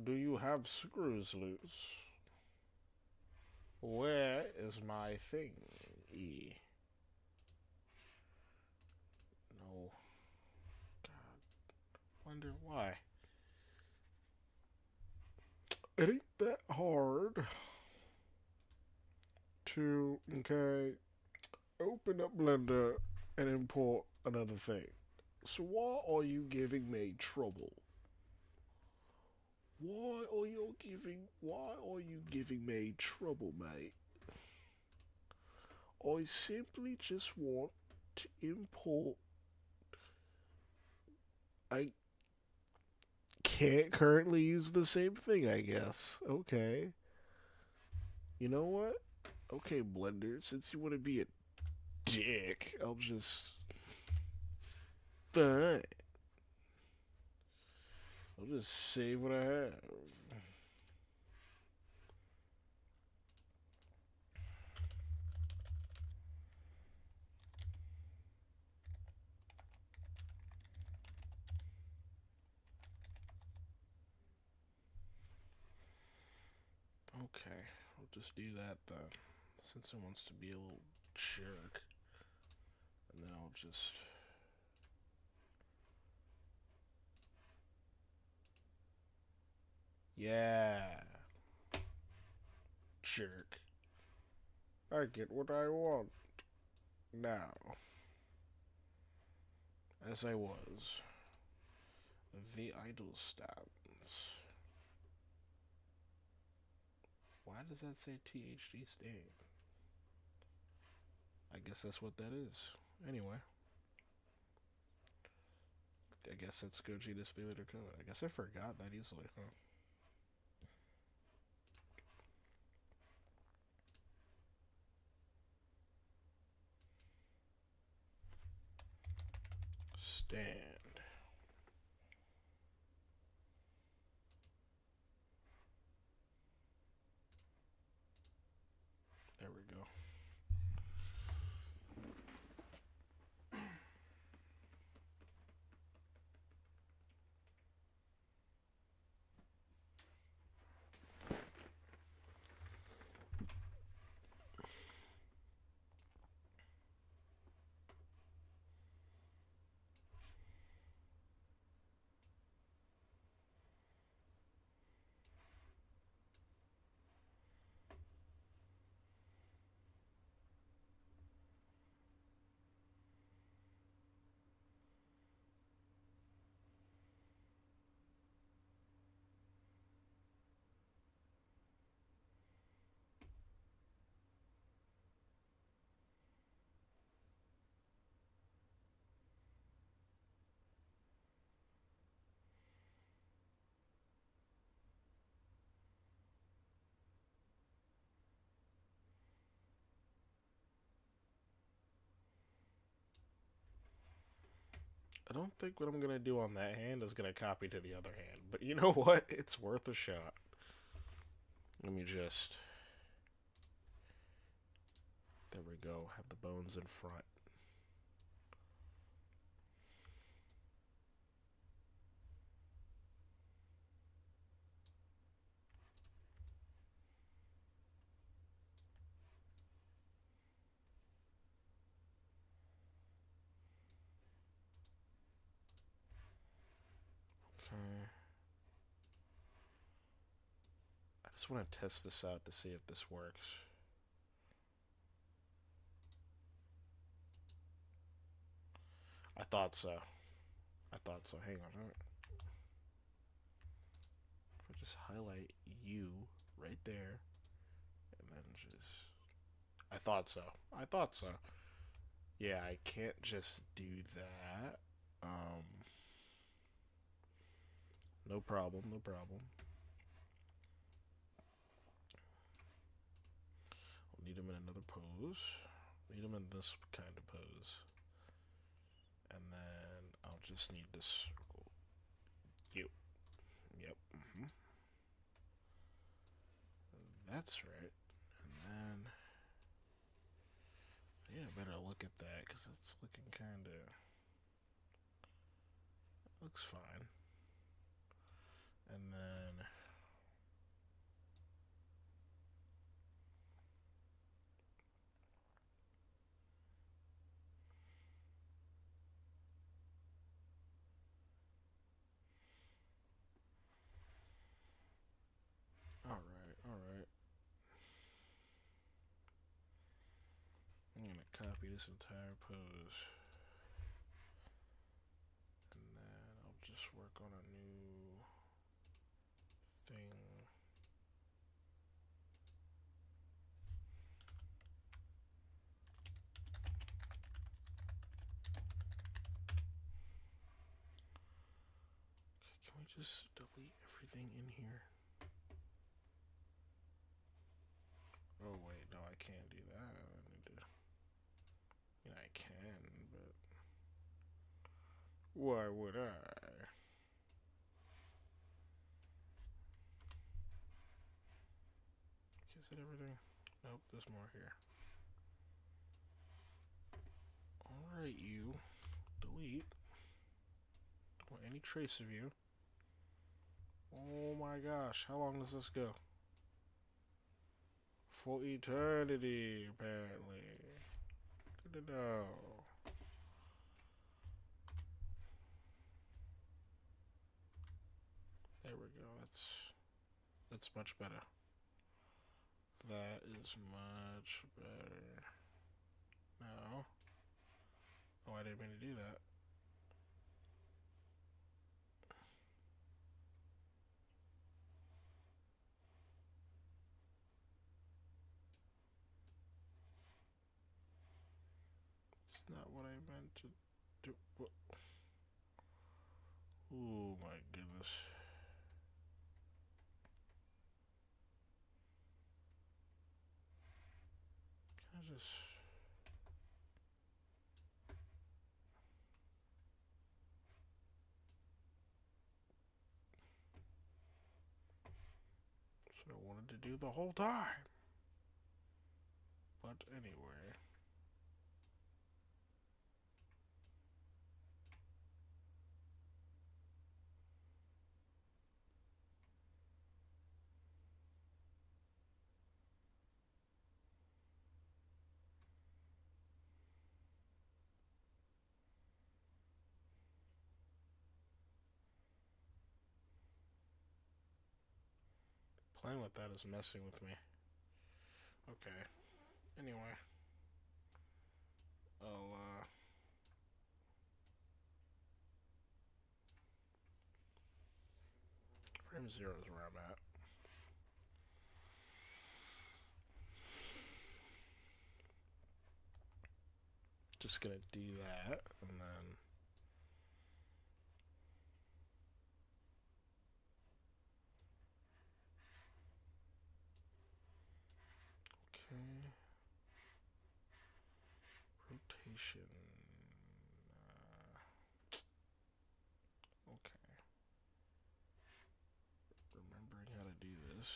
Do you have screws loose? Where is my thing? E. No. God. Wonder why. It ain't that hard to, okay, open up Blender and import another thing. So why are you giving me trouble? Why are you giving me trouble, mate? I simply just want to import. I can't currently use the same thing, I guess. Okay. You know what? Okay, Blender, since you want to be a dick, I'll just. Fine. I'll just save what I have. Okay, I'll just do that then. Since it wants to be a little jerk. And then I'll just. Yeah. Jerk. I get what I want. Now. As I was. The idle stands. Why does that say THD stand? I guess that's what that is. Anyway. I guess that's Gogeta's 3-letter code. I guess I forgot that easily, huh? Stand. There we go. I don't think what I'm gonna do on that hand is gonna copy to the other hand. But you know what? It's worth a shot. Let me just. There we go. Have the bones in front. Okay. I just want to test this out to see if this works. I thought so. I thought so. Hang on. If I just highlight you right there, and then just. I thought so. I thought so. Yeah, I can't just do that. No problem, no problem. I'll need him in another pose. Need him in this kind of pose. And then I'll just need this circle. You. Yep. That's right. And then I need a better look at that because it's looking kind of. Looks fine. And then. Alright, alright. I'm gonna copy this entire pose. And then I'll just work on a new thing. Can we just delete everything in here? Oh wait, no, I can't do that. I need to. I mean, I can, but why would I? Is that everything? Nope, there's more here. Alright, you. Delete. Don't want any trace of you. Oh my gosh, how long does this go? For eternity, apparently. Good to know. There we go. That's much better. That is much better. No. Oh, I didn't mean to do that. It's not what I meant to do. What? Oh my goodness. Can I just... That's what I wanted to do the whole time. But anyway. Playing with that is messing with me. Okay. Anyway. I'll, frame 0 is where I'm at. Just gonna do that, and then... Okay. Rotation. Okay. Remembering how to do this.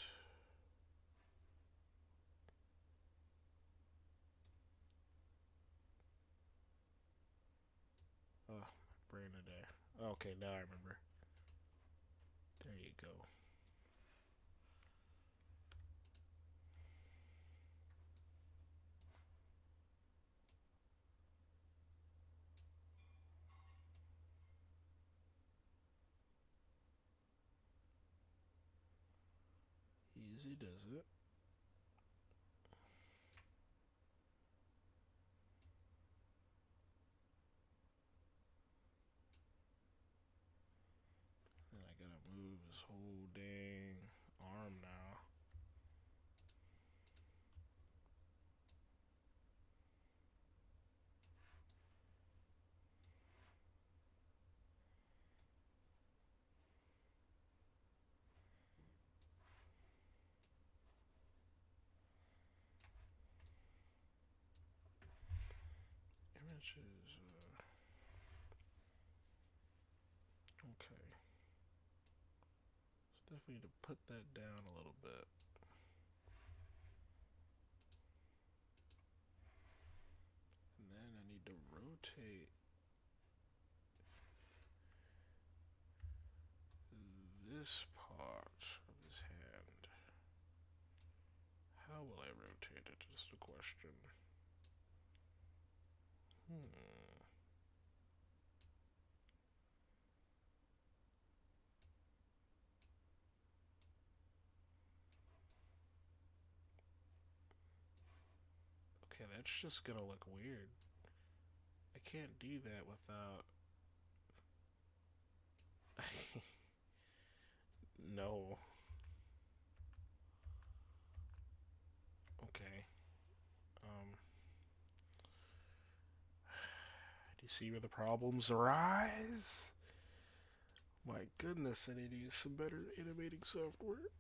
Oh, my brain today. Okay, now I remember. There you go. Easy does it. And I gotta move his whole dang arm now. matches. Okay. So definitely need to put that down a little bit. And then I need to rotate this part of his hand. How will I rotate it? Just a question. Okay, that's just gonna look weird. I can't do that without... No. Okay. Do you see where the problems arise? My goodness, I need to use some better animating software.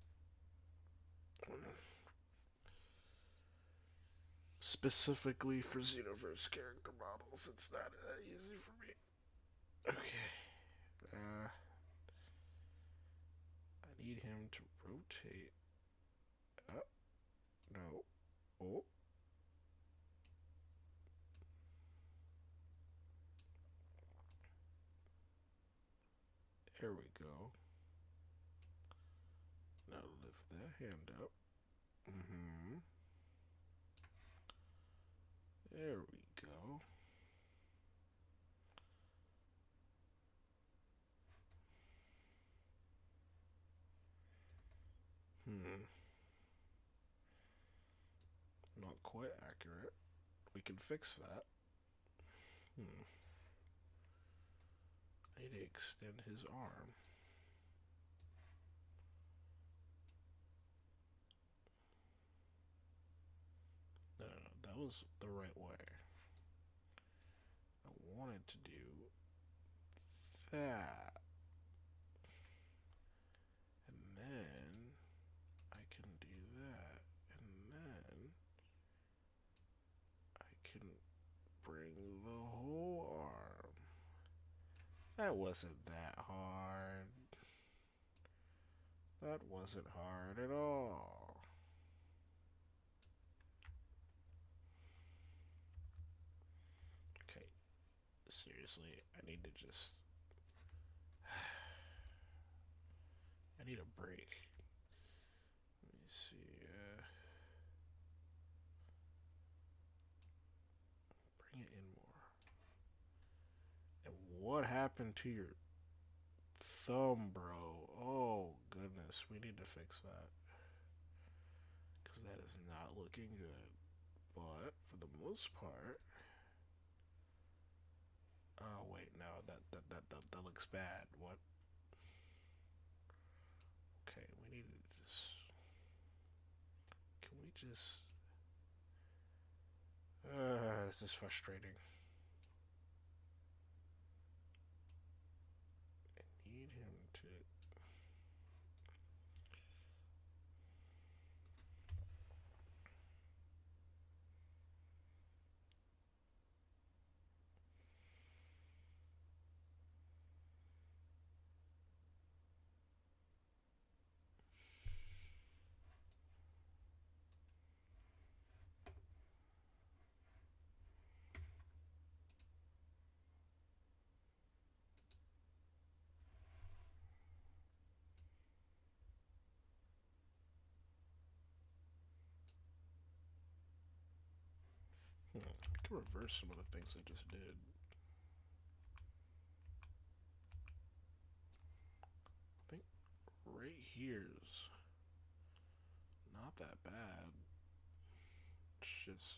Specifically for Xenoverse character models, it's not easy for me. Okay. I need him to rotate. No. Oh. There we go. Now lift that hand up. There we go. Not quite accurate. We can fix that. I need to extend his arm. No, that was the right way. I wanted to do that. And then I can do that. And then I can bring the whole arm. That wasn't that hard. That wasn't hard at all. Okay. Seriously, I need to just... I need a break. Let me see. Bring it in more. And what happened to your thumb, bro? Oh, goodness. We need to fix that. Because that is not looking good. But, for the most part... Oh, wait, no. That looks bad. What? Okay, we need to just... Can we just... this is frustrating. I need him to... I can reverse some of the things I just did. I think right here's not that bad. It's just...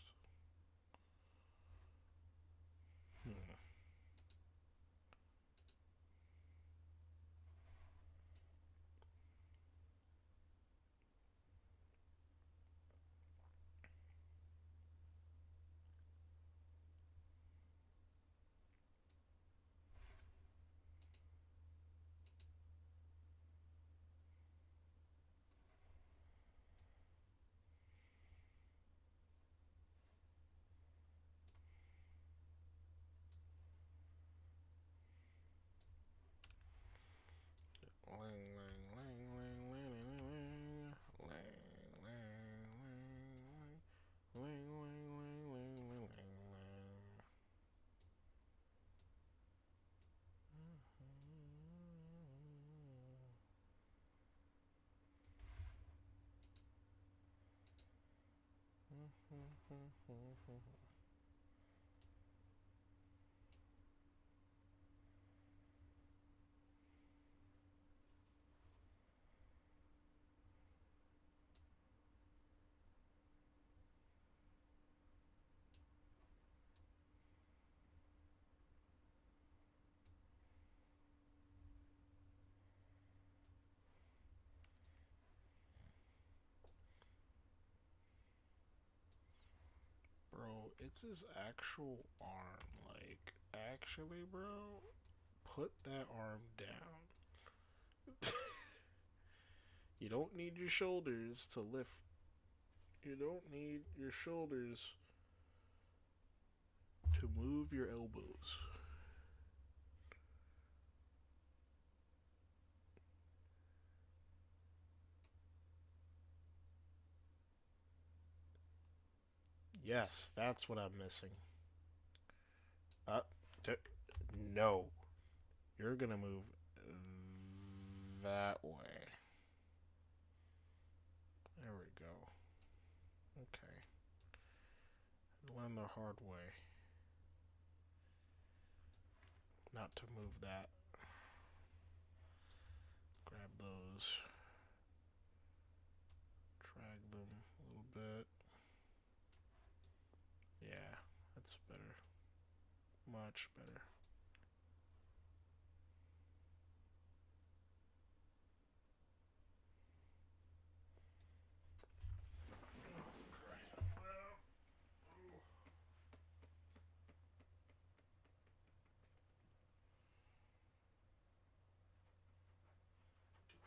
Bro, it's his actual arm. Like, actually, bro, put that arm down. You don't need your shoulders to lift. You don't need your shoulders to move your elbows. Yes, that's what I'm missing. Up. No. You're gonna move that way. There we go. Okay. Learn the hard way. Not to move that. Grab those. Drag them a little bit. Yeah, that's better. Much better.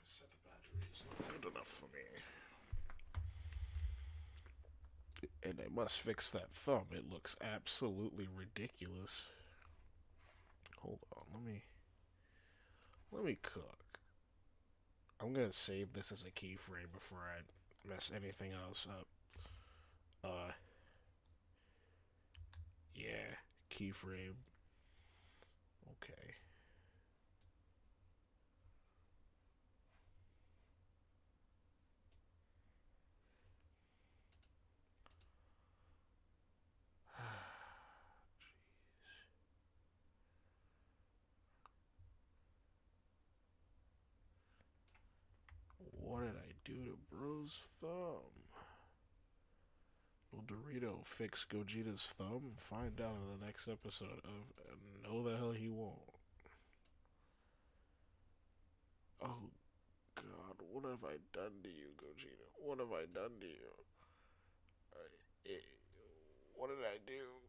Set the batteries not good enough for me. And I must fix that thumb. It looks absolutely ridiculous. Hold on, let me cook. I'm gonna save this as a keyframe before I mess anything else up. Yeah, keyframe. Okay. What did I do to bro's thumb? Will Dorito fix Gogeta's thumb? Find out in the next episode of No the Hell He Won't. Oh God, what have I done to you, Gogeta? What have I done to you? What did I do?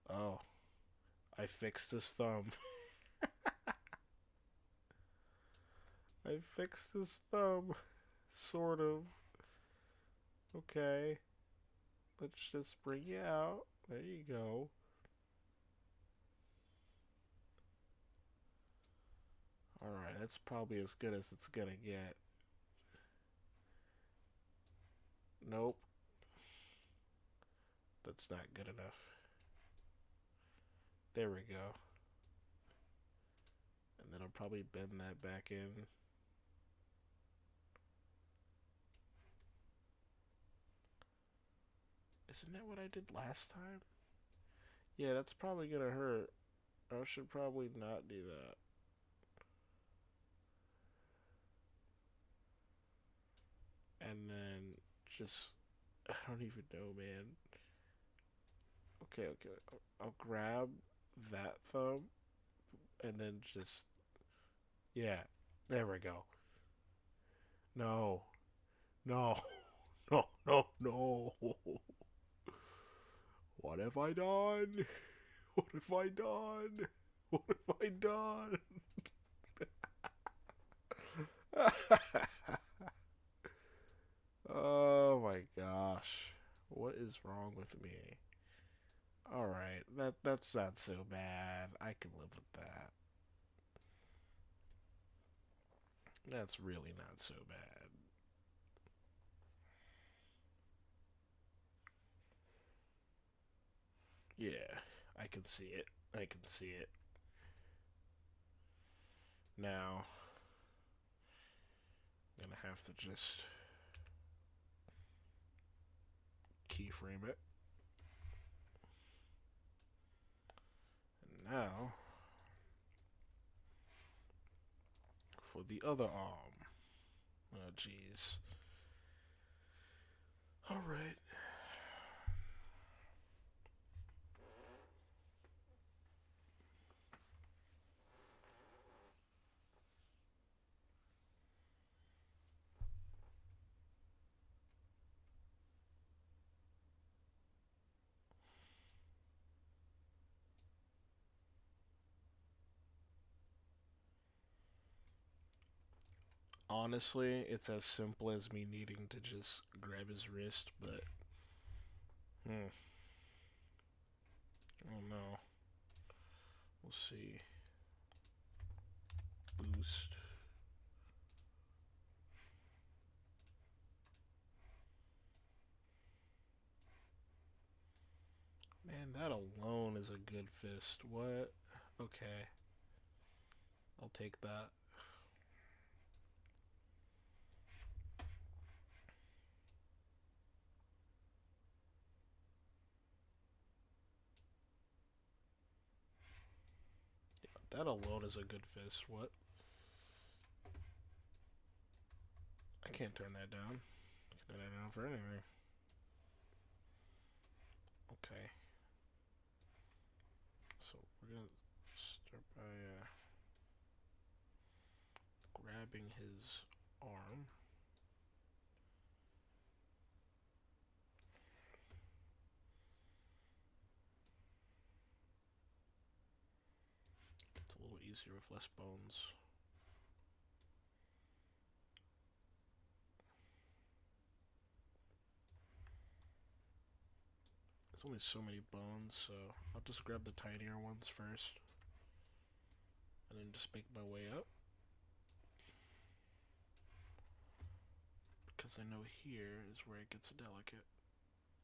Oh, I fixed his thumb. I fixed his thumb. Sort of. Okay. Let's just bring you out. There you go. Alright, that's probably as good as it's gonna get. Nope. That's not good enough. There we go. And then I'll probably bend that back in. Isn't that what I did last time? Yeah, that's probably gonna hurt. I should probably not do that. And then just, I don't even know, man. Okay, I'll grab that thumb and then just, yeah, there we go. No, no, no, no, no. What have I done? What have I done? What have I done? Oh my gosh. What is wrong with me? Alright, that's not so bad. I can live with that. That's really not so bad. Yeah, I can see it. I can see it. Now, I'm gonna have to just keyframe it. And now, for the other arm. Oh, jeez. Alright. Honestly, it's as simple as me needing to just grab his wrist, but oh no. We'll see. Boost. Man, that alone is a good fist. What? Okay. I'll take that. That alone is a good fist. What? I can't turn that down. I can turn that down for anything. Okay. So we're gonna start by grabbing his arm. It's a little easier with less bones. There's only so many bones, so I'll just grab the tinier ones first. And then just make my way up. Because I know here is where it gets delicate.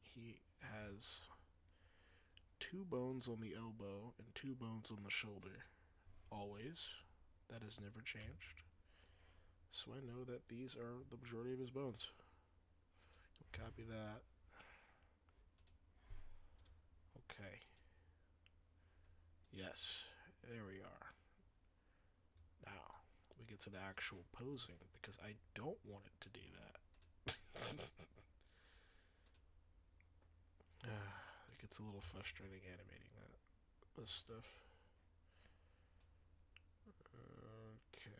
He has 2 bones on the elbow and 2 bones on the shoulder. Always. That has never changed. So I know that these are the majority of his bones. Copy that. Okay. Yes, there we are. Now, we get to the actual posing, because I don't want it to do that. It gets a little frustrating animating this stuff. Okay.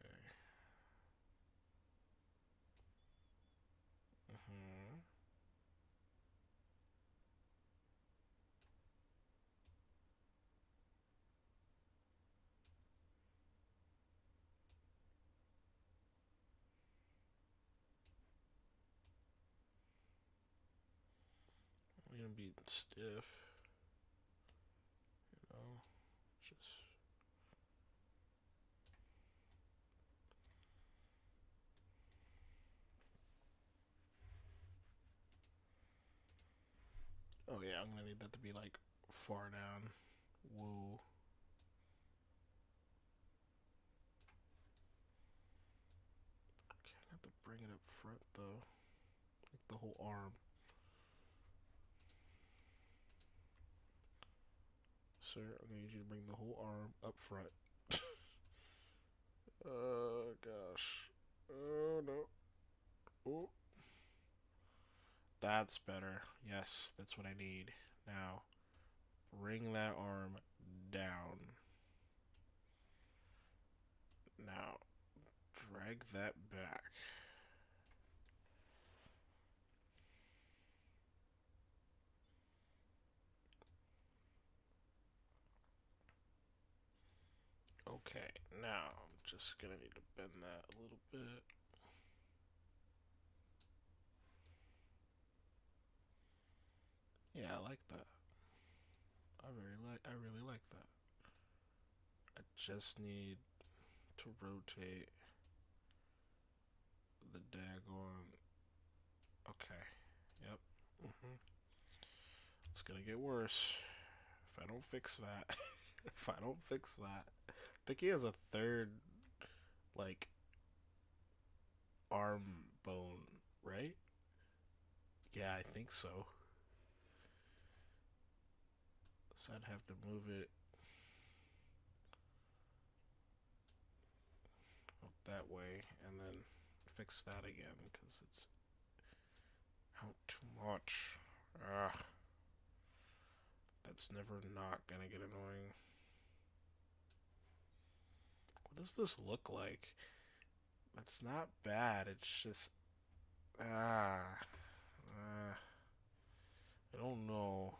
I'm gonna be stiff, just. Oh yeah, I'm gonna need that to be like far down. Whoa. Okay, I have to bring it up front though. Like the whole arm. Sir, I'm gonna need you to bring the whole arm up front. Oh gosh. Oh no. Oh. That's better. Yes, that's what I need. Now, bring that arm down. Now, drag that back. Okay, now I'm just gonna need to bend that a little bit. Yeah, I like that. I really like that. I just need to rotate the daggone. Okay. Yep. It's gonna get worse if I don't fix that. If I don't fix that. I think he has a third, like, arm bone, right? Yeah, I think so. So I'd have to move it up that way and then fix that again because it's out too much. Ah, that's never not gonna get annoying. What does this look like? It's not bad. It's just I don't know.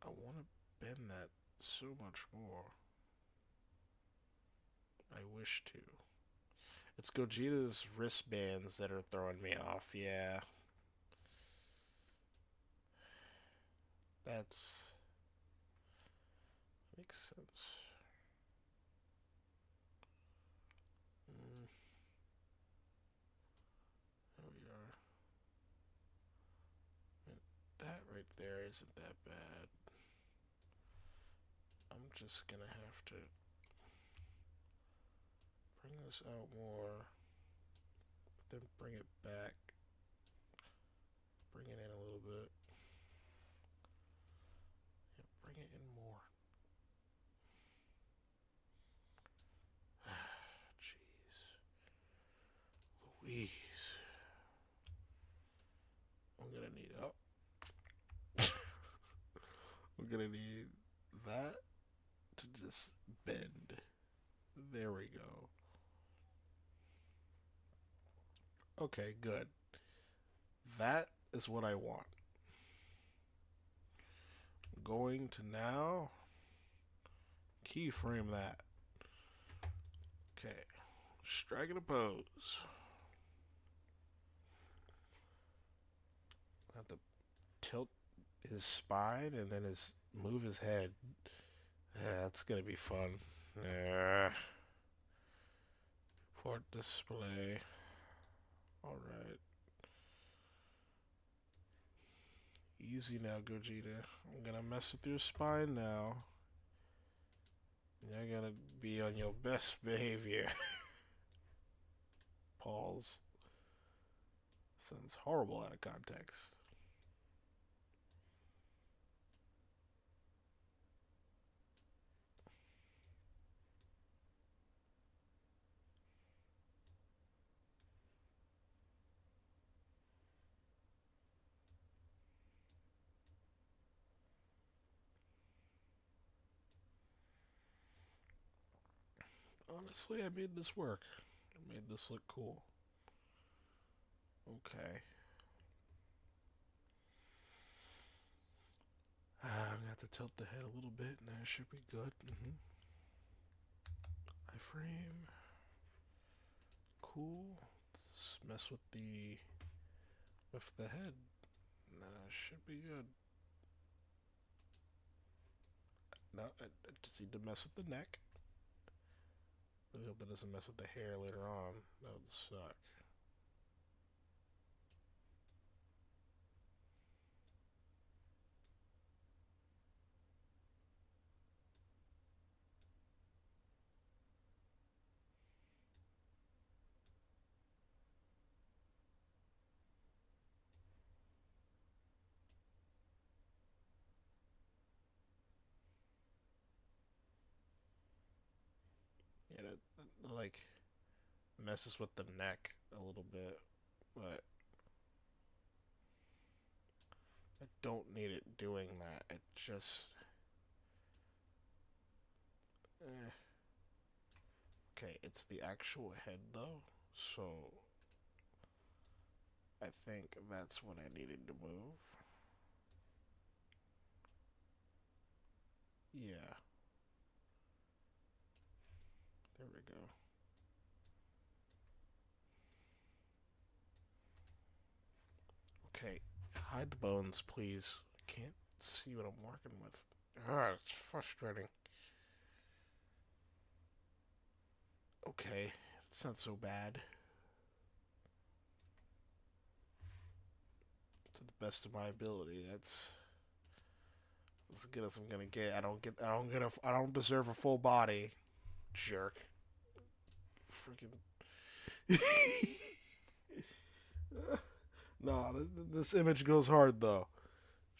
I want to bend that so much more. I wish to. It's Gogeta's wristbands that are throwing me off. Yeah, that's makes sense. There we are. And that right there isn't that bad. I'm just gonna have to bring this out more, then bring it back, bring it in a little bit, yeah, bring it in more. Jeez, Louise, I'm gonna need I'm gonna need that to just bend. There we go. Okay, good. That is what I want. I'm going to now keyframe that. Okay, striking a pose. I have to tilt his spine and then move his head. Yeah, that's gonna be fun. Yeah. Port display. Alright. Easy now, Gogeta. I'm gonna mess with your spine now. You're gonna be on your best behavior. Pause. Sounds horrible out of context. Honestly, I made this work. I made this look cool. Okay. I'm gonna have to tilt the head a little bit, and that should be good. Iframe. Cool. Let's mess with the head. That should be good. No, I just need to mess with the neck. I hope that doesn't mess with the hair later on. That would suck. Yeah, that like messes with the neck a little bit, but I don't need it doing that. It just okay, it's the actual head though, so I think that's what I needed to move. Yeah. There we go. Okay, hide the bones, please. I can't see what I'm working with. Ah, it's frustrating. Okay, it's not so bad. To the best of my ability, that's as good as I'm gonna get. I don't deserve a full body, jerk. freaking. Nah, this image goes hard though.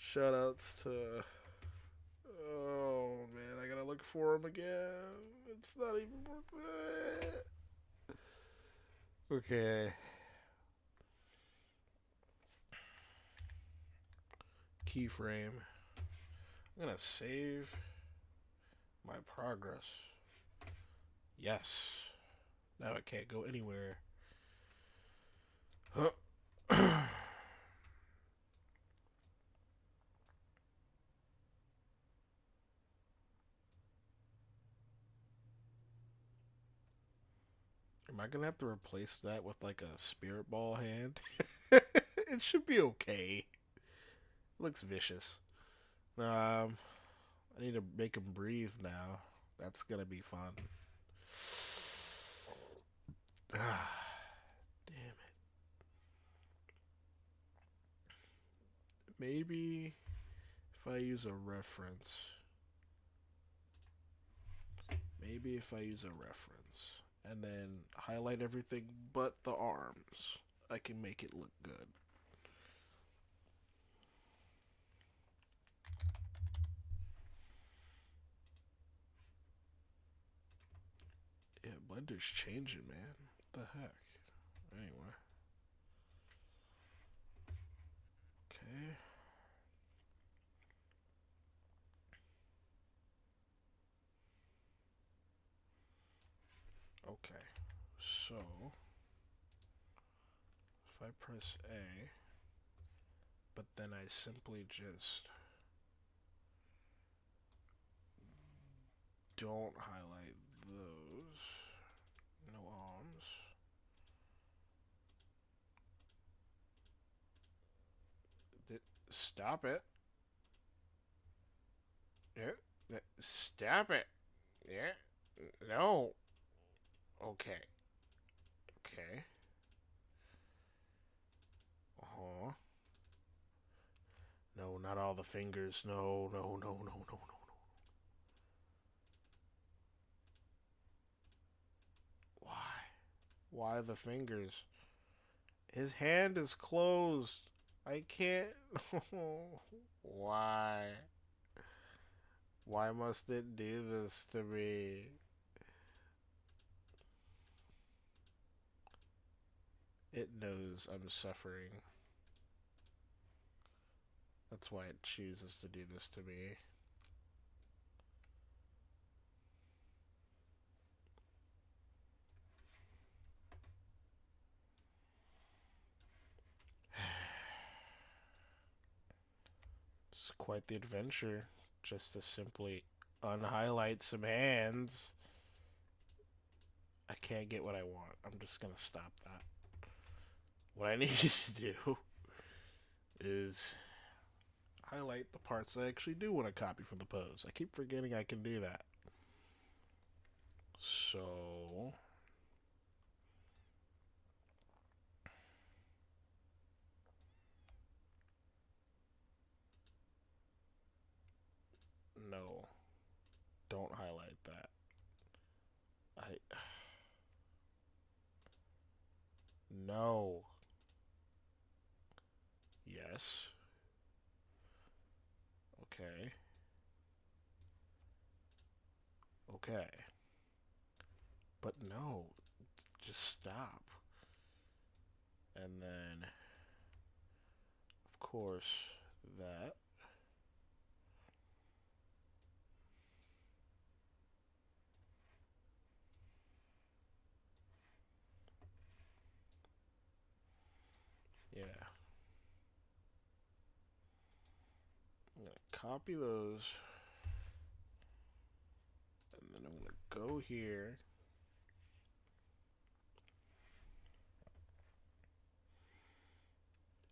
Shoutouts to. Oh man, I gotta look for him again. It's not even worth it. Okay. Keyframe. I'm gonna save my progress. Yes. Now it can't go anywhere. Am I gonna have to replace that with like a spirit ball hand? It should be okay. It looks vicious. I need to make him breathe now. That's gonna be fun. Ah, damn it. Maybe if I use a reference. Maybe if I use a reference and then highlight everything but the arms, I can make it look good. Yeah, Blender's changing, man. What the heck? Anyway. Okay. Okay. So, if I press A, but then I simply just don't highlight those. No arms. Stop it. Yeah. Stop it. Yeah. No. Okay. Okay. Uh-huh. No, not all the fingers. No, no, no, no, no, no, no. Why? Why the fingers? His hand is closed. I can't. Why? Why must it do this to me? It knows I'm suffering. That's why it chooses to do this to me. It's quite the adventure just to simply unhighlight some hands. I can't get what I want. I'm just gonna stop that. What I need to do is highlight the parts I actually do want to copy from the pose. I keep forgetting I can do that. So no, don't highlight that. No. Yes. Okay. Okay. But no, just stop. And then, of course, that. Yeah. I'm going to copy those. And then I'm going to go here.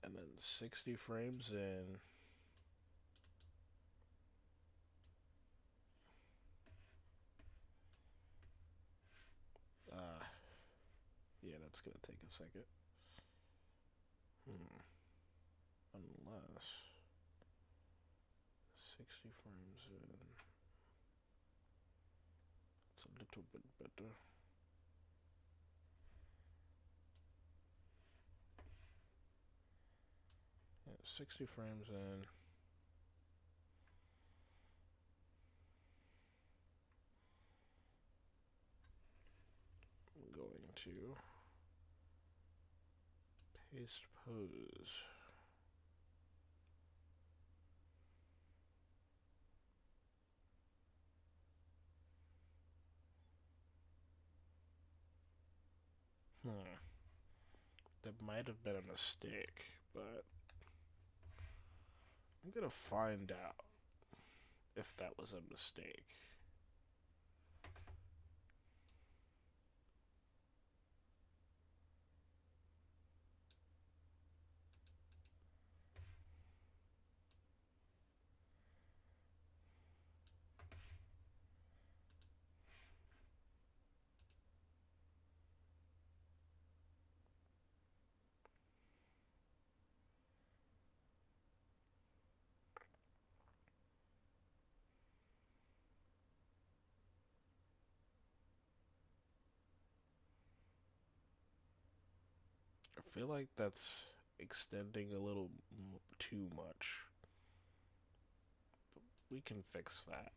And then 60 frames in. Yeah, that's going to take a second. Unless 60 frames in. It's a little bit better. 60 frames in. I'm going to paste pose. That might have been a mistake, but I'm gonna find out if that was a mistake. I feel like that's extending a little too much. But we can fix that.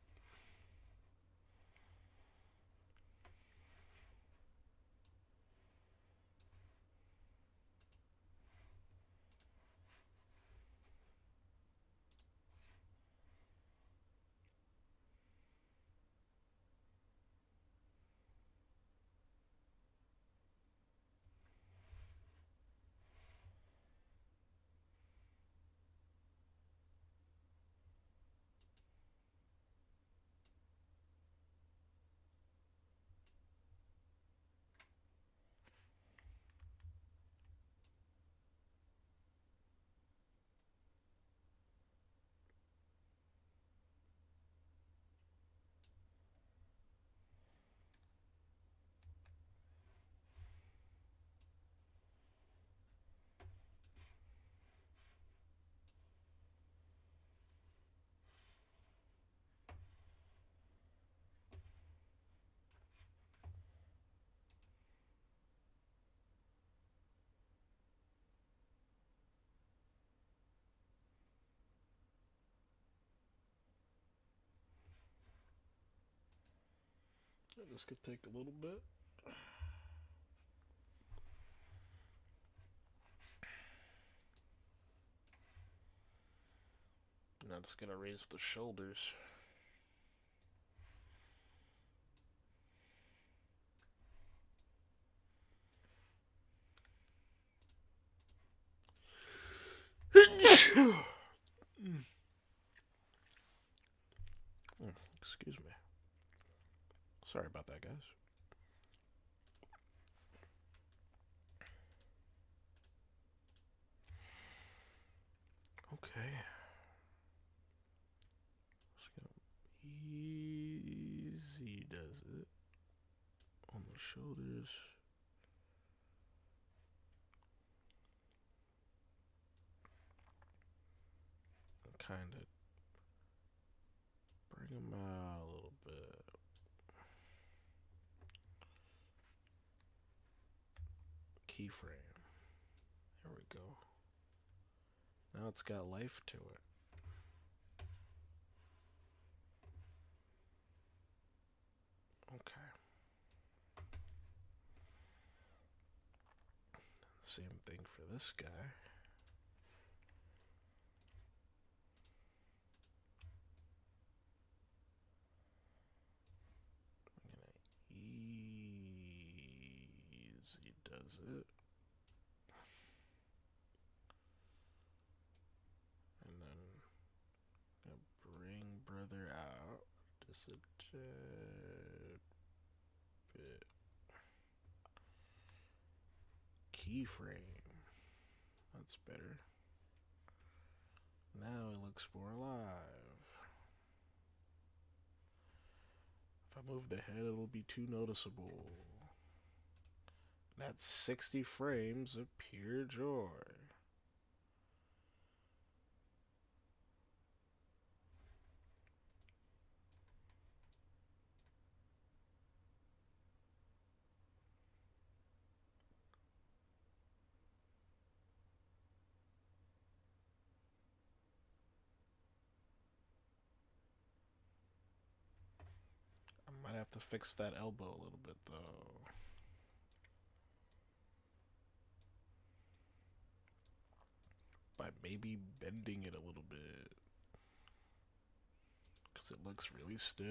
This could take a little bit. Now it's gonna raise the shoulders. Excuse me. Sorry about that, guys. Okay. Just gonna easy does it on the shoulders. And kind of bring them out a little bit. Keyframe. There we go. Now it's got life to it. Okay. Same thing for this guy. Easy does it. And then gonna bring brother out just a tad bit. Keyframe. That's better. Now it looks more alive. If I move the head, it'll be too noticeable. That's 60 frames of pure joy. to fix that elbow a little bit, though. By maybe bending it a little bit. Because it looks really stiff.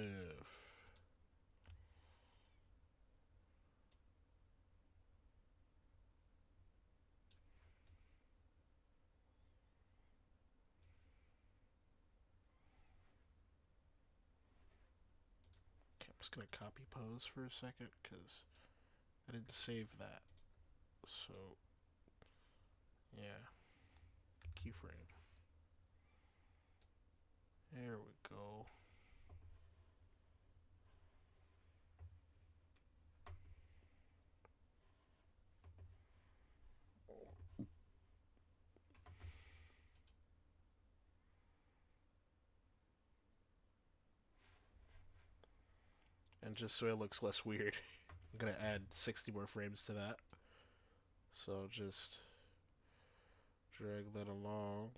Okay, I'm just going to copy pose for a second because I didn't save that. So, yeah. Keyframe. There we go. And just so it looks less weird, I'm gonna add 60 more frames to that. So just drag that along.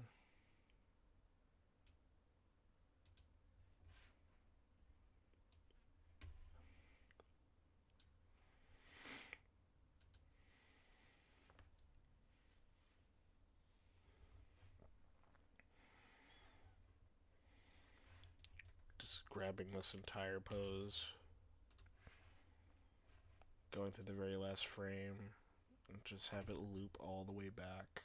Just grabbing this entire pose, going to the very last frame, and just have it loop all the way back.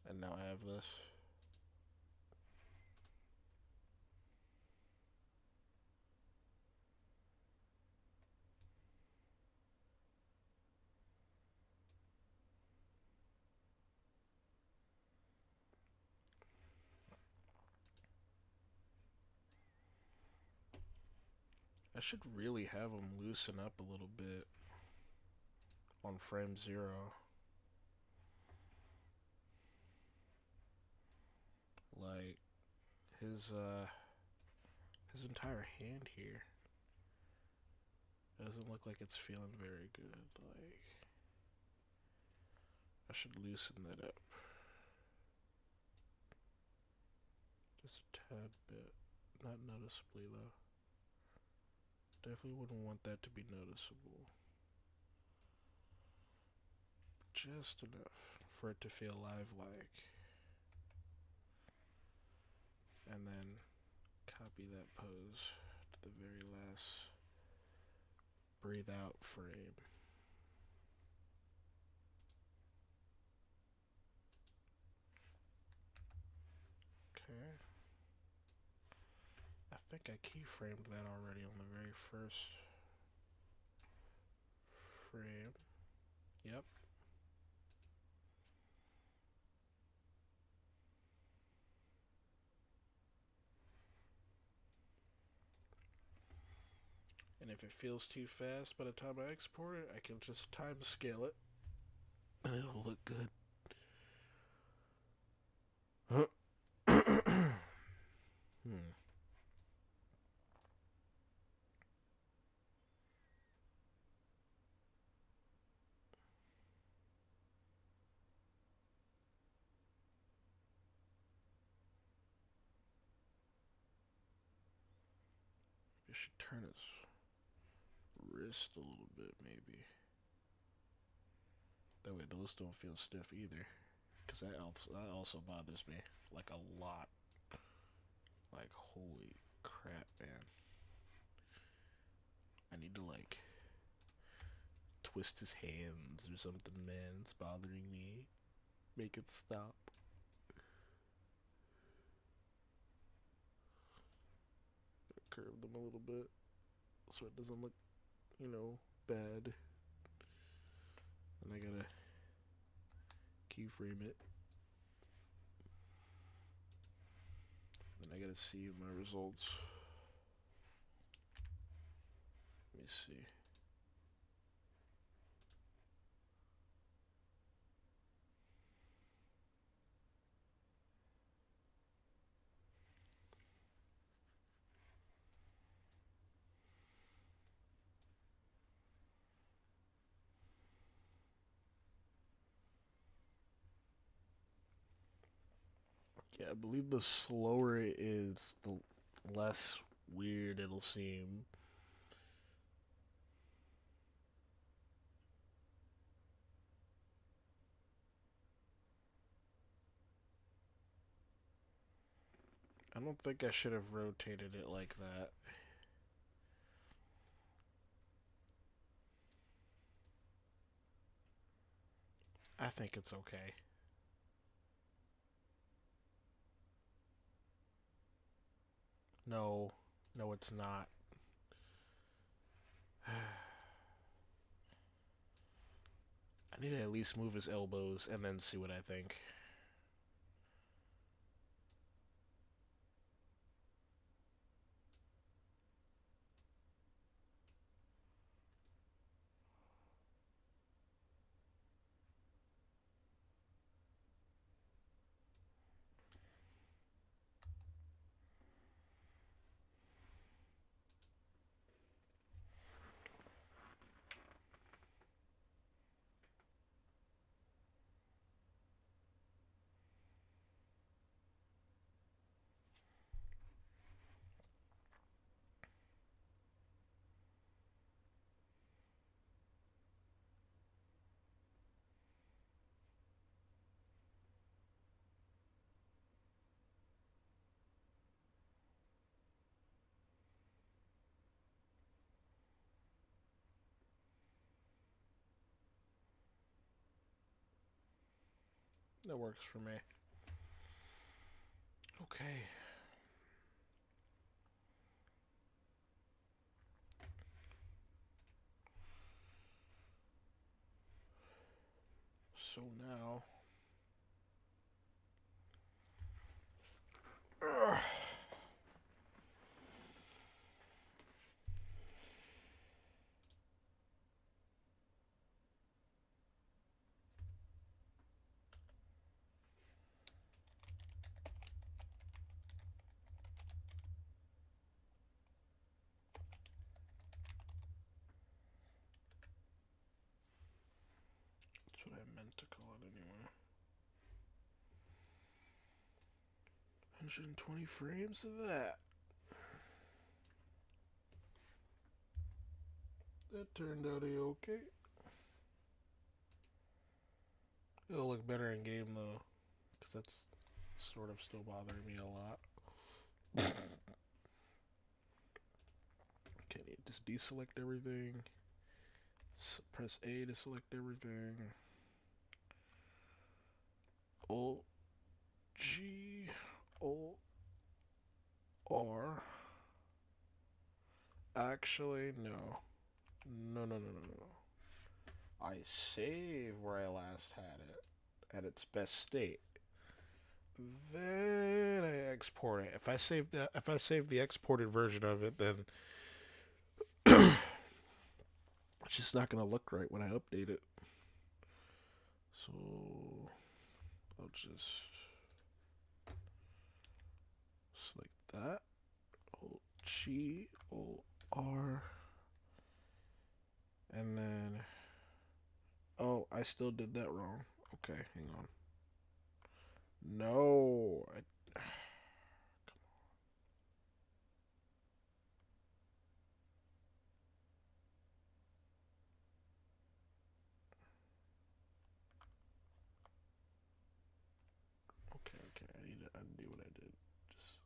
And now I have this. I should really have them loosen up a little bit on frame 0. Like his entire hand here doesn't look like it's feeling very good. Like I should loosen that up just a tad bit, not noticeably though. Definitely wouldn't want that to be noticeable. Just enough for it to feel live-like. And then copy that pose to the very last breathe out frame. Okay. I think I keyframed that already on the very first frame. Yep. And if it feels too fast by the time I export it, I can just time scale it and it'll look good. I should turn his wrist a little bit, maybe. That way those don't feel stiff either. Because that also bothers me, like, a lot. Like, holy crap, man. I need to, like, twist his hands or something, man. It's bothering me. Make it stop. Curve them a little bit so it doesn't look, you know, bad. And I gotta keyframe it. And I gotta see my results. Let me see. Yeah, I believe the slower it is, the less weird it'll seem. I don't think I should have rotated it like that. I think it's okay. No, no, it's not. I need to at least move his elbows and then see what I think. That works for me. Okay. So now... Ugh. That's what I meant to call it anyway. 120 frames of that. That turned out okay. It'll look better in game though, because that's sort of still bothering me a lot. Okay, just deselect everything. Press A to select everything. Alt G Alt R. Actually, no. No. I save where I last had it at its best state. Then I export it. If I save the exported version of it, then it's just not gonna look right when I update it. So I'll just select that. Alt G, Alt R, and then oh, I still did that wrong. Okay, hang on. No, okay. I need to undo what I did. Just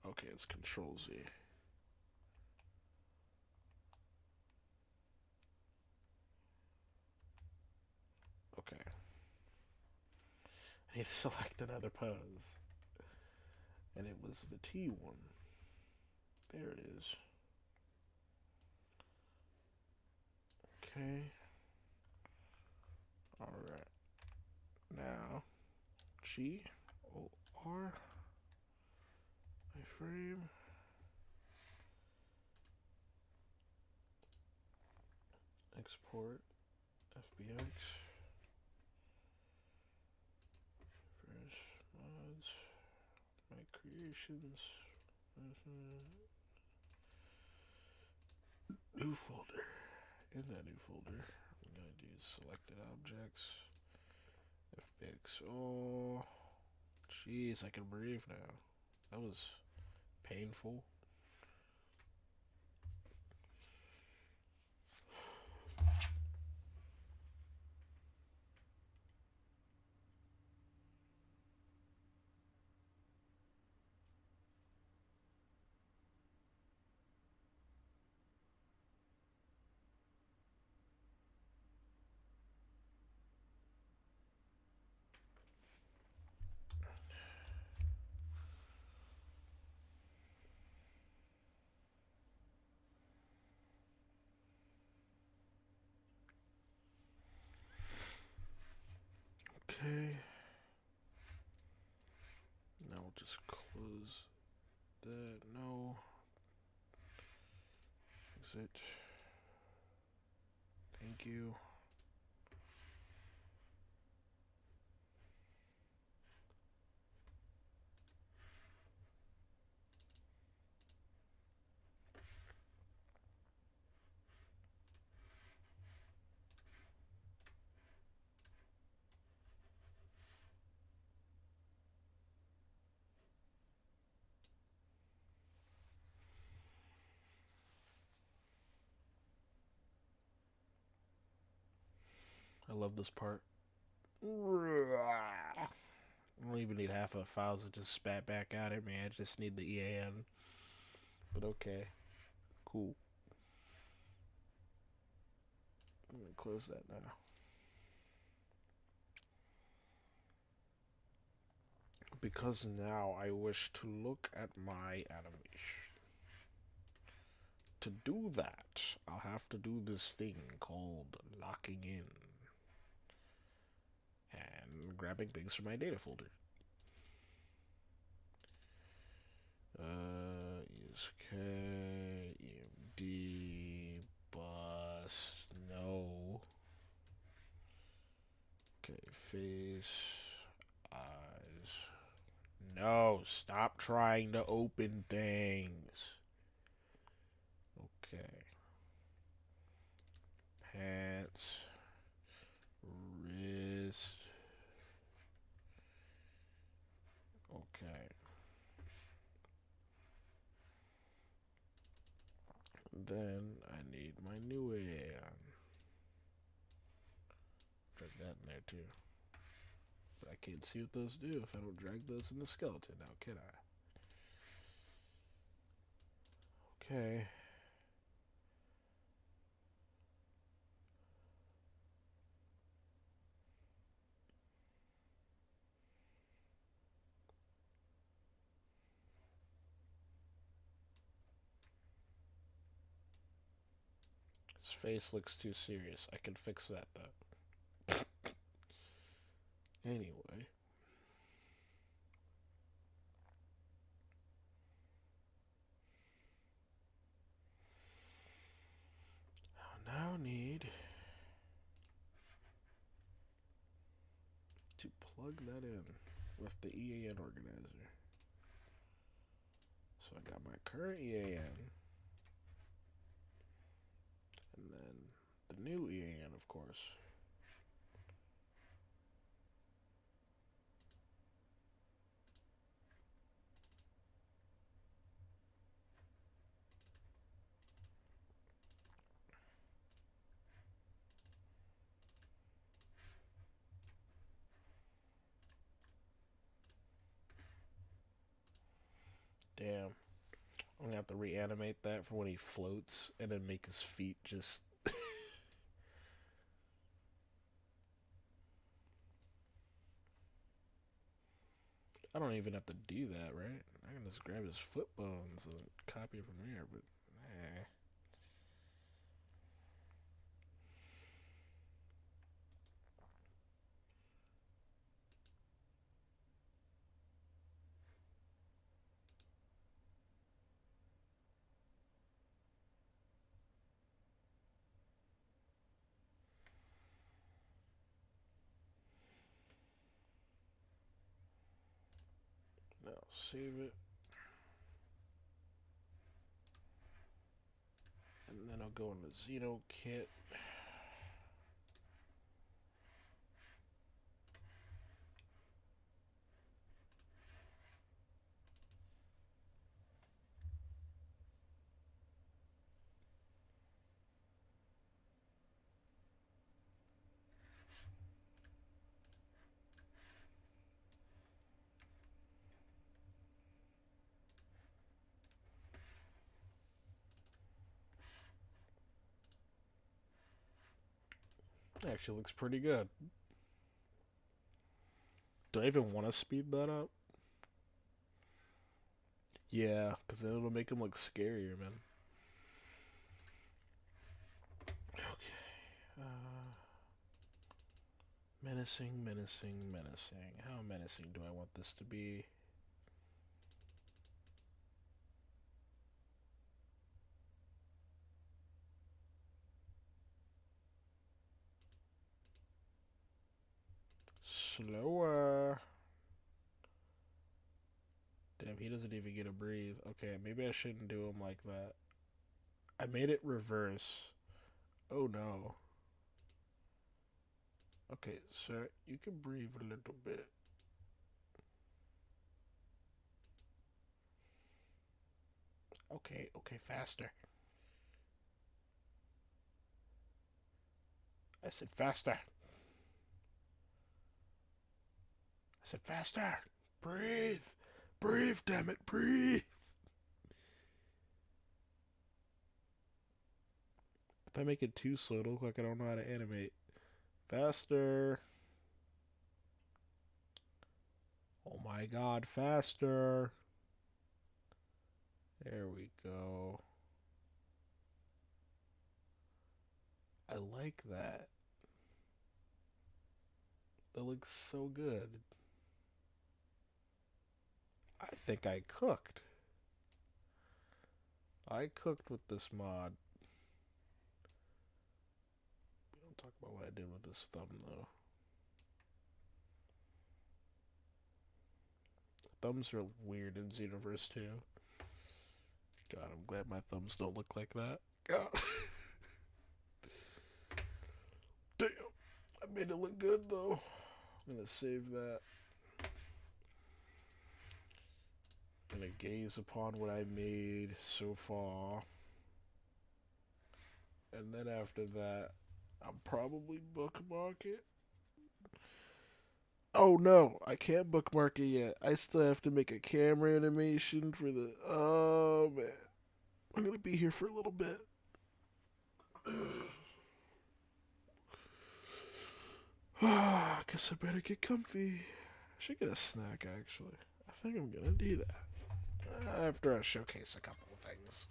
okay. It's Control Z. Okay. I need to select another pose, and it was the T one. There it is. Okay. All right. Now G O R frame. Export FBX. Fresh mods. My creations. New folder. In that new folder, I'm going to do selected objects. FBX all. Jeez, I can breathe now. That was painful. Okay. Now we'll just close that. No. Exit. Thank you. I love this part. I don't even need half a file to just spat back at it, man. I just need the EAN. But okay. Cool. I'm gonna close that now. Because now I wish to look at my animation. To do that, I'll have to do this thing called locking in. And grabbing things from my data folder. ESK, EMD, bus, no. Okay, face, eyes. No, stop trying to open things. Okay. Pants, wrist. Okay. Then I need my new AM. Drag that in there too. But I can't see what those do if I don't drag those in the skeleton now, can I? Okay. His face looks too serious. I can fix that though. Anyway. I now need to plug that in with the EAN organizer. So I got my current EAN. And then the new EAN, of course. Damn. I'm gonna have to reanimate that for when he floats and then make his feet just. I don't even have to do that, right? I can just grab his foot bones and copy it from here, but nah. Now save it. And then I'll go into Xeno Kit. Actually looks pretty good. Do I even want to speed that up? Yeah, because then it'll make him look scarier, man. Okay. Menacing, menacing, menacing. How menacing do I want this to be? Slower. Damn, he doesn't even get a breathe. Okay, maybe I shouldn't do him like that. I made it reverse. Oh no. Okay, sir, you can breathe a little bit. Okay, okay, faster. I said faster. I said faster. Breathe. Breathe, damn it, breathe. If I make it too slow, it'll look like I don't know how to animate. Faster. Oh my god, faster. There we go. I like that. That looks so good. I think I cooked. I cooked with this mod. We don't talk about what I did with this thumb, though. Thumbs are weird in Xenoverse too. God, I'm glad my thumbs don't look like that. God. Damn. I made it look good, though. I'm gonna save that. I'm gonna gaze upon what I made so far. And then after that, I'll probably bookmark it. Oh no, I can't bookmark it yet. I still have to make a camera animation for the. Oh man. I'm gonna be here for a little bit. Guess I better get comfy. I should get a snack actually. I think I'm gonna do that. After I showcase a couple of things.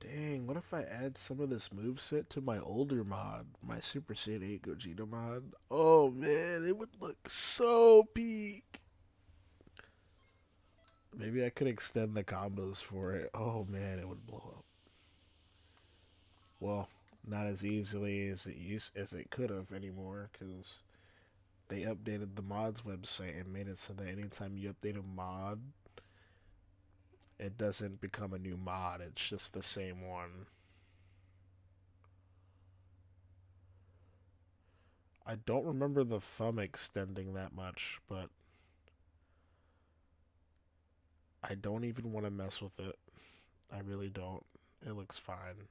Dang, what if I add some of this moveset to my older mod, my Super Saiyan 8 Gogeta mod? Oh man, it would look so peak. Maybe I could extend the combos for it. Oh man, it would blow up. Well, not as easily as it could have anymore, because they updated the mods website and made it so that anytime you update a mod, it doesn't become a new mod. It's just the same one. I don't remember the thumb extending that much, but I don't even want to mess with it. I really don't. It looks fine.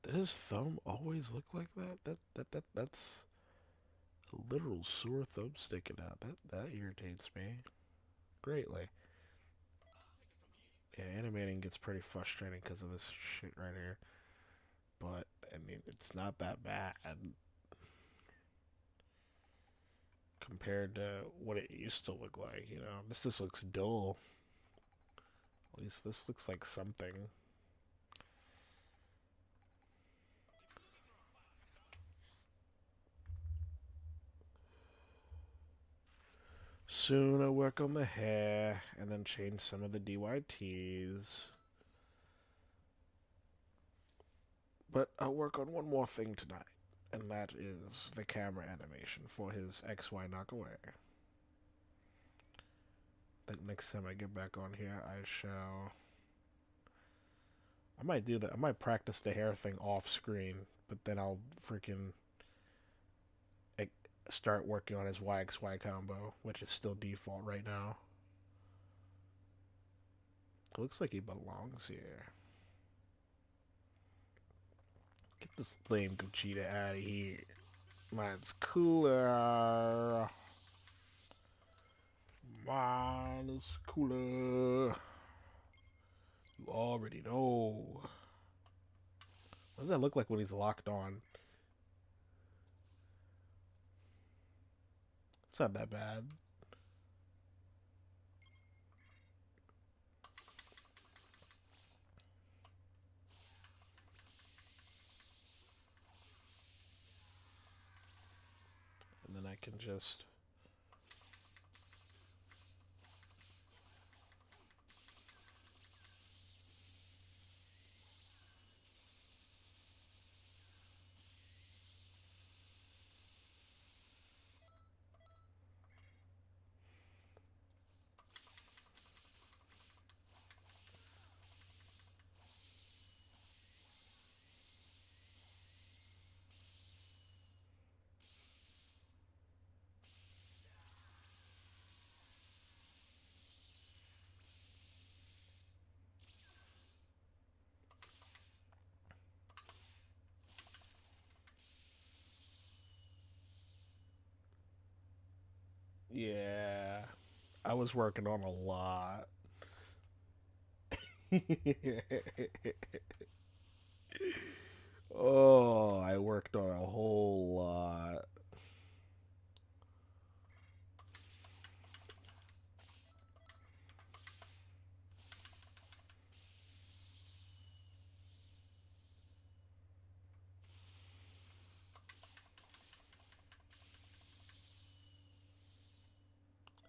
Did his thumb always look like that? That's a literal sore thumb sticking out. That irritates me greatly. Yeah, animating gets pretty frustrating because of this shit right here. But I mean, it's not that bad compared to what it used to look like. You know, this just looks dull. At least this looks like something. Soon I'll work on the hair and then change some of the DYTs. But I'll work on one more thing tonight. And that is the camera animation for his XY knock away. I think next time I get back on here, I shall... I might do that. I might practice the hair thing off screen, but then I'll freaking start working on his YXY combo, which is still default right now. It looks like he belongs here. Get this lame Gogeta out of here. Mine's cooler. Mine is cooler. You already know. What does that look like when he's locked on? It's not that bad. And then I can just... Yeah, I was working on a lot. Oh, I worked on a whole lot.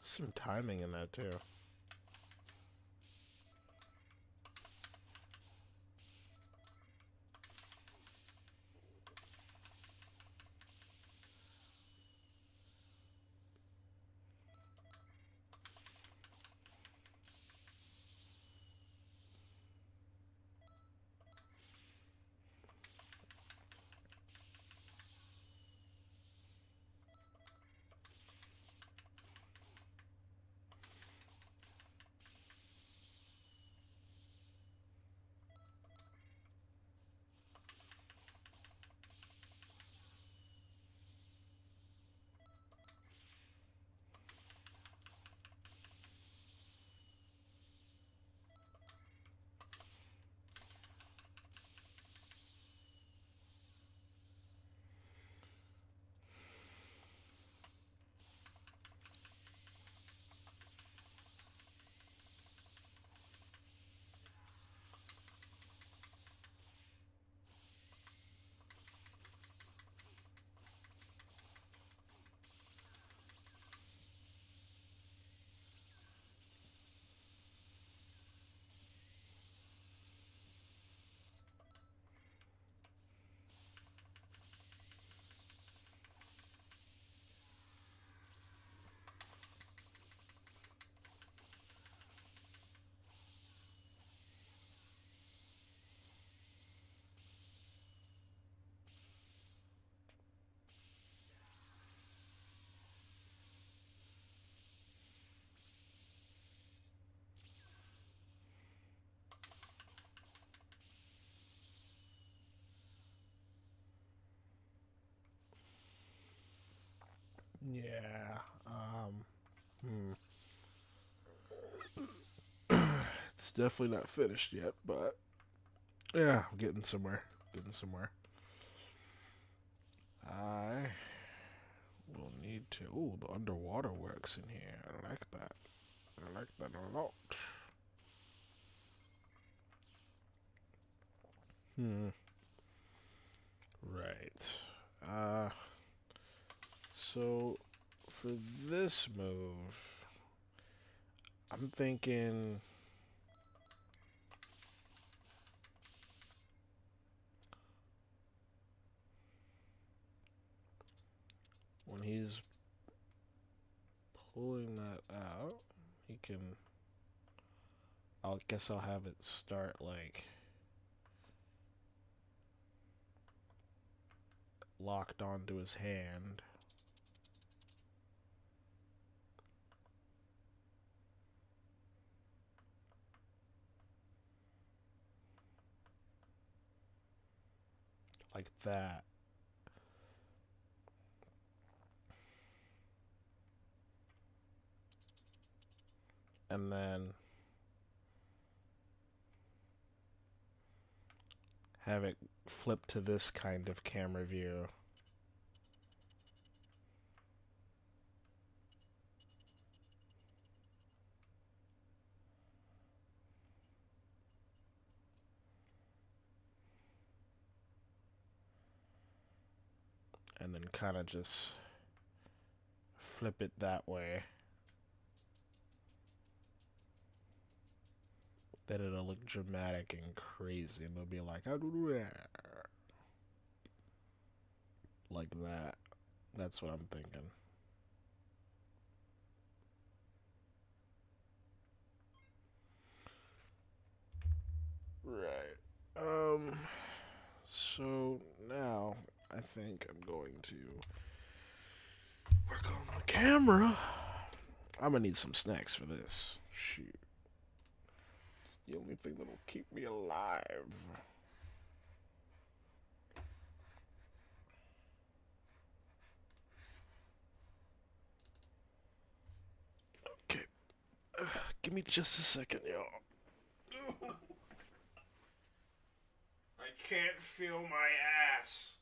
Some timing in that too. Yeah. Hmm. It's definitely not finished yet, but yeah, I'm getting somewhere. Getting somewhere. I will need to. Ooh, the underwater works in here. I like that. I like that a lot. Hmm. Right. So for this move, I'm thinking he's pulling that out, he can. I guess I'll have it start like locked onto his hand. Like that. And then have it flip to this kind of camera view. And then kind of just flip it that way. Then it'll look dramatic and crazy, and they'll be like, "How do you do that?" Like that. That's what I'm thinking. Right. So now I think I'm going to work on the camera. I'm gonna need some snacks for this. Shoot. It's the only thing that'll keep me alive. Okay. Give me just a second, y'all. I can't feel my ass.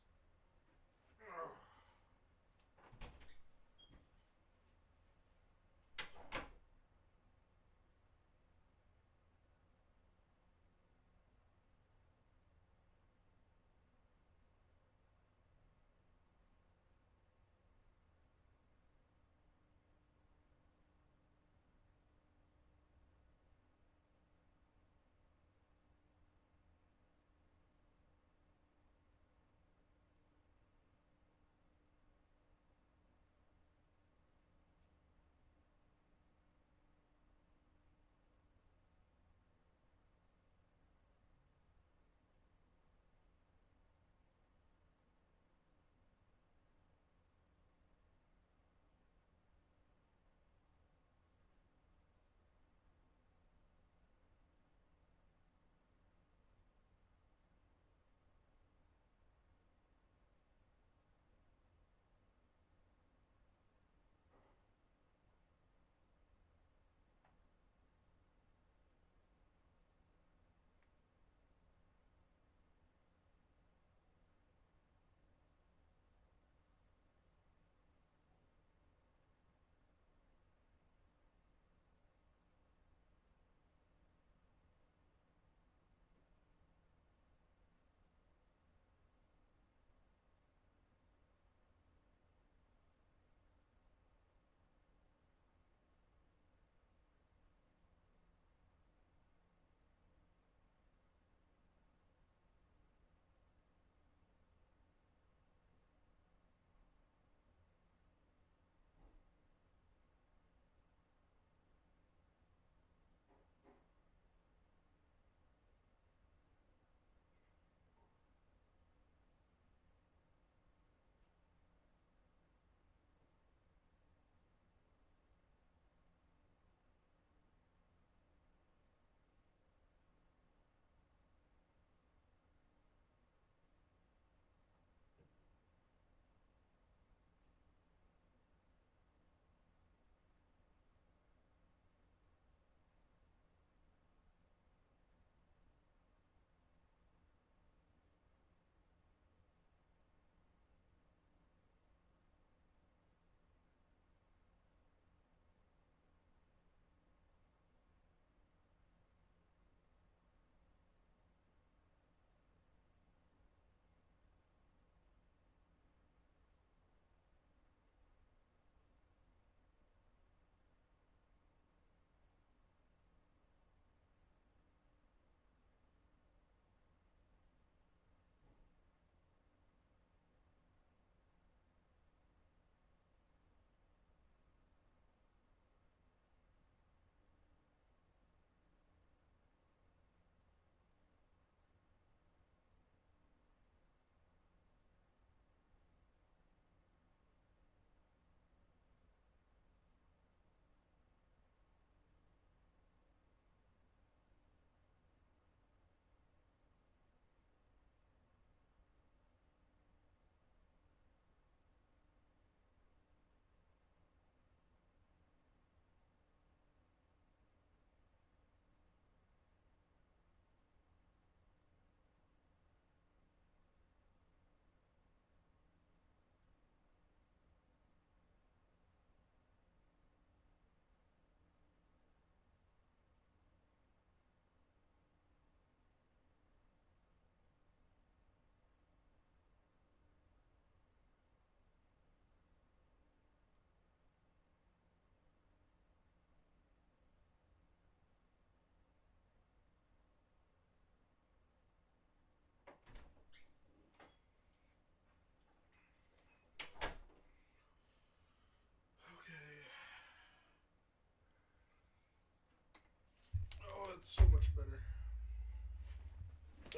That's so much better.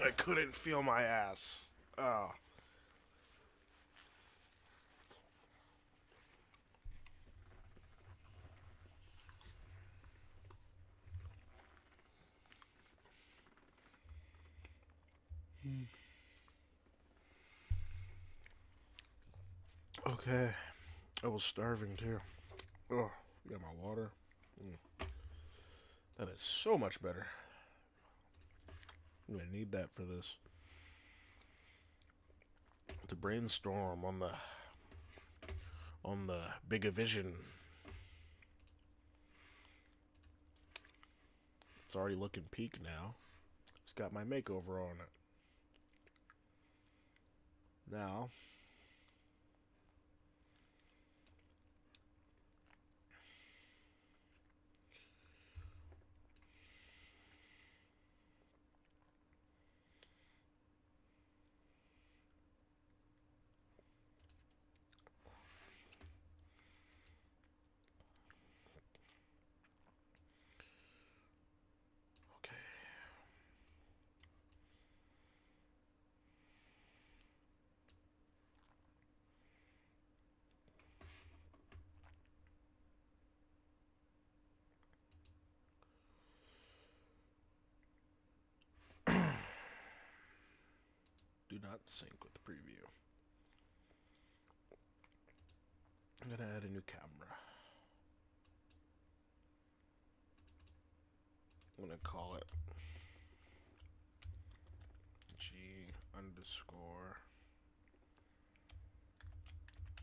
I couldn't feel my ass. Oh. Okay. I was starving too. Oh, got my water. That is so much better. I'm gonna need that for this. To brainstorm on the bigger vision. It's already looking peak now. It's got my makeover on it. Now, okay. Do not sync with the preview. I'm gonna add a new camera. I'm gonna call it G underscore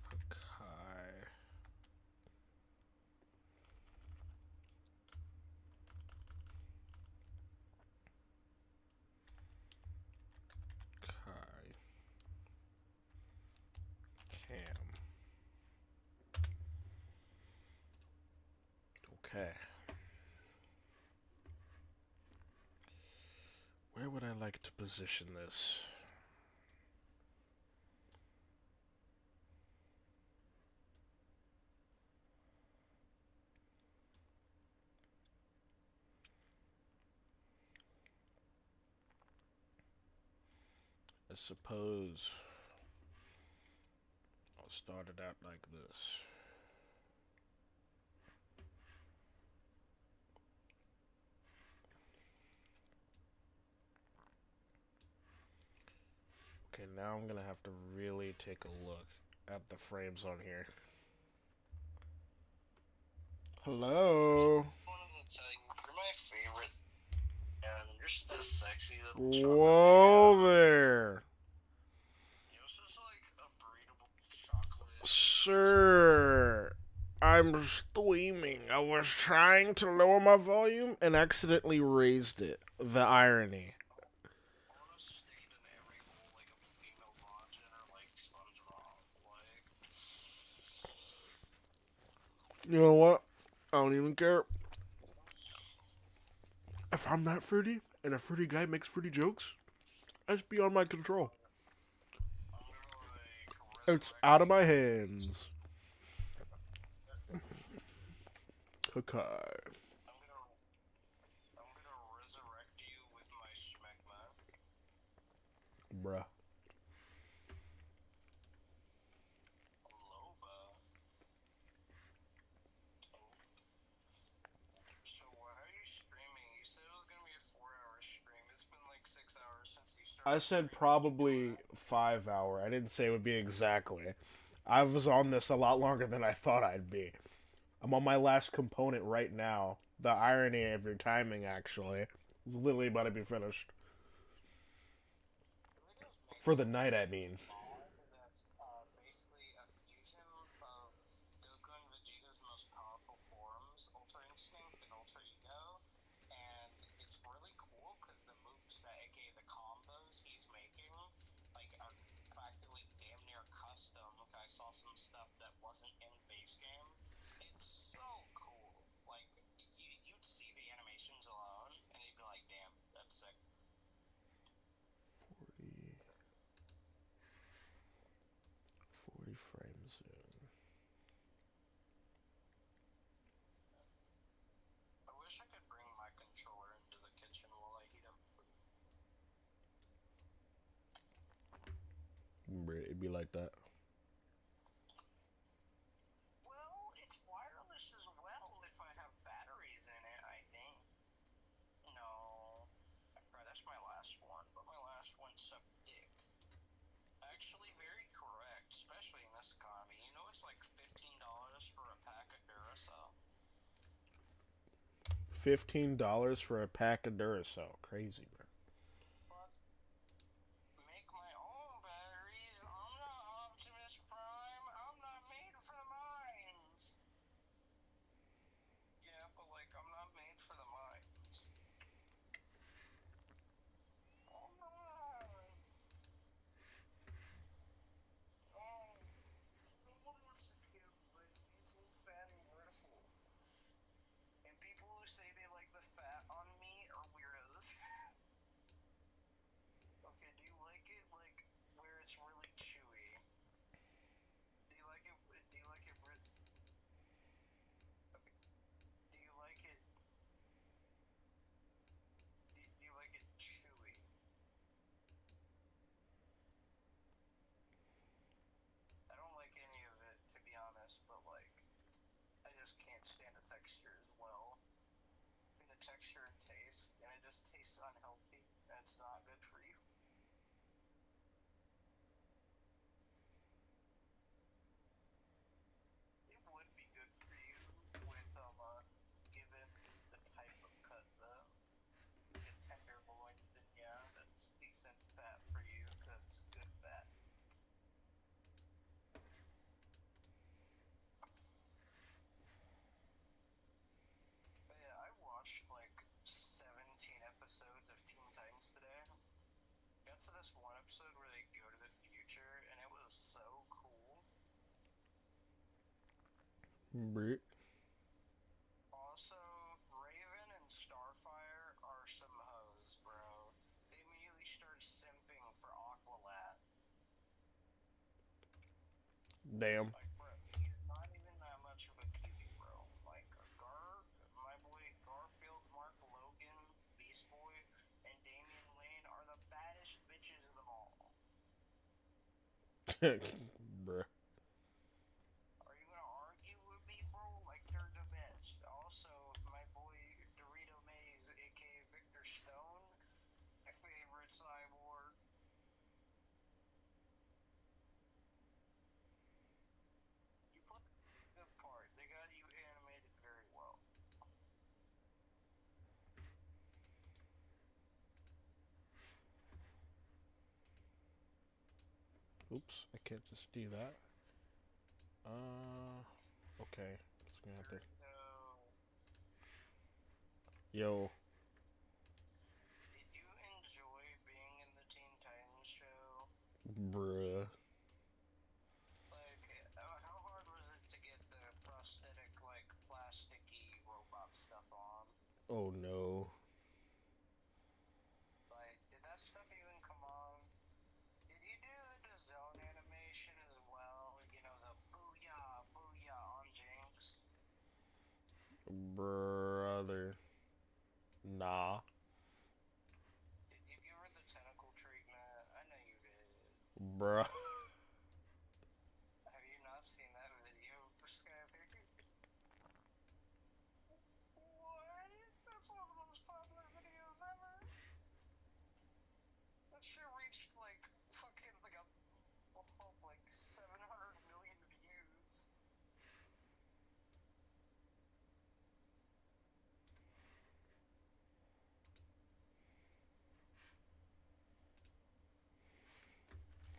Hakai Kai Cam. Okay. Where would I like to position this? I suppose I'll start it out like this. Okay, now I'm gonna have to really take a look at the frames on here. Hello? I wanted to tell you, you're my favorite, and you're so sexy little chocolate. Whoa there. Yours is like a breedable chocolate. Sir, I'm streaming. I was trying to lower my volume and accidentally raised it. The irony. I want to stick it in every hole like a female Bonton or like SpongeBob. Like, You know what? I don't even care. If I'm not fruity and a fruity guy makes fruity jokes, that's beyond my control. I'm gonna like It's out of my hands. Okay. I'm gonna resurrect you with my schmegma. Bruh. Loba. So why are you streaming? You said it was gonna be a 4-hour stream. It's been like 6 hours since you started. I said probably 5 hour. I didn't say it would be exactly. I was on this a lot longer than I thought I'd be. I'm on my last component right now. The irony of your timing, actually. It's literally about to be finished. For the night, I mean. That's basically a fusion of Goku and Vegeta's most powerful forms, Ultra Instinct and Ultra Ego, and it's really cool because the moveset, aka the combos he's making, like are practically damn near custom. Like, I saw some stuff that wasn't in base game. It's so cool. Like you'd see the animations alone, and you'd be like, "Damn, that's sick." 40 frames in. I wish I could bring my controller into the it'd be like that. Well, it's wireless as well if I have batteries in it, I think. No. I forgot, that's my last one, but my last one sucked dick. Actually, very correct, especially in this economy. You know, it's like $15 for a pack of Duracell. $15 for a pack of Duracell. Crazy, bro. But make my own batteries. I'm not Optimus Prime. I'm not made for the mines. Yeah, but like, I'm not made for the mines. Oh no. Oh, no one wants to be a diesel fatty bristle. And people who say they like the fat on me are weirdos. Okay, do you like it like where it's really chewy? Do you like it? Do you like it? Do you like it? Do you like it chewy? I don't like any of it, to be honest, but like, I just can't stand the texture as well. And the texture and taste, and it just tastes unhealthy, and it's not good for you. It would be good for you with given the type of cut though. Like a tenderloin, then yeah, that's decent fat for you because it's good fat. But yeah, I watched like 17 episodes of Teen Titans today. Got to this one episode where they go to the future, and it was so cool. Brit. Also, Raven and Starfire are some hoes, bro. They immediately start simping for Aqualad. Damn. Like, bro, he's not even that much of a cutie, bro. Like, my boy Garfield, Mark Logan, Beast Boy, and Damian Wayne are the baddest bitches of them all. Bruh. Are you gonna argue with me, bro? Like, they're the best. Also, my boy Dorito Maze, aka Victor Stone, my favorite cyborg. You put the good part. They got you animated very well. Oops, I can't just do that. Okay. It's gonna have to. Yo, Did you enjoy being in the Teen Titans show? bruh. Like, how hard was it to get the prosthetic, like, plasticky robot stuff on? Oh no. Like, did that stuff even come on? Did you do the zone animation as well? You know, the booyah, booyah on Jinx? Brother. Nah. Did you give her the tentacle treatment? I know you did. Bruh. Have you not seen that video, Skypick? What? That's one of the most popular videos ever. That shit reached like fucking like like 700 million views.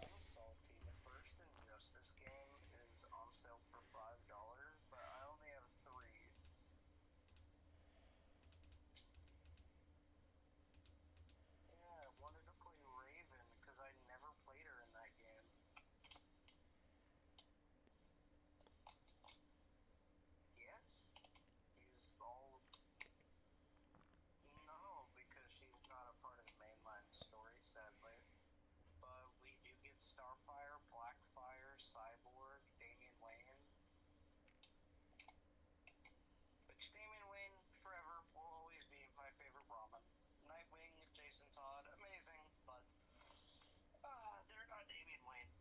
I'm salty. The first Injustice game is on sale for $5, but I only have 3. Yeah, I wanted to play Raven because I never played her in that game. Yes, he's all. No, because she's not a part of the mainline story, sadly. But we do get Starfire, Blackfire, Cyborg, Damian Wayne. Which Damian Wayne forever will always be my favorite Brahmin. Nightwing, Jason Todd, amazing, but they're not Damian Wayne.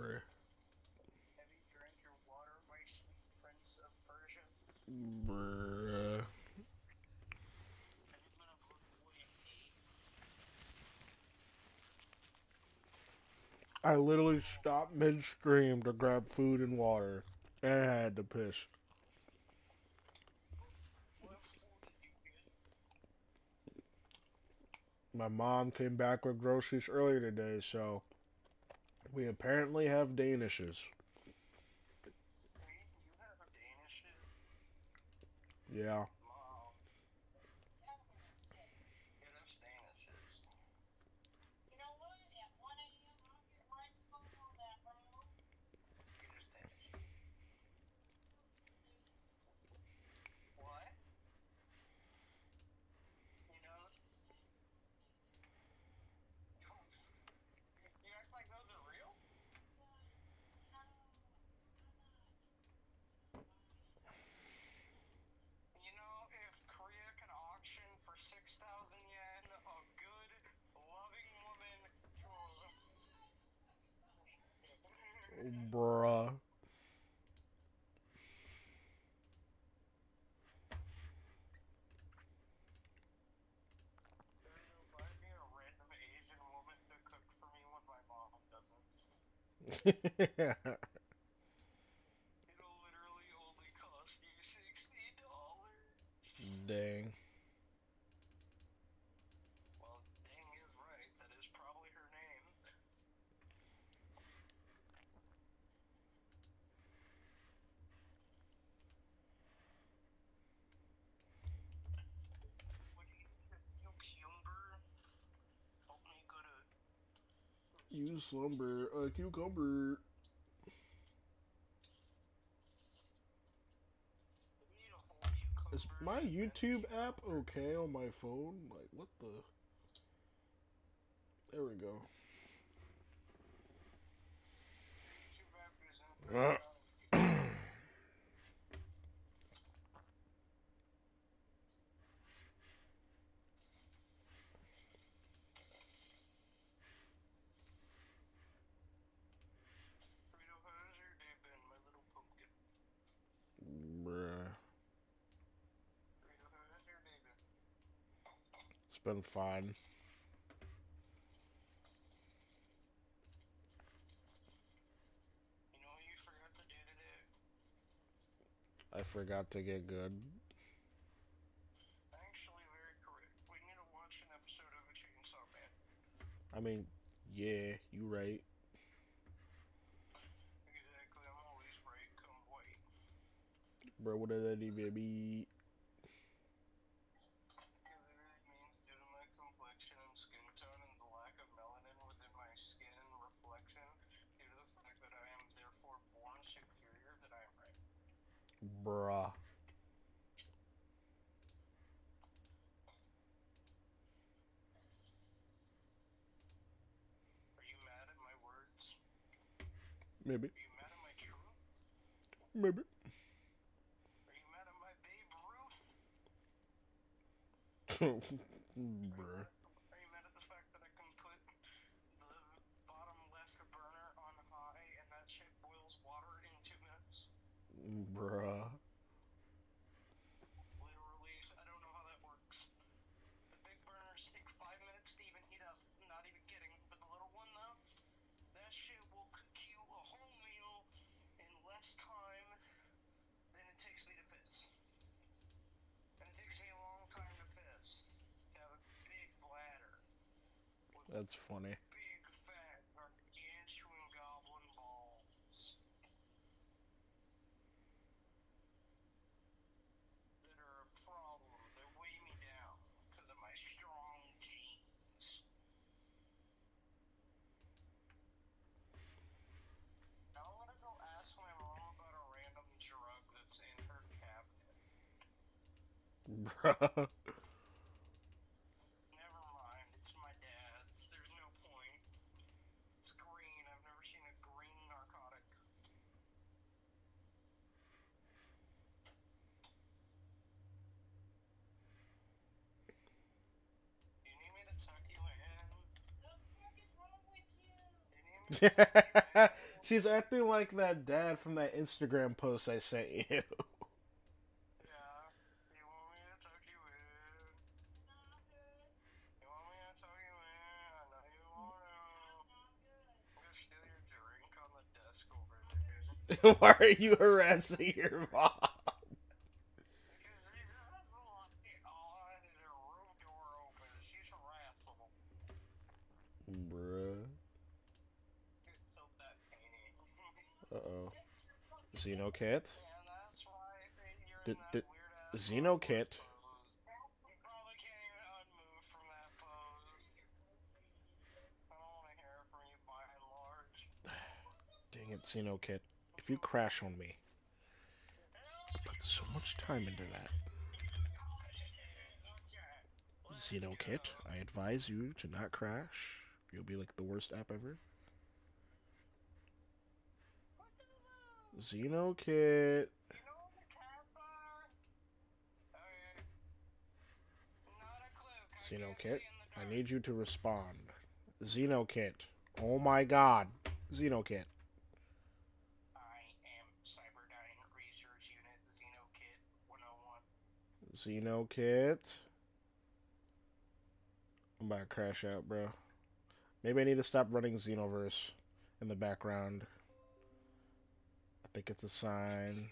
Bruh. Have you drank your water, my sweet prince of Persia? Bruh. Have you been a good boy and ate? I literally stopped midstream to grab food and water. And I had to piss. What food did you get? My mom came back with groceries earlier today, so we apparently have Danishes. Wait, you have a Danish? Yeah. Mom. Get us Danishes. You know what? At 1 a.m. I'll get right to phone on that, bro. Get us Danish. What? You know? You act like those are real? You know, if Korea can auction for 6,000 yen, a good, loving woman. Bruh. Dorito, buy me a random Asian woman to cook for me when my mom doesn't. It'll literally only cost you $60. Dang. Well, dang is right. That is probably her name. What do you need a cucumber? Help me go to. You slumber a cucumber. We need a whole cucumber. Is my YouTube app okay on my phone? Like, what the? There we go. YouTube app isn't. Dorito, how's your day been, my little pumpkin? Bruh. Dorito, how's your day been? It's been fine. You know what you forgot to do today? I forgot to get good. Actually, very correct. We need to watch an episode of A Chainsaw Man. I mean, yeah, you right. Exactly, I'm always right, come white. Bro, what did that even be? Because it really means due to my complexion and skin tone and the lack of melanin within my skin and reflection, due to the fact that I am therefore born superior, that I am right. Bruh. Are you mad at my words? Maybe. Are you mad at my truth? Maybe. Are you mad at my Babe Ruth? Bruh. Are you mad at the fact that I can put the bottom left burner on high and that shit boils water in 2 minutes? Bruh. Literally, I don't know how that works. The big burners take 5 minutes to even heat up. Not even kidding. But the little one, though, that shit will cook you a whole meal in less time than it takes me to piss. And it takes me a long time to piss. I have a big bladder. With That's funny. big, fat, gargantuan goblin balls. That are a problem. They weigh me down because of my strong genes. Now I'm gonna go ask my mom about a random drug that's in her cabinet. Bruh. Never mind, it's my dad's. There's no point. It's green. I've never seen a green narcotic. Do you need me to tuck you in? What the fuck is wrong with you? Do you need me to tuck you in? She's acting like that dad from that Instagram post I sent you. Yeah. You want me to tuck you in? You want me to tuck you in? I know you want to. I'm gonna steal your drink on the desk over there. Why are you harassing your mom? Because she has the light on and her room door open. She's harassable. Bruh. It's so that painting. Uh-oh. Xenokit? And that's why you're D- in that d- weird ass Xenokit? pose. You probably can't even unmove from that pose. I don't want to hear it from you by and large. Dang it, Xenokit. If you crash on me. Put so much time into that. Xenokit, I advise you to not crash. You'll be like the worst app ever. Xenokit. You know what the cats are? Okay. Not a clue. Xenokit, I need you to respond. Xenokit. Oh my god. Xenokit. I am Cyberdyne Research Unit Xenokit 101. Xenokit. I'm about to crash out, bro. Maybe I need to stop running Xenoverse in the background. I think it's a sign.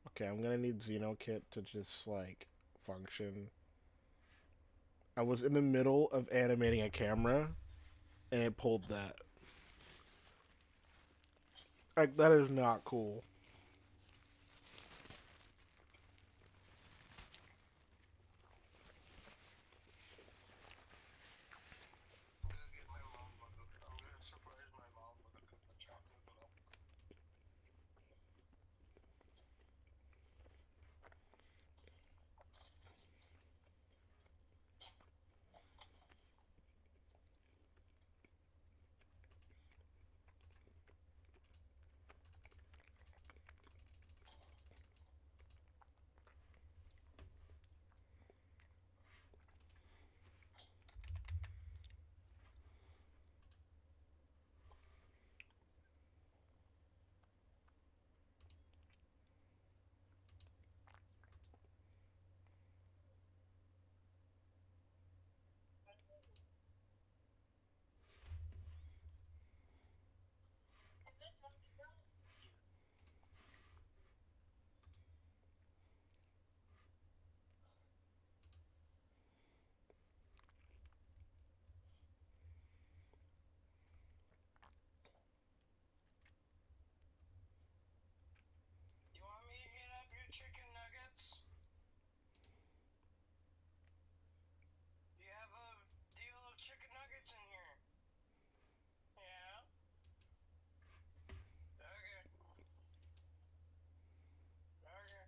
Okay, I'm gonna need Xenokit to just, like, function. I was in the middle of animating a camera, and it pulled that. Like, that is not cool. You want me to heat up your chicken nuggets? You have a deal of chicken nuggets in here. Yeah? Okay. Okay.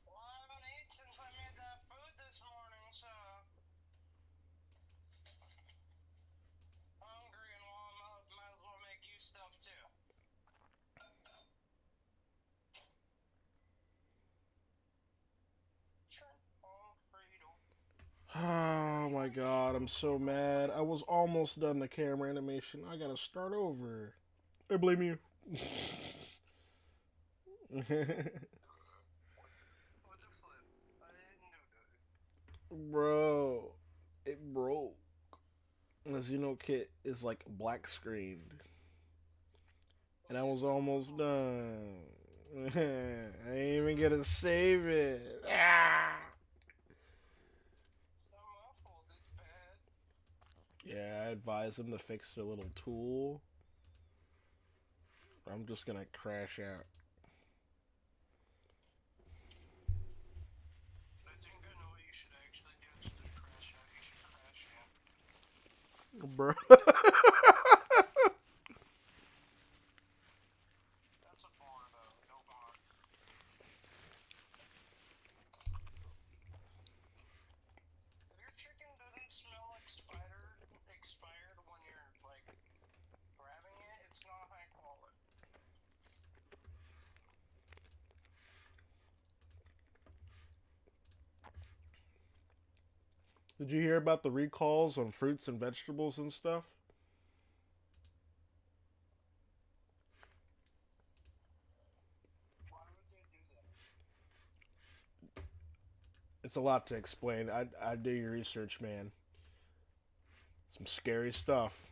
Well, I haven't eaten since I made that food this morning, so... hungry and well, I might as well make you stuff too. Oh my god, I'm so mad. I was almost done the camera animation. I gotta start over. I blame you. What the flip? I didn't do that. Bro, it broke. As you know, Kit is like black screened. And I was almost done. I ain't even gonna save it. Ah! It's not my fault, it's bad. Yeah, I advised him to fix the little tool. I'm just gonna crash out. I think I know what you should actually do instead of crash out. You should crash in. Bro. That's a bar though, no bar. If your chicken doesn't smell expired when you're like grabbing it, it's not high quality. Did you hear about the recalls on fruits and vegetables and stuff? Why would they do that? It's a lot to explain. I do your research, man. Some scary stuff.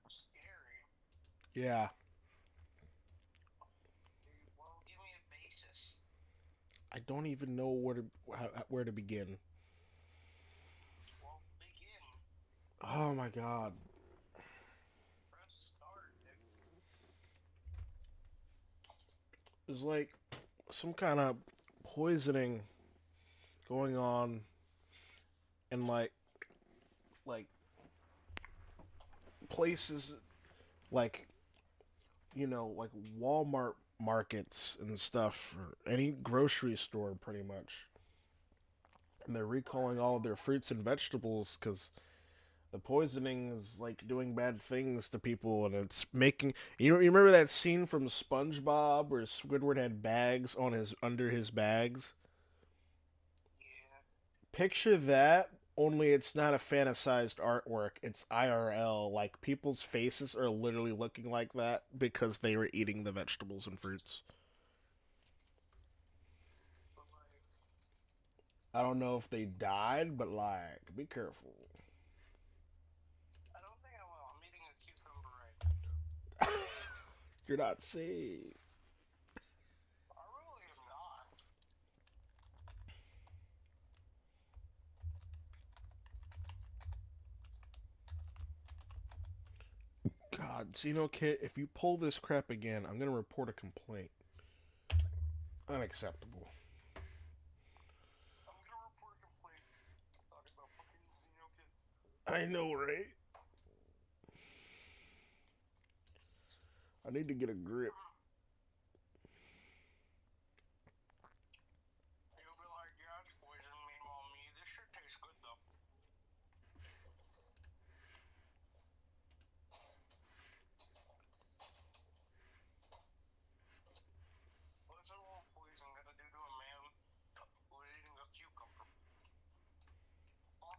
Scary. Yeah, Well, give me a basis. I don't even know where to begin. Well, begin. Oh my god. Press start, dude. There's like some kind of poisoning going on in like places like like Walmart markets and stuff or any grocery store pretty much. And they're recalling all of their fruits and vegetables cuz the poisoning is like doing bad things to people and it's making you remember that scene from SpongeBob where Squidward had bags on his under his bags? Yeah. Picture that, only it's not a fantasized artwork. It's IRL. Like, people's faces are literally looking like that because they were eating the vegetables and fruits. But like, I don't know if they died, but, like, be careful. I don't think I will. I'm eating a cucumber right now. You're not safe. I really am not. God, Xenokit, if you pull this crap again, I'm gonna report a complaint. Unacceptable. I'm gonna report a complaint talking about fucking Xenokid. I know, right? I need to get a grip. You'll be like, yeah, it's poison. Meanwhile, me, this shit tastes good though. What's a little poison gonna do to a man who's eating a cucumber? Huh?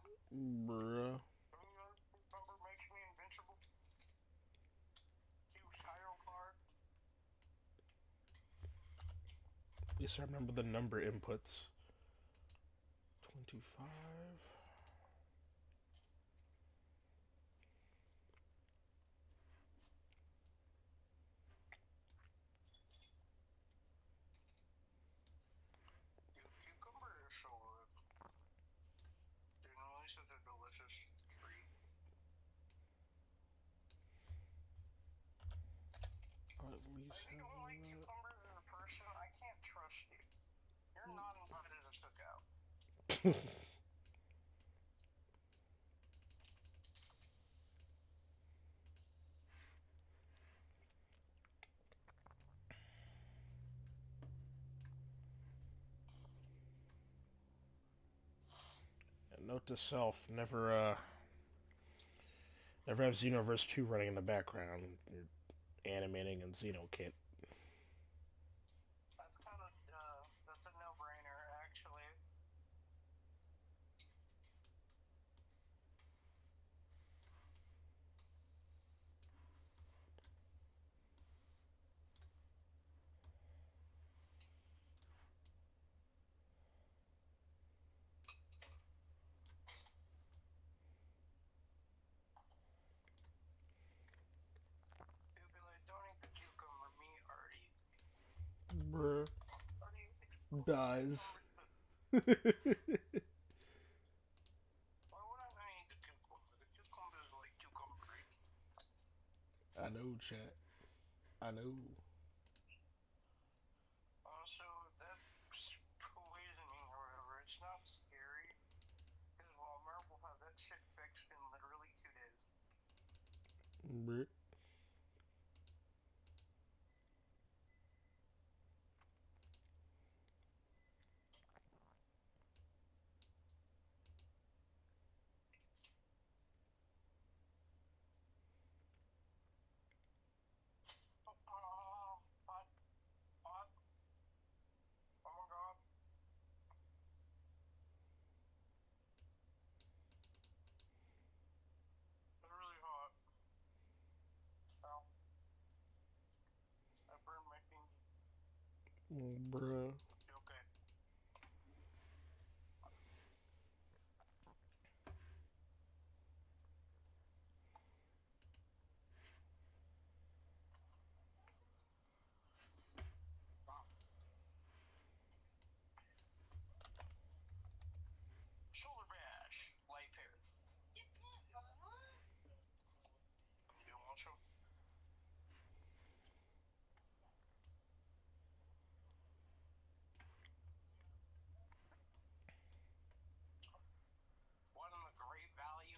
Bruh. You know, cucumber makes me invincible. Huge title card. At least I remember the number inputs. 25. Dude, cucumber is so good. Genuinely such a delicious treat. I'll at least If you have don't like that. cucumbers as a person, I can't trust you. You're not invited to cookout. And note to self: never have Xenoverse 2 running in the background. You're animating in Xenokit. That's kind of, that's a no-brainer, actually. You'd be like, don't eat the cucumber, me already. Bruh. Already Dies. Why would I not eat the cucumber? The cucumber is like cucumber. I know, chat. I know. Also, that's poisoning or whatever. It's not scary. Because Walmart will have that shit fixed in literally 2 days. Bruh. Hot, hot. Oh my god. Bruh. Okay. Shoulder bash. Light parry. You don't want to? One in the Great Valley.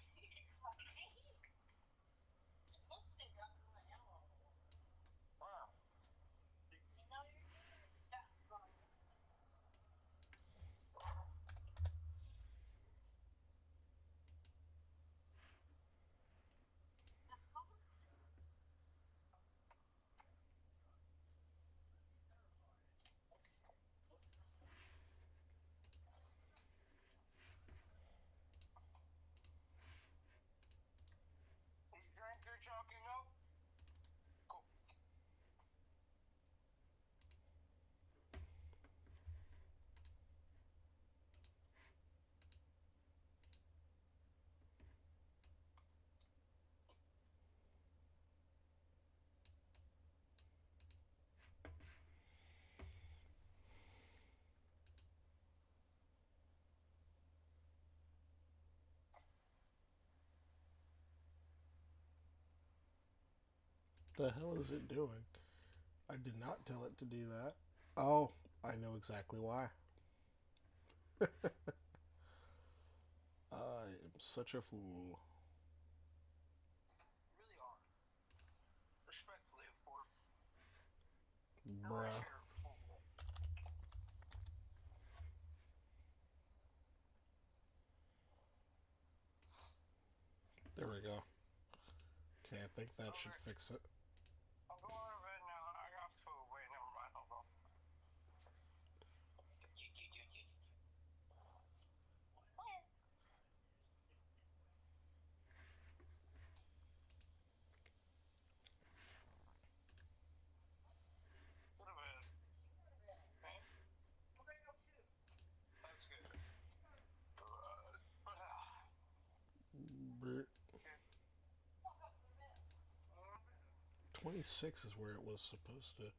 Wow. Did you drink your chalky milk? Cool. The hell is it doing? I did not tell it to do that. Oh, I know exactly why. I am such a fool. You really are. Respectfully, of course. Bruh. There we go. Okay, I think that should fix it. I'm going to bed now. I got food. Wait, never mind. Hold on. Go to bed. Okay? That's good. Brr. 26 is where it was supposed to. You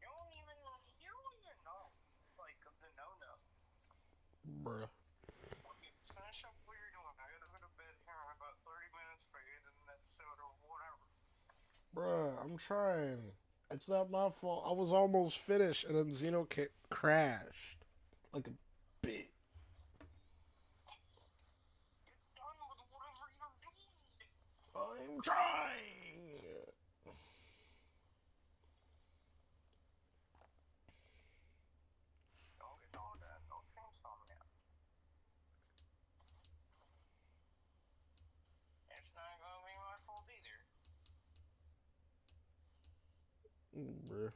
don't even know, like, the no-no. Bruh. Okay, finish up what you're doing. I gotta go to bed here in about 30 minutes for you, and an episode or whatever. Bruh, I'm trying. It's not my fault. I was almost finished and then crashed. Like a bitch. Get done with whatever you're doing. I'm trying. Don't get all that. Don't change on me. It's not gonna be my fault either. Bruh.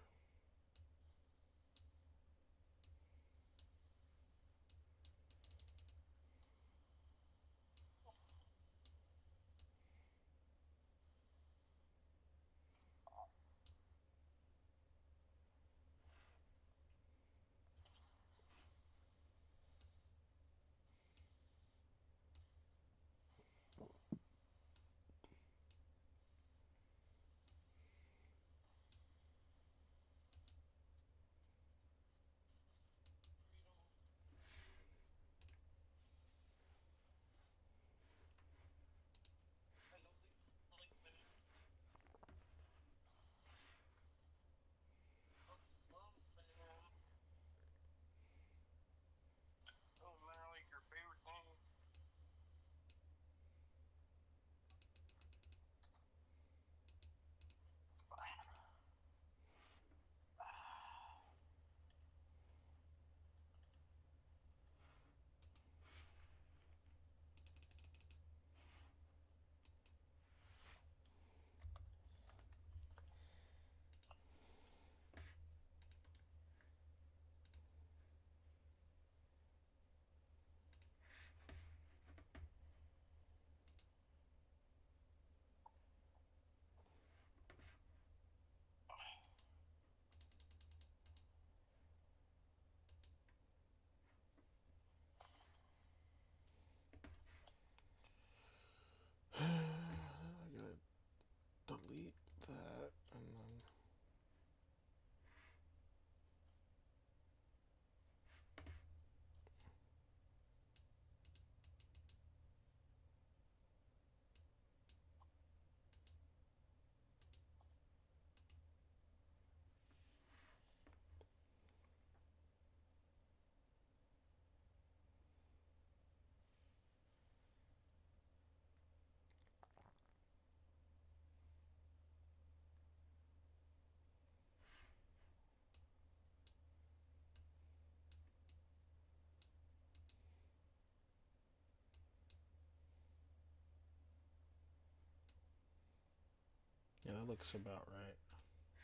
that looks about right.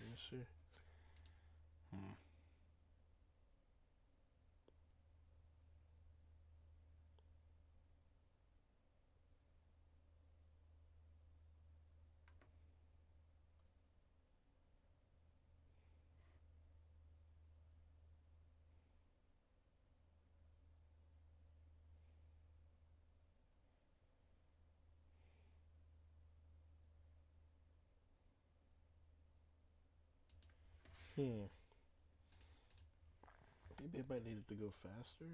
Let me see. Hmm. Hmm. Maybe I might need it to go faster.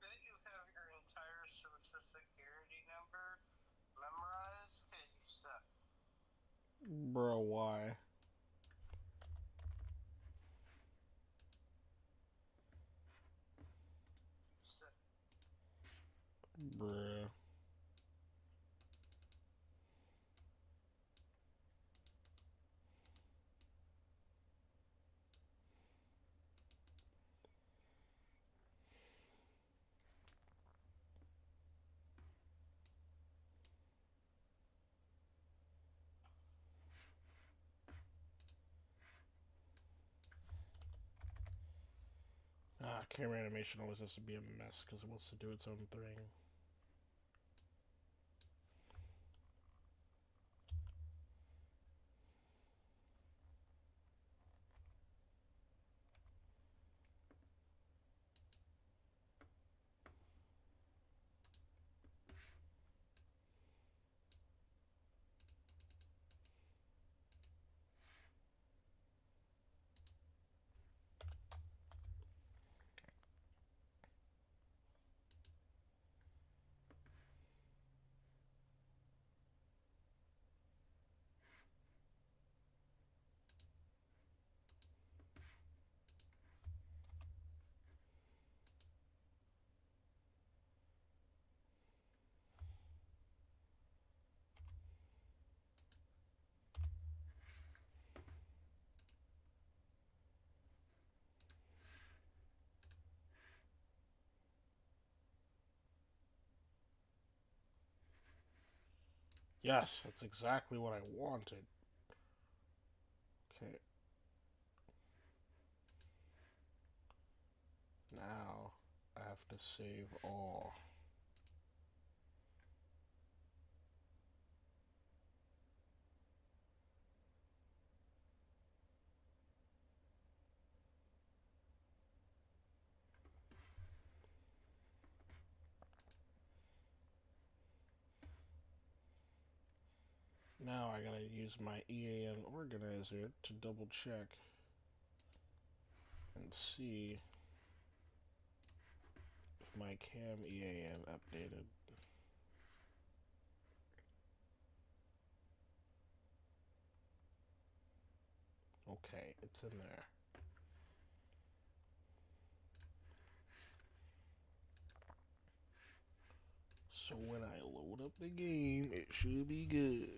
Bet you have your entire social security number memorized because you suck. Bro, why? You suck. Bruh. Camera animation always has to be a mess because it wants to do its own thing. Yes, that's exactly what I wanted. Okay. Now I have to save all. Now I gotta use my EAN organizer to double check and see if my cam EAN updated. Okay, it's in there. So when I load up the game, it should be good.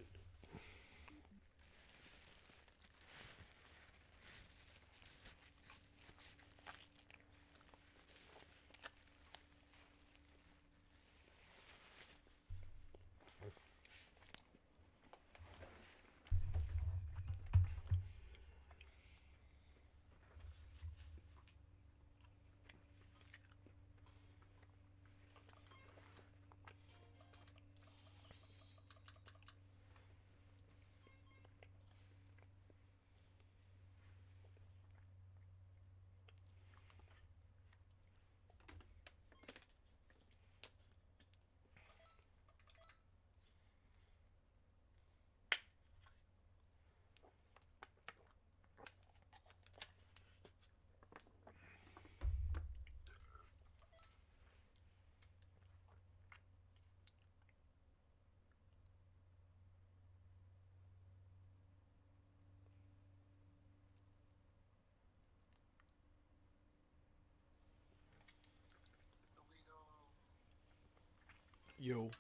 Yo.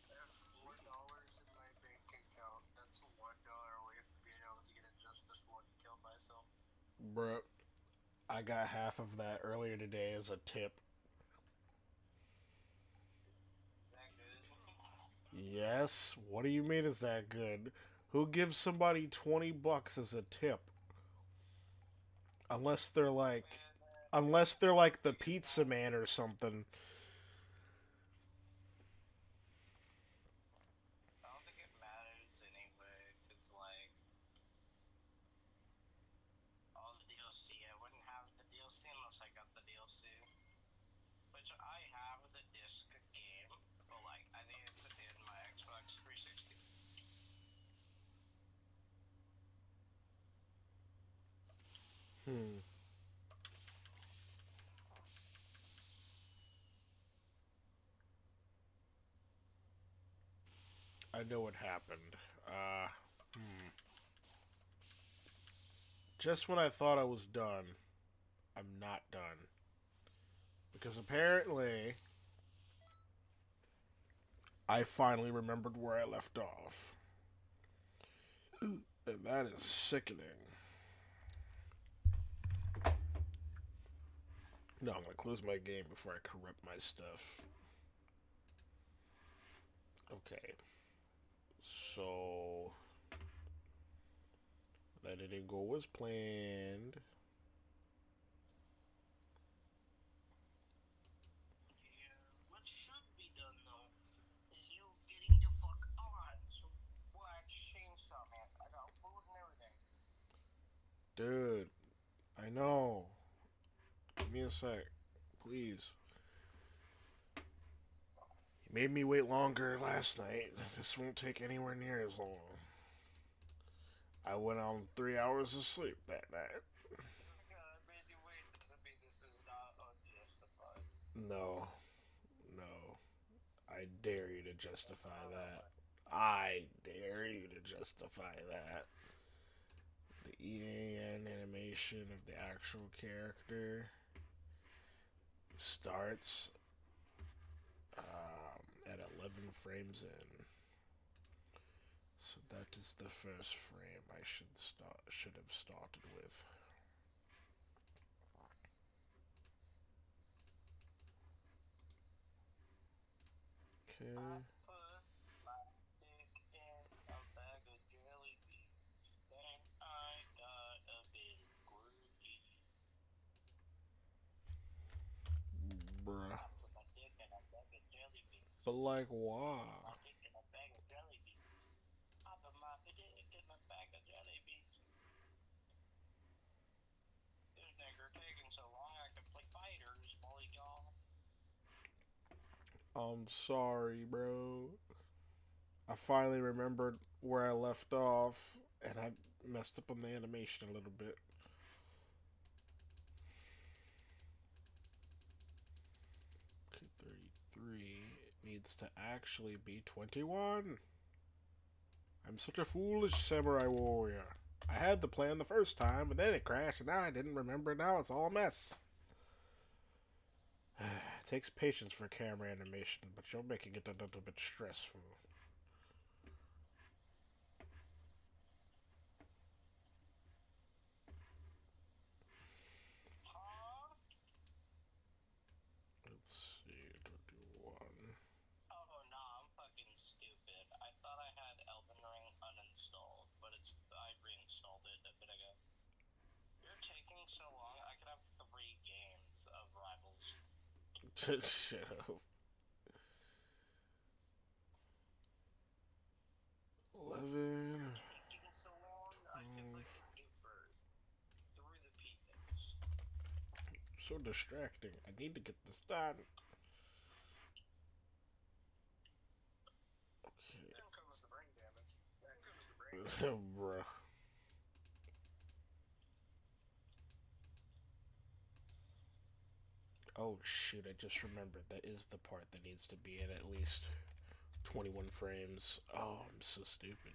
I have $4 in my bank account. That's $1 away from being able to get a Justice one kill myself. Bruh, I got half of that earlier today as a tip. Is that good? Yes? What do you mean is that good? Who gives somebody $20 as a tip? Unless they're like unless they're like the pizza man or something. I don't think it matters anyway, because, like, all the DLC, I wouldn't have the DLC unless I got the DLC. Which I have the disc game, but, like, I think it's in my Xbox 360. Hmm. I know what happened. Hmm. Just when I thought I was done, I'm not done. Because apparently I finally remembered where I left off. And that is sickening. No, I'm gonna close my game before I corrupt my stuff. Okay. So that didn't go as planned. Yeah, what should be done though is you getting the fuck on. So watch Chainsaw Man. I got food and everything. Dude, I know. Give me a sec. Please. You made me wait longer last night. This won't take anywhere near as long. I went on 3 hours of sleep that night. I made you wait. Doesn't mean this is not unjustified. No. No. I dare you to justify that. I dare you to justify that. The EAN animation of the actual character starts at 11 frames in. So that is the first frame I should have started with. Okay. I put my dick in a bag of jelly beans. Then I got a bit quirky. Bruh. I put my dick in a bag of jelly beans. But like, why? My dick in a bag of jelly beans. I put my dick in a bag of jelly beans. This nigger taking so long I can play fighters, bully y'all. I'm sorry, bro. I finally remembered where I left off, and I messed up on the animation a little bit. Okay, 33. It needs to actually be 21. I'm such a foolish samurai warrior. I had the plan the first time, but then it crashed, and now I didn't remember. Now it's all a mess. It takes patience for camera animation, but you're making it a little bit stressful. Huh? Let's see, 21. Oh no, I'm fucking stupid. I thought I had Elden Ring uninstalled, but I reinstalled it a bit ago. You're taking so long, I could have 3 games of Rivals. Shut up. 11. Taking so long, I could like give birth through the penis. So distracting. I need to get this done. Okay. Then comes the brain damage. Then comes the brain damage. Bruh. Oh shoot, I just remembered that is the part that needs to be in at least 21 frames. Oh, I'm so stupid.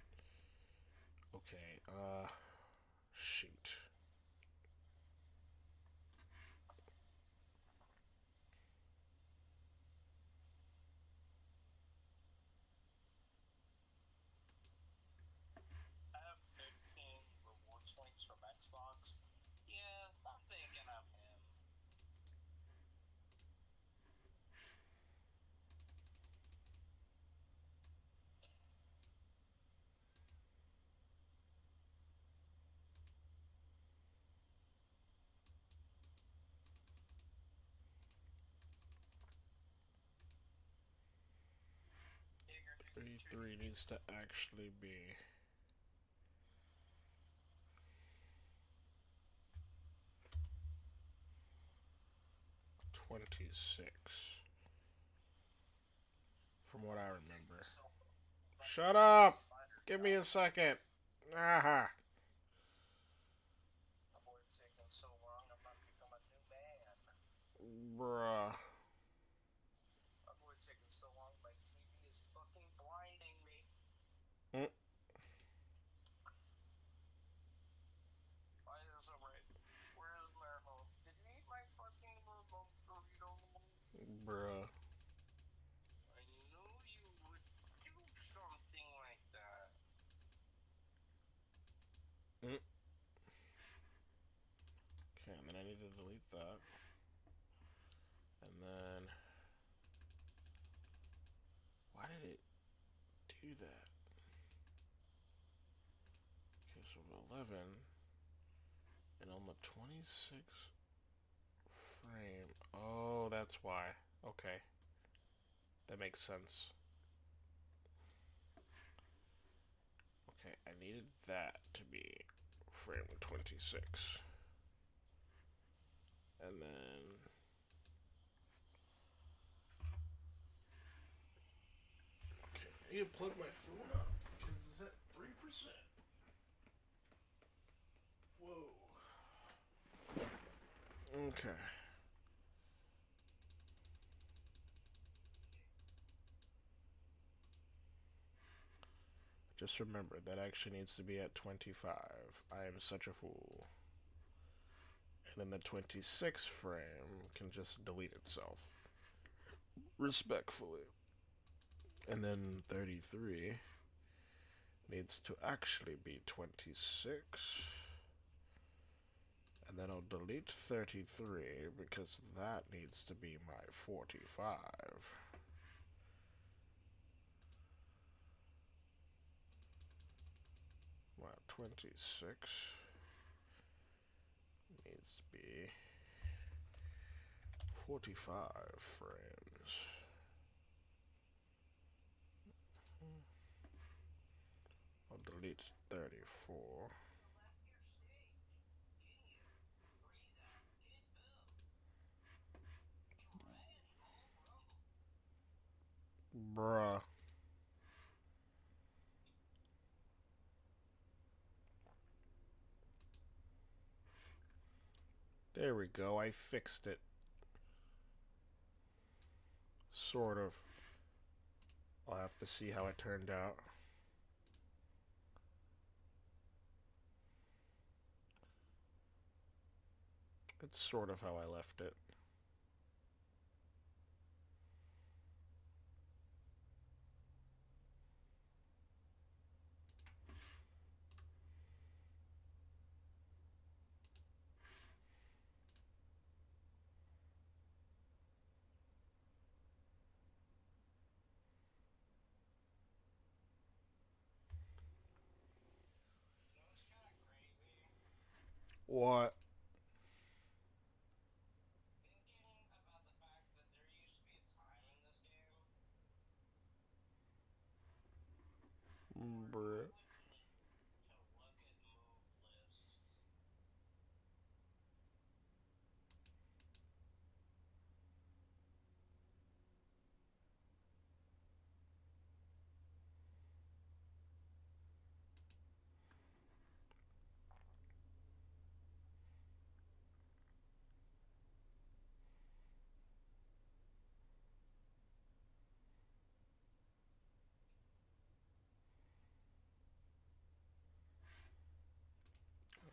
Okay, shoot. 33 needs to actually be 26. From what I remember. Shut up! Give me a second. Aha. Avoid taking so long, I'm about to become a new man. Bruh. Avoid taking so long, my TV is fucking blinding me. Mm. Why is it right? Where is my remote? Did you eat my fucking remote, Dorito? Bruh. I knew you would do something like that. Mm. Okay, and then I need to delete that. And then... Why did it do that? Okay, so 11. And on the 26 frame... Oh, that's why. Okay. That makes sense. Okay, I needed that to be frame 26. And then... Okay, I need to plug my phone up, because it's at 3%. Whoa. Okay. Just remember, that actually needs to be at 25. I am such a fool. And then the 26 frame can just delete itself. Respectfully. And then 33 needs to actually be 26. And then I'll delete 33 because that needs to be my 45. My 26 needs to be 45 frames. I'll delete 34. Bruh. There we go, I fixed it. Sort of. I'll have to see how it turned out. It's sort of how I left it. What? Bruh.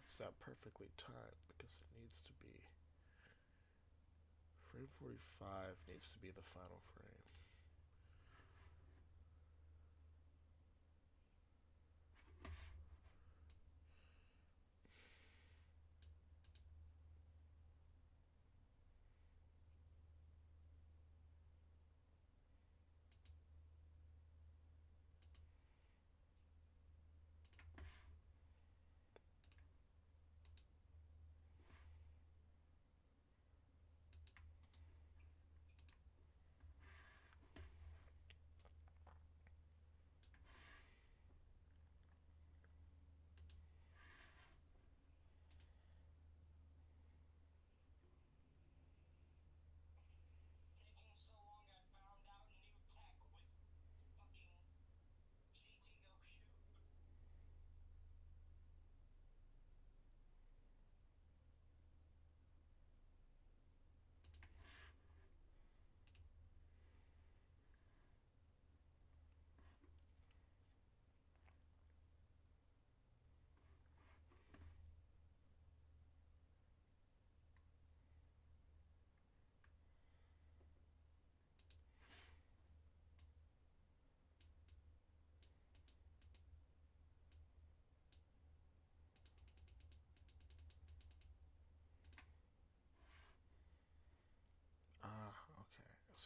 It's not perfectly timed because it needs to be... Frame 45 needs to be the final frame.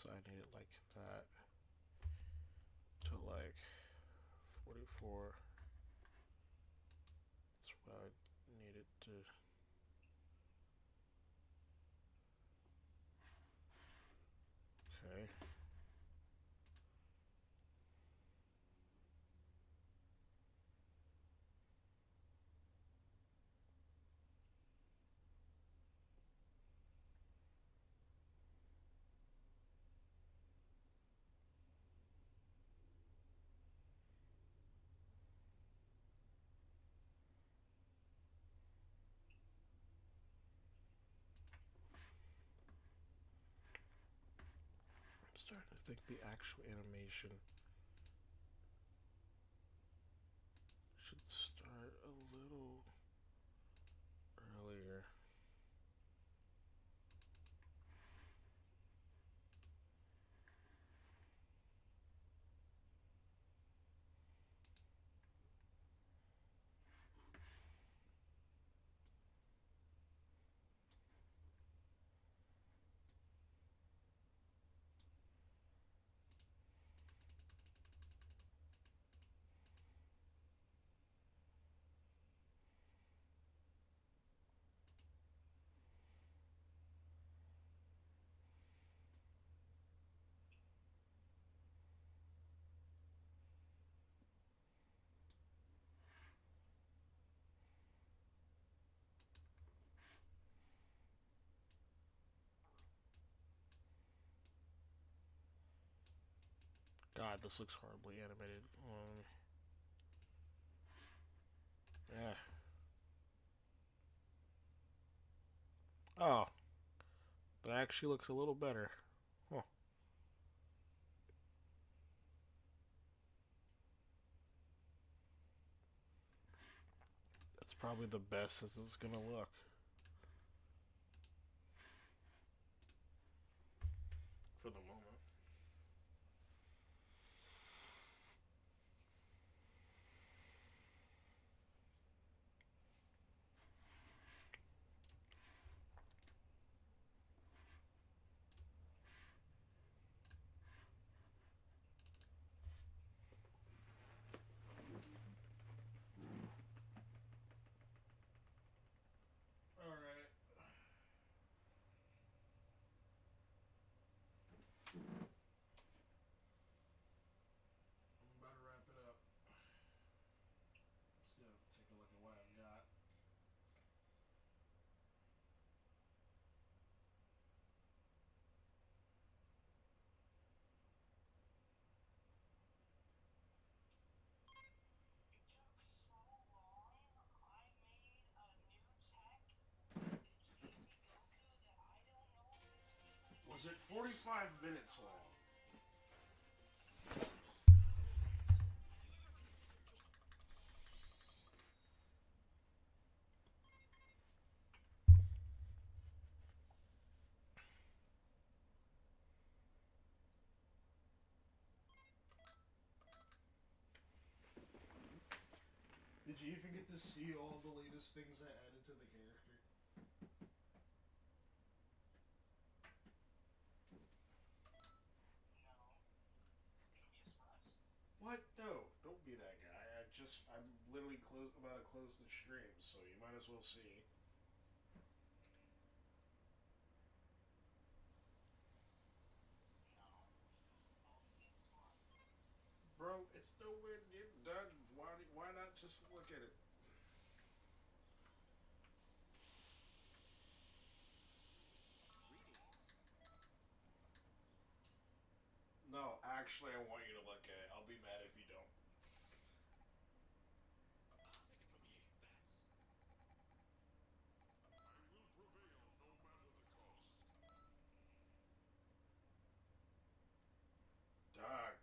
So I need it like that to like 44. That's what I need it to. Okay. I'm starting to think the actual animation should start a little earlier. God, this looks horribly animated. Yeah. Oh, that actually looks a little better. Huh. That's probably the best as it's gonna look. For the moment. Alright. I'm about to wrap it up. Let's go take a look at what I've got. Was it 45 minutes long? Did you even get to see all the latest things I added to the character? What? No, don't be that guy. I'm literally about to close the stream, so you might as well see. Bro, it's nowhere near done. Why not just look at it? No, actually, I want you to look at it. I'll be mad if you don't. Doc,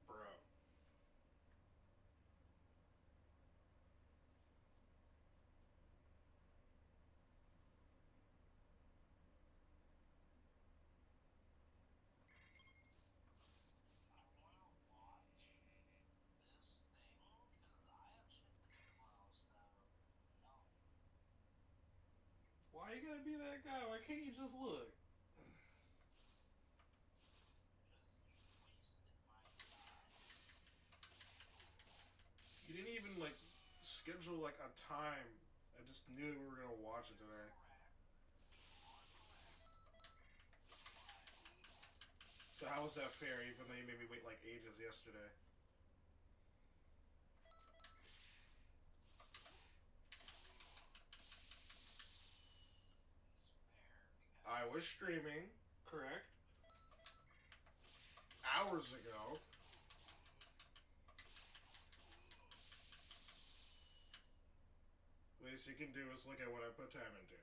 bro. Why you gotta be that guy? Why can't you just look? like a time. I just knew we were gonna watch it today. So how was that fair? Even though you made me wait like ages yesterday. I was streaming, correct? Hours ago. Least you can do is look at what I put time into.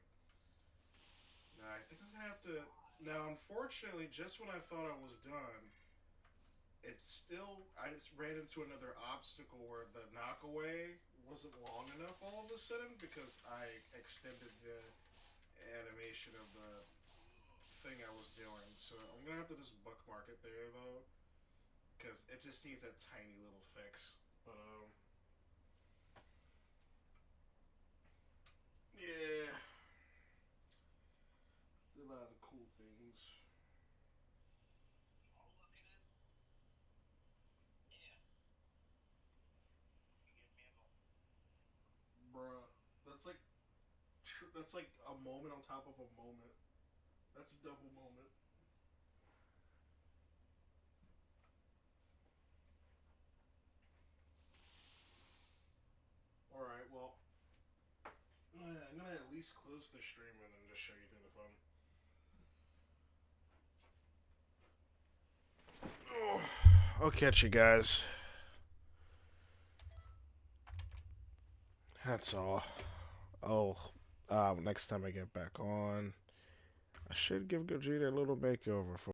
Now I think I'm gonna have to. Now, unfortunately, just when I thought I was done, it's still. I just ran into another obstacle where the knockaway wasn't long enough all of a sudden because I extended the animation of the thing I was doing. So I'm gonna have to just bookmark it there though, because it just needs a tiny little fix. But yeah, a lot of cool things. Bruh, that's like that's like a moment on top of a moment. That's a double moment. All right, well, I'm gonna at least close the stream and then just show you through the phone. I'll catch you guys. That's all. Oh, next time I get back on, I should give Gogeta a little makeover for